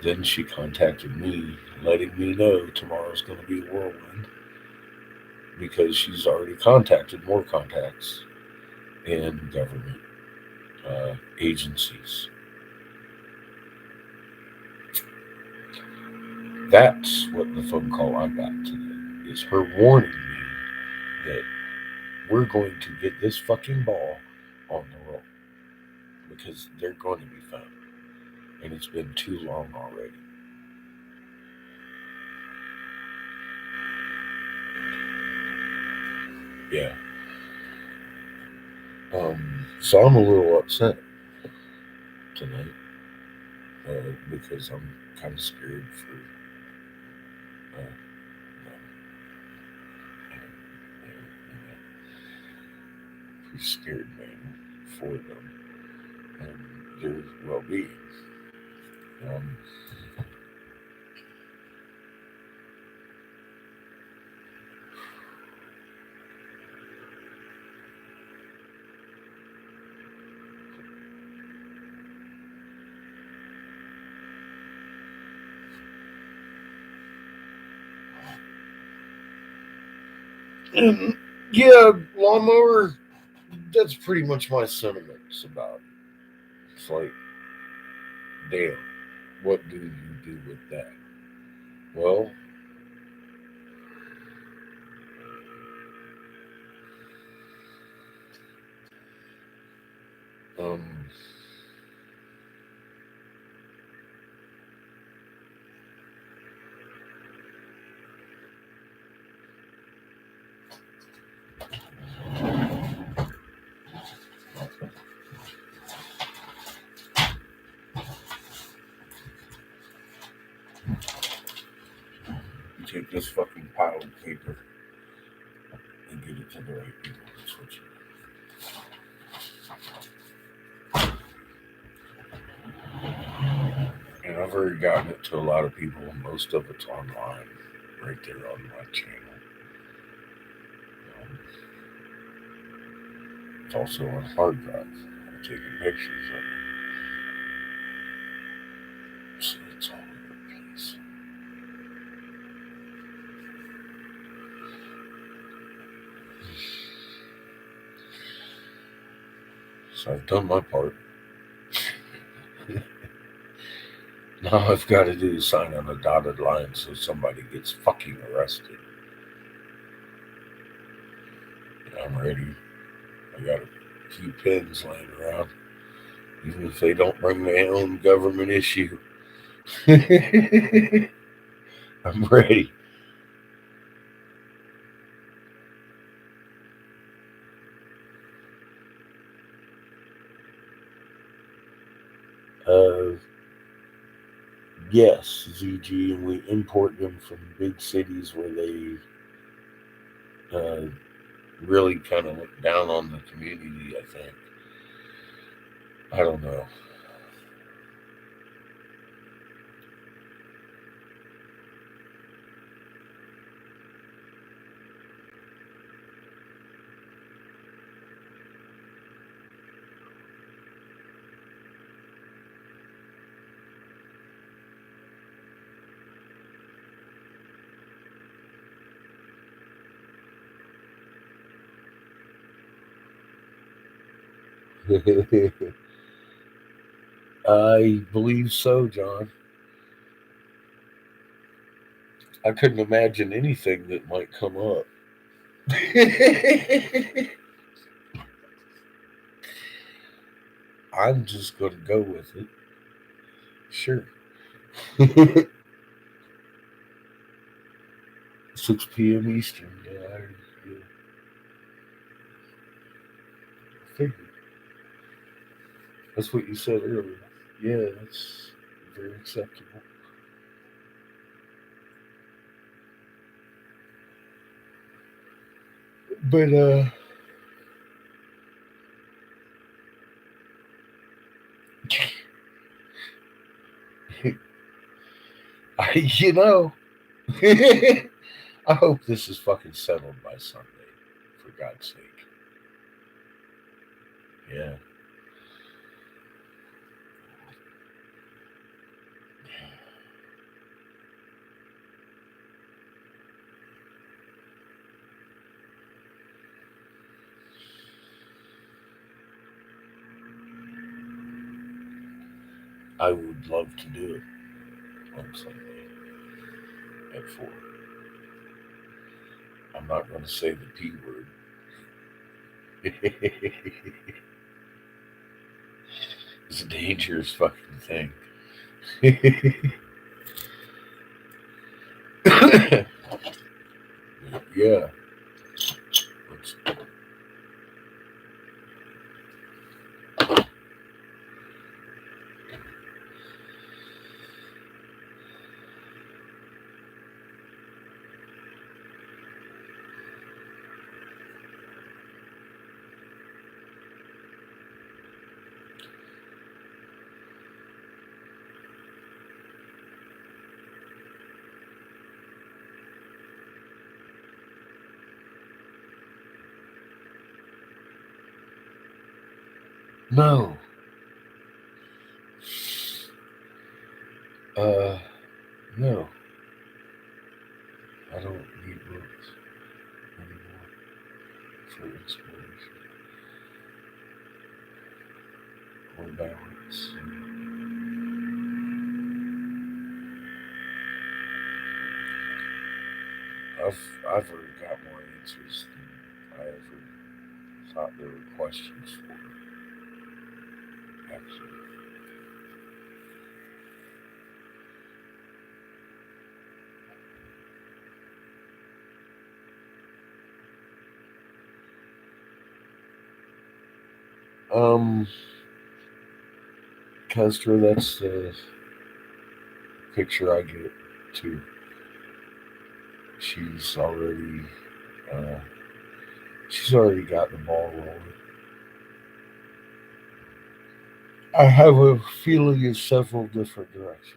then she contacted me, letting me know tomorrow's going to be a whirlwind because she's already contacted more contacts in government agencies. That's what the phone call I got today is, her warning me that we're going to get this fucking ball on the roll because they're going to be found. And it's been too long already. Yeah. So I'm a little upset tonight because I'm kind of scared for them. Pretty scared, man, for them and their well-being. Um, and yeah, lawnmower. That's pretty much my sentiments about it. It's like, damn, what do you do with that? Well, um, take this fucking pile of paper and get it to the right people. That's what you do. And I've already gotten it to a lot of people. Most of it's online, right there on my channel. It's also on hard drive. I'm taking pictures of it. So it's all over the place. So I've done my part. Now I've got to do is sign on a dotted line so somebody gets fucking arrested. I'm ready. I got a few pins laying around. Even if they don't bring their own government issue. I'm ready. Yes, ZG, and we import them from big cities where they really kind of look down on the community, I think. I don't know. I believe so, John. I couldn't imagine anything that might come up. I'm just going to go with it. Sure. 6 p.m. Eastern. Yeah, I figured. That's what you said earlier. Yeah, that's very acceptable. But you know, I hope this is fucking settled by Sunday, for God's sake. Yeah. I would love to do it on Sunday at 4. I'm not going to say the P word. It's a dangerous fucking thing. Yeah. No. No. I don't need books anymore for inspiration or balance. I've already got more answers than I ever thought there were questions for. Actually. Castro, that's the picture I get too. she's already she's already got the ball rolling. I have a feeling in several different directions.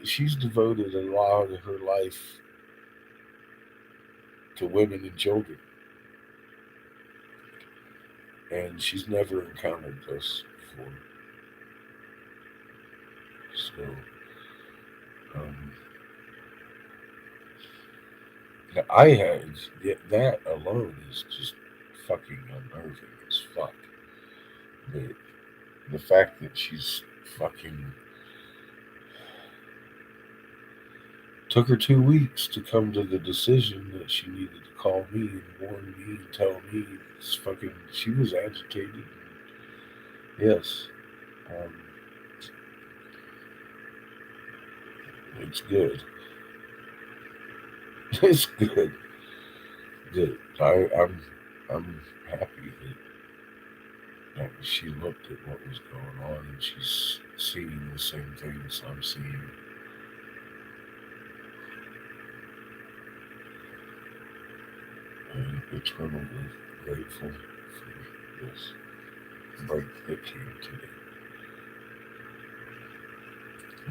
She's devoted a lot of her life to women and children, and she's never encountered this before. So um, I had that alone is just fucking unnerving as fuck. The the fact that she's fucking took her 2 weeks to come to the decision that she needed to call me and warn me and tell me it's fucking she was agitated. Yes, um, it's good. It's good. Good. I'm happy that she looked at what was going on and she's seeing the same things I'm seeing. I'm eternally grateful for this break that came today.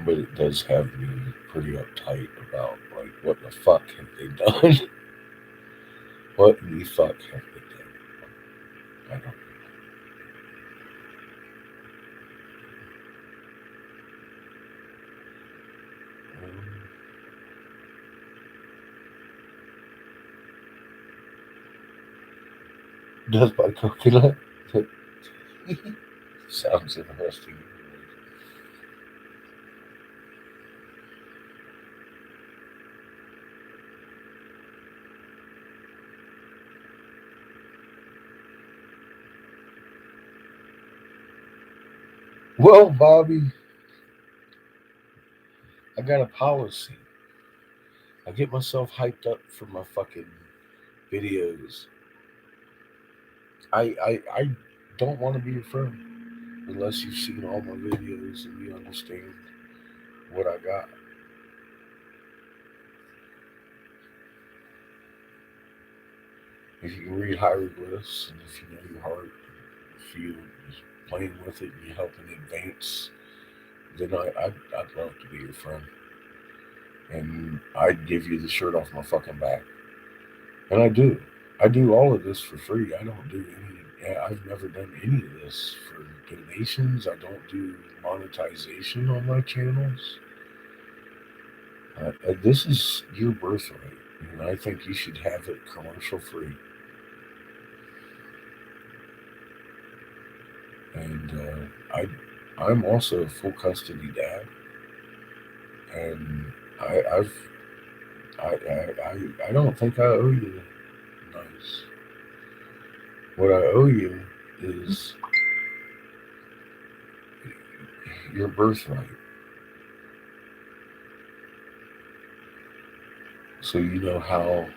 But it does have me pretty uptight about like what the fuck have they done? What in the fuck have they done? I don't know. Does by coconut? Sounds interesting. Well, Bobby, I got a policy. I get myself hyped up for my fucking videos. I don't want to be your friend unless you've seen all my videos and you understand what I got. If you can read hieroglyphs and if you know your heart, if you is playing with it and you help it advance, then I'd love to be your friend. And I'd give you the shirt off my fucking back. And I do. I do all of this for free. I don't do any. I've never done any of this for donations. I don't do monetization on my channels. This is your birthright, and I think you should have it commercial free. And I'm also a full custody dad, and I don't think I owe you nice. What I owe you is your birthright, so you know how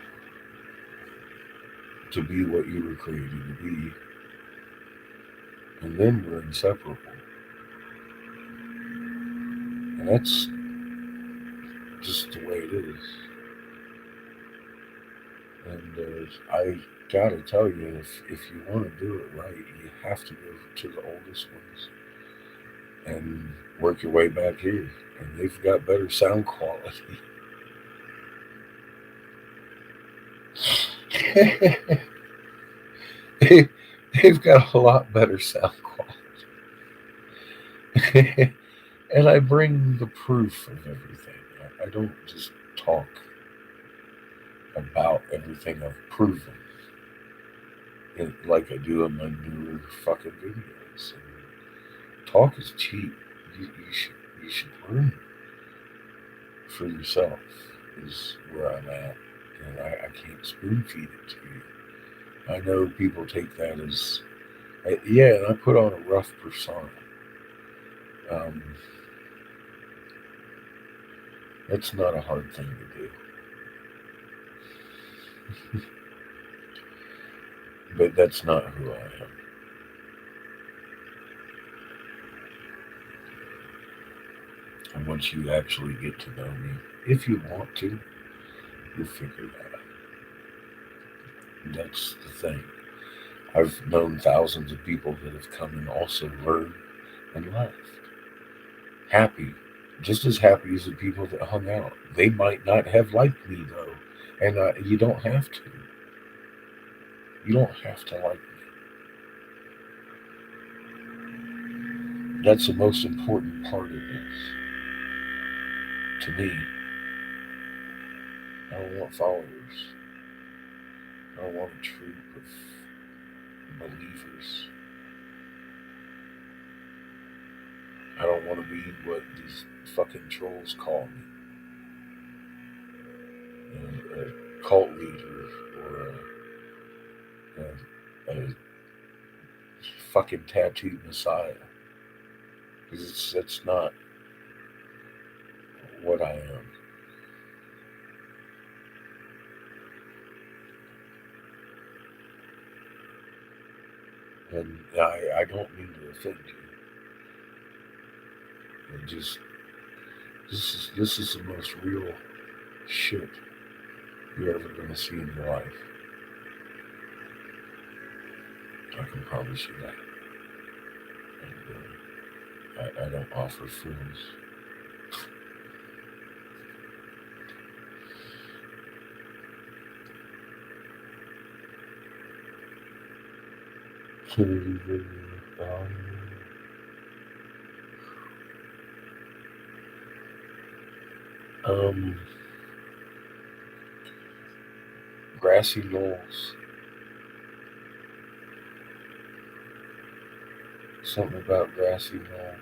to be what you were created to be, and then we're inseparable. And that's just the way it is. And I gotta tell you, if you want to do it right, you have to go to the oldest ones and work your way back here. And they've got better sound quality. They've got a lot better sound quality. And I bring the proof of everything. I don't just talk about everything I've proven like I do in my newer fucking videos. And talk is cheap. You should learn for yourself is where I'm at. And I can't spoon feed it to you. I know people take that as yeah, and I put on a rough persona. Um, That's not a hard thing to do. But that's not who I am. And once you actually get to know me, if you want to, you'll figure that out. That's the thing. I've known thousands of people that have come and also learned and left. Happy. Just as happy as the people that hung out. They might not have liked me, though. And you don't have to. You don't have to like me. That's the most important part of this. To me, I don't want followers. I don't want a troop of believers. I don't want to be what these fucking trolls call me. A cult leader or a fucking tattooed messiah. Because that's not what I am. And I don't mean to offend you. It just this is the most real shit you're ever gonna see in your life. I can promise you that. And I don't offer fools. Kennedy video. Grassy knolls. Something about grassy knoll.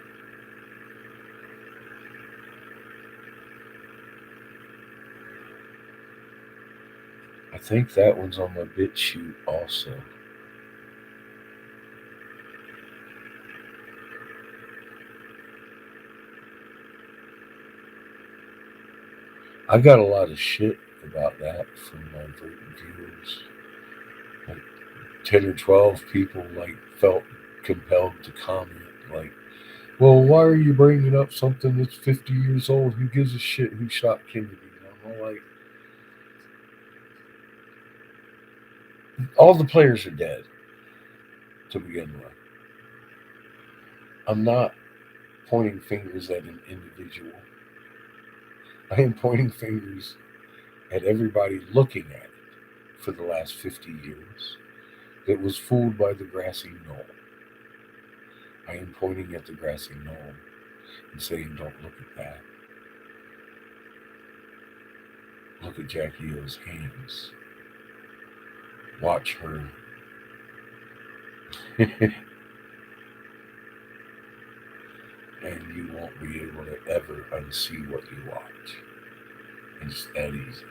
I think that one's on my bit shoot also. I got a lot of shit about that from my viewers. Like 10 or 12 people felt compelled to comment like, well, why are you bringing up something that's 50 years old? Who gives a shit who shot Kennedy? And I'm like, all the players are dead to begin with. I'm not pointing fingers at an individual. I am pointing fingers at everybody looking at it for the last 50 years that was fooled by the grassy knoll. I am pointing at the grassy knoll and saying, don't look at that. Look at Jackie O's hands. Watch her. And you won't be able to ever unsee what you watch. It's that easy.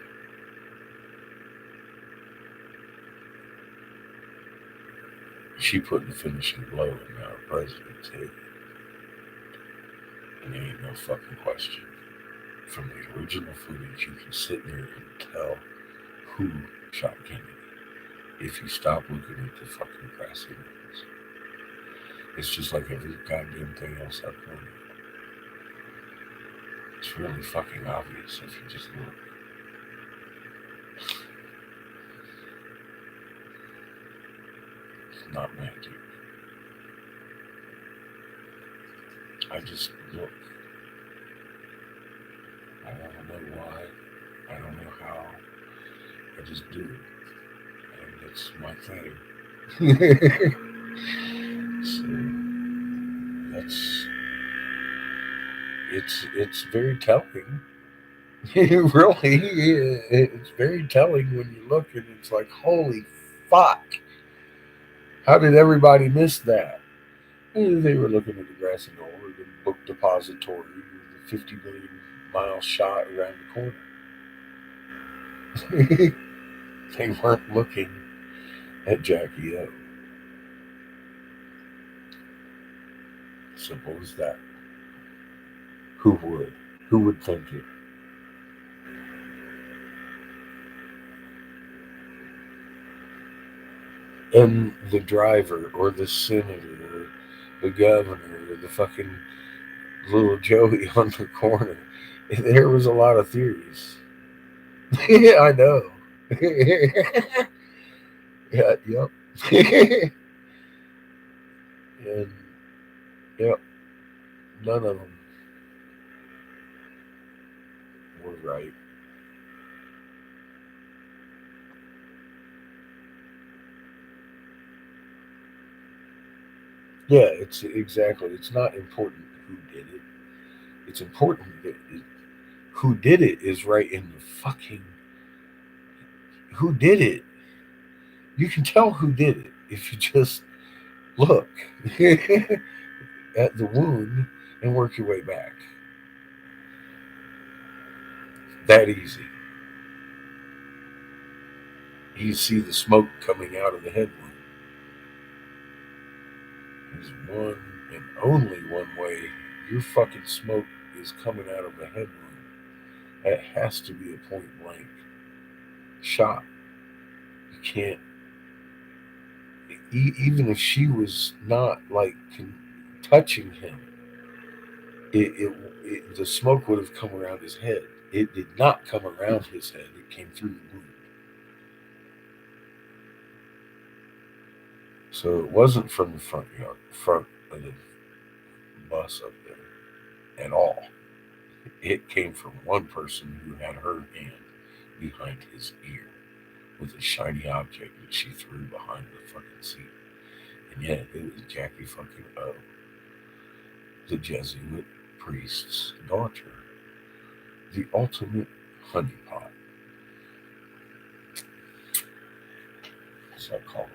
She put the finishing blow in our president's head. And there ain't no fucking question. From the original footage, you can sit there and tell who shot Kennedy if you stop looking at the fucking grassy knolls. It's just like every goddamn thing else I've done. It's really fucking obvious if you just look. It's not magic. I just look. I don't know why. I don't know how. I just do it. And it's my thing. So it's very telling. Really, it's very telling when you look and it's like, holy fuck. How did everybody miss that? And they were looking at the grassy knoll or the book depository, the 50 million mile shot around the corner. They weren't looking at Jackie O. Simple as that. Who would? Who would think it? And the driver or the senator or the governor or the fucking little Joey on the corner. There was a lot of theories. Yeah, I know. Yeah, yep. And yep, none of them were right. Yeah, it's exactly. It's not important who did it. It's important that who did it is right in the fucking who did it. You can tell who did it if you just look at the wound and work your way back. That easy. You see the smoke coming out of the head wound. There's one and only one way your fucking smoke is coming out of the head wound. It has to be a point blank shot. You can't, even if she was not like touching him, the smoke would have come around his head. It did not come around his head. It came through the wound. So it wasn't from the front of the bus up there at all. It came from one person who had her hand behind his ear with a shiny object that she threw behind the fucking seat. And yeah, it was Jackie fucking O, the Jesuit priest's daughter, the ultimate honeypot, as I call it.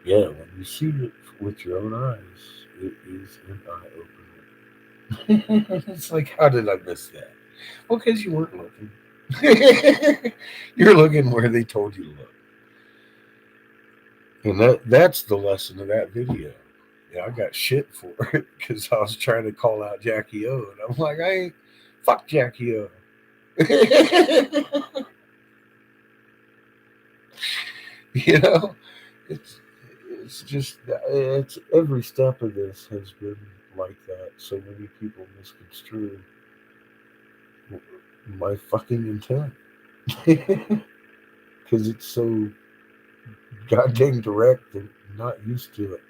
Yeah, when you see it with your own eyes, it is an eye opener. It's like, how did I miss that? Well, because you weren't looking. You're looking where they told you to look. And that's the lesson of that video. Yeah, I got shit for it because I was trying to call out Jackie O. And I'm like, I ain't, fuck Jackie O. You know, it's it's just it's every step of this has been like that. So many people misconstrue my fucking intent because it's so goddamn direct and not used to it.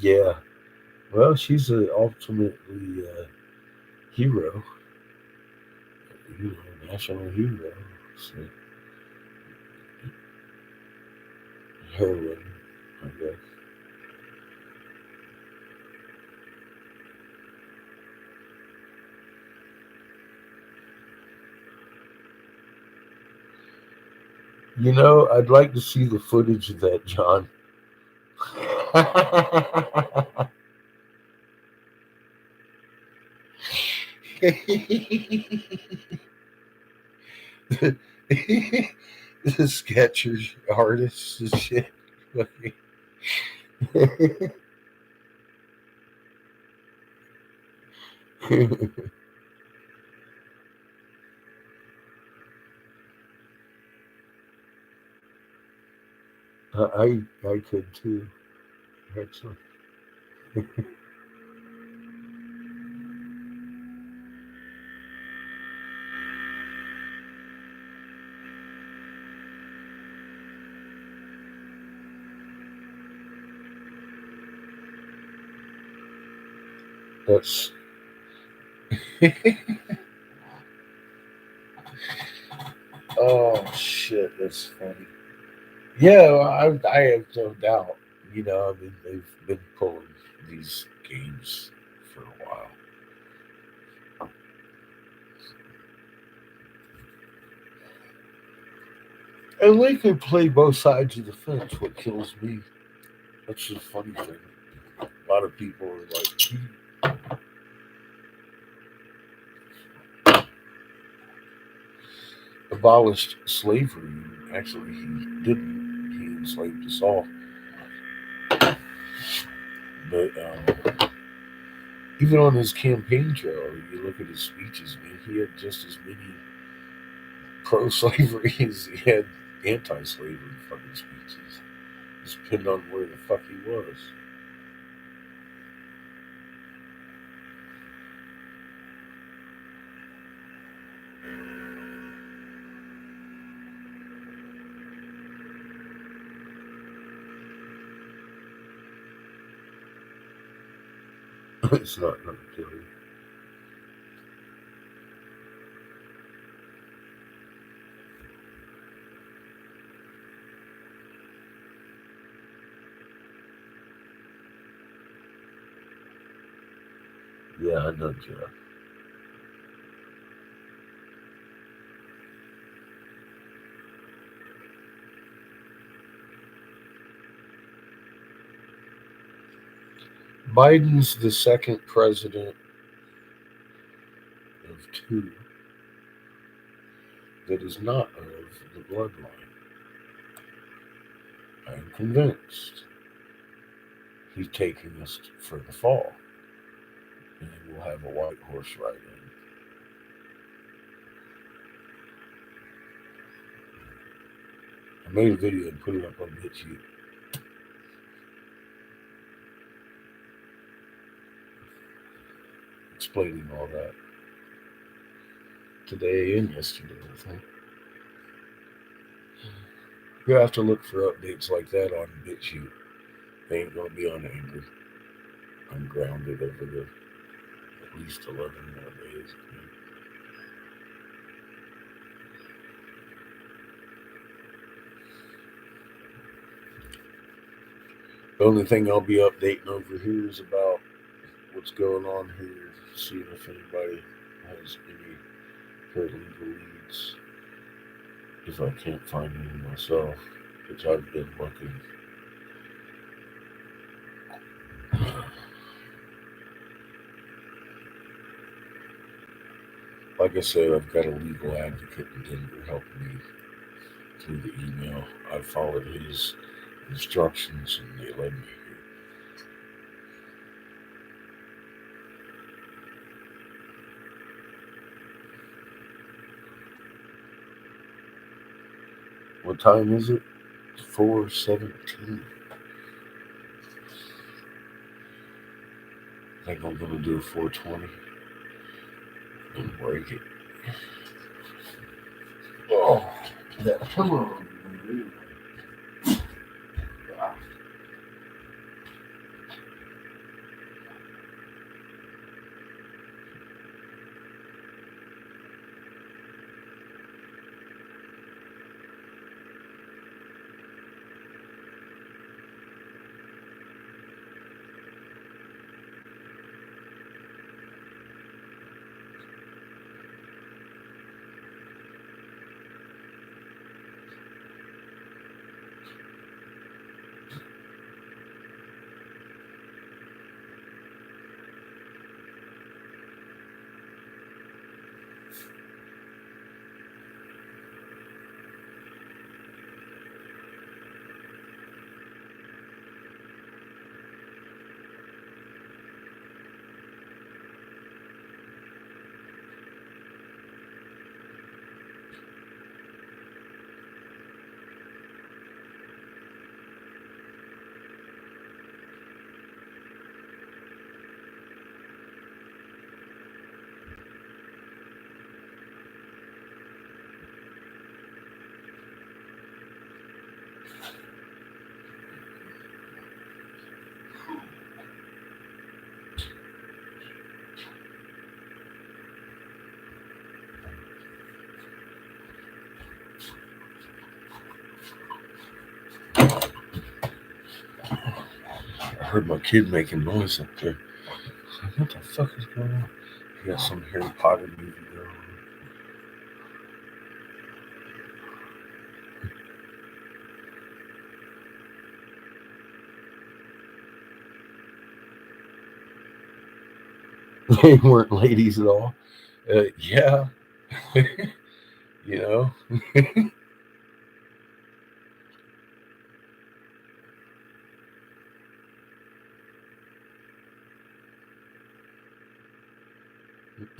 Yeah, well, she's an ultimately hero, national hero. So, heroine, I guess. I'd like to see the footage of that, John. The sketchers, artists, and shit. I could too, actually. That's oh shit, that's funny. Yeah, well, I have no doubt. I mean, they've been pulling these games for a while. And they can play both sides of the fence. What kills me, that's the funny thing. A lot of people are like, he abolished slavery. Actually, he didn't. He enslaved us all. But even on his campaign trail, you look at his speeches, man, he had just as many pro-slavery as he had anti-slavery fucking speeches. Just depended on where the fuck he was. It's not gonna kill you. Yeah, I know, Jeff. Biden's the second president of two that is not of the bloodline. I'm convinced he's taking us for the fall, and we'll have a white horse riding. I made a video and put it up on YouTube explaining all that today and yesterday, I think. You have to look for updates like that on BitChute. They ain't gonna be on Anchor. I'm grounded over the at least 11 more days. The only thing I'll be updating over here is about what's going on here, seeing if anybody has any paralegal leads. If I can't find any myself, which I've been looking. Like I said, I've got a legal advocate in Denver helping me through the email. I followed his instructions and they led me here. What time is it? 4:17. I think I'm gonna do 4:20 and break it. Oh, that pillow. I heard my kid making noise up there. Like, what the fuck is going on? He got some Harry Potter movie going on. They weren't ladies at all. Yeah, you know.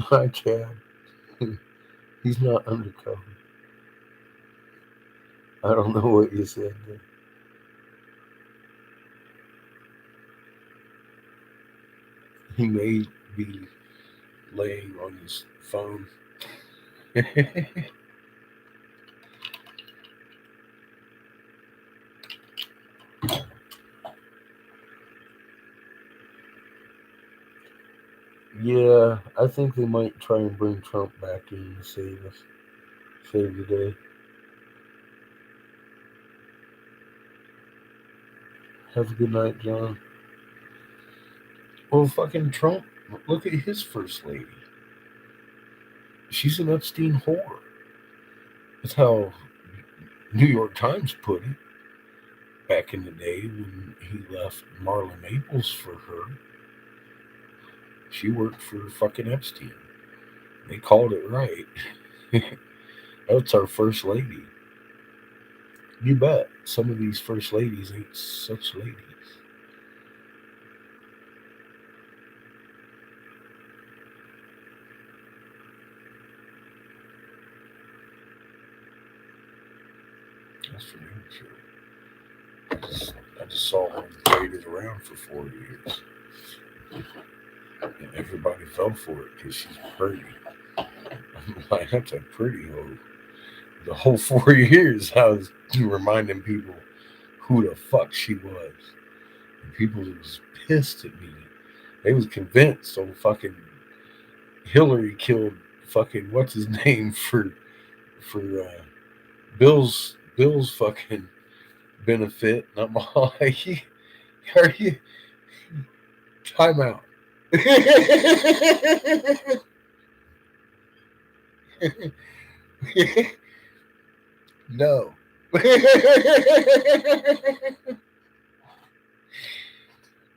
Hi, Chad. He's not undercover. I don't know what you said there. He may be laying on his phone. Yeah, I think they might try and bring Trump back in to save us, save the day. Have a good night, John. Well, fucking Trump, look at his first lady. She's an Epstein whore. That's how New York Times put it back in the day when he left Marla Maples for her. She worked for fucking Epstein. They called it right. That's our first lady. You bet. Some of these first ladies ain't such ladies. That's for damn sure. I just saw her paraded around for 4 years. And everybody fell for it because she's pretty. I'm like, that's a pretty hoe. The whole 4 years, I was reminding people who the fuck she was. And people was pissed at me. They was convinced old fucking Hillary killed fucking what's his name for Bill's fucking benefit. And I'm like, are you time out? No.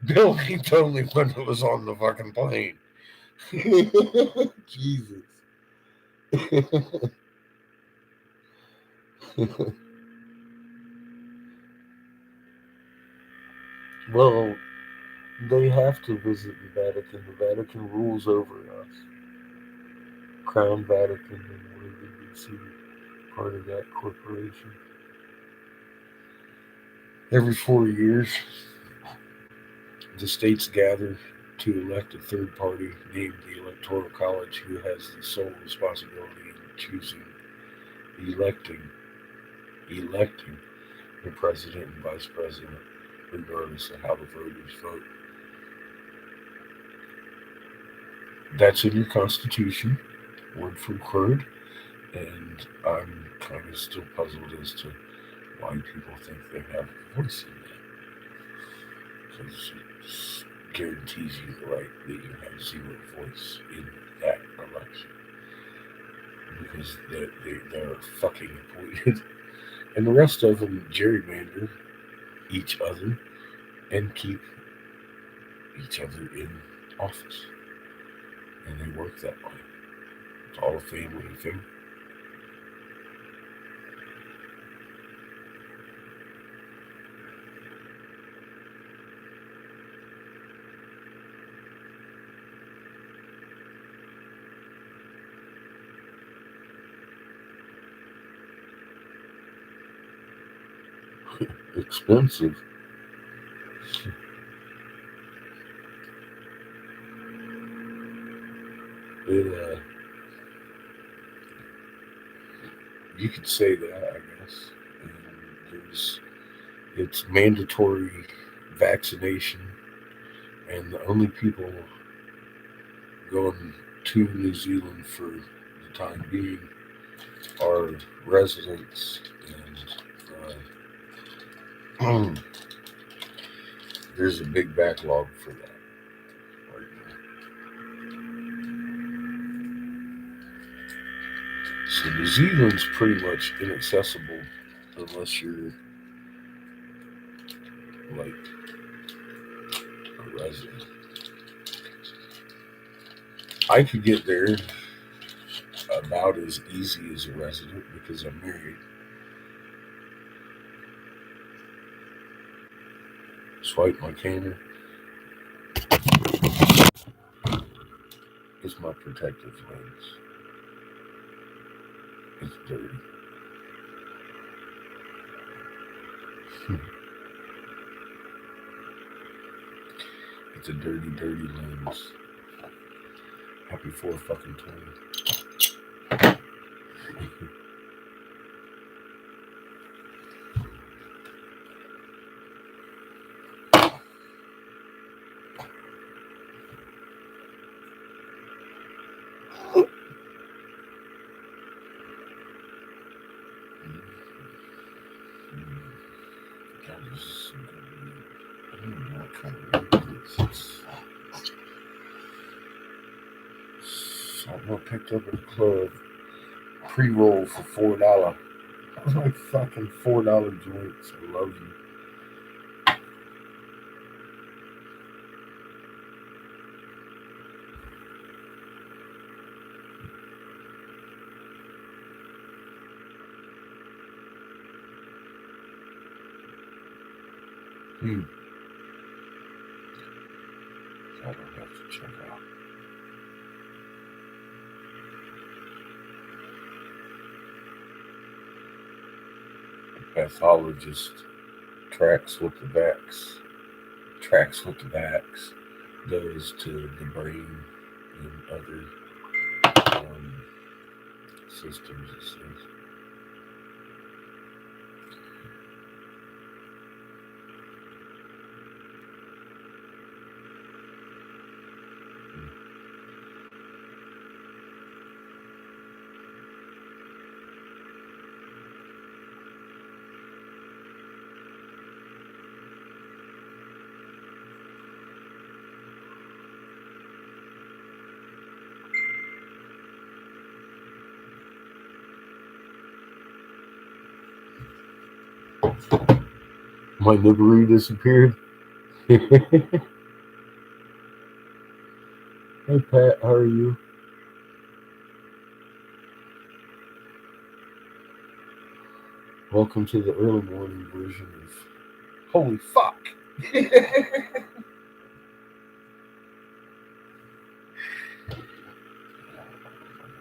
Bill ain't the only one that was on the fucking plane. Jesus. Well, they have to visit the Vatican. The Vatican rules over us. Crown Vatican in Washington, D.C., part of that corporation. Every 4 years, the states gather to elect a third party named the Electoral College, who has the sole responsibility in choosing, electing the president and vice president, regardless of how the voters vote. That's in your Constitution, word for word, and I'm kind of still puzzled as to why people think they have a voice in that. Because it guarantees you the right that you have zero voice in that election. Because they're fucking appointed. And the rest of them gerrymander each other and keep each other in office. And they work that way. It's all a family thing. Expensive. It, you could say that, I guess. And it's mandatory vaccination, and the only people going to New Zealand for the time being are residents, and there's a big backlog for that right now. So New Zealand's pretty much inaccessible unless you're like a resident. I could get there about as easy as a resident because I'm married. Swipe my camera. It's my protective lens. It's dirty. It's a dirty, dirty lens. Happy 4 fucking 20. God, this is some good weed. I don't know what kind of weed it is. It's something I picked up at the club. Pre-roll for $4. I was like fucking $4 joints. I love you. I don't have to check out. The pathologist tracks what the vax does to the brain and other systems. It says. My livery disappeared. Hey Pat, how are you? Welcome to the early morning version of Holy Fuck.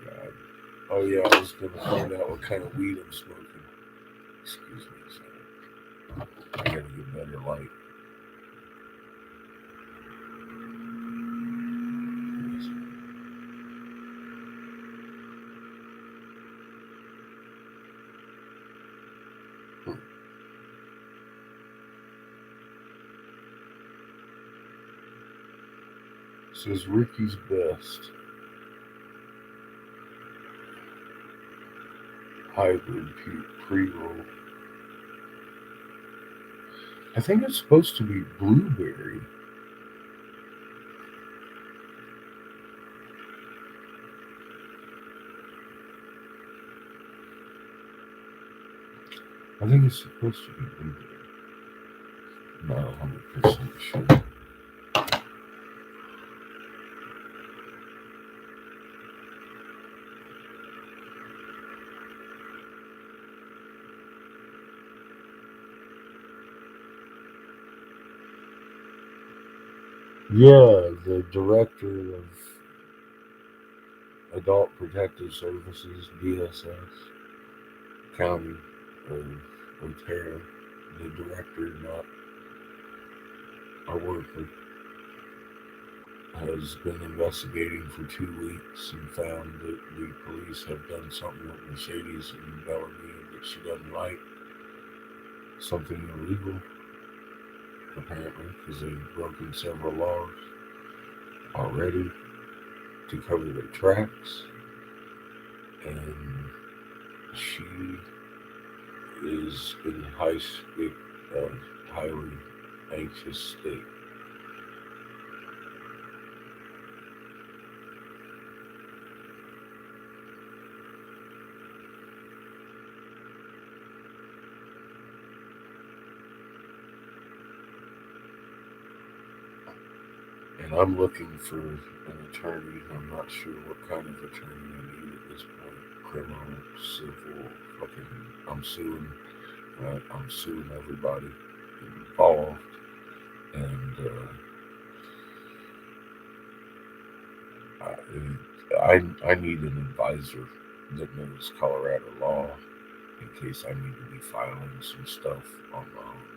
God. Oh yeah, I was gonna find out what kind of weed I'm smoking. Excuse me a second. I gotta get better light. Says Ricky's best. Hybrid pre-roll. I think it's supposed to be blueberry. I think it's supposed to be blueberry. Not 100% sure. Yeah, the director of Adult Protective Services, DSS, County of Otero, the director, not our worker, has been investigating for 2 weeks and found that the police have done something with Mercedes and Bellamy that she doesn't like. Something illegal, apparently, because they've broken several laws already to cover their tracks. And she is in highly anxious state. And I'm looking for an attorney. I'm not sure what kind of attorney I need at this point. Criminal, civil, fucking. I'm suing everybody involved, and I need an advisor that knows Colorado law in case I need to be filing some stuff on my own.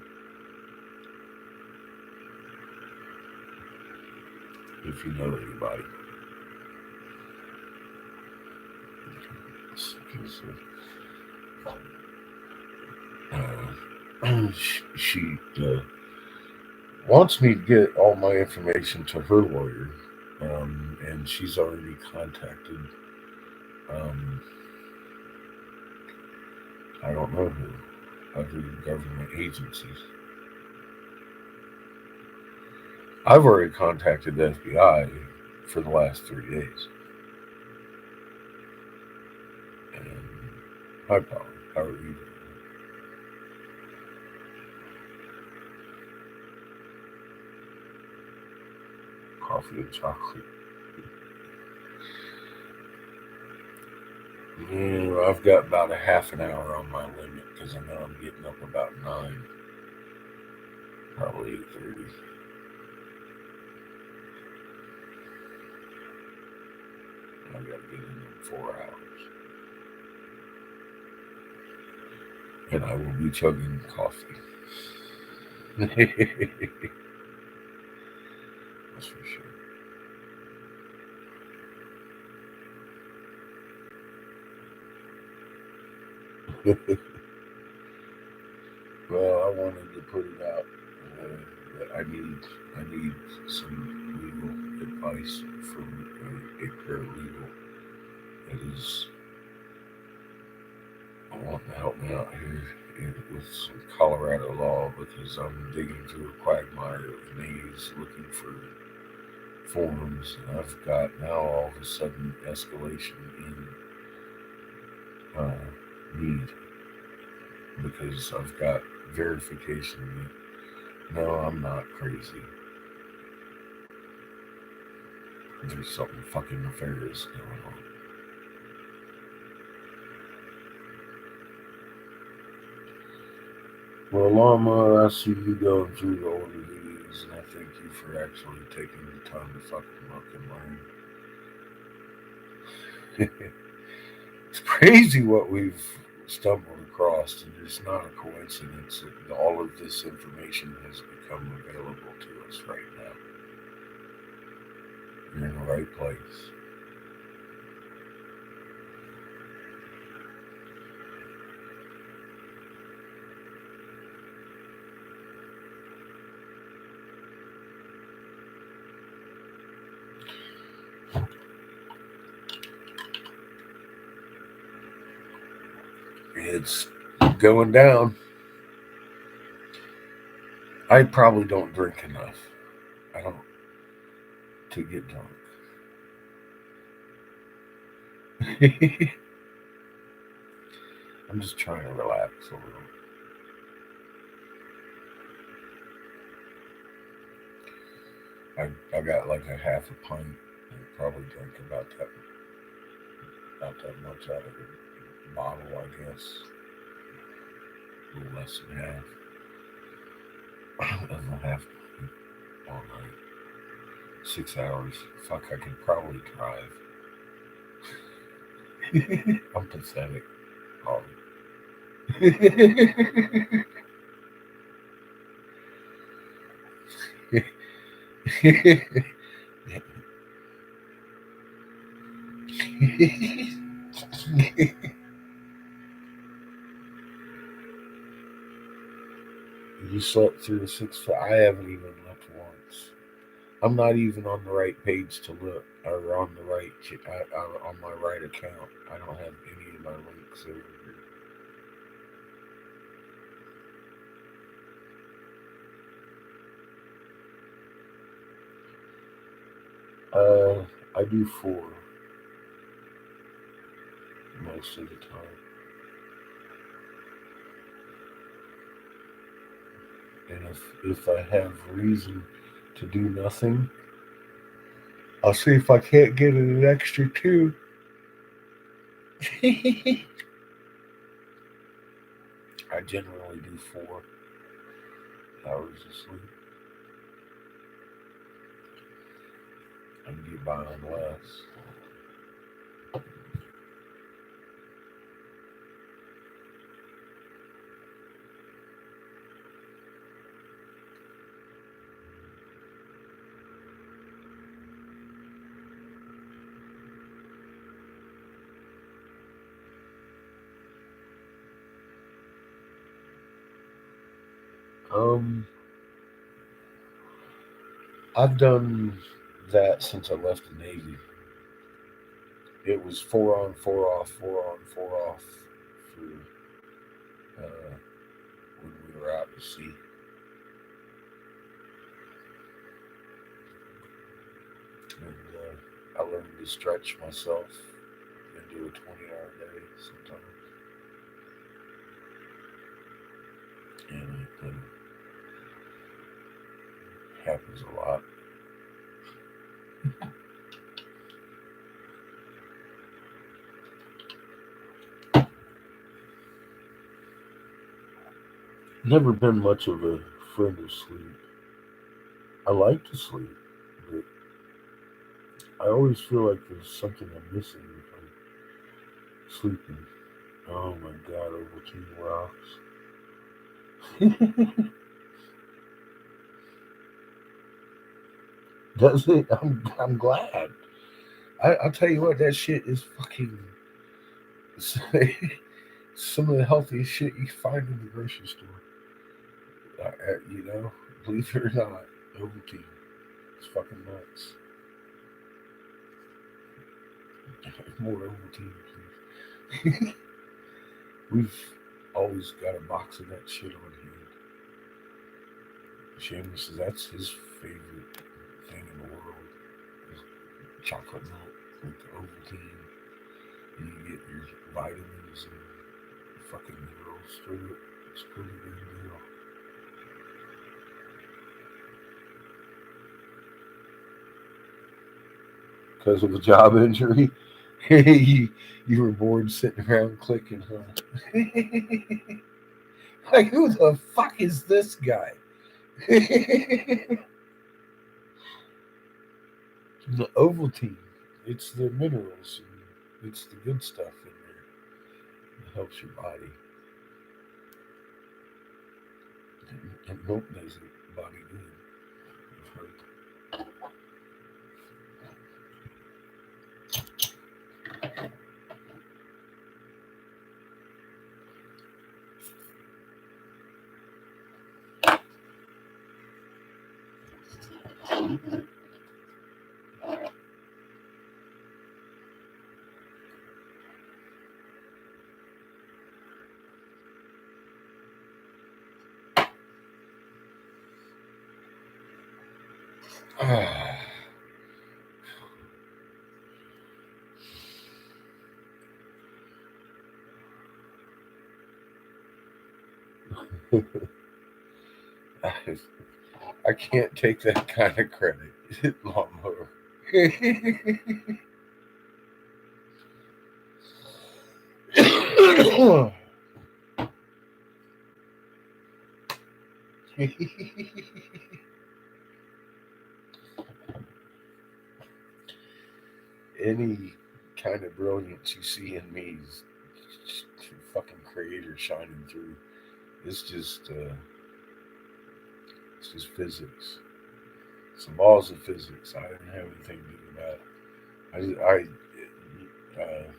If you know anybody. Because, she wants me to get all my information to her lawyer, and she's already contacted, I don't know who, other government agencies. I've already contacted the FBI for the last 3 days. And hi, Paul. How are you doing? Coffee and chocolate. Yeah, I've got about a half an hour on my limit because I know I'm getting up about 9, probably 8:30. I got to get in 4 hours. And I will be chugging coffee. That's for sure. Well, I wanted to put it out that I need some legal advice from a paralegal that is wanting to help me out here with some Colorado law because I'm digging through a quagmire of maze looking for forms, and I've got now all of a sudden escalation in need because I've got verification that no, I'm not crazy. There's something fucking nefarious going on. Well, Lama, I see you going through all of these, and I thank you for actually taking the time to fucking look and learn. It's crazy what we've stumbled across, and it's not a coincidence that all of this information has become available to us right now. You're in the right place. It's going down. I probably don't drink enough. I don't to get drunk. I'm just trying to relax a little. I got like a half a pint and probably drank about that much out of the bottle, I guess. A little less than half. Of the half pint all night. 6 hours. Fuck, I could probably drive. I'm pathetic. Probably. You slept through the 6. I haven't even looked once. I'm not even on the right page to look, or on the right on my right account. I don't have any of my links over here. I do 4 most of the time. And if I have reason to do nothing, I'll see if I can't get an extra 2. I generally do 4 hours of sleep. I can get by on less. Um, I've done that since I left the Navy. It was 4 on, 4 off, 4 on, 4 off for when we were out to sea. And I learned to stretch myself and do a 20-hour day sometimes. And it happens a lot. Never been much of a friend of sleep. I like to sleep, but I always feel like there's something I'm missing if I'm sleeping. Oh my god, Ovaltine rocks. Does it? I'm glad. I'll tell you what, that shit is fucking some of the healthiest shit you find in the grocery store. You know, believe it or not, Ovaltine. It's fucking nuts. More Ovaltine, please. We've always got a box of that shit on hand. Seamus says that's his favorite thing in the world is chocolate milk with the Ovaltine. And you get your vitamins and fucking minerals through it. It's a pretty good deal. Because of a job injury, you were bored sitting around clicking, huh? Like, who the fuck is this guy? The Ovaltine, it's the minerals and it's the good stuff in there. It helps your body. And milk does your body good. I've heard. I can't take that kind of credit, lawnmower. Any kind of brilliance you see in me is fucking creator shining through. It's just physics. It's the laws of physics. I didn't have anything to do with that.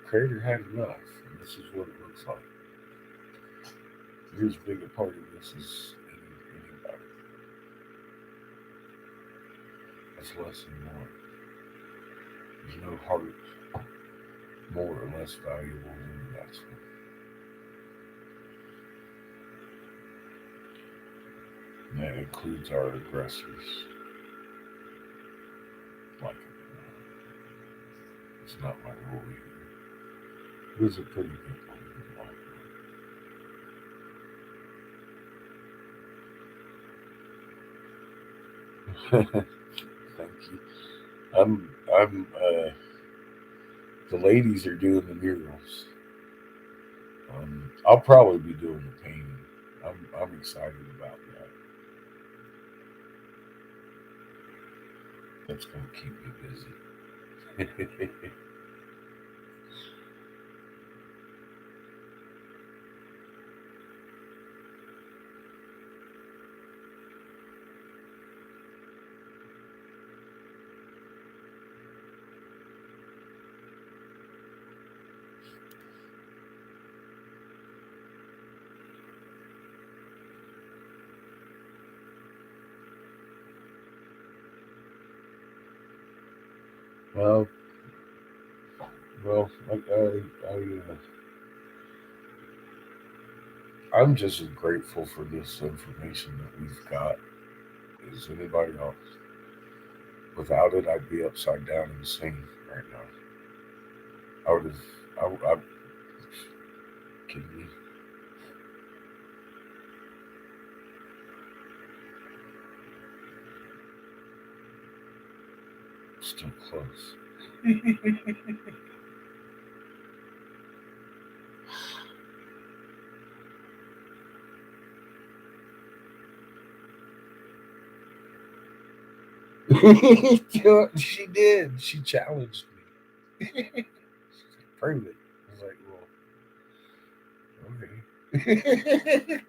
Creator had enough, and this is what it looks like. Here's as big a part of this as anybody. That's less than more. There's no heart more or less valuable than that stuff. And that includes our aggressors. Like it. It's not my role either. It was a pretty good one. Thank you. I'm the ladies are doing the murals. I'll probably be doing the painting. I'm excited about that. That's gonna keep me busy. well, I'm just as grateful for this information that we've got as anybody else. Without it, I'd be upside down insane right now. I would have. I kidding me. Still close. She did. She challenged me. She's like, prove it. I was like, well, okay.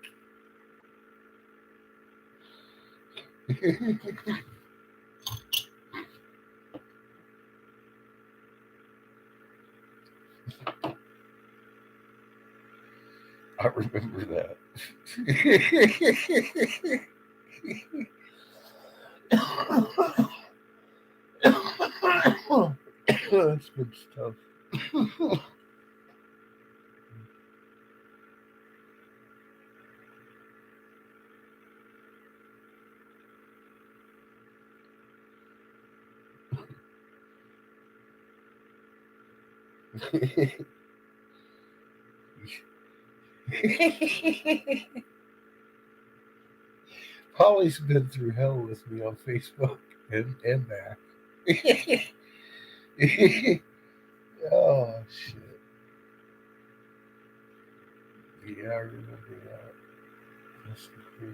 I remember that. That's good stuff. Polly's been through hell with me on Facebook and back. Oh shit! Yeah, I remember that. That's great.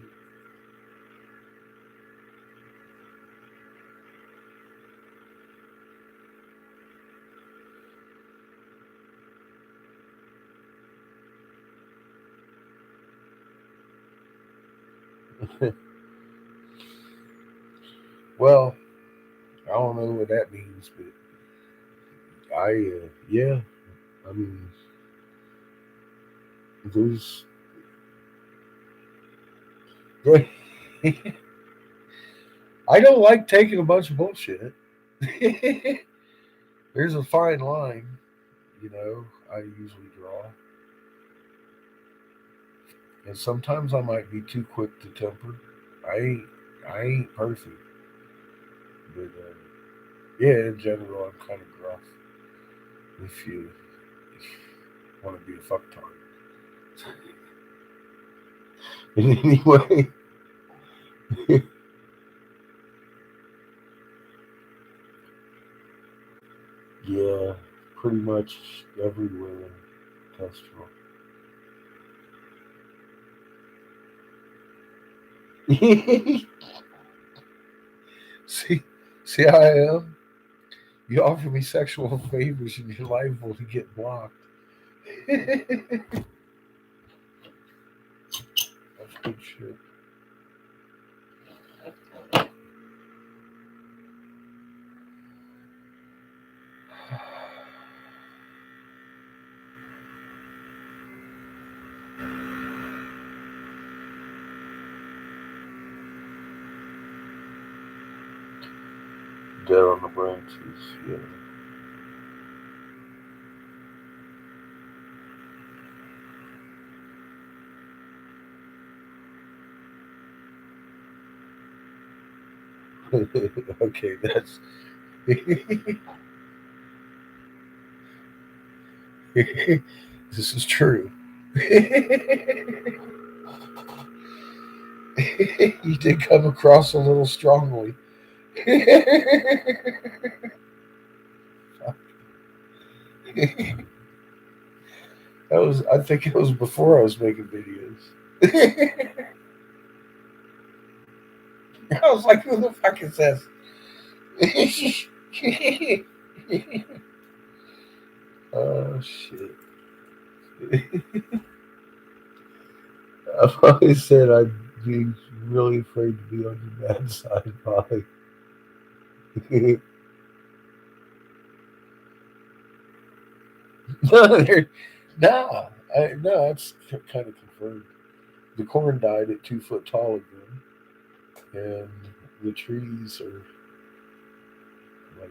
Well, I don't know what that means, but yeah, I mean, there's I don't like taking a bunch of bullshit. There's a fine line, I usually draw. And sometimes I might be too quick to temper. I ain't perfect. But yeah, in general I'm kind of gruff. If you want to be a fucktard. In any way. Yeah, pretty much everywhere in Kestrel. see see how I am? You offer me sexual favors and you're liable to get blocked. That's good shit. Dead on the branches, yeah. Okay, that's this is true. You did come across a little strongly. I think it was before I was making videos. I was like, who the fuck is this? Oh shit. I've always said I'd be really afraid to be on your bad side, Polly. No, nah, no, that's kind of confirmed. The corn died at 2 foot tall again, and the trees are like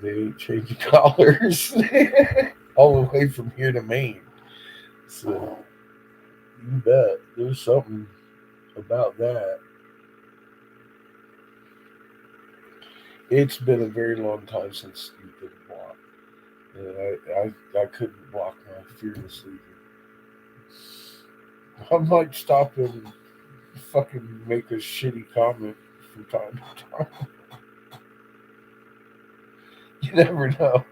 they ain't changing colors all the way from here to Maine. So you bet there's something about that. It's been a very long time since you've been blocked, and I couldn't block my fearless leader. I might stop and fucking make a shitty comment from time to time. You never know.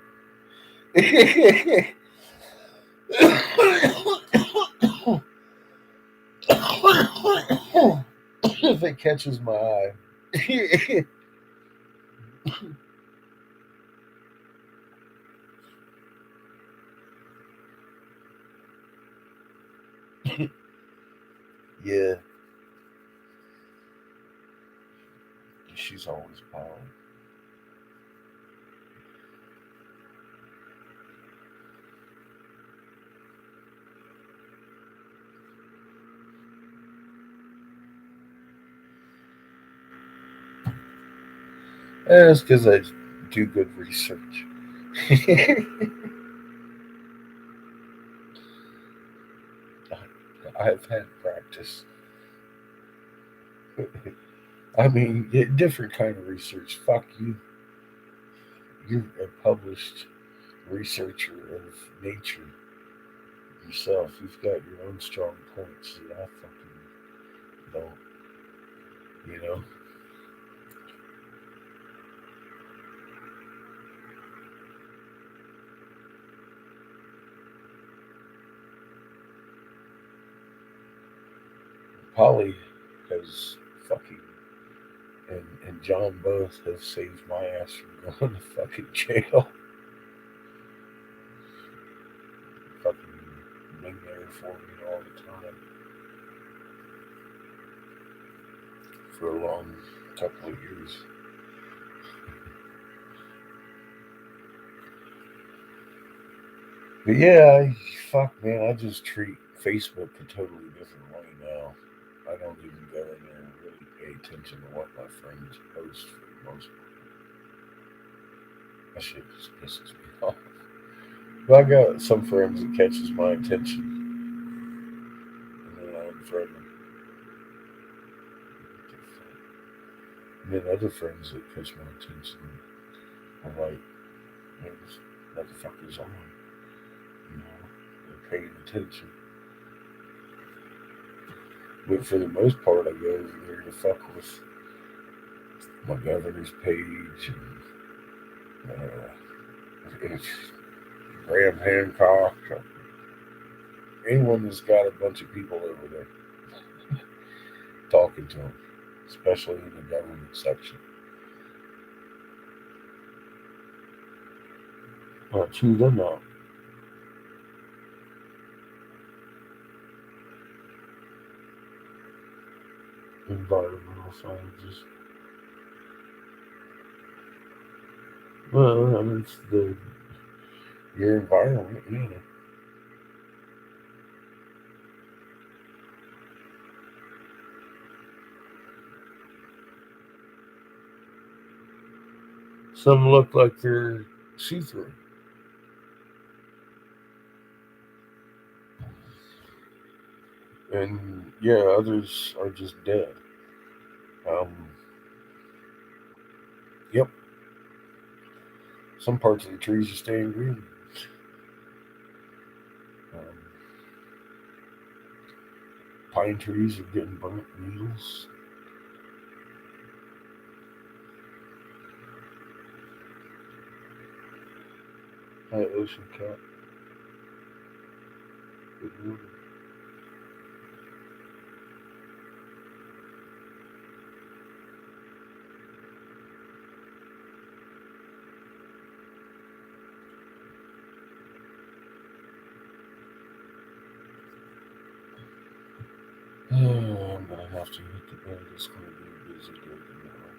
If it catches my eye. Yeah, she's always piling. That's because I do good research. I've had practice. I mean, different kind of research. Fuck you. You're a published researcher of nature yourself. You've got your own strong points that I fucking don't. You know. Polly has fucking and John both have saved my ass from going to fucking jail. Fucking been there for me all the time for a long couple of years. But yeah, fuck man, I just treat Facebook a totally different way now. I don't even go in there and really pay attention to what my friends post for the most part. That shit just pisses me off. But I got some friends that catches my attention, and then I unfriend them. And then other friends that catch my attention are like, man, this motherfucker's on. You know, they're paying attention. But for the most part, I go over there to fuck with my governor's page and it's Graham Hancock. Anyone that's got a bunch of people over there talking to them, especially in the government section. Chew them out. Environmental scientists. Well, I mean, it's your environment, yeah. Some look like they're see-through. And yeah, others are just dead. Um, yep. Some parts of the trees are staying green. Um, Pine trees are getting burnt needles. Hi, Ocean Cat. Good morning. Oh, I'm gonna have to hit the bed. It's gonna be a busy day tomorrow.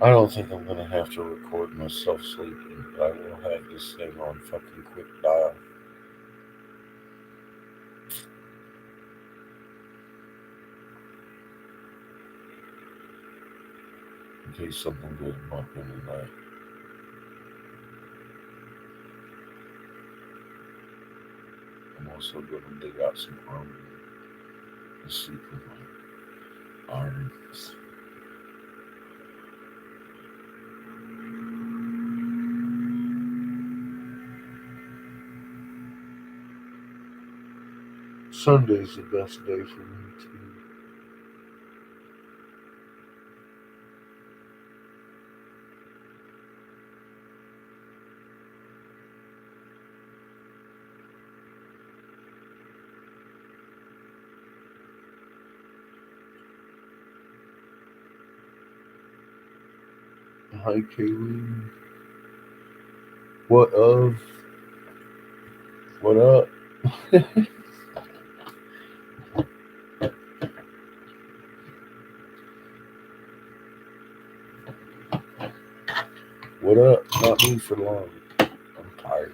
I don't think I'm gonna have to record myself sleeping, but I will have this thing on fucking quick dial in case something goes bump in the night. I'm also gonna dig out some armor and sleep with my irons. Sunday's the best day for me too. Hi, Kayleen. What of? What up? What up? Not me for long. I'm tired.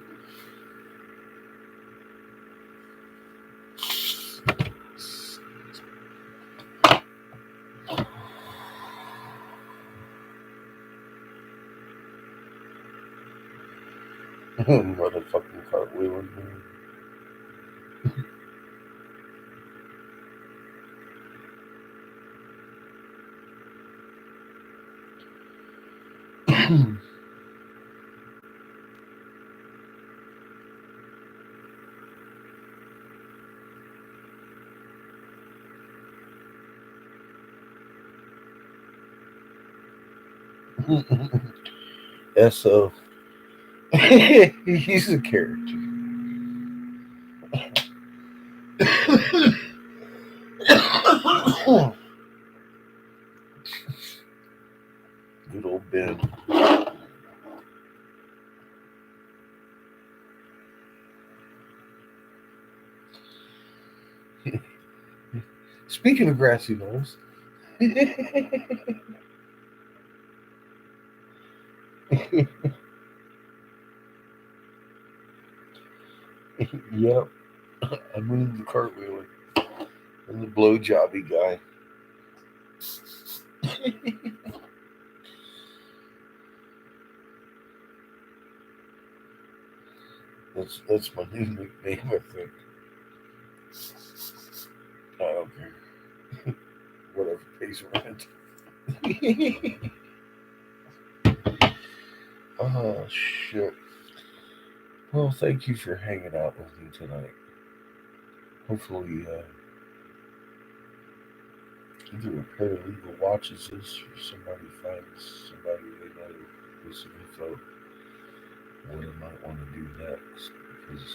Motherfucking cartwheeling, man. So he's a character. Good old Ben. Speaking of grassy knolls, yep, I'm in the cartwheeling. I'm the blowjobby guy. That's my new nickname, I think. I don't care. Whatever pays rent. Oh shit. Well, thank you for hanging out with me tonight. Hopefully, either a pair of legal watches is or somebody finds somebody they know with some info what I might want to do next because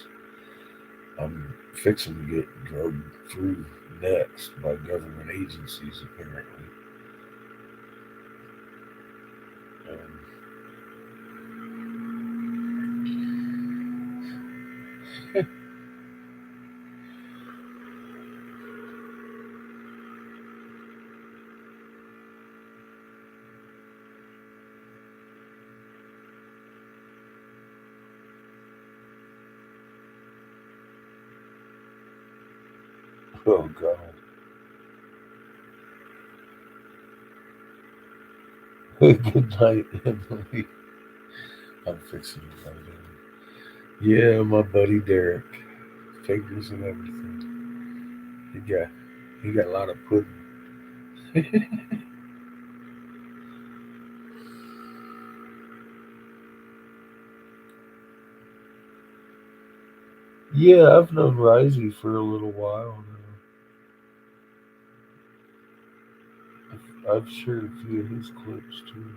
I'm fixing to get drugged through next by government agencies apparently. Um, oh God. Good night, Emily. I'm fixing to lie down. Yeah, my buddy Derek. Figures and everything. He got a lot of pudding. Yeah, I've known Risey for a little while now. I've shared a few of his clips too.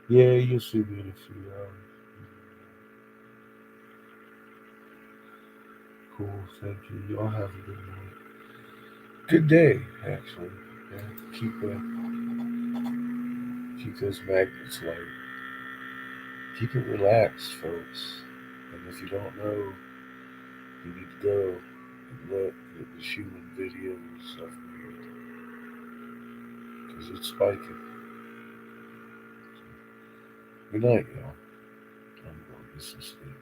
Yeah, you'll see me in a few hours. Cool, thank you. Y'all have a good night. Good day, actually. Yeah, keep those magnets light. Keep it relaxed, folks. And if you don't know, you need to go and look at the human videos I've made because it's spiking. Good night, y'all. I'm going to get some sleep.